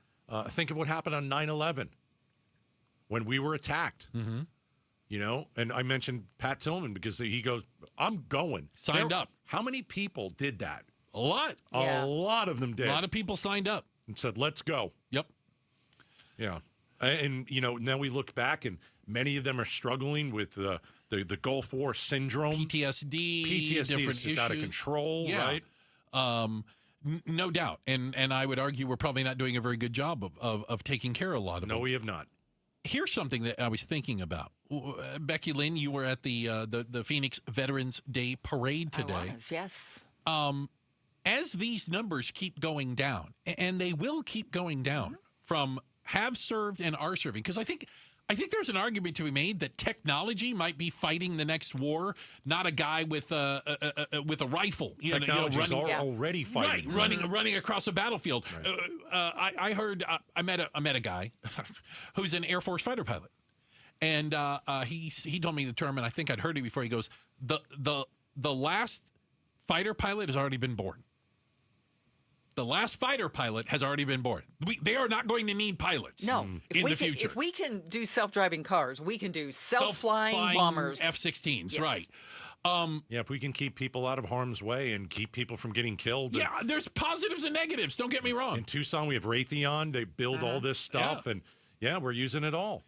S2: happened on 9/11 when we were attacked.
S4: Mm-hmm.
S2: And I mentioned Pat Tillman because he goes, I'm going.
S4: Signed up.
S2: How many people did that?
S4: A lot.
S2: A lot of them did.
S4: A lot of people signed up.
S2: And said, let's go.
S4: Yep.
S2: Yeah. And, now we look back, and many of them are struggling with the Gulf War syndrome.
S4: PTSD
S2: is just out of control, right?
S4: No doubt. And I would argue we're probably not doing a very good job of taking care of a lot of them.
S2: No, we have not.
S4: Here's something that I was thinking about. Becky Lynn, you were at the Phoenix Veterans Day Parade today.
S8: I was, yes.
S4: As these numbers keep going down, and they will keep going down from have served and are serving, because I think there's an argument to be made that technology might be fighting the next war, not a guy with a rifle.
S2: Technology's already fighting.
S4: Running across a battlefield. Right. I heard I met a guy who's an Air Force fighter pilot, and he told me the term, and I think I'd heard it before. He goes, the last fighter pilot has already been born. The last fighter pilot has already been born. They are not going to need pilots in the future.
S8: If we can do self-driving cars, we can do self-flying bombers.
S4: F-16s,
S8: yes.
S4: Right.
S2: If we can keep people out of harm's way and keep people from getting killed.
S4: Yeah, there's positives and negatives. Don't get me wrong.
S2: In Tucson, we have Raytheon. They build all this stuff, and we're using it all.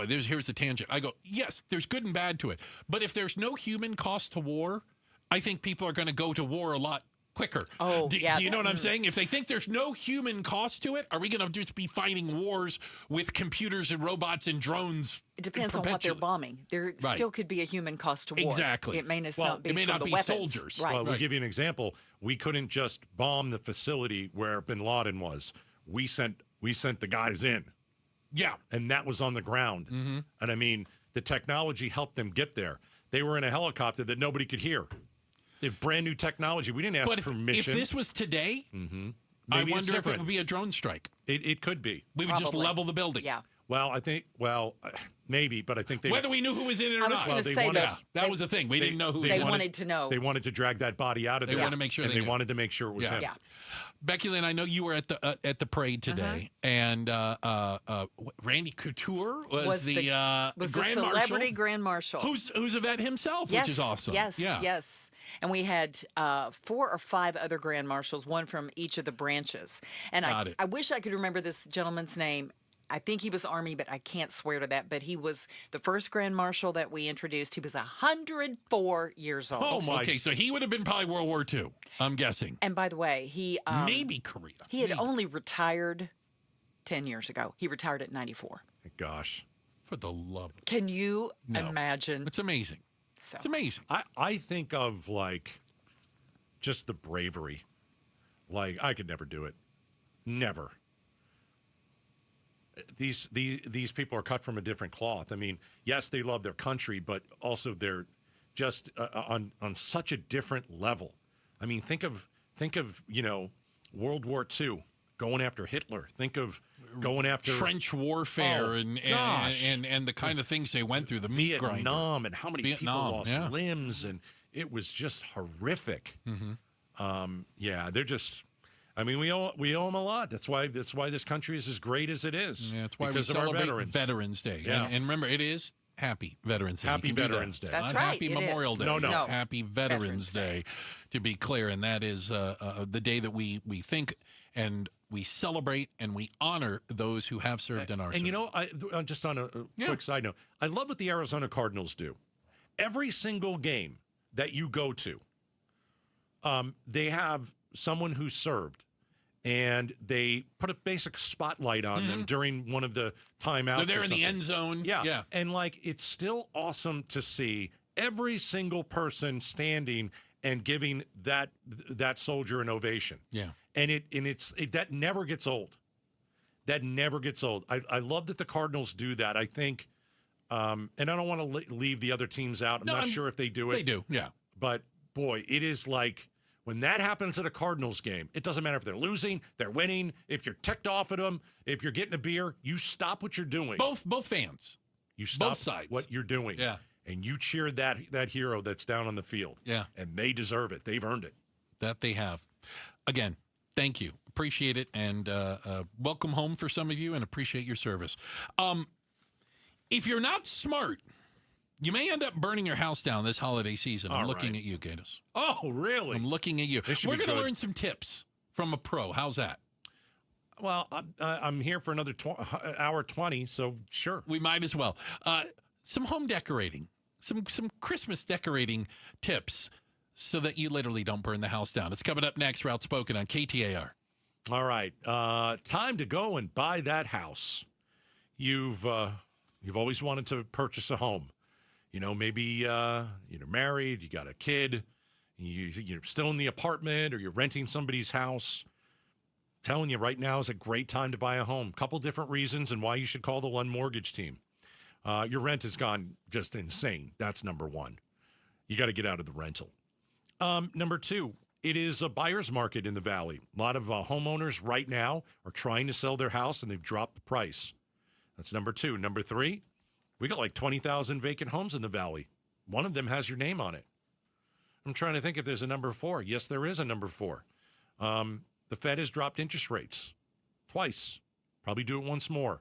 S4: Here's a tangent. I go, yes, there's good and bad to it. But if there's no human cost to war, I think people are going to go to war a lot quicker. Do you know what I'm saying? If they think there's no human cost to it, are we going to just be fighting wars with computers and robots and drones?
S8: It depends on what they're bombing. There still could be a human cost to war.
S4: Exactly.
S8: It may not be
S4: weapons.
S8: Soldiers.
S2: Right. Well, we'll give you an example. We couldn't just bomb the facility where bin Laden was. We sent the guys in.
S4: Yeah.
S2: And that was on the ground.
S4: Mm-hmm.
S2: And I mean, the technology helped them get there. They were in a helicopter that nobody could hear. They have brand new technology. We didn't ask permission.
S4: If this was today, I wonder if it would be a drone strike.
S2: It could be.
S4: We would just level the building.
S8: Yeah.
S2: Well, I think, maybe, but I think they...
S4: Whether we knew who was in it or not.
S8: I was going to say that.
S4: That was the thing. We didn't know who was in it.
S8: They wanted to know.
S2: They wanted to drag that body out of there.
S4: They wanted to make sure
S2: and
S4: they
S2: they wanted to make sure it was him.
S8: Yeah.
S4: Becky Lynn, I know you were at the parade today, and Randy Couture was the Grand
S8: celebrity
S4: Marshal.
S8: Grand Marshal.
S4: Who's a vet himself,
S8: Yes,
S4: which is awesome.
S8: Yes. And we had 4 or 5 other Grand Marshals, one from each of the branches. And I wish I could remember this gentleman's name. I think he was Army, but I can't swear to that. But he was the first Grand Marshal that we introduced. He was 104 years old.
S4: Oh, my. Okay, so he would have been probably World War II, I'm guessing.
S8: And by the way, he...
S4: maybe Korea.
S8: He had only retired 10 years ago. He retired at 94.
S2: Gosh.
S4: For the love.
S8: Can you imagine?
S4: It's amazing.
S8: So.
S4: It's amazing.
S2: I think of, like, just the bravery. Like, I could never do it. Never. These people are cut from a different cloth. I mean, yes, they love their country, but also they're just on such a different level. I mean, think of World War II, going after Hitler. Think of going after
S4: French warfare and the kind of things they went through. The meat grinder.
S2: Vietnam and how many people lost limbs, and it was just horrific.
S4: Mm-hmm.
S2: They're just. I mean, we owe them a lot. That's why this country is as great as it is.
S4: Yeah, that's why we
S2: because of our
S4: celebrate Veterans Day.
S2: Yeah.
S4: And remember, it is Happy Veterans Day.
S2: Happy Veterans Day.
S8: That's
S4: Not
S8: right.
S4: Happy
S8: it
S4: Memorial
S8: is.
S4: Day.
S2: No.
S4: It's Happy Veterans Day, to be clear. And that is the day that we think and we celebrate and we honor those who have served in our service.
S2: And, you know, just on a quick side note, I love what the Arizona Cardinals do. Every single game that you go to, they have someone who served. And they put a basic spotlight on them during one of the timeouts.
S4: They're there in the end zone.
S2: Yeah. And, like, it's still awesome to see every single person standing and giving that soldier an ovation.
S4: Yeah.
S2: And that never gets old. That never gets old. I love that the Cardinals do that. I think, and I don't want to leave the other teams out. I'm not sure if they do it.
S4: They do, yeah.
S2: But, boy, it is like... When that happens at a Cardinals game, it doesn't matter if they're losing, they're winning, if you're ticked off at them, if you're getting a beer, you stop what you're doing.
S4: Both fans.
S2: You stop
S4: both sides.
S2: what you're doing.
S4: Yeah.
S2: And you cheer that hero that's down on the field.
S4: Yeah.
S2: And they deserve it. They've earned it.
S4: That they have. Again, thank you. Appreciate it. And welcome home for some of you and appreciate your service. If you're not smart, you may end up burning your house down this holiday season. I'm looking at you, Gatos.
S2: Oh, really?
S4: I'm looking at you. We're going to learn some tips from a pro. How's that?
S2: Well, I'm here for another hour 20, so sure.
S4: We might as well. Some home decorating, some Christmas decorating tips so that you literally don't burn the house down. It's coming up next, Route Spoken on KTAR.
S2: All right. Time to go and buy that house. You've always wanted to purchase a home. You know, maybe you're married, you got a kid, you're still in the apartment or you're renting somebody's house. I'm telling you, right now is a great time to buy a home. Couple different reasons and why you should call the Lund Mortgage team. Your rent has gone just insane. That's number one. You got to get out of the rental. Number two, it is a buyer's market in the Valley. A lot of homeowners right now are trying to sell their house and they've dropped the price. That's number two. Number three, we got like 20,000 vacant homes in the Valley. One of them has your name on it. I'm trying to think if there's a number 4. Yes, there is a number 4. The Fed has dropped interest rates twice. Probably do it once more.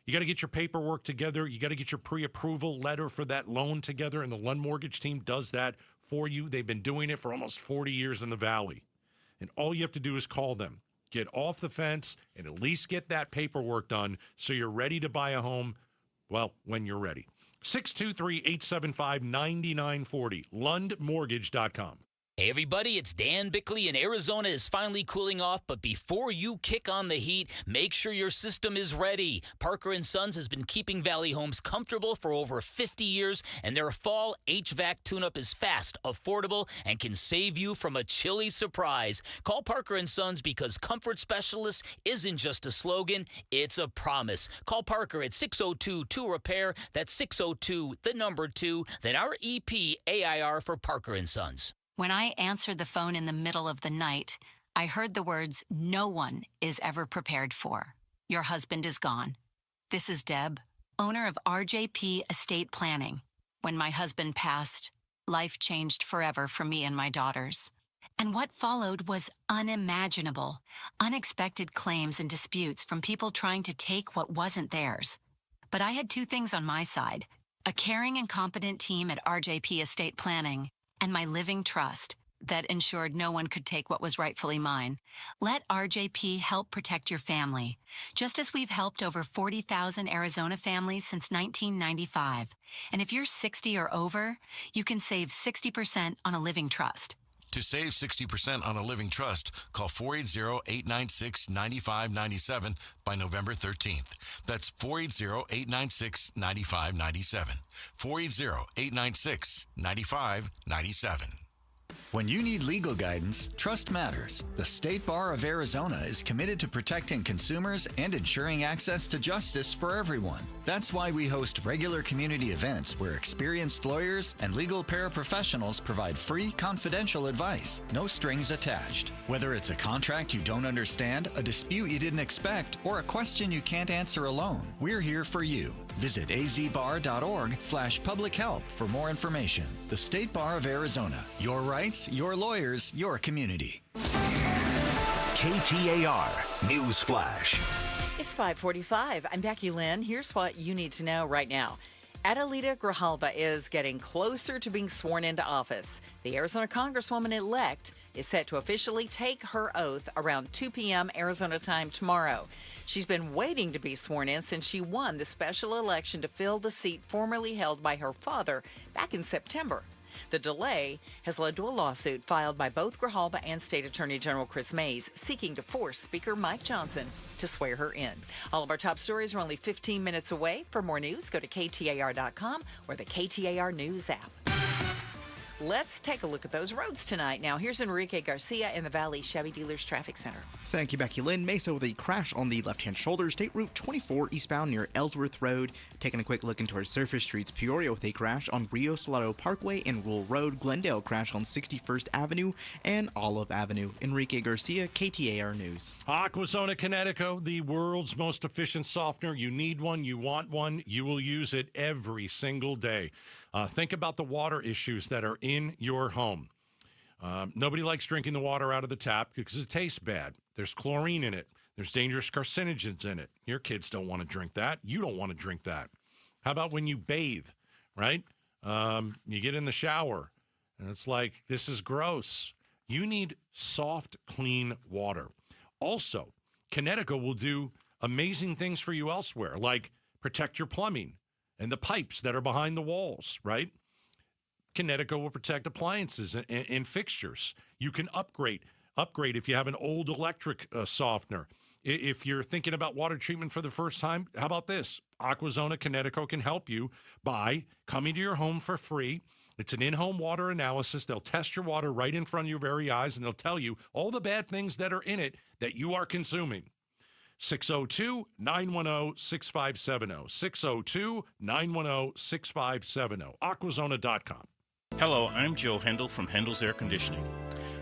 S2: You got to get your paperwork together. You got to get your pre-approval letter for that loan together, and the Lund Mortgage team does that for you. They've been doing it for almost 40 years in the Valley. And all you have to do is call them. Get off the fence and at least get that paperwork done so you're ready to buy a home. Well, when you're ready. 623-875-9940. LundMortgage.com.
S3: Hey everybody, it's Dan Bickley, and Arizona is finally cooling off, but before you kick on the heat, make sure your system is ready. Parker & Sons has been keeping Valley homes comfortable for over 50 years, and their fall HVAC tune-up is fast, affordable, and can save you from a chilly surprise. Call Parker & Sons because Comfort Specialist isn't just a slogan, it's a promise. Call Parker at 602-2-REPAIR, that's 602-2, then our EP AIR for Parker & Sons.
S13: When I answered the phone in the middle of the night, I heard the words no one is ever prepared for. Your husband is gone. This is Deb, owner of RJP Estate Planning. When my husband passed, life changed forever for me and my daughters. And what followed was unimaginable. Unexpected claims and disputes from people trying to take what wasn't theirs. But I had two things on my side: a caring and competent team at RJP Estate Planning and my living trust that ensured no one could take what was rightfully mine. Let RJP help protect your family, just as we've helped over 40,000 Arizona families since 1995. And if you're 60 or over, you can save 60% on a living trust.
S7: To save 60% on a living trust, call 480-896-9597 by November 13th. That's 480-896-9597. 480-896-9597.
S9: When you need legal guidance, trust matters. The State Bar of Arizona is committed to protecting consumers and ensuring access to justice for everyone. That's why we host regular community events where experienced lawyers and legal paraprofessionals provide free, confidential advice, no strings attached. Whether it's a contract you don't understand, a dispute you didn't expect, or a question you can't answer alone, we're here for you. Visit azbar.org/public help for more information. The State Bar of Arizona. Your rights, your lawyers, your community.
S5: KTAR News Flash.
S8: It's 5:45. I'm Becky Lynn. Here's what you need to know right now. Adelita Grijalva is getting closer to being sworn into office. The Arizona Congresswoman-elect is set to officially take her oath around 2 p.m. Arizona time tomorrow. She's been waiting to be sworn in since she won the special election to fill the seat formerly held by her father back in September. The delay has led to a lawsuit filed by both Grijalva and State Attorney General Chris Mays seeking to force Speaker Mike Johnson to swear her in. All of our top stories are only 15 minutes away. For more news, go to KTAR.com or the KTAR News app. Let's take a look at those roads tonight. Now, here's Enrique Garcia in the Valley Chevy Dealers Traffic Center.
S23: Thank you, Becky Lynn. Mesa with a crash on the left-hand shoulder, State Route 24 eastbound near Ellsworth Road. Taking a quick look into our surface streets, Peoria with a crash on Rio Salado Parkway and Rural Road. Glendale crash on 61st Avenue and Olive Avenue. Enrique Garcia, KTAR News.
S2: Aquazona Connecticut, the world's most efficient softener. You need one, you want one, you will use it every single day. Think about the water issues that are in your home. Nobody likes drinking the water out of the tap because it tastes bad. There's chlorine in it. There's dangerous carcinogens in it. Your kids don't want to drink that. You don't want to drink that. How about when you bathe, right? You get in the shower, and it's like, this is gross. You need soft, clean water. Also, Connecticut will do amazing things for you elsewhere, like protect your plumbing and the pipes that are behind the walls, right? Connecticut will protect appliances and fixtures. You can upgrade if you have an old electric softener. If you're thinking about water treatment for the first time, how about this? Aquazona Connecticut can help you by coming to your home for free. It's an in-home water analysis. They'll test your water right in front of your very eyes, and they'll tell you all the bad things that are in it that you are consuming. 602-910-6570. 602-910-6570. Aquazona.com.
S14: Hello, I'm Joe Hendel from Hendel's Air Conditioning.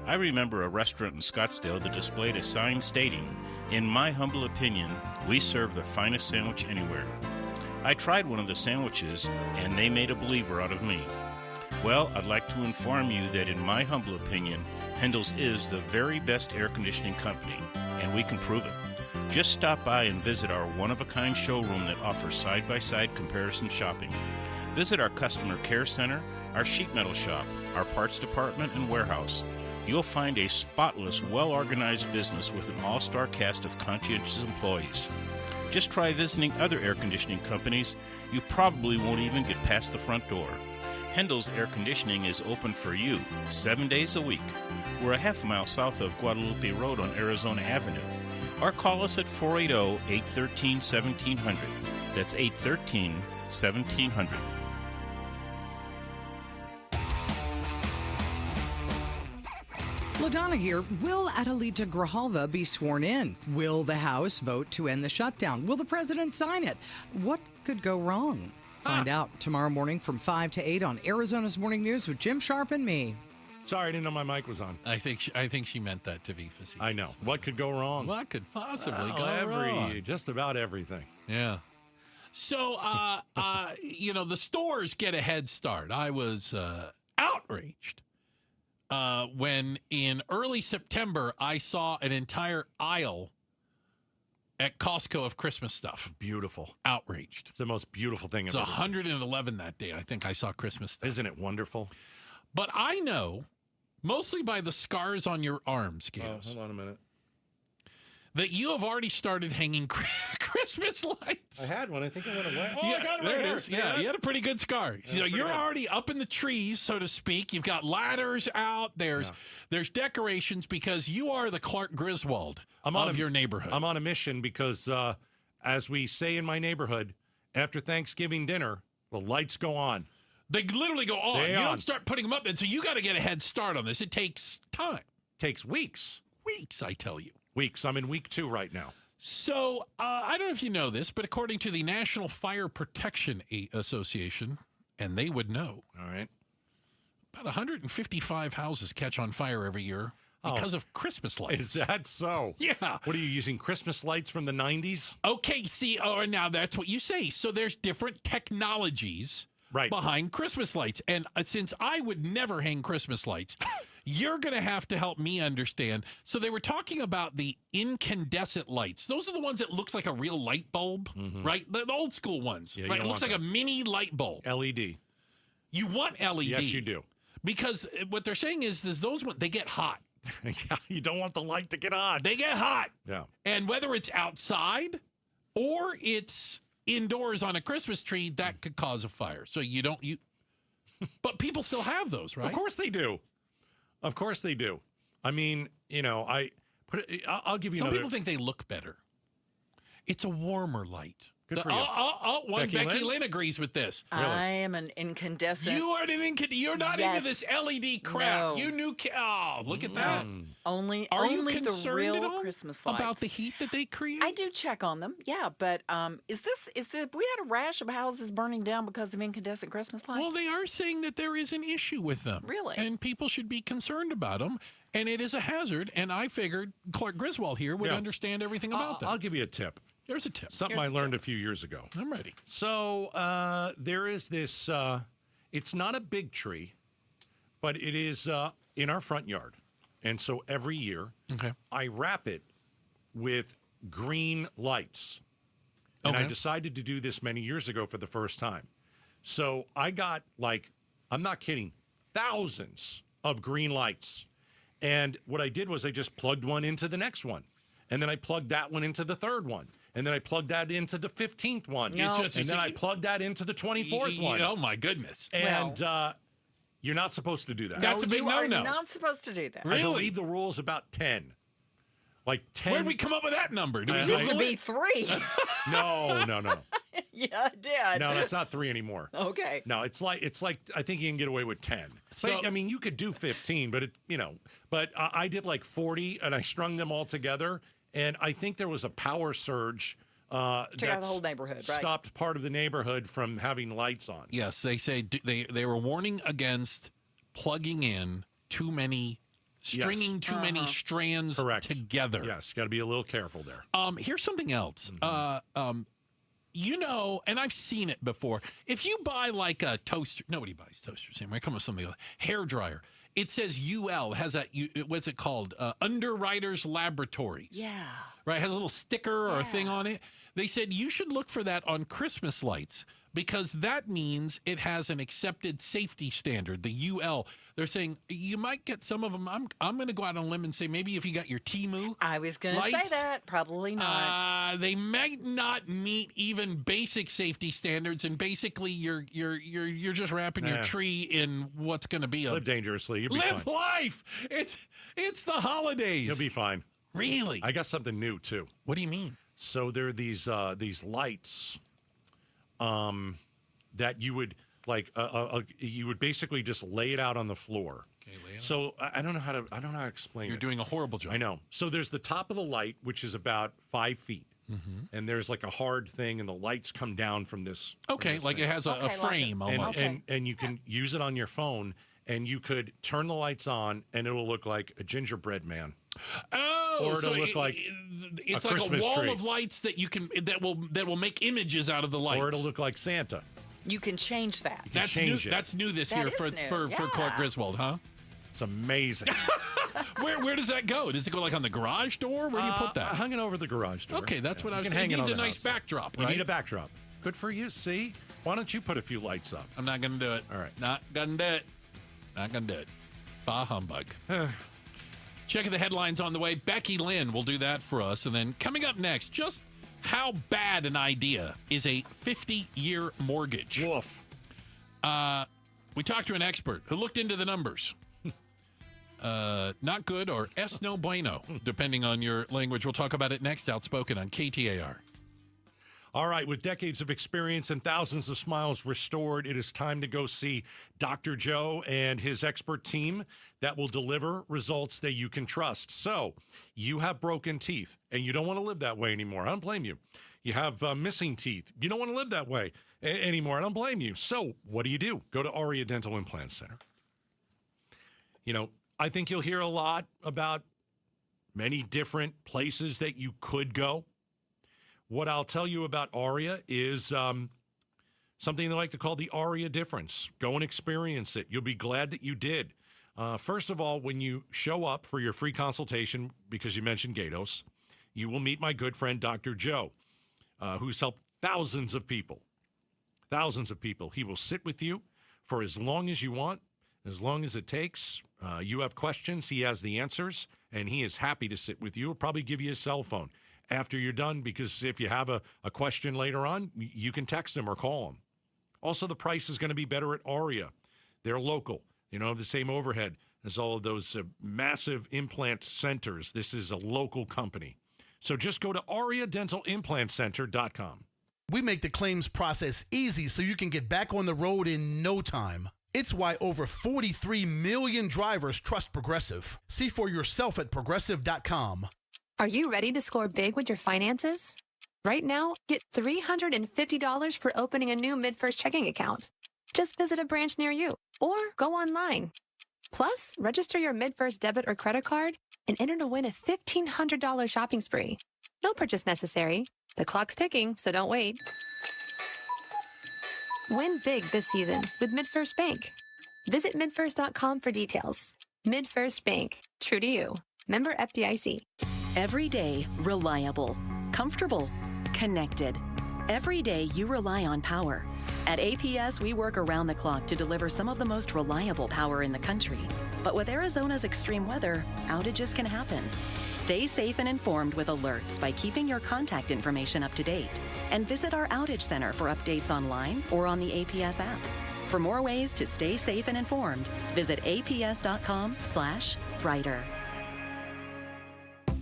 S14: I remember a restaurant in Scottsdale that displayed a sign stating, "In my humble opinion, we serve the finest sandwich anywhere." I tried one of the sandwiches, and they made a believer out of me. Well, I'd like to inform you that in my humble opinion, Hendel's is the very best air conditioning company, and we can prove it. Just stop by and visit our one-of-a-kind showroom that offers side-by-side comparison shopping. Visit our customer care center, our sheet metal shop, our parts department, and warehouse. You'll find a spotless, well-organized business with an all-star cast of conscientious employees. Just try visiting other air conditioning companies. You probably won't even get past the front door. Hendel's Air Conditioning is open for you 7 days a week. We're a half mile south of Guadalupe Road on Arizona Avenue. Or call us at 480-813-1700. That's 813-1700.
S15: LaDonna here. Will Adelita Grijalva be sworn in? Will the House vote to end the shutdown? Will the president sign it? What could go wrong? Find out tomorrow morning from 5 to 8 on Arizona's Morning News with Jim Sharp and me.
S2: Sorry, I didn't know my mic was on.
S4: I think she meant that to be facetious.
S2: I know. What could go wrong?
S4: What could possibly go wrong?
S2: Just about everything.
S4: Yeah. So, the stores get a head start. I was outraged when in early September I saw an entire aisle at Costco of Christmas stuff.
S2: Beautiful.
S4: Outraged.
S2: It's the most beautiful thing
S4: It was 111 that day. I think I saw Christmas stuff.
S2: Isn't it wonderful?
S4: But I know, mostly by the scars on your arms, Gatos,
S2: hold on a minute,
S4: that you have already started hanging Christmas lights.
S2: I had one. I think it went away. Oh,
S4: Yeah,
S2: I got it
S4: there
S2: right
S4: it
S2: here.
S4: is. Yeah, you had a pretty good scar.
S2: Yeah, pretty
S4: You're
S2: good.
S4: already up in the trees, so to speak. You've got ladders out. There's decorations because you are the Clark Griswold of your neighborhood.
S2: I'm on a mission because, as we say in my neighborhood, after Thanksgiving dinner, the lights go on.
S4: They literally go on.
S2: They
S4: You
S2: on.
S4: don't start putting them up then, so you got to get a head start on this. It takes time.
S2: Takes weeks.
S4: Weeks, I tell you.
S2: Weeks. I'm in week 2 right now.
S4: So, I don't know if you know this, but according to the National Fire Protection Association, and they would know,
S2: all right,
S4: about 155 houses catch on fire every year because of Christmas lights.
S2: Is that so?
S4: Yeah.
S2: What are you using, Christmas lights from the 90s?
S4: Okay, see, now that's what you say. So there's different technologies behind Christmas lights. And since I would never hang Christmas lights, you're going to have to help me understand. So they were talking about the incandescent lights. Those are the ones that looks like a real light bulb, right? The old school ones,
S2: Yeah,
S4: right? It looks like a mini light bulb.
S2: LED.
S4: You want LED.
S2: Yes, you do.
S4: Because what they're saying is those ones, they get hot.
S2: Yeah, you don't want the light to get on.
S4: They get hot.
S2: Yeah.
S4: And whether it's outside or it's indoors on a Christmas tree, that could cause a fire. So but people still have those, right?
S2: Of course they do. Of course they do. I mean, I'll give you
S4: Some
S2: another.
S4: people think they look better. It's a warmer light.
S2: Good for you.
S4: Becky Lynn agrees with this.
S8: I am an incandescent.
S4: You are You're not
S8: Yes.
S4: into this LED crap.
S8: No.
S4: You knew. Look at that.
S8: Only
S4: Are you
S8: only the
S4: concerned at
S8: real
S4: all
S8: Christmas lights.
S4: about the heat that they create?
S8: I do check on them, yeah. But we had a rash of houses burning down because of incandescent Christmas lights?
S4: Well, they are saying that there is an issue with them.
S8: Really?
S4: And people should be concerned about them. And it is a hazard. And I figured Clark Griswold here would understand everything about that.
S2: I'll give you a tip.
S4: There's a tip.
S2: Something I learned a few years ago.
S4: I'm ready.
S2: So there is this, it's not a big tree, but it is in our front yard. And so every year, I wrap it with green lights. And I decided to do this many years ago for the first time. So I got, I'm not kidding, thousands of green lights. And what I did was I just plugged one into the next one. And then I plugged that one into the third one. And then I plugged that into the 15th one.
S4: No.
S2: And then I plugged that into the 24th one.
S4: Oh, my goodness.
S2: And you're not supposed to do that.
S4: That's a big no-no.
S8: You are not supposed to do that.
S2: I believe the rule is about 10. Like 10.
S4: Where'd we come up with that number?
S8: It used to be 3.
S2: No.
S8: Yeah, it did.
S2: No, that's not 3 anymore.
S8: Okay.
S2: No, it's like I think you can get away with 10.
S4: So,
S2: I mean, you could do 15, but I did like 40 and I strung them all together. And I think there was a power surge
S8: Took out the whole neighborhood, right?
S2: Stopped part of the neighborhood from having lights on.
S4: Yes, they say they were warning against plugging in too many, stringing too many strands together.
S2: Yes, got to be a little careful there.
S4: Here's something else. And I've seen it before. If you buy like a toaster, nobody buys toasters anymore. I come with something like hair dryer. It says UL, has that, what's it called? Underwriters Laboratories.
S8: Yeah.
S4: Right, has a little sticker or a thing on it. They said you should look for that on Christmas lights because that means it has an accepted safety standard, the UL. They're saying you might get some of them. I'm going to go out on a limb and say maybe if you got your Temu
S8: I was going to say that. Probably not.
S4: They might not meet even basic safety standards, and basically you're just wrapping your tree in what's going to be
S2: live dangerously. You'll be
S4: live
S2: fine.
S4: life. It's the holidays.
S2: You'll be fine.
S4: Really?
S2: I got something new too.
S4: What do you mean?
S2: So there are these lights that you would you would basically just lay it out on the floor. Okay, lay it so I don't know how to explain it.
S4: You're doing a horrible job.
S2: I know. So there's the top of the light, which is about 5 feet. And there's like a hard thing, and the lights come down from this.
S4: Okay, like it has a frame almost.
S2: And you can use it on your phone, and you could turn the lights on, and it will look like a gingerbread man.
S4: Oh,
S2: or
S4: so
S2: it'll look like
S4: it's
S2: a
S4: like
S2: Christmas
S4: a wall
S2: tree.
S4: of lights that you can that will make images out of the lights.
S2: Or it'll look like Santa.
S8: You can change that.
S4: That's new. That's new this year for Clark Griswold, huh?
S2: It's amazing.
S4: Where does that go? Does it go like on the garage door? Where do you put that?
S2: I hung it over the garage door.
S4: Okay, that's what I was
S2: saying.
S4: saying. It needs a nice backdrop, right?
S2: You need a backdrop. Good for you. See? Why don't you put a few lights up?
S4: I'm not going to do it.
S2: All right.
S4: Not going to do it. Not going to do it. Bah humbug. Checking the headlines on the way. Becky Lynn will do that for us. And then coming up next, just how bad an idea is a 50-year mortgage?
S2: Woof.
S4: We talked to an expert who looked into the numbers. Not good or es no bueno, depending on your language. We'll talk about it next. Outspoken on KTAR.
S2: All right, with decades of experience and thousands of smiles restored, it is time to go see Dr. Joe and his expert team that will deliver results that you can trust. So, you have broken teeth, and you don't want to live that way anymore. I don't blame you. You have missing teeth. You don't want to live that way anymore. I don't blame you. So, what do? Go to Aria Dental Implant Center. You know, I think you'll hear a lot about many different places that you could go. What I'll tell you about Aria is something they like to call the Aria difference. Go and experience it. You'll be glad that you did. First of all, when you show up for your free consultation, because you mentioned Gatos, you will meet my good friend, Dr. Joe, who's helped thousands of people. Thousands of people. He will sit with you for as long as you want, as long as it takes. You have questions, he has the answers, and he is happy to sit with you. He'll probably give you a cell phone after you're done, because if you have a question later on, you can text him or call him. Also, the price is going to be better at Aria. They're local. You don't have the same overhead as all of those massive implant centers. This is a local company. So just go to AriaDentalImplantCenter.com.
S10: We make the claims process easy so you can get back on the road in no time. It's why over 43 million drivers trust Progressive. See for yourself at Progressive.com.
S12: Are you ready to score big with your finances? Right now, get $350 for opening a new MidFirst checking account. Just visit a branch near you or go online. Plus, register your MidFirst debit or credit card and enter to win a $1,500 shopping spree. No purchase necessary. The clock's ticking, so don't wait. Win big this season with MidFirst Bank. Visit midfirst.com for details. MidFirst Bank. True to you. Member FDIC.
S16: Every day, reliable, comfortable, connected. Every day you rely on power. At APS, we work around the clock to deliver some of the most reliable power in the country. But with Arizona's extreme weather, outages can happen. Stay safe and informed with alerts by keeping your contact information up to date. And visit our outage center for updates online or on the APS app. For more ways to stay safe and informed, visit aps.com/brighter.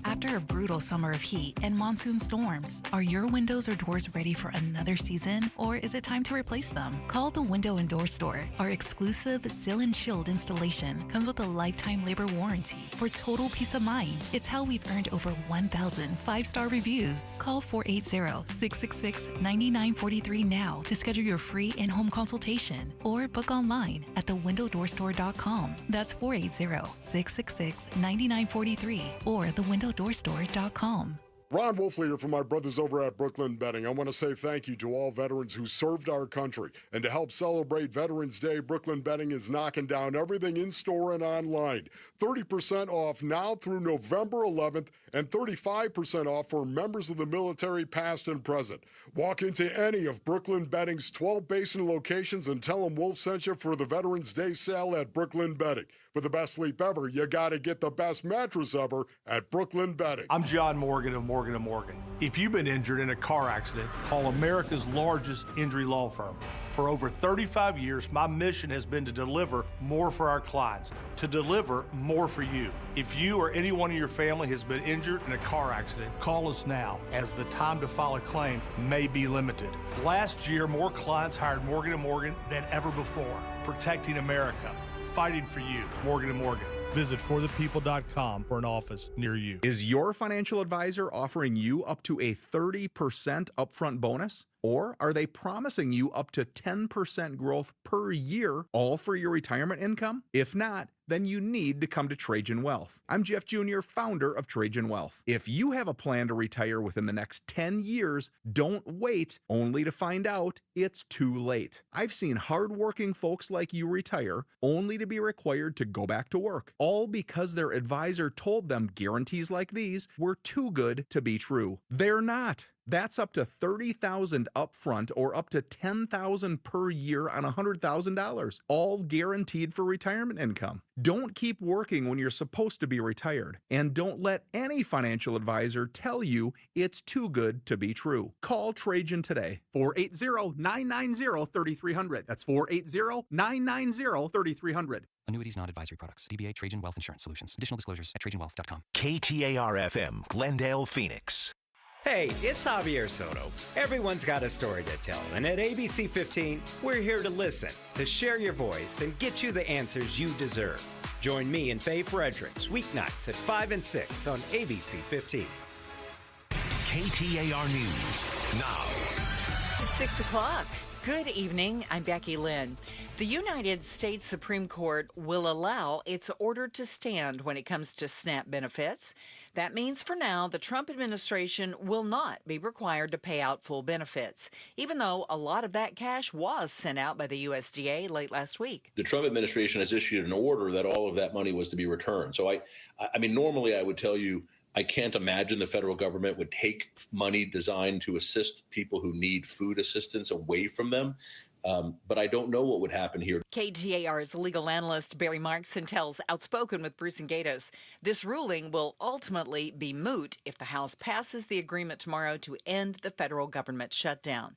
S17: After a brutal summer of heat and monsoon storms, are your windows or doors ready for another season, or is it time to replace them? Call the Window and Door Store. Our exclusive Seal and Shield installation comes with a lifetime labor warranty for total peace of mind. It's how we've earned over 1,000 five-star reviews. Call 480-666-9943 now to schedule your free in-home consultation or book online at thewindowdoorstore.com. That's 480-666-9943 or thewindowdoorstore.com.
S18: Ron Wolfleader from my brothers over at Brooklyn Betting. I want to say thank you to all veterans who served our country. And to help celebrate Veterans Day, Brooklyn Betting is knocking down everything in-store and online. 30% off now through November 11th and 35% off for members of the military past and present. Walk into any of Brooklyn Betting's 12 basin locations and tell them Wolf sent you for the Veterans Day sale at Brooklyn Betting. For the best sleep ever, you got to get the best mattress ever at Brooklyn Betting.
S19: I'm John Morgan of Morgan & Morgan. If you've been injured in a car accident, call America's largest injury law firm. For over 35 years, my mission has been to deliver more for our clients, to deliver more for you. If you or anyone in your family has been injured in a car accident, call us now, as the time to file a claim may be limited. Last year, more clients hired Morgan & Morgan than ever before, protecting America. Fighting for you, Morgan & Morgan. Visit forthepeople.com for an office near you.
S27: Is your financial advisor offering you up to a 30% upfront bonus? Or are they promising you up to 10% growth per year, all for your retirement income? If not, then you need to come to Trajan Wealth. I'm Jeff Jr., founder of Trajan Wealth. If you have a plan to retire within the next 10 years, don't wait only to find out it's too late. I've seen hardworking folks like you retire only to be required to go back to work, all because their advisor told them guarantees like these were too good to be true. They're not. That's up to $30,000 upfront or up to $10,000 per year on $100,000, all guaranteed for retirement income. Don't keep working when you're supposed to be retired, and don't let any financial advisor tell you it's too good to be true. Call Trajan today.
S1: 480-990-3300. That's 480-990-3300.
S6: Annuities, non-advisory products. DBA Trajan Wealth Insurance Solutions. Additional disclosures at TrajanWealth.com.
S5: KTAR-FM, Glendale, Phoenix.
S11: Hey, it's Javier Soto. Everyone's got a story to tell, and at ABC 15, we're here to listen, to share your voice, and get you the answers you deserve. Join me and Faye Fredericks weeknights at 5 and 6 on ABC 15.
S5: KTAR News now.
S8: 6 o'clock. Good evening. I'm Becky Lynn. The United States Supreme Court will allow its order to stand when it comes to SNAP benefits. That means for now, the Trump administration will not be required to pay out full benefits, even though a lot of that cash was sent out by the USDA late last week.
S20: The Trump administration has issued an order that all of that money was to be returned. So I mean, normally I would tell you, I can't imagine the federal government would take money designed to assist people who need food assistance away from them. But I don't know what would happen here.
S8: KTAR's legal analyst Barry Markson tells Outspoken with Bruce and Gatos this ruling will ultimately be moot if the House passes the agreement tomorrow to end the federal government shutdown.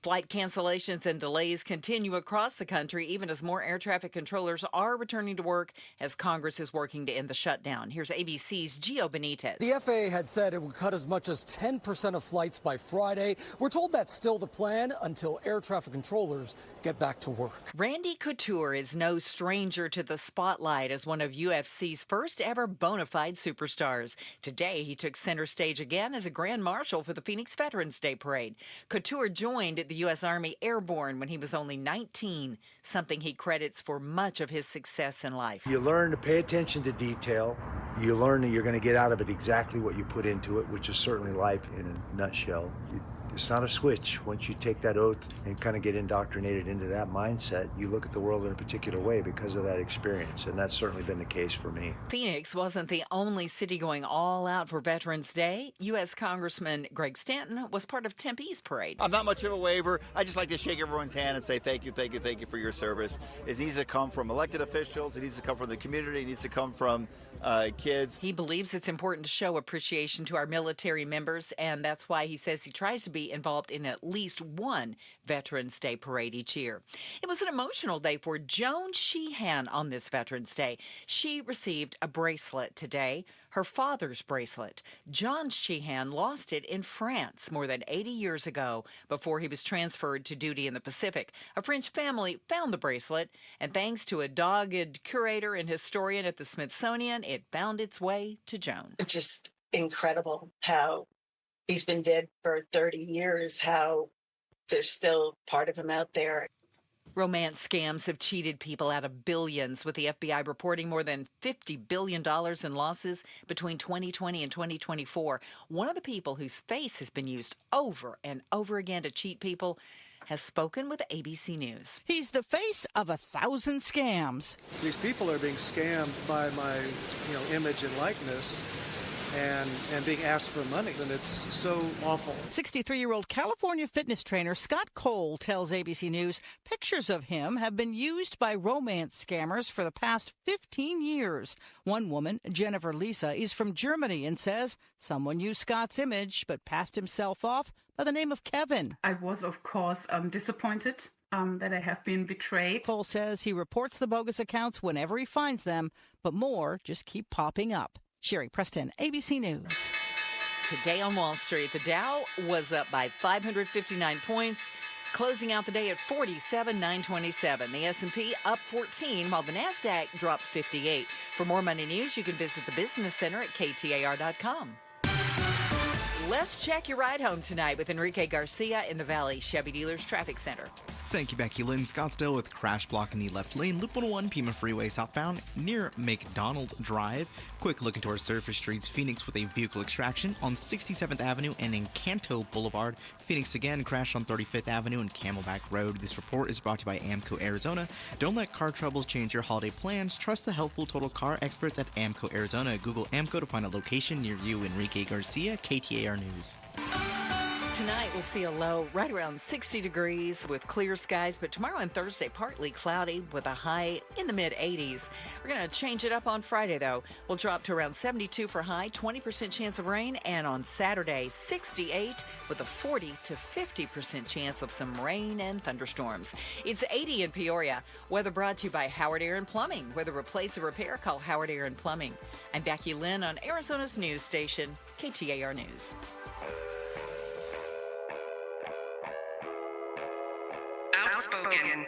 S8: Flight cancellations and delays continue across the country, even as more air traffic controllers are returning to work as Congress is working to end the shutdown. Here's ABC's Gio Benitez.
S21: The FAA had said it would cut as much as 10% of flights by Friday. We're told that's still the plan until air traffic controllers get back to work.
S8: Randy Couture is no stranger to the spotlight as one of UFC's first ever bona fide superstars. Today, he took center stage again as a Grand Marshal for the Phoenix Veterans Day Parade. Couture joined the U.S. Army Airborne when he was only 19, something he credits for much of his success in life.
S22: You learn to pay attention to detail. You learn that you're going to get out of it exactly what you put into it, which is certainly life in a nutshell. It's not a switch. Once you take that oath and kind of get indoctrinated into that mindset, you look at the world in a particular way because of that experience, and that's certainly been the case for me.
S8: Phoenix wasn't the only city going all out for Veterans Day. U.S. Congressman Greg Stanton was part of Tempe's parade.
S24: I'm not much of a waver. I just like to shake everyone's hand and say thank you for your service. It needs to come from elected officials. It needs to come from the community. It needs to come from kids.
S8: He believes it's important to show appreciation to our military members, and that's why he says he tries to be involved in at least one Veterans Day parade each year. It was an emotional day for Joan Sheehan on this Veterans Day. She received a bracelet today, her father's bracelet. John Sheehan lost it in France more than 80 years ago before he was transferred to duty in the Pacific. A French family found the bracelet, and thanks to a dogged curator and historian at the Smithsonian, it found its way to Joan.
S28: Just incredible how he's been dead for 30 years, how there's still part of him out there.
S8: Romance scams have cheated people out of billions, with the FBI reporting more than $50 billion in losses between 2020 and 2024. One of the people whose face has been used over and over again to cheat people has spoken with ABC News.
S29: He's the face of 1,000 scams.
S30: These people are being scammed by my, image and likeness. And being asked for money, and it's so awful.
S29: 63-year-old California fitness trainer Scott Cole tells ABC News pictures of him have been used by romance scammers for the past 15 years. One woman, Jennifer Lisa, is from Germany and says someone used Scott's image but passed himself off by the name of Kevin.
S31: I was, of course, disappointed that I have been betrayed.
S29: Cole says he reports the bogus accounts whenever he finds them, but more just keep popping up. Sherry Preston, ABC News.
S8: Today on Wall Street, the Dow was up by 559 points, closing out the day at 47,927. The S&P up 14, while the NASDAQ dropped 58. For more money news, you can visit the Business Center at KTAR.com. Let's check your ride home tonight with Enrique Garcia in the Valley Chevy Dealers Traffic Center.
S1: Thank you, Becky Lynn. Scottsdale with crash block in the left lane, Loop 101 Pima Freeway southbound near McDonald Drive. Quick look into our surface streets. Phoenix with a vehicle extraction on 67th Avenue and in Canto Boulevard. Phoenix again crashed on 35th Avenue and Camelback Road. This report is brought to you by AMCO Arizona. Don't let car troubles change your holiday plans. Trust the helpful total car experts at AMCO Arizona. Google AMCO to find a location near you. Enrique Garcia, KTAR News.
S8: Tonight, we'll see a low right around 60 degrees with clear skies, but tomorrow and Thursday, partly cloudy with a high in the mid-80s. We're going to change it up on Friday, though. We'll drop to around 72 for high, 20% chance of rain, and on Saturday, 68 with a 40 to 50% chance of some rain and thunderstorms. It's 80 in Peoria. Weather brought to you by Howard Air and Plumbing. Whether replace or repair, call Howard Air and Plumbing. I'm Becky Lynn on Arizona's news station, KTAR News.
S3: Outspoken.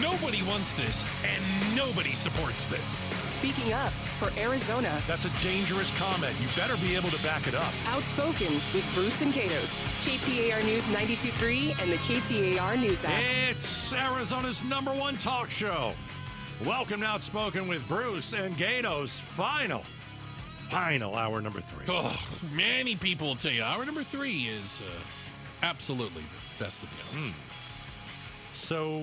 S4: Nobody wants this, and nobody supports this.
S3: Speaking up for Arizona.
S2: That's a dangerous comment. You better be able to back it up.
S3: Outspoken with Bruce and Gatos. KTAR News 92.3 and the KTAR News app.
S2: It's Arizona's #1 talk show. Welcome to Outspoken with Bruce and Gatos. Final hour number 3.
S4: Oh, many people will tell you hour number 3 is absolutely the best of the hours.
S2: So,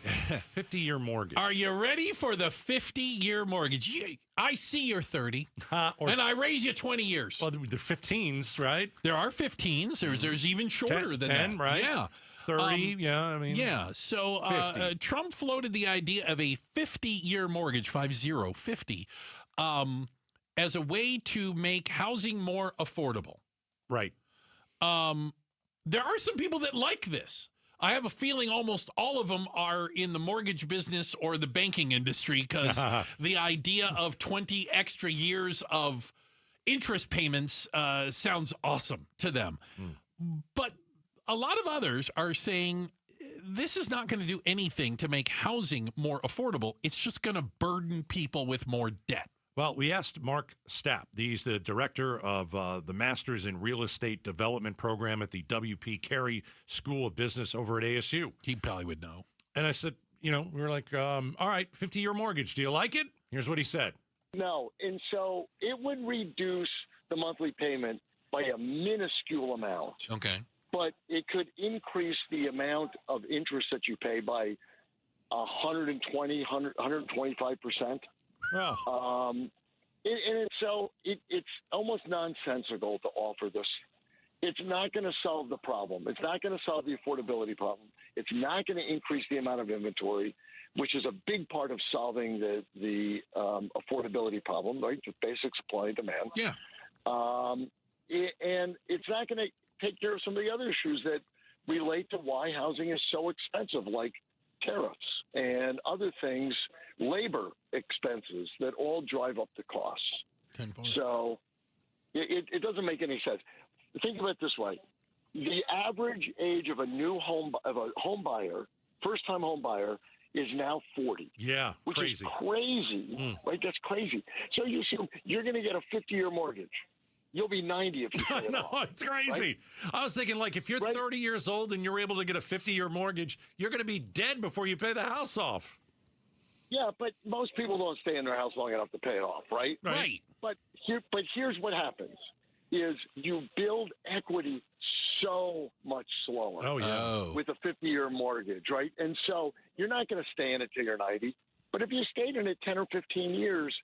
S2: 50-year mortgage.
S4: Are you ready for the 50-year mortgage? I see you're 30, and I raise you 20 years.
S2: Well, the 15s, right?
S4: There are 15s. There's even shorter than
S2: 10,
S4: that.
S2: Right?
S4: Yeah.
S2: 30,
S4: Yeah, so Trump floated the idea of a 50-year mortgage, 50, as a way to make housing more affordable.
S2: Right.
S4: There are some people that like this. I have a feeling almost all of them are in the mortgage business or the banking industry because the idea of 20 extra years of interest payments sounds awesome to them. But a lot of others are saying this is not going to do anything to make housing more affordable. It's just going to burden people with more debt.
S2: Well, we asked Mark Stapp. He's the director of the Masters in Real Estate Development program at the W.P. Carey School of Business over at ASU.
S4: He probably would know.
S2: And I said, we were like, all right, 50-year mortgage. Do you like it? Here's what he said.
S7: No. And so it would reduce the monthly payment by a minuscule amount.
S4: Okay.
S7: But it could increase the amount of interest that you pay by 125%.
S2: Oh.
S7: It's almost nonsensical to offer this. It's not going to solve the problem. It's not going to solve the affordability problem. It's not going to increase the amount of inventory, which is a big part of solving the affordability problem, right? The basic supply and demand.
S4: Yeah.
S7: And it's not going to take care of some of the other issues that relate to why housing is so expensive, like tariffs and other things, labor expenses that all drive up the costs.
S4: Tenfold.
S7: So it doesn't make any sense. Think of it this way. The average age of a home buyer, first-time home buyer, is now 40.
S2: Yeah,
S7: which
S2: crazy.
S7: Is crazy, right? That's crazy. So you assume you're going to get a 50-year mortgage. You'll be 90 if you pay it off.
S2: No, it's crazy.
S7: Right?
S2: I was thinking, like, if you're 30 years old and you're able to get a 50-year mortgage, you're going to be dead before you pay the house off.
S7: Yeah, but most people don't stay in their house long enough to pay it off, right?
S4: Right.
S7: But here's what happens, is you build equity so much slower with a 50-year mortgage, right? And so you're not going to stay in it till you're 90. But if you stayed in it 10 or 15 years,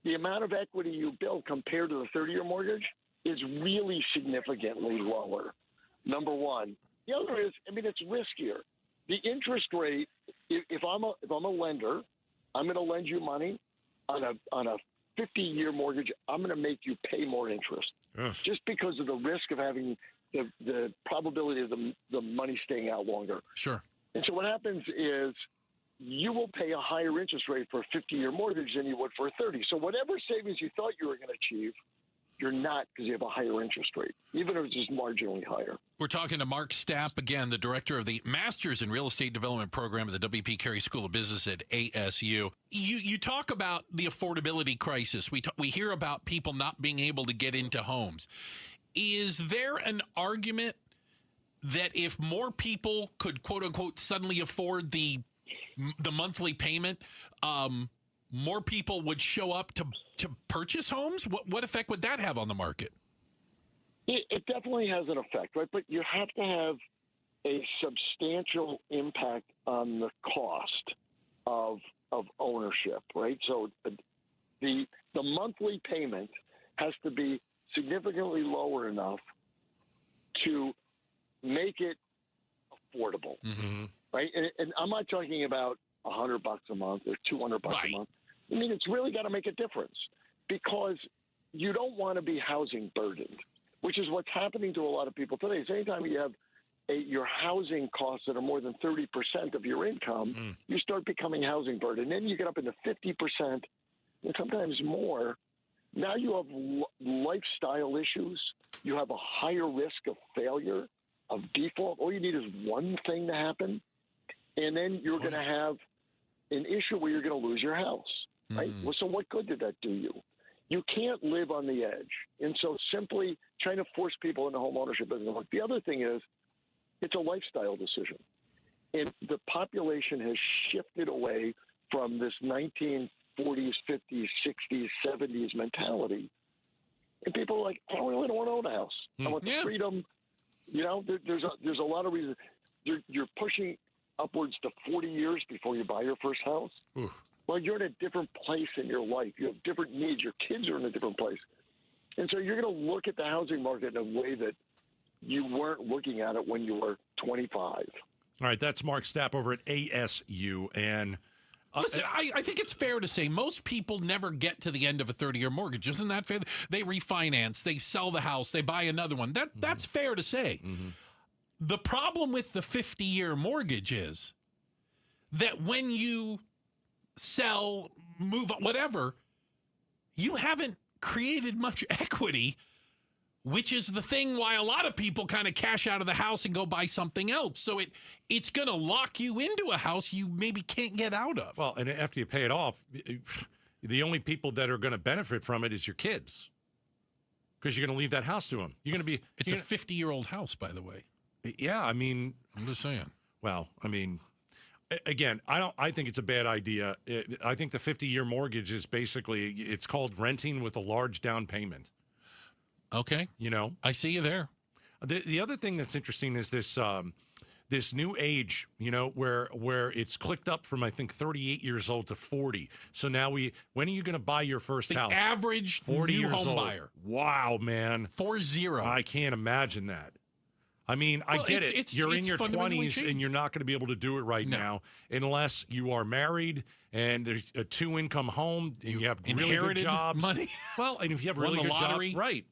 S7: the amount of equity you build compared to the 30-year mortgage is really significantly lower, number one. The other is, it's riskier. The interest rate, if I'm a lender, I'm going to lend you money on a 50-year mortgage. I'm going to make you pay more interest just because of the risk of having the probability of the money staying out longer.
S4: Sure.
S7: And so what happens is you will pay a higher interest rate for a 50-year mortgage than you would for a 30. So whatever savings you thought you were going to achieve, you're not because you have a higher interest rate, even if it's just marginally higher.
S4: We're talking to Mark Stapp, again, the director of the Masters in Real Estate Development Program at the W.P. Carey School of Business at ASU. You talk about the affordability crisis. We hear about people not being able to get into homes. Is there an argument that if more people could, quote unquote, suddenly afford the monthly payment, more people would show up to purchase homes? What effect would that have on the market?
S7: It definitely has an effect, right? But you have to have a substantial impact on the cost of ownership, right? So the monthly payment has to be significantly lower enough to make it affordable, right? And I'm not talking about $100 a month or $200 a month. I mean, it's really got to make a difference because you don't want to be housing burdened, which is what's happening to a lot of people today. So anytime you have your housing costs that are more than 30% of your income, you start becoming housing burdened. Then you get up into 50% and sometimes more. Now you have lifestyle issues. You have a higher risk of failure, of default. All you need is one thing to happen, and then you're going to have an issue where you're going to lose your house, right? Well, so what good did that do you? You can't live on the edge. And so simply trying to force people into home ownership doesn't work. The other thing is it's a lifestyle decision. And the population has shifted away from this 1940s, 50s, 60s, 70s mentality. And people are like, I really don't want to own a house. I want the freedom. You know, there's a lot of reasons. You're pushing upwards to 40 years before you buy your first house. Well, you're in a different place in your life. You have different needs. Your kids are in a different place. And so you're going to look at the housing market in a way that you weren't looking at it when you were 25.
S2: All right, that's Mark Stapp over at ASU. And
S4: listen, I think it's fair to say most people never get to the end of a 30-year mortgage. Isn't that fair? They refinance, they sell the house, they buy another one. That's fair to say. The problem with the 50-year mortgage is that when you sell, move, whatever, you haven't created much equity, which is the thing why a lot of people kind of cash out of the house and go buy something else. So it's going to lock you into a house you maybe can't get out of.
S2: Well, and after you pay it off, the only people that are going to benefit from it is your kids, because you're going to leave that house to them. You're going to be.
S4: It's a 50-year-old house, by the way.
S2: Yeah, I mean,
S4: I'm just saying.
S2: Well, I mean, again, I think it's a bad idea. I think the 50-year mortgage is basically, it's called renting with a large down payment.
S4: Okay.
S2: You know,
S4: I see you there.
S2: The other thing that's interesting is this this new age, you know, where it's clicked up from, I think, 38 years old to 40. So now when are you going to buy your first house?
S4: The average 40 new home buyer.
S2: Wow, man.
S4: 40.
S2: I can't imagine that. I mean, I get it. You're in your 20s and you're not going to be able to do it right now unless you are married and there's a 2-income home and you have really good jobs.
S4: Money.
S2: Well, and if you have a really good job, right.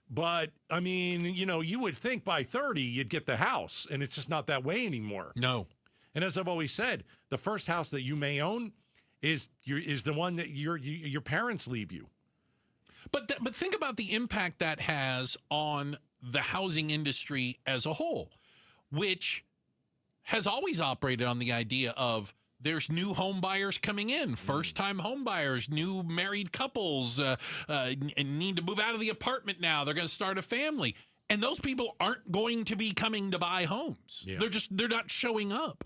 S2: But, I mean, you know, you would think by 30 you'd get the house, and it's just not that way anymore.
S4: No.
S2: And as I've always said, the first house that you may own is the one that your parents leave you.
S4: But think about the impact that has on the housing industry as a whole, which has always operated on the idea of there's new home buyers coming in, first-time home buyers, new married couples need to move out of the apartment now. They're going to start a family. And those people aren't going to be coming to buy homes. Yeah. They're not showing up.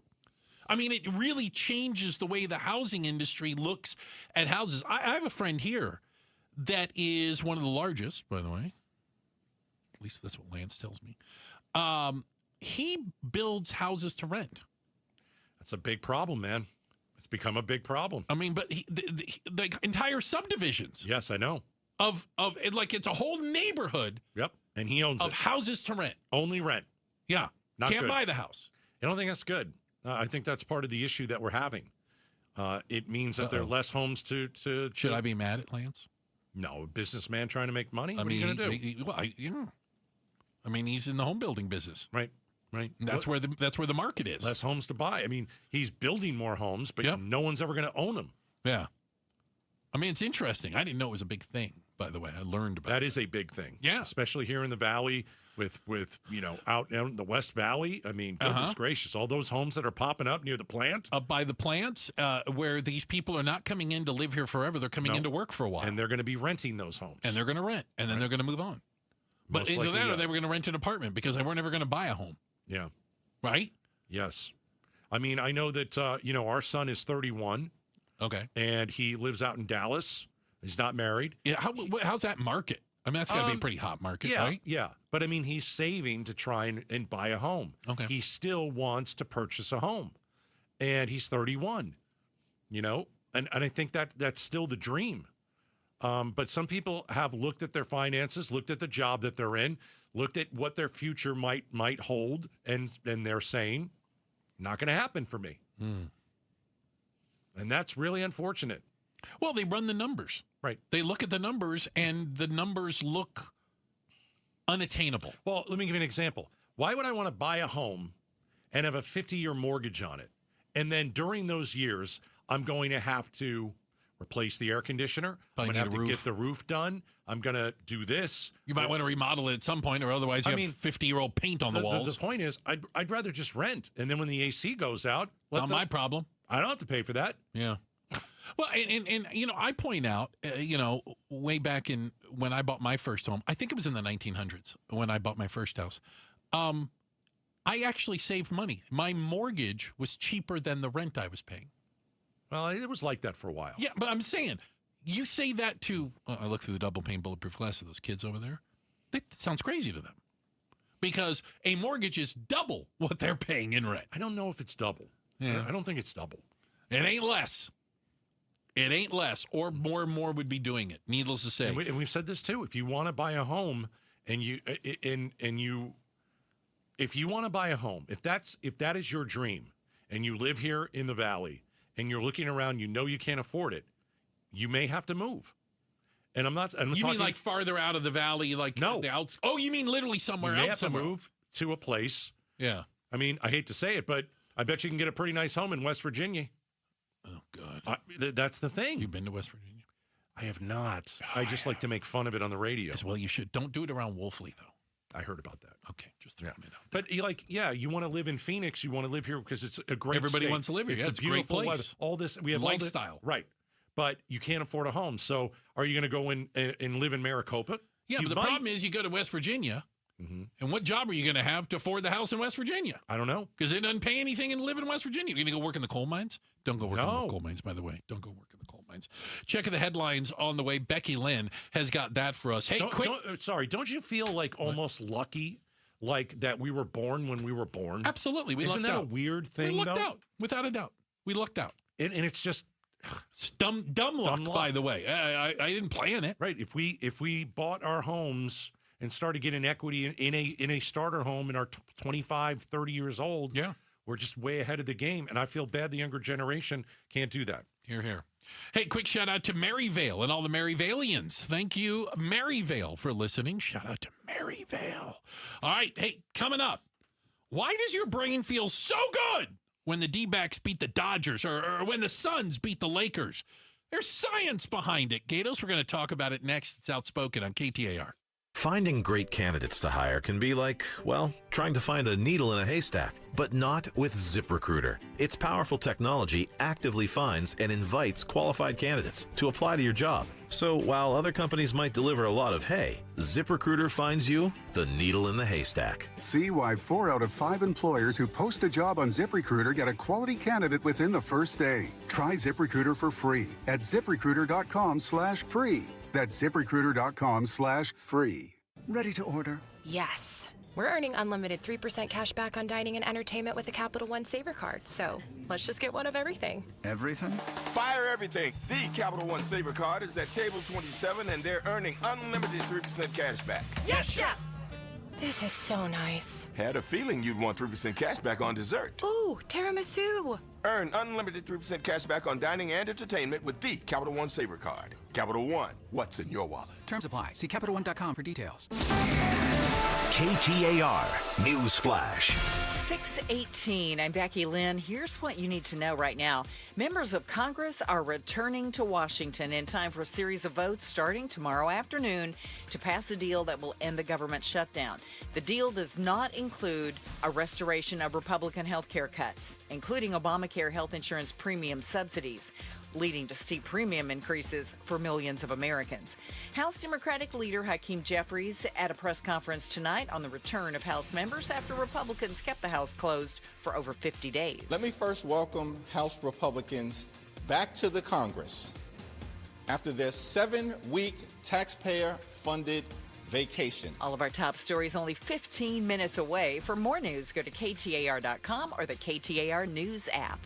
S4: I mean, it really changes the way the housing industry looks at houses. I have a friend here that is one of the largest, by the way. At least that's what Lance tells me. He builds houses to rent.
S2: That's a big problem, man. It's become a big problem.
S4: I mean, but the entire subdivisions.
S2: Yes, I know.
S4: Of like it's a whole neighborhood.
S2: Yep, and he owns
S4: of houses to rent.
S2: Only rent.
S4: Yeah, can't buy the house.
S2: I don't think that's good. I think that's part of the issue that we're having. It means that there are less homes to.
S4: Should I be mad at Lance?
S2: No, a businessman trying to make money. What are you going to do?
S4: I mean, he's in the home building business,
S2: right? Right.
S4: That's where the market is.
S2: Less homes to buy. I mean, he's building more homes, but no one's ever going to own them.
S4: Yeah. I mean, it's interesting. I didn't know it was a big thing, by the way. I learned about
S2: that. Is a big thing.
S4: Yeah.
S2: Especially here in the Valley with out in the West Valley. I mean, goodness gracious, all those homes that are popping up near the plant.
S4: Up by the plants where these people are not coming in to live here forever. They're coming in to work for a while.
S2: And they're going to be renting those homes.
S4: And they're going to rent. And then they're going to move on. But either that or they were going to rent an apartment because they weren't ever going to buy a home.
S2: Yeah.
S4: Right?
S2: Yes. I mean, I know that, our son is 31.
S4: Okay.
S2: And he lives out in Dallas. He's not married.
S4: Yeah. How's that market? I mean, that's got to be a pretty hot market, right?
S2: Yeah. But, I mean, he's saving to try and buy a home.
S4: Okay.
S2: He still wants to purchase a home. And he's 31, And I think that's still the dream. But some people have looked at their finances, looked at the job that they're in, looked at what their future might hold, and they're saying, not going to happen for me. And that's really unfortunate.
S4: Well, they run the numbers.
S2: Right.
S4: They look at the numbers, and the numbers look unattainable.
S2: Well, let me give you an example. Why would I want to buy a home and have a 50-year mortgage on it? And then during those years, I'm going to have to replace the air conditioner. I'm going to have to get the roof done. I'm going to do this.
S4: You might want to remodel it at some point, or otherwise you have 50-year-old paint on the walls.
S2: The point is, I'd rather just rent. And then when the AC goes out,
S4: not my problem.
S2: I don't have to pay for that.
S4: Yeah. Well, and I point out, way back in when I bought my first home, I think it was in the 1900s when I bought my first house, I actually saved money. My mortgage was cheaper than the rent I was paying.
S2: Well, it was like that for a while.
S4: Yeah, but I'm saying, you say that to, I look through the double pane bulletproof glass of those kids over there. That sounds crazy to them. Because a mortgage is double what they're paying in rent.
S2: I don't know if it's double.
S4: Yeah.
S2: I don't think it's double.
S4: It ain't less. It ain't less, or more and more would be doing it. Needless to say,
S2: and we've said this too. If you want to buy a home, if you want to buy a home, if that is your dream, and you live here in the Valley, and you're looking around, you can't afford it, you may have to move. And I'm
S4: you
S2: talking,
S4: mean like farther out of the Valley, like
S2: no.
S4: the outs? Oh, you mean literally somewhere else?
S2: You may have to move to a place.
S4: Yeah.
S2: I mean, I hate to say it, but I bet you can get a pretty nice home in West Virginia.
S4: Oh, God.
S2: That's the thing.
S4: You've been to West Virginia?
S2: I have not. I just like to make fun of it on the radio.
S4: Well, you should. Don't do it around Wolfley, though.
S2: I heard about that.
S4: Okay, just throwing it out.
S2: But you want to live in Phoenix. You want to live here because it's a great
S4: Everybody
S2: state.
S4: wants to live here. It's a great place.
S2: Weather. All this, we have
S4: lifestyle.
S2: Right. But you can't afford a home. So are you going to go in and live in Maricopa?
S4: Yeah, but the problem is you go to West Virginia, and what job are you going to have to afford the house in West Virginia?
S2: I don't know.
S4: Because it doesn't pay anything and live in West Virginia. You're going to go work in the coal mines? Don't go work in the coal mines, by the way. Don't go work in the coal mines. Check the headlines on the way. Becky Lynn has got that for us. Hey,
S2: don't you feel like almost lucky, like that we were born when we were born?
S4: Absolutely.
S2: Isn't that a weird thing,
S4: We lucked out, without a doubt. We lucked out.
S2: And it's just...
S4: dumb luck, by the way. I didn't plan it.
S2: Right. If we bought our homes and started getting equity in a starter home in our 25, 30 years old, we're just way ahead of the game. And I feel bad the younger generation can't do that.
S4: Hear, hear. Hey, quick shout out to Maryvale and all the Maryvalians. Thank you, Maryvale, for listening. Shout out to Maryvale. All right. Hey, coming up, why does your brain feel so good when the D-backs beat the Dodgers or when the Suns beat the Lakers? There's science behind it. Gatos, we're going to talk about it next. It's Outspoken on KTAR.
S9: Finding great candidates to hire can be like, well, trying to find a needle in a haystack, but not with ZipRecruiter. Its powerful technology actively finds and invites qualified candidates to apply to your job. So while other companies might deliver a lot of hay, ZipRecruiter finds you the needle in the haystack.
S10: See why 4 out of 5 employers who post a job on ZipRecruiter get a quality candidate within the first day. Try ZipRecruiter for free at ZipRecruiter.com/free. That's ZipRecruiter.com/free.
S12: Ready to order?
S13: Yes. We're earning unlimited 3% cash back on dining and entertainment with a Capital One Saver card. So let's just get one of everything.
S10: Everything?
S14: Fire everything. The Capital One Saver card is at table 27 and they're earning unlimited 3% cash back.
S13: Yes, Chef! This is so nice.
S14: Had a feeling you'd want 3% cash back on dessert.
S13: Ooh, tiramisu.
S14: Earn unlimited 3% cash back on dining and entertainment with the Capital One Saver card. Capital One, what's in your wallet?
S6: Terms apply. See CapitalOne.com for details.
S5: KTAR News Flash.
S8: 6:18. I'm Becky Lynn. Here's what you need to know right now. Members of Congress are returning to Washington in time for a series of votes starting tomorrow afternoon to pass a deal that will end the government shutdown. The deal does not include a restoration of Republican health care cuts, including Obamacare health insurance premium subsidies, leading to steep premium increases for millions of Americans. House Democratic leader Hakeem Jeffries at a press conference tonight on the return of House members after Republicans kept the House closed for over 50 days.
S11: Let me first welcome House Republicans back to the Congress after their 7-week taxpayer-funded vacation.
S8: All of our top stories only 15 minutes away. For more news, go to KTAR.com or the KTAR News app.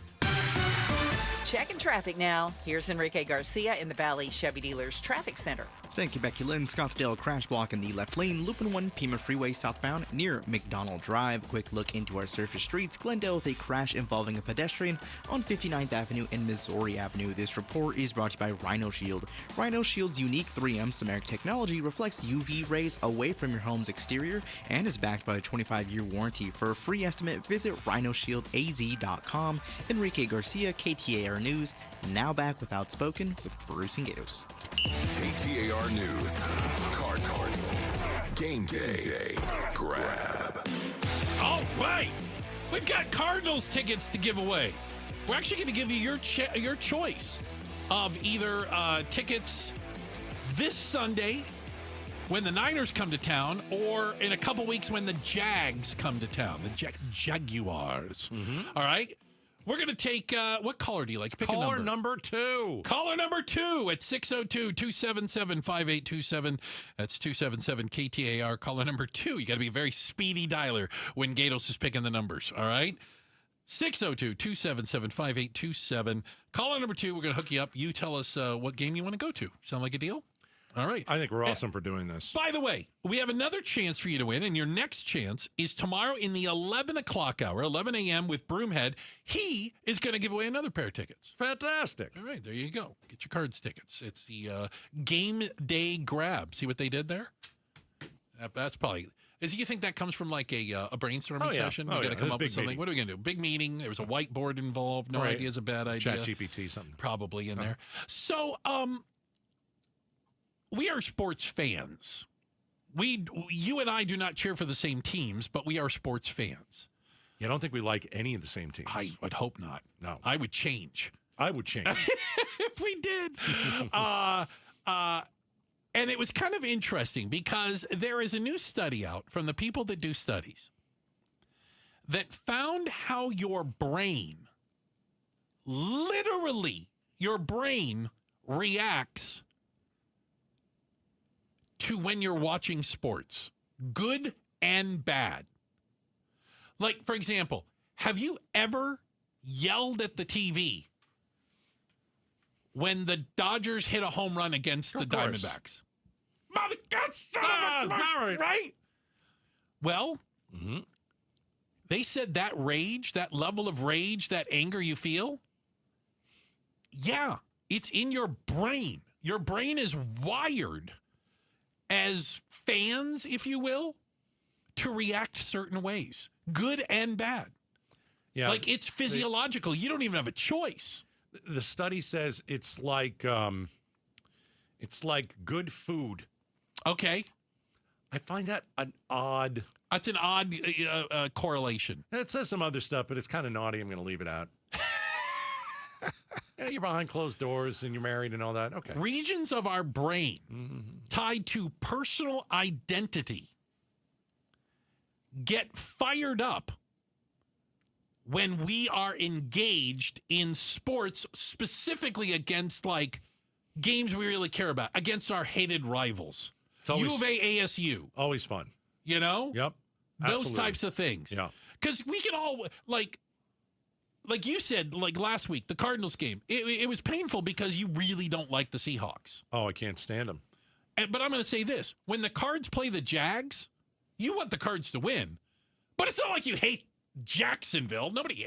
S8: Checking traffic now. Here's Enrique Garcia in the Valley Chevy Dealers Traffic Center.
S1: Thank you, Becky Lynn. Scottsdale crash block in the left lane. Looping 1 Pima Freeway southbound near McDonald Drive. Quick look into our surface streets. Glendale with a crash involving a pedestrian on 59th Avenue and Missouri Avenue. This report is brought to you by Rhino Shield. Rhino Shield's unique 3M Samaric technology reflects UV rays away from your home's exterior and is backed by a 25-year warranty. For a free estimate, visit rhinoshieldaz.com. Enrique Garcia, KTAR News. Now back with Outspoken with Bruce and Gatos.
S12: KTAR News. Cardinals. Game day. Grab.
S4: All right. We've got Cardinals tickets to give away. We're actually going to give you your choice of either tickets this Sunday when the Niners come to town or in a couple weeks when the Jags come to town, the Jaguars. All right. We're going to take, what caller do you like? Pick
S2: caller
S4: a number.
S2: number 2.
S4: Caller number 2 at 602-277-5827. That's 277-KTAR. Caller number 2. You got to be a very speedy dialer when Gatos is picking the numbers, all right? 602-277-5827. Caller number 2, we're going to hook you up. You tell us what game you want to go to. Sound like a deal? All right.
S2: I think we're awesome for doing this.
S4: By the way, we have another chance for you to win, and your next chance is tomorrow in the 11 o'clock hour, 11 a.m. with Broomhead. He is going to give away another pair of tickets.
S2: Fantastic.
S4: All right, there you go. Get your Cards tickets. It's the game day grab. See what they did there? That's probably... You think that comes from like a brainstorming session? We got to come up with something.
S2: Meeting.
S4: What are we going to do? Big meeting. There was a whiteboard involved. No idea is a bad idea.
S2: ChatGPT, something.
S4: Probably in there. So, we are sports fans. You and I do not cheer for the same teams, but we are sports fans.
S2: Yeah, I don't think we like any of the same teams.
S4: I would hope not.
S2: No.
S4: I would change.
S2: I would change.
S4: If we did. And it was kind of interesting because there is a new study out from the people that do studies that found how your brain, literally your brain, reacts to when you're watching sports, good and bad. Like, for example, have you ever yelled at the TV when the Dodgers hit a home run against the Diamondbacks? Mother, right? Well, they said that rage, that level of rage, that anger you feel, yeah, it's in your brain. Your brain is wired as fans, if you will, to react certain ways, good and bad.
S2: Yeah,
S4: like it's physiological. You don't even have a choice.
S2: The study says it's like good food.
S4: Okay.
S2: I find that an odd...
S4: That's an odd correlation.
S2: It says some other stuff, but it's kind of naughty. I'm going to leave it out. Yeah, you're behind closed doors and you're married and all that. Okay.
S4: Regions of our brain tied to personal identity get fired up when we are engaged in sports, specifically against like games we really care about, against our hated rivals. U of A, ASU.
S2: Always fun.
S4: You know?
S2: Yep.
S4: Those
S2: Absolutely.
S4: types of things.
S2: Yeah.
S4: Because we can all, like you said, like last week, the Cardinals game, it was painful because you really don't like the Seahawks.
S2: Oh, I can't stand them.
S4: But I'm going to say this. When the Cards play the Jags, you want the Cards to win. But it's not like you hate Jacksonville. Nobody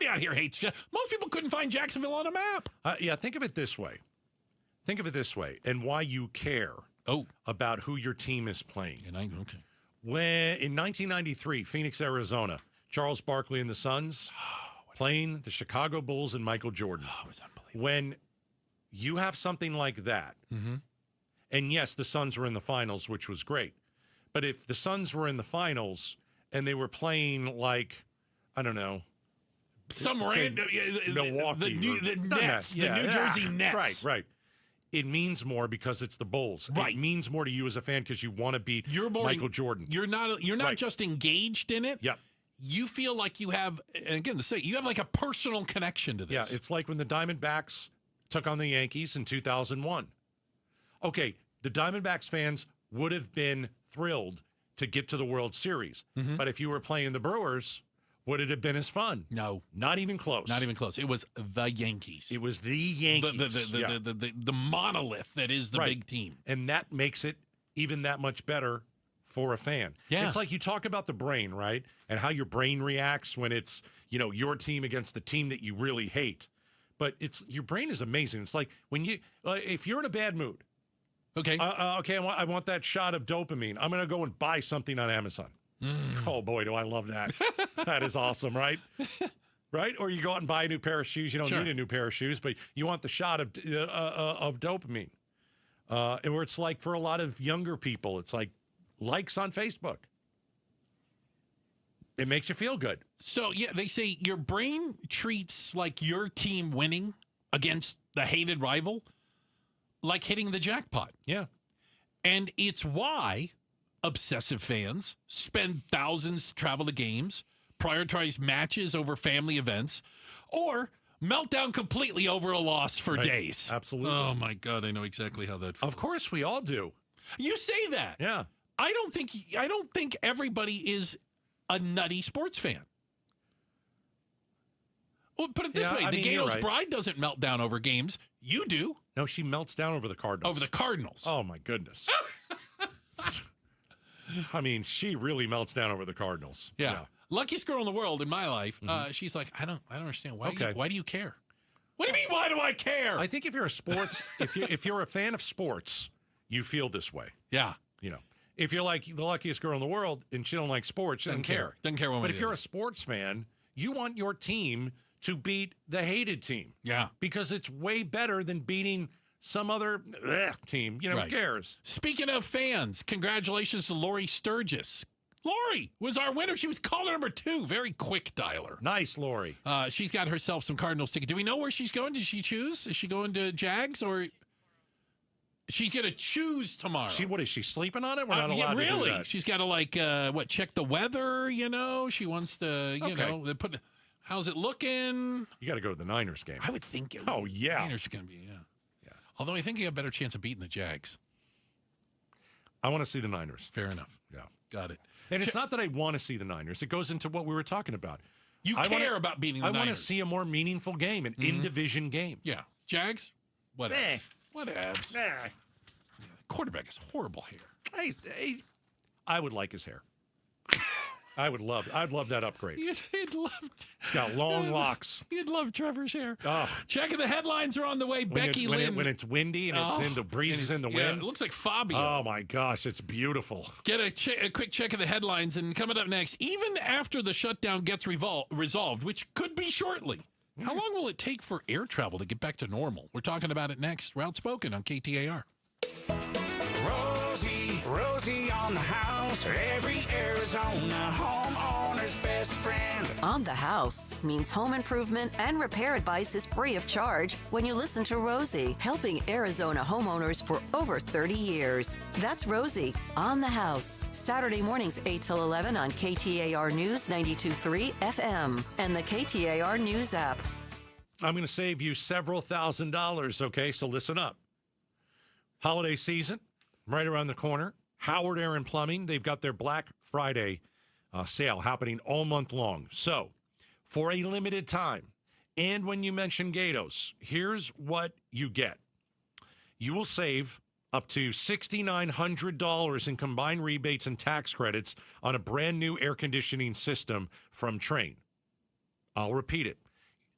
S4: out here hates. Most people couldn't find Jacksonville on a map.
S2: Yeah, think of it this way. And why you care about who your team is playing.
S4: Okay.
S2: When in 1993, Phoenix, Arizona, Charles Barkley and the Suns playing the Chicago Bulls and Michael Jordan.
S4: Oh, it was unbelievable.
S2: When you have something like that, and yes, the Suns were in the finals, which was great. But if the Suns were in the finals and they were playing like, I don't know,
S4: some random
S2: Milwaukee,
S4: the Nets, the New Jersey Nets,
S2: right. It means more because it's the Bulls.
S4: Right.
S2: It means more to you as a fan because you want to beat Michael Jordan.
S4: You're not just engaged in it.
S2: Yep.
S4: You feel like you have, and again, you have like a personal connection to this.
S2: Yeah, it's like when the Diamondbacks took on the Yankees in 2001. Okay, the Diamondbacks fans would have been thrilled to get to the World Series. But if you were playing the Brewers, would it have been as fun?
S4: No.
S2: Not even close.
S4: Not even close. It was the Yankees.
S2: It was the Yankees.
S4: The monolith that is the big team.
S2: And that makes it even that much better for a fan.
S4: Yeah.
S2: It's like you talk about the brain, right? And how your brain reacts when it's, your team against the team that you really hate. But your brain is amazing. It's like when if you're in a bad mood,
S4: okay,
S2: I want that shot of dopamine. I'm going to go and buy something on Amazon. Oh boy, do I love that. That is awesome, right? Right? Or you go out and buy a new pair of shoes. You don't need a new pair of shoes, but you want the shot of dopamine. And where it's like for a lot of younger people, it's like likes on Facebook. It makes you feel good.
S4: So, yeah, they say your brain treats like your team winning against the hated rival like hitting the jackpot.
S2: Yeah.
S4: And it's why obsessive fans spend thousands to travel to games, prioritize matches over family events, or melt down completely over a loss for days.
S2: Absolutely.
S4: Oh, my God. I know exactly how that feels.
S2: Of course, we all do.
S4: You say that.
S2: Yeah.
S4: I don't think everybody is a nutty sports fan. Well, put it this way. The Gato's bride doesn't melt down over games. You do.
S2: No, she melts down over the Cardinals.
S4: Over the Cardinals.
S2: Oh, my goodness. I mean, she really melts down over the Cardinals.
S4: Yeah. Luckiest girl in the world in my life. She's like, I don't understand. Why do you care? What do you mean, why do I care?
S2: I think if you're a sports, if you're a fan of sports, you feel this way.
S4: Yeah.
S2: If you're like the luckiest girl in the world and she don't like sports, she doesn't care.
S4: Doesn't care one way.
S2: But if you're a sports fan, you want your team to beat the hated team.
S4: Yeah.
S2: Because it's way better than beating some other team. Who cares?
S4: Speaking of fans, congratulations to Lori Sturgis. Lori was our winner. She was caller number 2. Very quick dialer.
S2: Nice, Lori.
S4: She's got herself some Cardinals ticket. Do we know where she's going? Did she choose? Is she going to Jags or... She's going to choose tomorrow.
S2: What is she sleeping on it? We're not allowed to do that.
S4: She's got to check the weather, She wants to, put, how's it looking?
S2: You got to go to the Niners game.
S4: I would think it would.
S2: Oh, yeah.
S4: Niners are going to be, yeah. Although I think you have a better chance of beating the Jags.
S2: I want to see the Niners.
S4: Fair enough.
S2: Yeah.
S4: Got it.
S2: And it's not that I want to see the Niners. It goes into what we were talking about.
S4: You care about beating the Niners.
S2: I want to see a more meaningful game, an in-division game.
S4: Yeah. Jags? What else? What else? Quarterback has horrible hair.
S2: I would like his hair. I'd love that upgrade.
S4: You'd love.
S2: He's got long locks.
S4: You'd love Trevor's hair.
S2: Oh.
S4: Checking the headlines are on the way. Becky Lynn.
S2: When it's windy and it's in the breezes in the wind.
S4: It looks like Fabio.
S2: Oh my gosh, it's beautiful.
S4: Get a quick check of the headlines, and coming up next, even after the shutdown gets resolved, which could be shortly. How long will it take for air travel to get back to normal? We're talking about it next. Route Spoken on KTAR.
S15: Rosie on the house, every Arizona homeowner's best friend.
S16: On the House means home improvement and repair advice is free of charge when you listen to Rosie, helping Arizona homeowners for over 30 years. That's Rosie on the House. Saturday mornings 8 till 11 on KTAR News 92.3 FM and the KTAR News app.
S2: I'm going to save you several $1,000s, okay? So listen up. Holiday season, right around the corner. Howard Aaron Plumbing, they've got their Black Friday sale happening all month long. So, for a limited time, and when you mention Gatos, here's what you get. You will save up to $6,900 in combined rebates and tax credits on a brand new air conditioning system from Trane. I'll repeat it.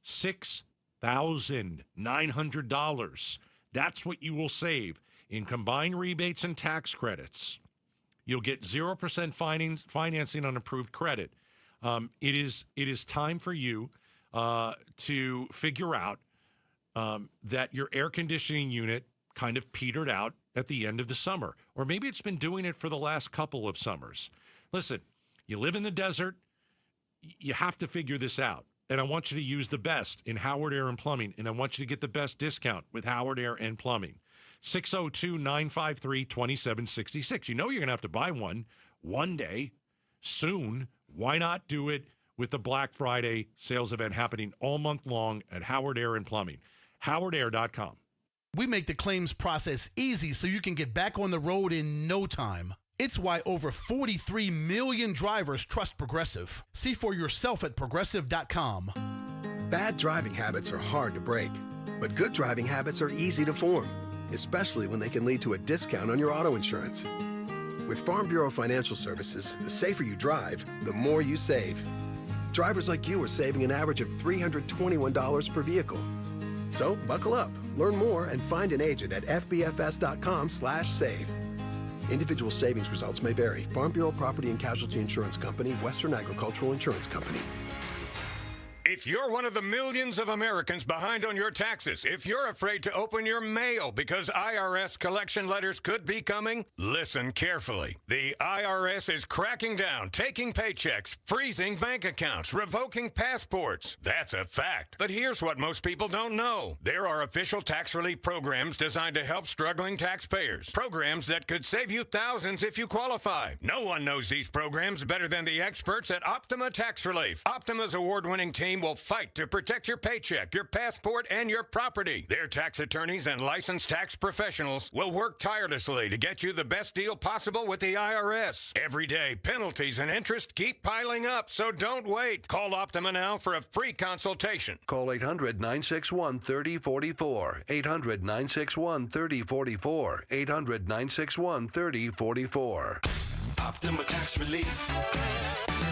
S2: $6,900. That's what you will save in combined rebates and tax credits. You'll get 0% financing on approved credit. It is time for you to figure out that your air conditioning unit kind of petered out at the end of the summer, or maybe it's been doing it for the last couple of summers. Listen, you live in the desert, you have to figure this out. And I want you to use the best in Howard Air and Plumbing, and I want you to get the best discount with Howard Air and Plumbing. 602-953-2766. You know you're going to have to buy one day, soon. Why not do it with the Black Friday sales event happening all month long at Howard Air and Plumbing? HowardAir.com.
S17: We make the claims process easy so you can get back on the road in no time. It's why over 43 million drivers trust Progressive. See for yourself at Progressive.com.
S18: Bad driving habits are hard to break, but good driving habits are easy to form, especially when they can lead to a discount on your auto insurance. With Farm Bureau Financial Services, the safer you drive, the more you save. Drivers like you are saving an average of $321 per vehicle. So buckle up, learn more, and find an agent at fbfs.com/save. Individual savings results may vary. Farm Bureau Property and Casualty Insurance Company, Western Agricultural Insurance Company.
S19: If you're one of the millions of Americans behind on your taxes, if you're afraid to open your mail because IRS collection letters could be coming, listen carefully. The IRS is cracking down, taking paychecks, freezing bank accounts, revoking passports. That's a fact. But here's what most people don't know. There are official tax relief programs designed to help struggling taxpayers. Programs that could save you thousands if you qualify. No one knows these programs better than the experts at Optima Tax Relief. Optima's award-winning team will fight to protect your paycheck, your passport, and your property. Their tax attorneys and licensed tax professionals will work tirelessly to get you the best deal possible with the IRS. Every day, penalties and interest keep piling up, so don't wait. Call Optima now for a free consultation.
S20: Call 800-961-3044. 800-961-3044. 800-961-3044.
S12: Optima Tax Relief.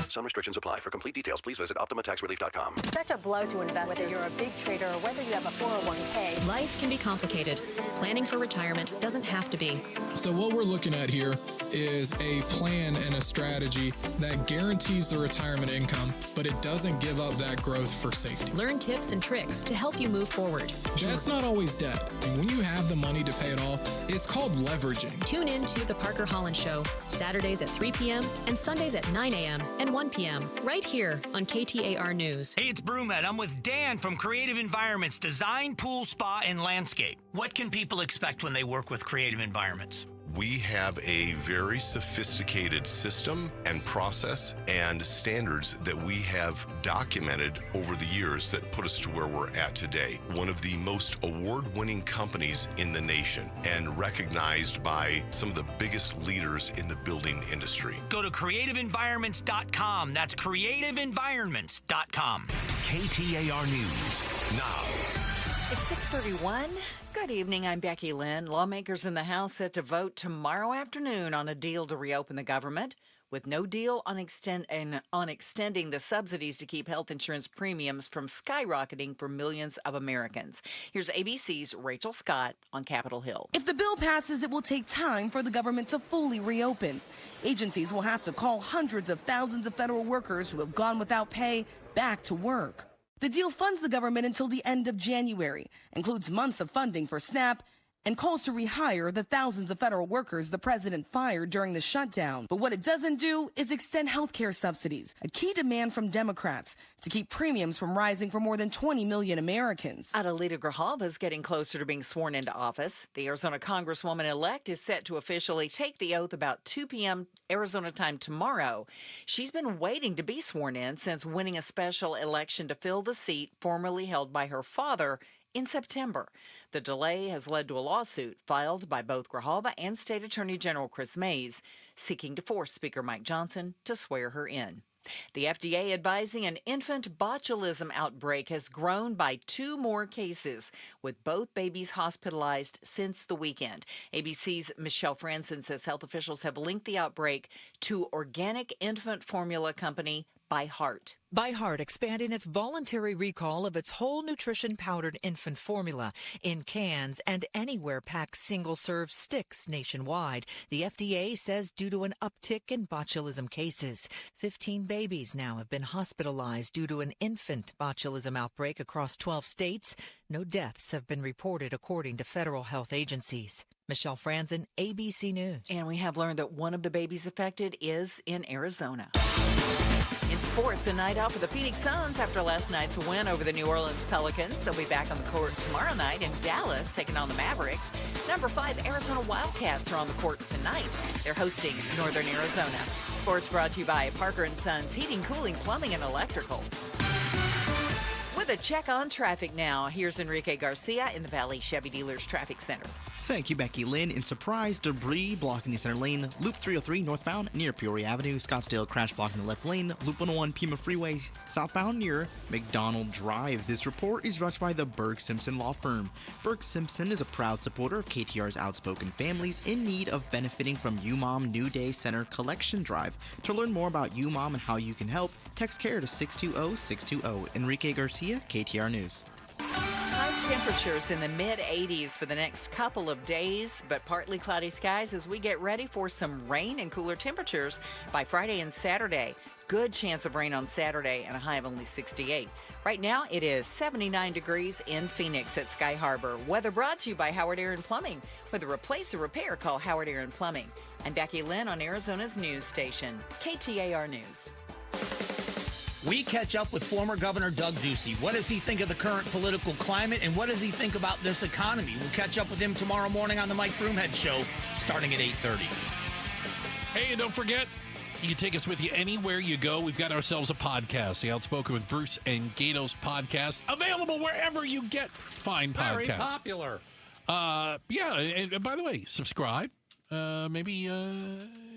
S20: Some restrictions apply. For complete details, please visit OptimaTaxRelief.com.
S21: Such a blow to investors. Whether you're a big trader or whether you have a 401k.
S22: Life can be complicated. Planning for retirement doesn't have to be.
S23: So what we're looking at here is a plan and a strategy that guarantees the retirement income, but it doesn't give up that growth for safety.
S22: Learn tips and tricks to help you move forward.
S23: That's not always debt. And when you have the money to pay it off, it's called leveraging.
S22: Tune in to The Parker Holland Show, Saturdays at 3 p.m. and Sundays at 9 a.m. and 1 p.m. right here on KTAR News. Hey, it's Brewmed. I'm with Dan from Creative Environments, Design, Pool, Spa, and Landscape. What can people expect when they work with Creative Environments?
S24: We have a very sophisticated system and process and standards that we have documented over the years that put us to where we're at today. One of the most award-winning companies in the nation and recognized by some of the biggest leaders in the building industry.
S22: Go to creativeenvironments.com. That's creativeenvironments.com.
S5: KTAR News now.
S8: It's 6:31. Good evening. I'm Becky Lynn. Lawmakers in the House set to vote tomorrow afternoon on a deal to reopen the government, with no deal on extending the subsidies to keep health insurance premiums from skyrocketing for millions of Americans. Here's ABC's Rachel Scott on Capitol Hill.
S25: If the bill passes, it will take time for the government to fully reopen. Agencies will have to call hundreds of thousands of federal workers who have gone without pay back to work. The deal funds the government until the end of January, includes months of funding for SNAP, and calls to rehire the thousands of federal workers the president fired during the shutdown. But what it doesn't do is extend health care subsidies, a key demand from Democrats to keep premiums from rising for more than 20 million Americans.
S8: Adelita Grijalva is getting closer to being sworn into office. The Arizona Congresswoman-elect is set to officially take the oath about 2 p.m. Arizona time tomorrow. She's been waiting to be sworn in since winning a special election to fill the seat formerly held by her father in September. The delay has led to a lawsuit filed by both Grijalva and State Attorney General Chris Mays, seeking to force Speaker Mike Johnson to swear her in. The FDA advising an infant botulism outbreak has grown by 2 more cases, with both babies hospitalized since the weekend. ABC's Michelle Franson says health officials have linked the outbreak to organic infant formula company By Heart.
S3: By Heart expanding its voluntary recall of its whole nutrition powdered infant formula in cans and anywhere packed single-serve sticks nationwide. The FDA says due to an uptick in botulism cases. 15 babies now have been hospitalized due to an infant botulism outbreak across 12 states. No deaths have been reported according to federal health agencies. Michelle Franzen, ABC News.
S8: And we have learned that one of the babies affected is in Arizona. In sports, a night out for the Phoenix Suns after last night's win over the New Orleans Pelicans. They'll be back on the court tomorrow night in Dallas, taking on the Mavericks. Number 5, Arizona Wildcats are on the court tonight. They're hosting Northern Arizona. Sports brought to you by Parker & Sons Heating, Cooling, Plumbing, and Electrical. With a check on traffic now, here's Enrique Garcia in the Valley Chevy Dealers Traffic Center.
S1: Thank you, Becky Lynn. In surprise, debris blocking the center lane. Loop 303 northbound near Peoria Avenue. Scottsdale crash blocking the left lane. Loop 101 Pima Freeway southbound near McDonald Drive. This report is brought by the Berg Simpson Law Firm. Berg Simpson is a proud supporter of KTR's outspoken families in need of benefiting from UMOM New Day Center Collection Drive. To learn more about UMOM and how you can help, text CARE to 620-620. Enrique Garcia, KTR News.
S8: High temperatures in the mid-80s for the next couple of days, but partly cloudy skies as we get ready for some rain and cooler temperatures by Friday and Saturday. Good chance of rain on Saturday and a high of only 68. Right now, it is 79 degrees in Phoenix at Sky Harbor. Weather brought to you by Howard Aaron Plumbing. With a replace or repair, call Howard Aaron Plumbing. I'm Becky Lynn on Arizona's news station, KTAR News.
S7: We catch up with former Governor Doug Ducey. What does he think of the current political climate, and what does he think about this economy? We'll catch up with him tomorrow morning on the Mike Broomhead Show, starting at 8:30.
S4: Hey, and don't forget, you can take us with you anywhere you go. We've got ourselves a podcast, the Outspoken with Bruce and Gatos podcast, available wherever you get fine podcasts.
S2: Very popular.
S4: Yeah, and by the way, subscribe. Maybe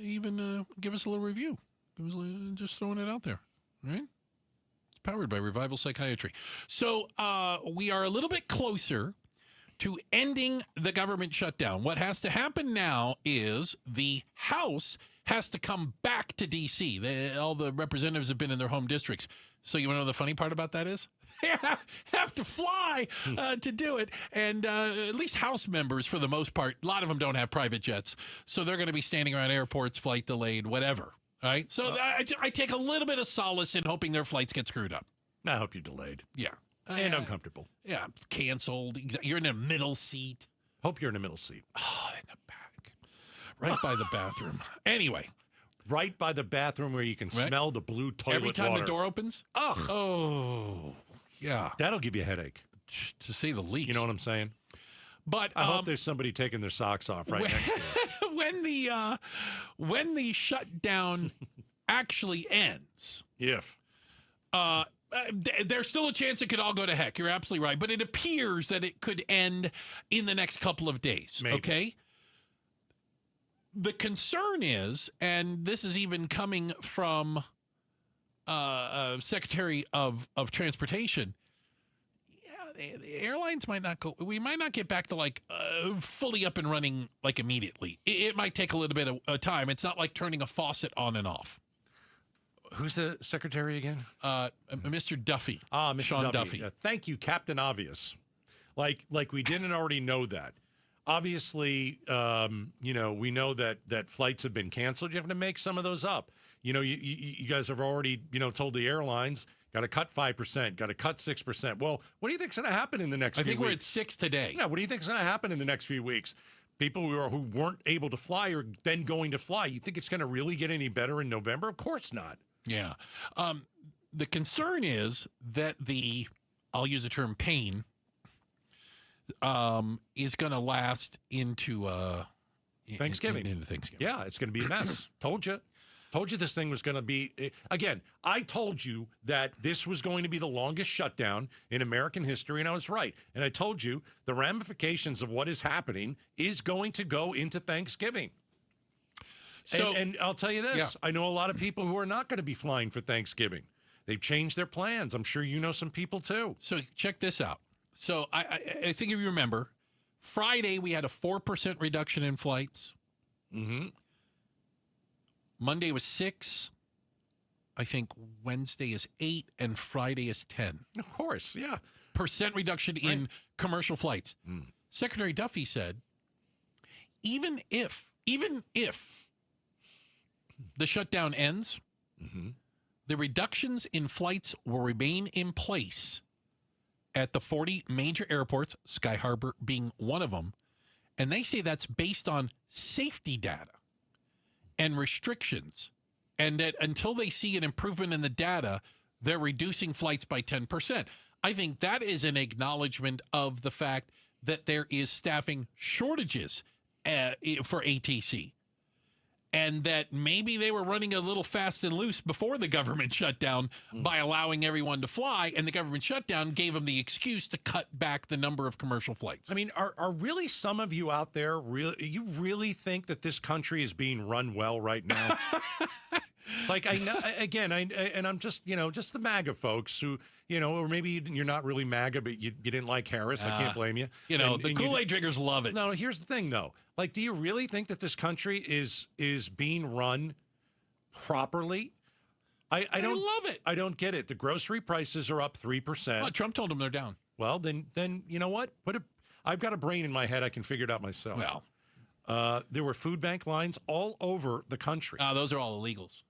S4: even give us a little review. Just throwing it out there, right? Powered by Revival Psychiatry. So we are a little bit closer to ending the government shutdown. What has to happen now is the House has to come back to D.C. All the representatives have been in their home districts. So you want to know the funny part about that is? They have to fly to do it. And at least House members, for the most part, a lot of them don't have private jets. So they're going to be standing around airports, flight delayed, whatever. All right, so I take a little bit of solace in hoping their flights get screwed up.
S2: I hope you're delayed.
S4: Yeah.
S2: And uncomfortable.
S4: Yeah, canceled. You're in a middle seat.
S2: Hope you're in a middle seat.
S4: Oh, in the back. Right by the bathroom. Anyway.
S2: Right by the bathroom where you can smell the blue toilet
S4: Every time
S2: water.
S4: the door opens?
S2: Ugh.
S4: Oh, yeah.
S2: That'll give you a headache.
S4: To say the least.
S2: You know what I'm saying?
S4: But
S2: I hope there's somebody taking their socks off right next to you.
S4: When the shutdown actually ends, there's still a chance it could all go to heck. You're absolutely right, but it appears that it could end in the next couple of days.
S2: Maybe.
S4: Okay. The concern is, and this is even coming from Secretary of Transportation. The airlines might not go. We might not get back to fully up and running immediately. It might take a little bit of time. It's not like turning a faucet on and off.
S2: Who's the secretary again?
S4: Mr. Duffy.
S2: Mr.
S4: Sean Duffy.
S2: Thank you, Captain Obvious. Like we didn't already know that. Obviously, we know that flights have been canceled. You have to make some of those up. You guys have already told the airlines. Got to cut 5%, got to cut 6%. Well, what do you think's going to happen in the next few weeks?
S4: I think we're at 6 today.
S2: Yeah, what do you think's going to happen in the next few weeks? People who weren't able to fly are then going to fly. You think it's going to really get any better in November? Of course not.
S4: Yeah. The concern is that I'll use the term pain, is going to last into
S2: Thanksgiving.
S4: Into Thanksgiving.
S2: Yeah, it's going to be a mess. Told you this thing was going to be, again, I told you that this was going to be the longest shutdown in American history, and I was right. And I told you the ramifications of what is happening is going to go into Thanksgiving. So, and I'll tell you this, I know a lot of people who are not going to be flying for Thanksgiving. They've changed their plans. I'm sure you know some people too.
S4: So check this out. So I think if you remember, Friday we had a 4% reduction in flights.
S2: Mm-hmm.
S4: Monday was 6. I think Wednesday is 8 and Friday is 10.
S2: Of course, yeah.
S4: % reduction in commercial flights. Secretary Duffy said, even if the shutdown ends, the reductions in flights will remain in place at the 40 major airports, Sky Harbor being one of them. And they say that's based on safety data and restrictions. And that until they see an improvement in the data, they're reducing flights by 10%. I think that is an acknowledgement of the fact that there is staffing shortages for ATC. And that maybe they were running a little fast and loose before the government shutdown by allowing everyone to fly, and the government shutdown gave them the excuse to cut back the number of commercial flights.
S2: I mean, are really some of you out there, you really think that this country is being run well right now? Like, I know, again, and I'm just, just the MAGA folks who, or maybe you're not really MAGA, but you didn't like Harris. I can't blame you.
S4: The Kool-Aid drinkers love it.
S2: No, here's the thing, though. Like, do you really think that this country is being run properly? I don't
S4: love it.
S2: I don't get it. The grocery prices are up 3%.
S4: Well, Trump told them they're down.
S2: Well, then you know what? I've got a brain in my head. I can figure it out myself.
S4: Well,
S2: there were food bank lines all over the country.
S4: Those are all illegals.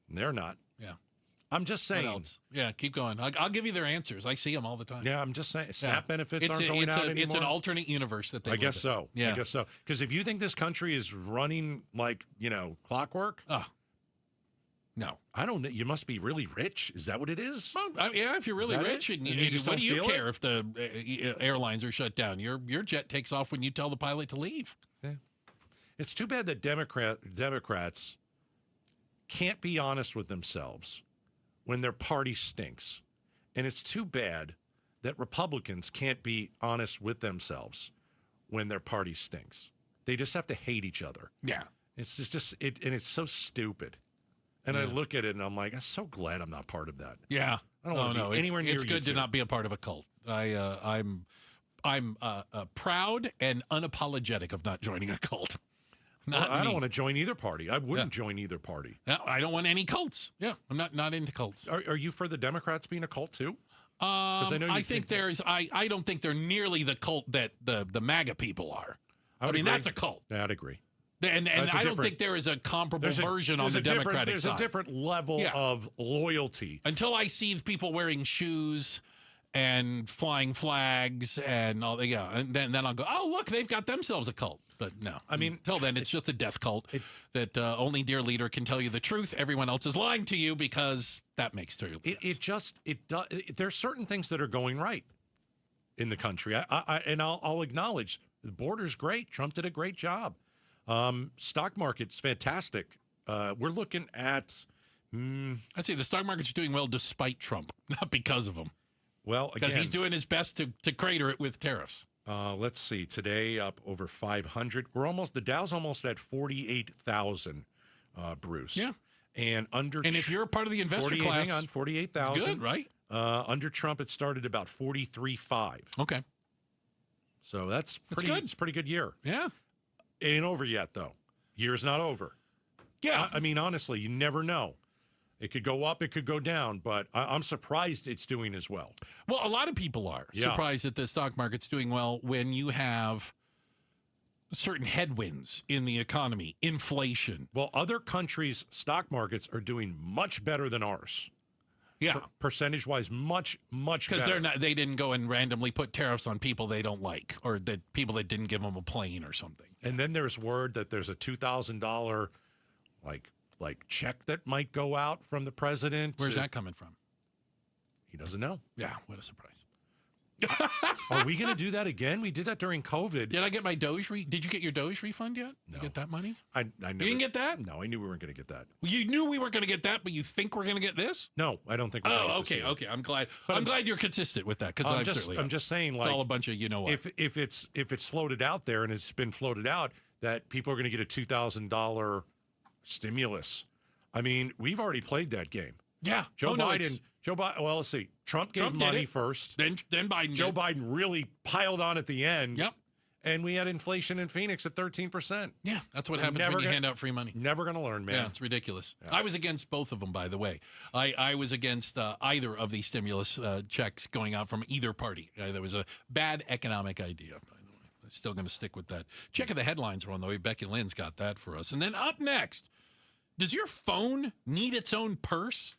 S2: They're not.
S4: Yeah.
S2: I'm just saying.
S4: What else? Yeah, keep going. I'll give you their answers. I see them all the time.
S2: Yeah, I'm just saying. SNAP benefits aren't going out anymore.
S4: It's an alternate universe that they
S2: I guess so.
S4: Yeah.
S2: I guess so. Because if you think this country is running like, clockwork.
S4: No.
S2: I don't know. You must be really rich. Is that what it is?
S4: Well, yeah, if you're really rich, and
S2: you just
S4: what do you
S2: don't feel
S4: care if the airlines are shut down? Your jet takes off when you tell the pilot to leave.
S2: Yeah. It's too bad that Democrats can't be honest with themselves when their party stinks. And it's too bad that Republicans can't be honest with themselves when their party stinks. They just have to hate each other.
S4: Yeah.
S2: It's just and it's so stupid. And I look at it and I'm like, I'm so glad I'm not part of that.
S4: Yeah.
S2: I don't want to be anywhere near
S4: It's good to not be a part of a cult. I'm proud and unapologetic of not joining a cult.
S2: I don't want to join either party. I wouldn't join either party.
S4: No, I don't want any cults. Yeah, I'm not into cults.
S2: Are you for the Democrats being a cult too?
S4: I don't think they're nearly the cult that the MAGA people are. I mean, that's a cult.
S2: I'd agree.
S4: And I don't think there is a comparable version on the Democratic side.
S2: There's a different level of loyalty.
S4: Until I see people wearing shoes and flying flags and all, and then I'll go, oh, look, they've got themselves a cult. But no, I mean, until then, it's just a death cult that only dear leader can tell you the truth. Everyone else is lying to you because that makes total sense.
S2: There's certain things that are going right in the country. I'll acknowledge the border's great. Trump did a great job. Stock market's fantastic. We're looking at.
S4: I'd say the stock market's doing well despite Trump, not because of him.
S2: Well,
S4: because he's doing his best to crater it with tariffs.
S2: Let's see. Today up over 500. The Dow's almost at 48,000. Bruce.
S4: Yeah.
S2: And
S4: if you're a part of the investor class,
S2: hang on, 48,000.
S4: Good, right?
S2: Under Trump, it started about 43.5.
S4: Okay.
S2: So that's pretty
S4: good.
S2: It's a pretty good year.
S4: Yeah.
S2: It ain't over yet, though. Year's not over.
S4: Yeah.
S2: I mean, honestly, you never know. It could go up, it could go down, but I'm surprised it's doing as well.
S4: Well, a lot of people are surprised that the stock market's doing well when you have certain headwinds in the economy, inflation.
S2: Well, other countries' stock markets are doing much better than ours.
S4: Yeah.
S2: Percentage-wise, much better.
S4: Because they didn't go and randomly put tariffs on people they don't like or that people that didn't give them a plane or something.
S2: And then there's word that there's a $2,000 like check that might go out from the president.
S4: Where's that coming from?
S2: He doesn't know.
S4: Yeah, what a surprise.
S2: Are we going to do that again? We did that during COVID.
S4: Did I get my Doge Did you get your Doge refund yet?
S2: No.
S4: You get that money?
S2: I never.
S4: You didn't get that?
S2: No, I knew we weren't going to get that.
S4: Well, you knew we weren't going to get that, but you think we're going to get this?
S2: No, I don't think we're going to
S4: okay. I'm glad. I'm glad you're consistent with that because
S2: I'm just saying, like,
S4: it's all a bunch of what.
S2: If it's floated out there and it's been floated out that people are going to get a $2,000 stimulus. I mean, we've already played that game.
S4: Yeah.
S2: Joe Biden. Well, let's see. Trump gave money first.
S4: Then Biden.
S2: Joe Biden really piled on at the end.
S4: Yep.
S2: and we had inflation in Phoenix at 13%.
S4: Yeah, that's what happens when you hand out free money.
S2: Never going to learn, man.
S4: Yeah, it's ridiculous. Yeah. I was against both of them, by the way. I was against either of these stimulus checks going out from either party. That was a bad economic idea, by the way. I'm still going to stick with that. Check of the headlines one, though. Becky Lynn's got that for us. And then up next, does your phone need its own purse?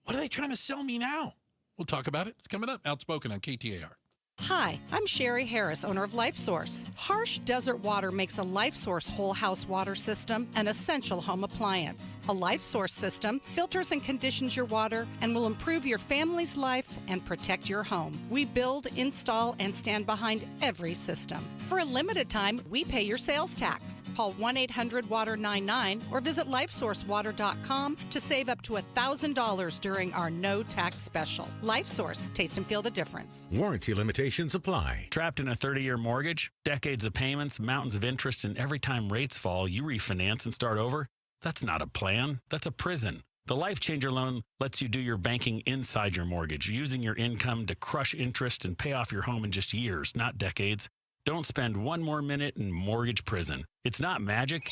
S4: What are they trying to sell me now? We'll talk about it. It's coming up. Outspoken on KTAR.
S6: Hi, I'm Sherry Harris, owner of LifeSource. Harsh desert water makes a LifeSource whole house water system an essential home appliance. A LifeSource system filters and conditions your water and will improve your family's life and protect your home. We build, install, and stand behind every system. For a limited time, we pay your sales tax. Call 1-800-WATER-99 or visit LifeSourceWater.com to save up to $1,000 during our no tax special. LifeSource, taste and feel the difference.
S9: Warranty limitations apply.
S10: Trapped in a 30-year mortgage, decades of payments, mountains of interest, and every time rates fall, you refinance and start over? That's not a plan. That's a prison. The Life Changer loan lets you do your banking inside your mortgage, using your income to crush interest and pay off your home in just years, not decades. Don't spend one more minute in mortgage prison. It's not magic.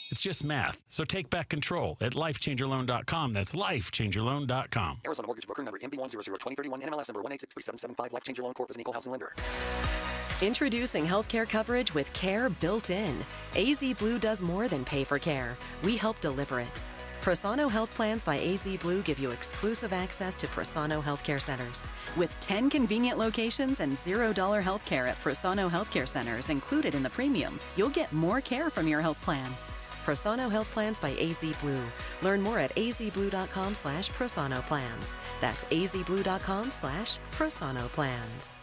S10: It's just math. So take back control at lifechangerloan.com. That's lifechangerloan.com.
S20: Arizona Mortgage Broker number MB1002031, NMLS number 1863775. Life Changer Loan Corp is an equal housing lender.
S13: Introducing healthcare coverage with care built in. AZ Blue does more than pay for care. We help deliver it. Prosano Health Plans by AZ Blue give you exclusive access to Prosano Healthcare Centers. With 10 convenient locations and $0 healthcare at Prosano Healthcare Centers included in the premium, you'll get more care from your health plan. Prosano Health Plans by AZ Blue. Learn more at azblue.com/Prosano Plans. That's azblue.com/Prosano Plans.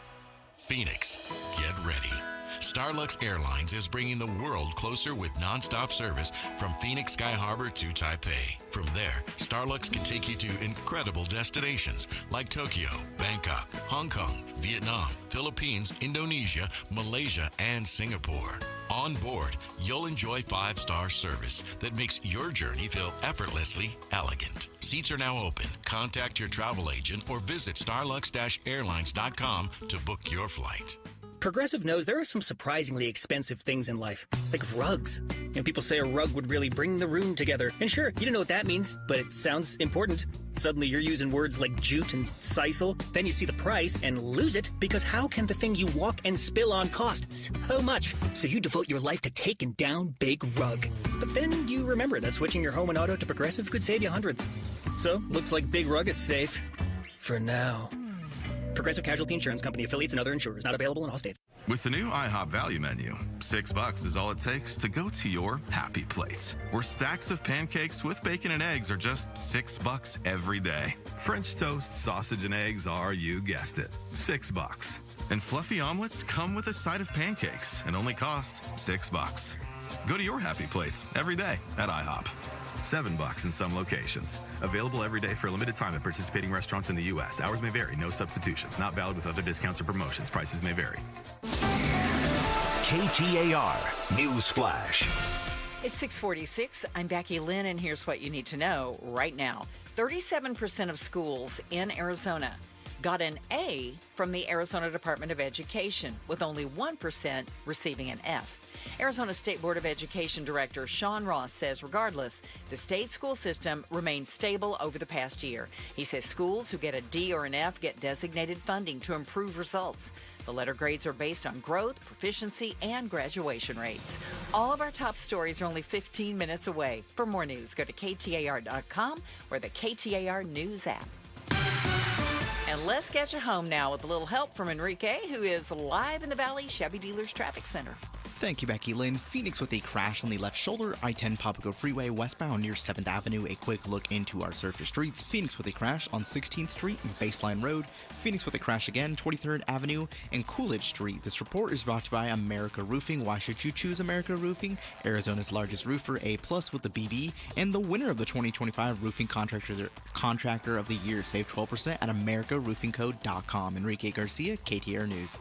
S14: Phoenix, get ready. Starlux Airlines is bringing the world closer with nonstop service from Phoenix Sky Harbor to Taipei. From there, Starlux can take you to incredible destinations like Tokyo, Bangkok, Hong Kong, Vietnam, Philippines, Indonesia, Malaysia, and Singapore. On board, you'll enjoy 5-star service that makes your journey feel effortlessly elegant. Seats are now open. Contact your travel agent or visit starlux-airlines.com to book your flight.
S26: Progressive knows there are some surprisingly expensive things in life, like rugs. People say a rug would really bring the room together. And sure, you don't know what that means, but it sounds important. Suddenly you're using words like jute and sisal. Then you see the price and lose it, because how can the thing you walk and spill on cost so much? So you devote your life to taking down Big Rug. But then you remember that switching your home and auto to Progressive could save you hundreds. So, looks like Big Rug is safe. For now. Progressive Casualty Insurance Company, affiliates, and other insurers. Not available in all states.
S27: With the new IHOP value menu, $6 is all it takes to go to your happy place, where stacks of pancakes with bacon and eggs are just $6 every day. French toast, sausage, and eggs are, you guessed it, $6. And fluffy omelets come with a side of pancakes and only cost $6. Go to your happy plates every day at IHOP. $7 in some locations. Available every day for a limited time at participating restaurants in the U.S. Hours may vary. No substitutions. Not valid with other discounts or promotions. Prices may vary.
S5: KTAR News Flash.
S8: It's 6:46. I'm Becky Lynn, and here's what you need to know right now. 37% of schools in Arizona got an A from the Arizona Department of Education, with only 1% receiving an F. Arizona State Board of Education Director Sean Ross says regardless, the state school system remains stable over the past year. He says schools who get a D or an F get designated funding to improve results. The letter grades are based on growth, proficiency, and graduation rates. All of our top stories are only 15 minutes away. For more news, go to KTAR.com or the KTAR News app. And let's get you home now with a little help from Enrique, who is live in the Valley Chevy Dealers Traffic Center.
S1: Thank you, Becky Lynn. Phoenix with a crash on the left shoulder, I-10 Papago Freeway westbound near 7th Avenue. A quick look into our surface streets. Phoenix with a crash on 16th Street and Baseline Road. Phoenix with a crash again, 23rd Avenue and Coolidge Street. This report is brought to you by America Roofing. Why should you choose America Roofing? Arizona's largest roofer, A+ with the BB, and the winner of the 2025 Roofing Contractor of the Year. Save 12% at AmericaRoofingCode.com. Enrique Garcia, KTAR News.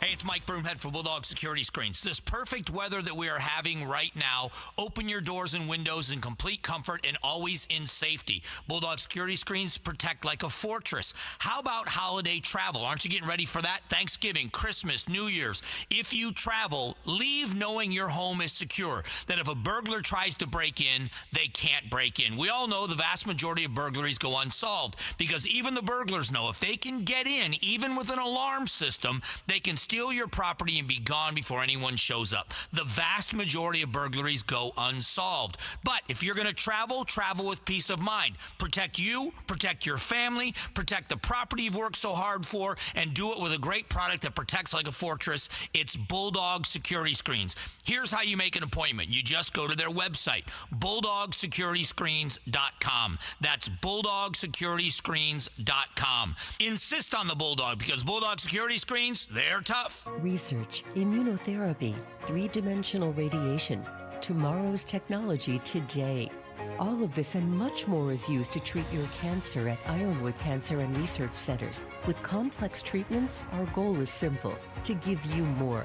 S7: Hey, it's Mike Broomhead for Bulldog Security Screens. This perfect weather that we are having right now, open your doors and windows in complete comfort and always in safety. Bulldog Security Screens protect like a fortress. How about holiday travel? Aren't you getting ready for that? Thanksgiving, Christmas, New Year's. If you travel, leave knowing your home is secure, that if a burglar tries to break in, they can't break in. We all know the vast majority of burglaries go unsolved because even the burglars know if they can get in, even with an alarm system, they can steal your property and be gone before anyone shows up. The vast majority of burglaries go unsolved. But if you're going to travel, travel with peace of mind. Protect you, protect your family, protect the property you've worked so hard for, and do it with a great product that protects like a fortress. It's Bulldog Security Screens. Here's how you make an appointment. You just go to their website, bulldogsecurity-screens.com. That's bulldogsecurity-screens.com. Insist on the Bulldog because Bulldog Security Screens, they're tough.
S11: Research, immunotherapy, three-dimensional radiation, tomorrow's technology today. All of this and much more is used to treat your cancer at Ironwood Cancer and Research Centers. With complex treatments, our goal is simple: to give you more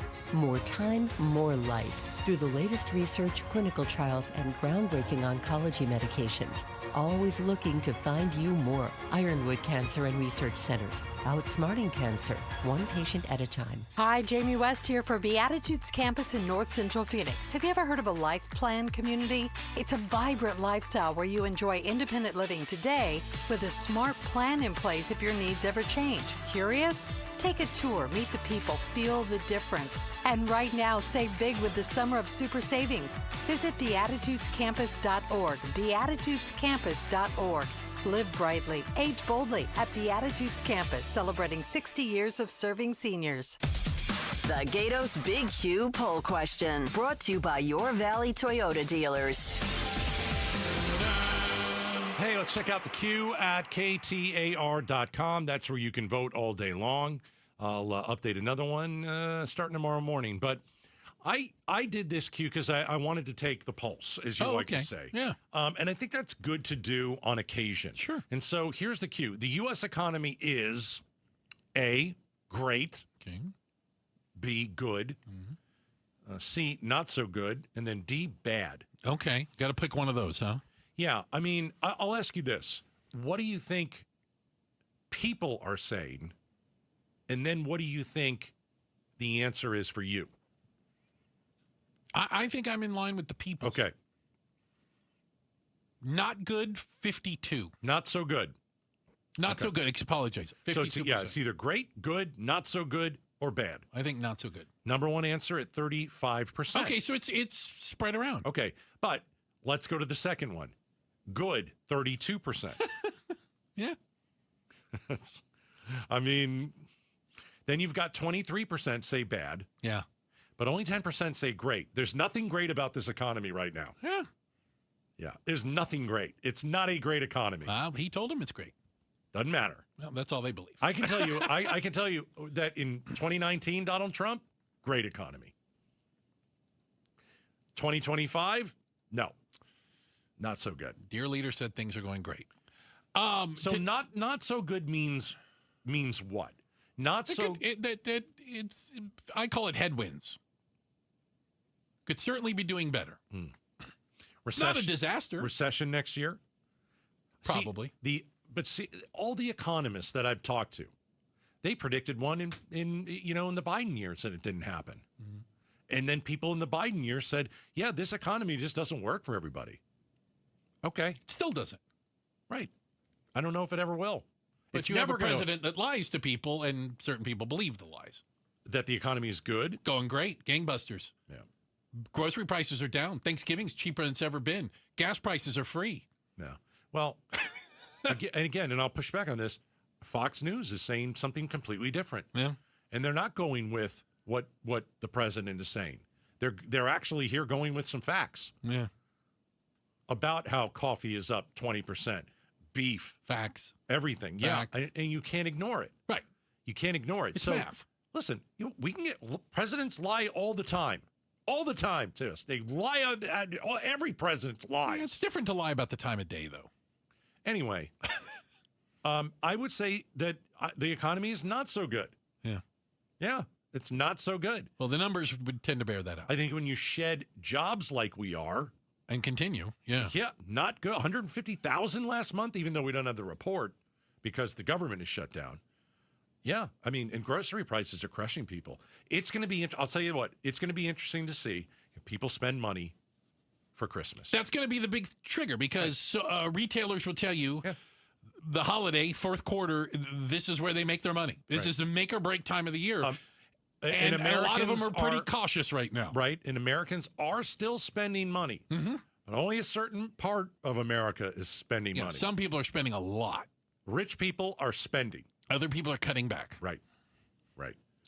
S11: time, more life, through the latest research, clinical trials, and groundbreaking oncology medications. Always looking to find you more. Ironwood Cancer and Research Centers, outsmarting cancer, one patient at a time.
S12: Hi, Jamie West here for Beatitudes Campus in North Central Phoenix. Have you ever heard of a life plan community? It's a vibrant lifestyle where you enjoy independent living today with a smart plan in place if your needs ever change. Curious? Take a tour, meet the people, feel the difference. And right now, save big with the Summer of Super Savings. Visit beatitudescampus.org, beatitudescampus.org. Live brightly, age boldly at Beatitudes Campus, celebrating 60 years of serving seniors.
S15: The Gatos Big Q poll question, brought to you by your Valley Toyota dealers.
S2: Hey, let's check out the Q at KTAR.com. That's where you can vote all day long. I'll update another one starting tomorrow morning. But I did this Q because I wanted to take the pulse, as you like to say.
S4: Yeah.
S2: And I think that's good to do on occasion.
S4: Sure.
S2: And so here's the Q. The U.S. economy is A, great.
S4: Okay.
S2: B, good. C, not so good. And then D, bad.
S4: Okay. Got to pick one of those, huh?
S2: Yeah, I mean, I'll ask you this. What do you think people are saying? And then what do you think the answer is for you?
S4: I think I'm in line with the people.
S2: Okay.
S4: Not good, 52.
S2: Not so good.
S4: Not so good. I apologize. 52%.
S2: So it's either great, good, not so good, or bad.
S4: I think not so good.
S2: Number one answer at 35%.
S4: Okay, so it's spread around.
S2: Okay, but let's go to the second one. Good, 32%.
S4: Yeah.
S2: I mean, then you've got 23% say bad.
S4: Yeah.
S2: But only 10% say great. There's nothing great about this economy right now.
S4: Yeah.
S2: Yeah, there's nothing great. It's not a great economy.
S4: Well, he told him it's great.
S2: Doesn't matter.
S4: Well, that's all they believe.
S2: I can tell you, I can tell you that in 2019, Donald Trump, great economy. 2025, no. Not so good.
S4: Dear leader said things are going great.
S2: So not so good means what? Not so.
S4: It's I call it headwinds. Could certainly be doing better. Not a disaster.
S2: Recession next year,
S4: probably.
S2: See, all the economists that I've talked to, they predicted one in the Biden years, and it didn't happen. And then people in the Biden years said, "Yeah, this economy just doesn't work for everybody." Okay.
S4: Still doesn't.
S2: Right. I don't know if it ever will.
S4: But
S2: It's
S4: you have
S2: never
S4: a president that lies to people, and certain people believe the lies.
S2: That the economy is good.
S4: Going great. Gangbusters.
S2: Yeah.
S4: Grocery prices are down. Thanksgiving's cheaper than it's ever been. Gas prices are free.
S2: Yeah. Well, and I'll push back on this. Fox News is saying something completely different.
S4: Yeah.
S2: And they're not going with what the president is saying. They're actually here going with some facts.
S4: Yeah.
S2: About how coffee is up 20%, beef,
S4: facts,
S2: everything.
S4: Facts.
S2: Yeah, and you can't ignore it.
S4: Right.
S2: You can't ignore it.
S4: It's
S2: so
S4: math.
S2: Listen, we can get presidents lie all the time to us. They lie. Every president lies.
S4: Yeah, it's different to lie about the time of day, though.
S2: Anyway, I would say that the economy is not so good.
S4: Yeah.
S2: Yeah. It's not so good.
S4: Well, the numbers would tend to bear that out.
S2: I think when you shed jobs like we are.
S4: And continue, yeah.
S2: Yeah, not good. 150,000 last month, even though we don't have the report because the government is shut down. Yeah, I mean, and grocery prices are crushing people. It's going to be, I'll tell you what, it's going to be interesting to see if people spend money for Christmas.
S4: That's going to be the big trigger because retailers will tell you the holiday, fourth quarter, this is where they make their money. This is the make or break time of the year. And a lot of them are pretty cautious right now.
S2: Right, and Americans are still spending money.
S4: Mm-hmm.
S2: But only a certain part of America is spending money.
S4: Some people are spending a lot.
S2: Rich people are spending.
S4: Other people are cutting back.
S2: Right.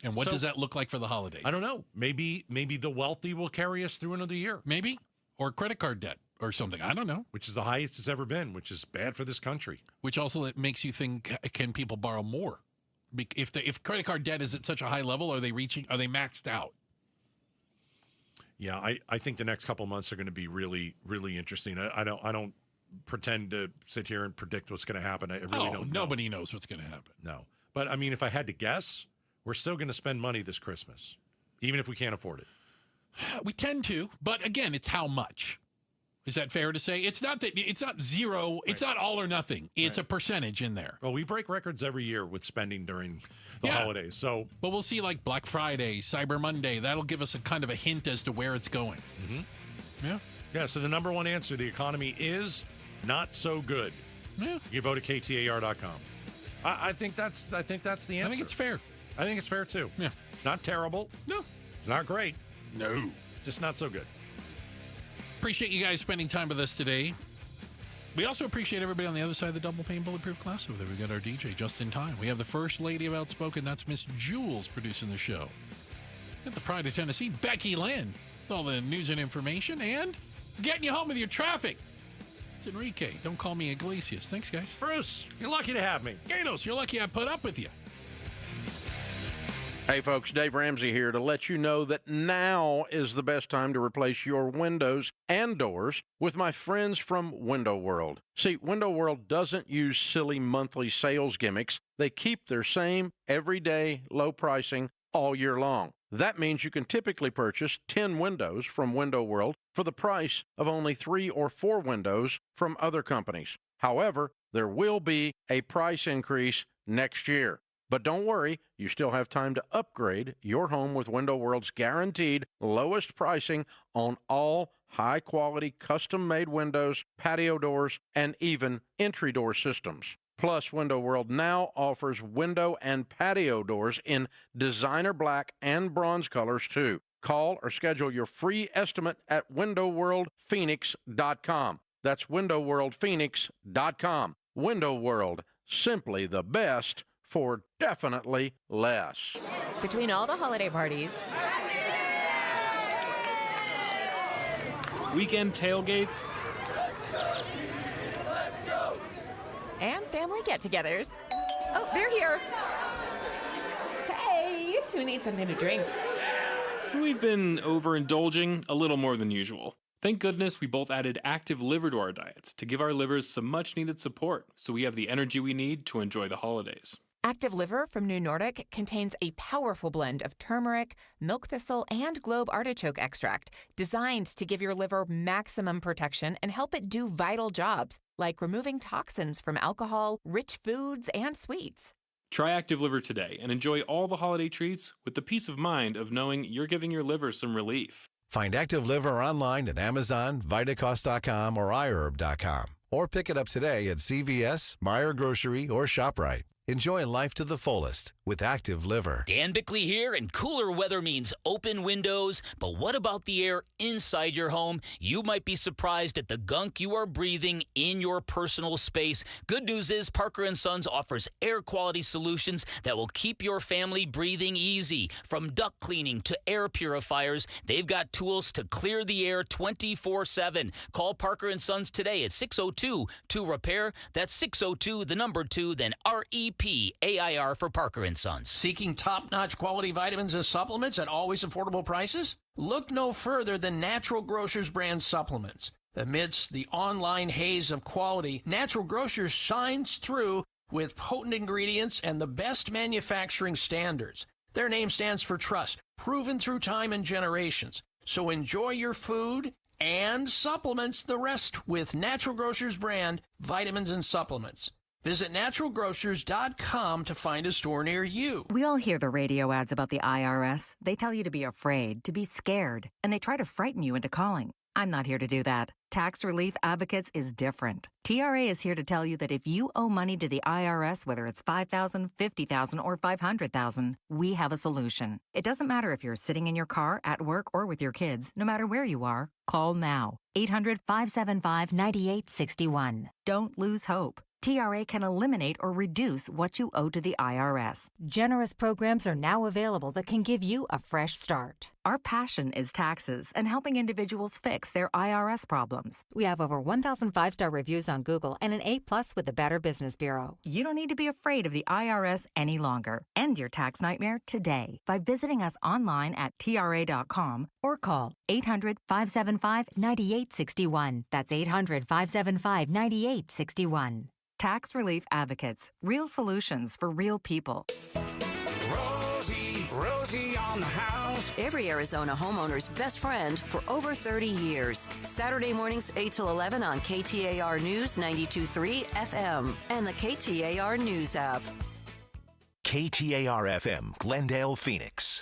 S4: And what does that look like for the holidays?
S2: I don't know. Maybe the wealthy will carry us through another year.
S4: Maybe. Or credit card debt or something. I don't know.
S2: Which is the highest it's ever been, which is bad for this country.
S4: Which also it makes you think, can people borrow more? If credit card debt is at such a high level, are they maxed out?
S2: Yeah, I think the next couple months are going to be really, really interesting. I don't pretend to sit here and predict what's going to happen. I really don't know.
S4: Nobody knows what's going to happen.
S2: No. But, I mean, if I had to guess, we're still going to spend money this Christmas, even if we can't afford it.
S4: We tend to, but again, it's how much. Is that fair to say? It's not zero. Right. It's not all or nothing. It's a percentage in there.
S2: Well, we break records every year with spending during the holidays. So,
S4: but we'll see like Black Friday, Cyber Monday. That'll give us a kind of a hint as to where it's going.
S2: Mm-hmm. Yeah. So the number one answer: the economy is not so good.
S4: Yeah.
S2: You vote at KTAR.com. I think that's the answer.
S4: I think it's fair.
S2: I think it's fair too.
S4: Yeah.
S2: It's not terrible.
S4: No.
S2: It's not great.
S4: No.
S2: Just not so good.
S4: Appreciate you guys spending time with us today. We also appreciate everybody on the other side of the double pane bulletproof glass over there. We got our DJ just in time. We have the first lady of Outspoken. That's Miss Jules producing the show. At the Pride of Tennessee, Becky Lynn with all the news and information and getting you home with your traffic. It's Enrique. Don't call me Iglesias. Thanks, guys.
S2: Bruce, you're lucky to have me.
S4: Gatos, you're lucky I put up with you.
S16: Hey folks, Dave Ramsey here to let you know that now is the best time to replace your windows and doors with my friends from Window World. See, Window World doesn't use silly monthly sales gimmicks. They keep their same everyday low pricing all year long. That means you can typically purchase 10 windows from Window World for the price of only 3 or 4 windows from other companies. However, there will be a price increase next year. But don't worry, you still have time to upgrade your home with Window World's guaranteed lowest pricing on all high-quality custom-made windows, patio doors, and even entry door systems. Plus, Window World now offers window and patio doors in designer black and bronze colors, too. Call or schedule your free estimate at windowworldphoenix.com. That's windowworldphoenix.com. Window World, simply the best for definitely less.
S17: Between all the holiday parties,
S18: weekend tailgates,
S17: and family get-togethers. Oh, they're here. Hey, who needs something to drink?
S18: we've been overindulging a little more than usual. Thank goodness we both added active liver to our diets to give our livers some much-needed support so we have the energy we need to enjoy the holidays.
S17: Active Liver from New Nordic contains a powerful blend of turmeric, milk thistle, and globe artichoke extract designed to give your liver maximum protection and help it do vital jobs like removing toxins from alcohol, rich foods, and sweets.
S18: Try Active Liver today and enjoy all the holiday treats with the peace of mind of knowing you're giving your liver some relief.
S19: Find Active Liver online at Amazon, Vitacost.com, or iHerb.com. Or pick it up today at CVS, Meijer Grocery, or ShopRite. Enjoy life to the fullest with Active Liver.
S21: Dan Bickley here, and cooler weather means open windows. But what about the air inside your home? You might be surprised at the gunk you are breathing in your personal space. Good news is Parker & Sons offers air quality solutions that will keep your family breathing easy. From duct cleaning to air purifiers, they've got tools to clear the air 24/7. Call Parker & Sons today at 602-2REPAIR. That's 602, 2, then REPAIR for Parker & Sons.
S23: Seeking top-notch quality vitamins and supplements at always affordable prices? Look no further than Natural Grocers brand supplements. Amidst the online haze of quality, Natural Grocers shines through with potent ingredients and the best manufacturing standards. Their name stands for trust, proven through time and generations. So enjoy your food and supplements the rest with Natural Grocers brand vitamins and supplements. Visit naturalgrocers.com to find a store near you.
S3: We all hear the radio ads about the IRS. They tell you to be afraid, to be scared, and they try to frighten you into calling. I'm not here to do that. Tax Relief Advocates is different. TRA is here to tell you that if you owe money to the IRS, whether it's $5,000, $50,000, or $500,000, we have a solution. It doesn't matter if you're sitting in your car, at work, or with your kids. No matter where you are, call now. 800-575-9861. Don't lose hope. TRA can eliminate or reduce what you owe to the IRS.
S6: Generous programs are now available that can give you a fresh start.
S3: Our passion is taxes and helping individuals fix their IRS problems.
S6: We have over 1,000 5-star reviews on Google and an A+ with the Better Business Bureau.
S3: You don't need to be afraid of the IRS any longer. End your tax nightmare today by visiting us online at TRA.com
S6: or call 800-575-9861. That's 800-575-9861.
S3: Tax Relief Advocates. Real solutions for real people.
S15: Rosie on the house. Every Arizona homeowner's best friend for over 30 years. Saturday mornings 8 till 11 on KTAR News 92.3 FM and the KTAR News app.
S5: KTAR-FM, Glendale, Phoenix.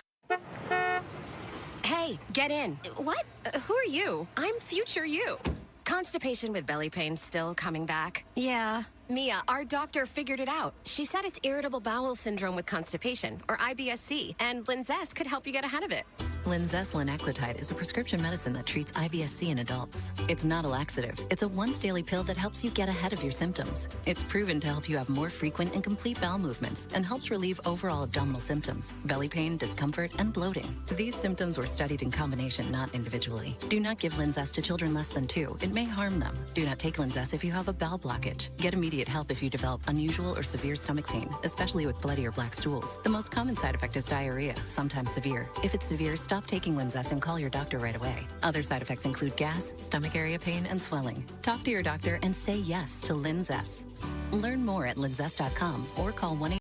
S9: Hey, get in. What? Who are you? I'm future you. Constipation with belly pain still coming back? Yeah. Mia, our doctor figured it out. She said it's irritable bowel syndrome with constipation, or IBS-C, and Linzess could help you get ahead of it.
S10: Linzess linaclotide is a prescription medicine that treats IBS-C in adults. It's not a laxative. It's a once-daily pill that helps you get ahead of your symptoms. It's proven to help you have more frequent and complete bowel movements and helps relieve overall abdominal symptoms, belly pain, discomfort, and bloating. These symptoms were studied in combination, not individually. Do not give Linzess to children less than 2. It may harm them. Do not take Linzess if you have a bowel blockage. Get immediate help if you develop unusual or severe stomach pain, especially with bloody or black stools. The most common side effect is diarrhea, sometimes severe. If it's severe, stop taking Linzess and call your doctor right away. Other side effects include gas, stomach area pain, and swelling. Talk to your doctor and say yes to Linzess. Learn more at linzess.com or call 1-800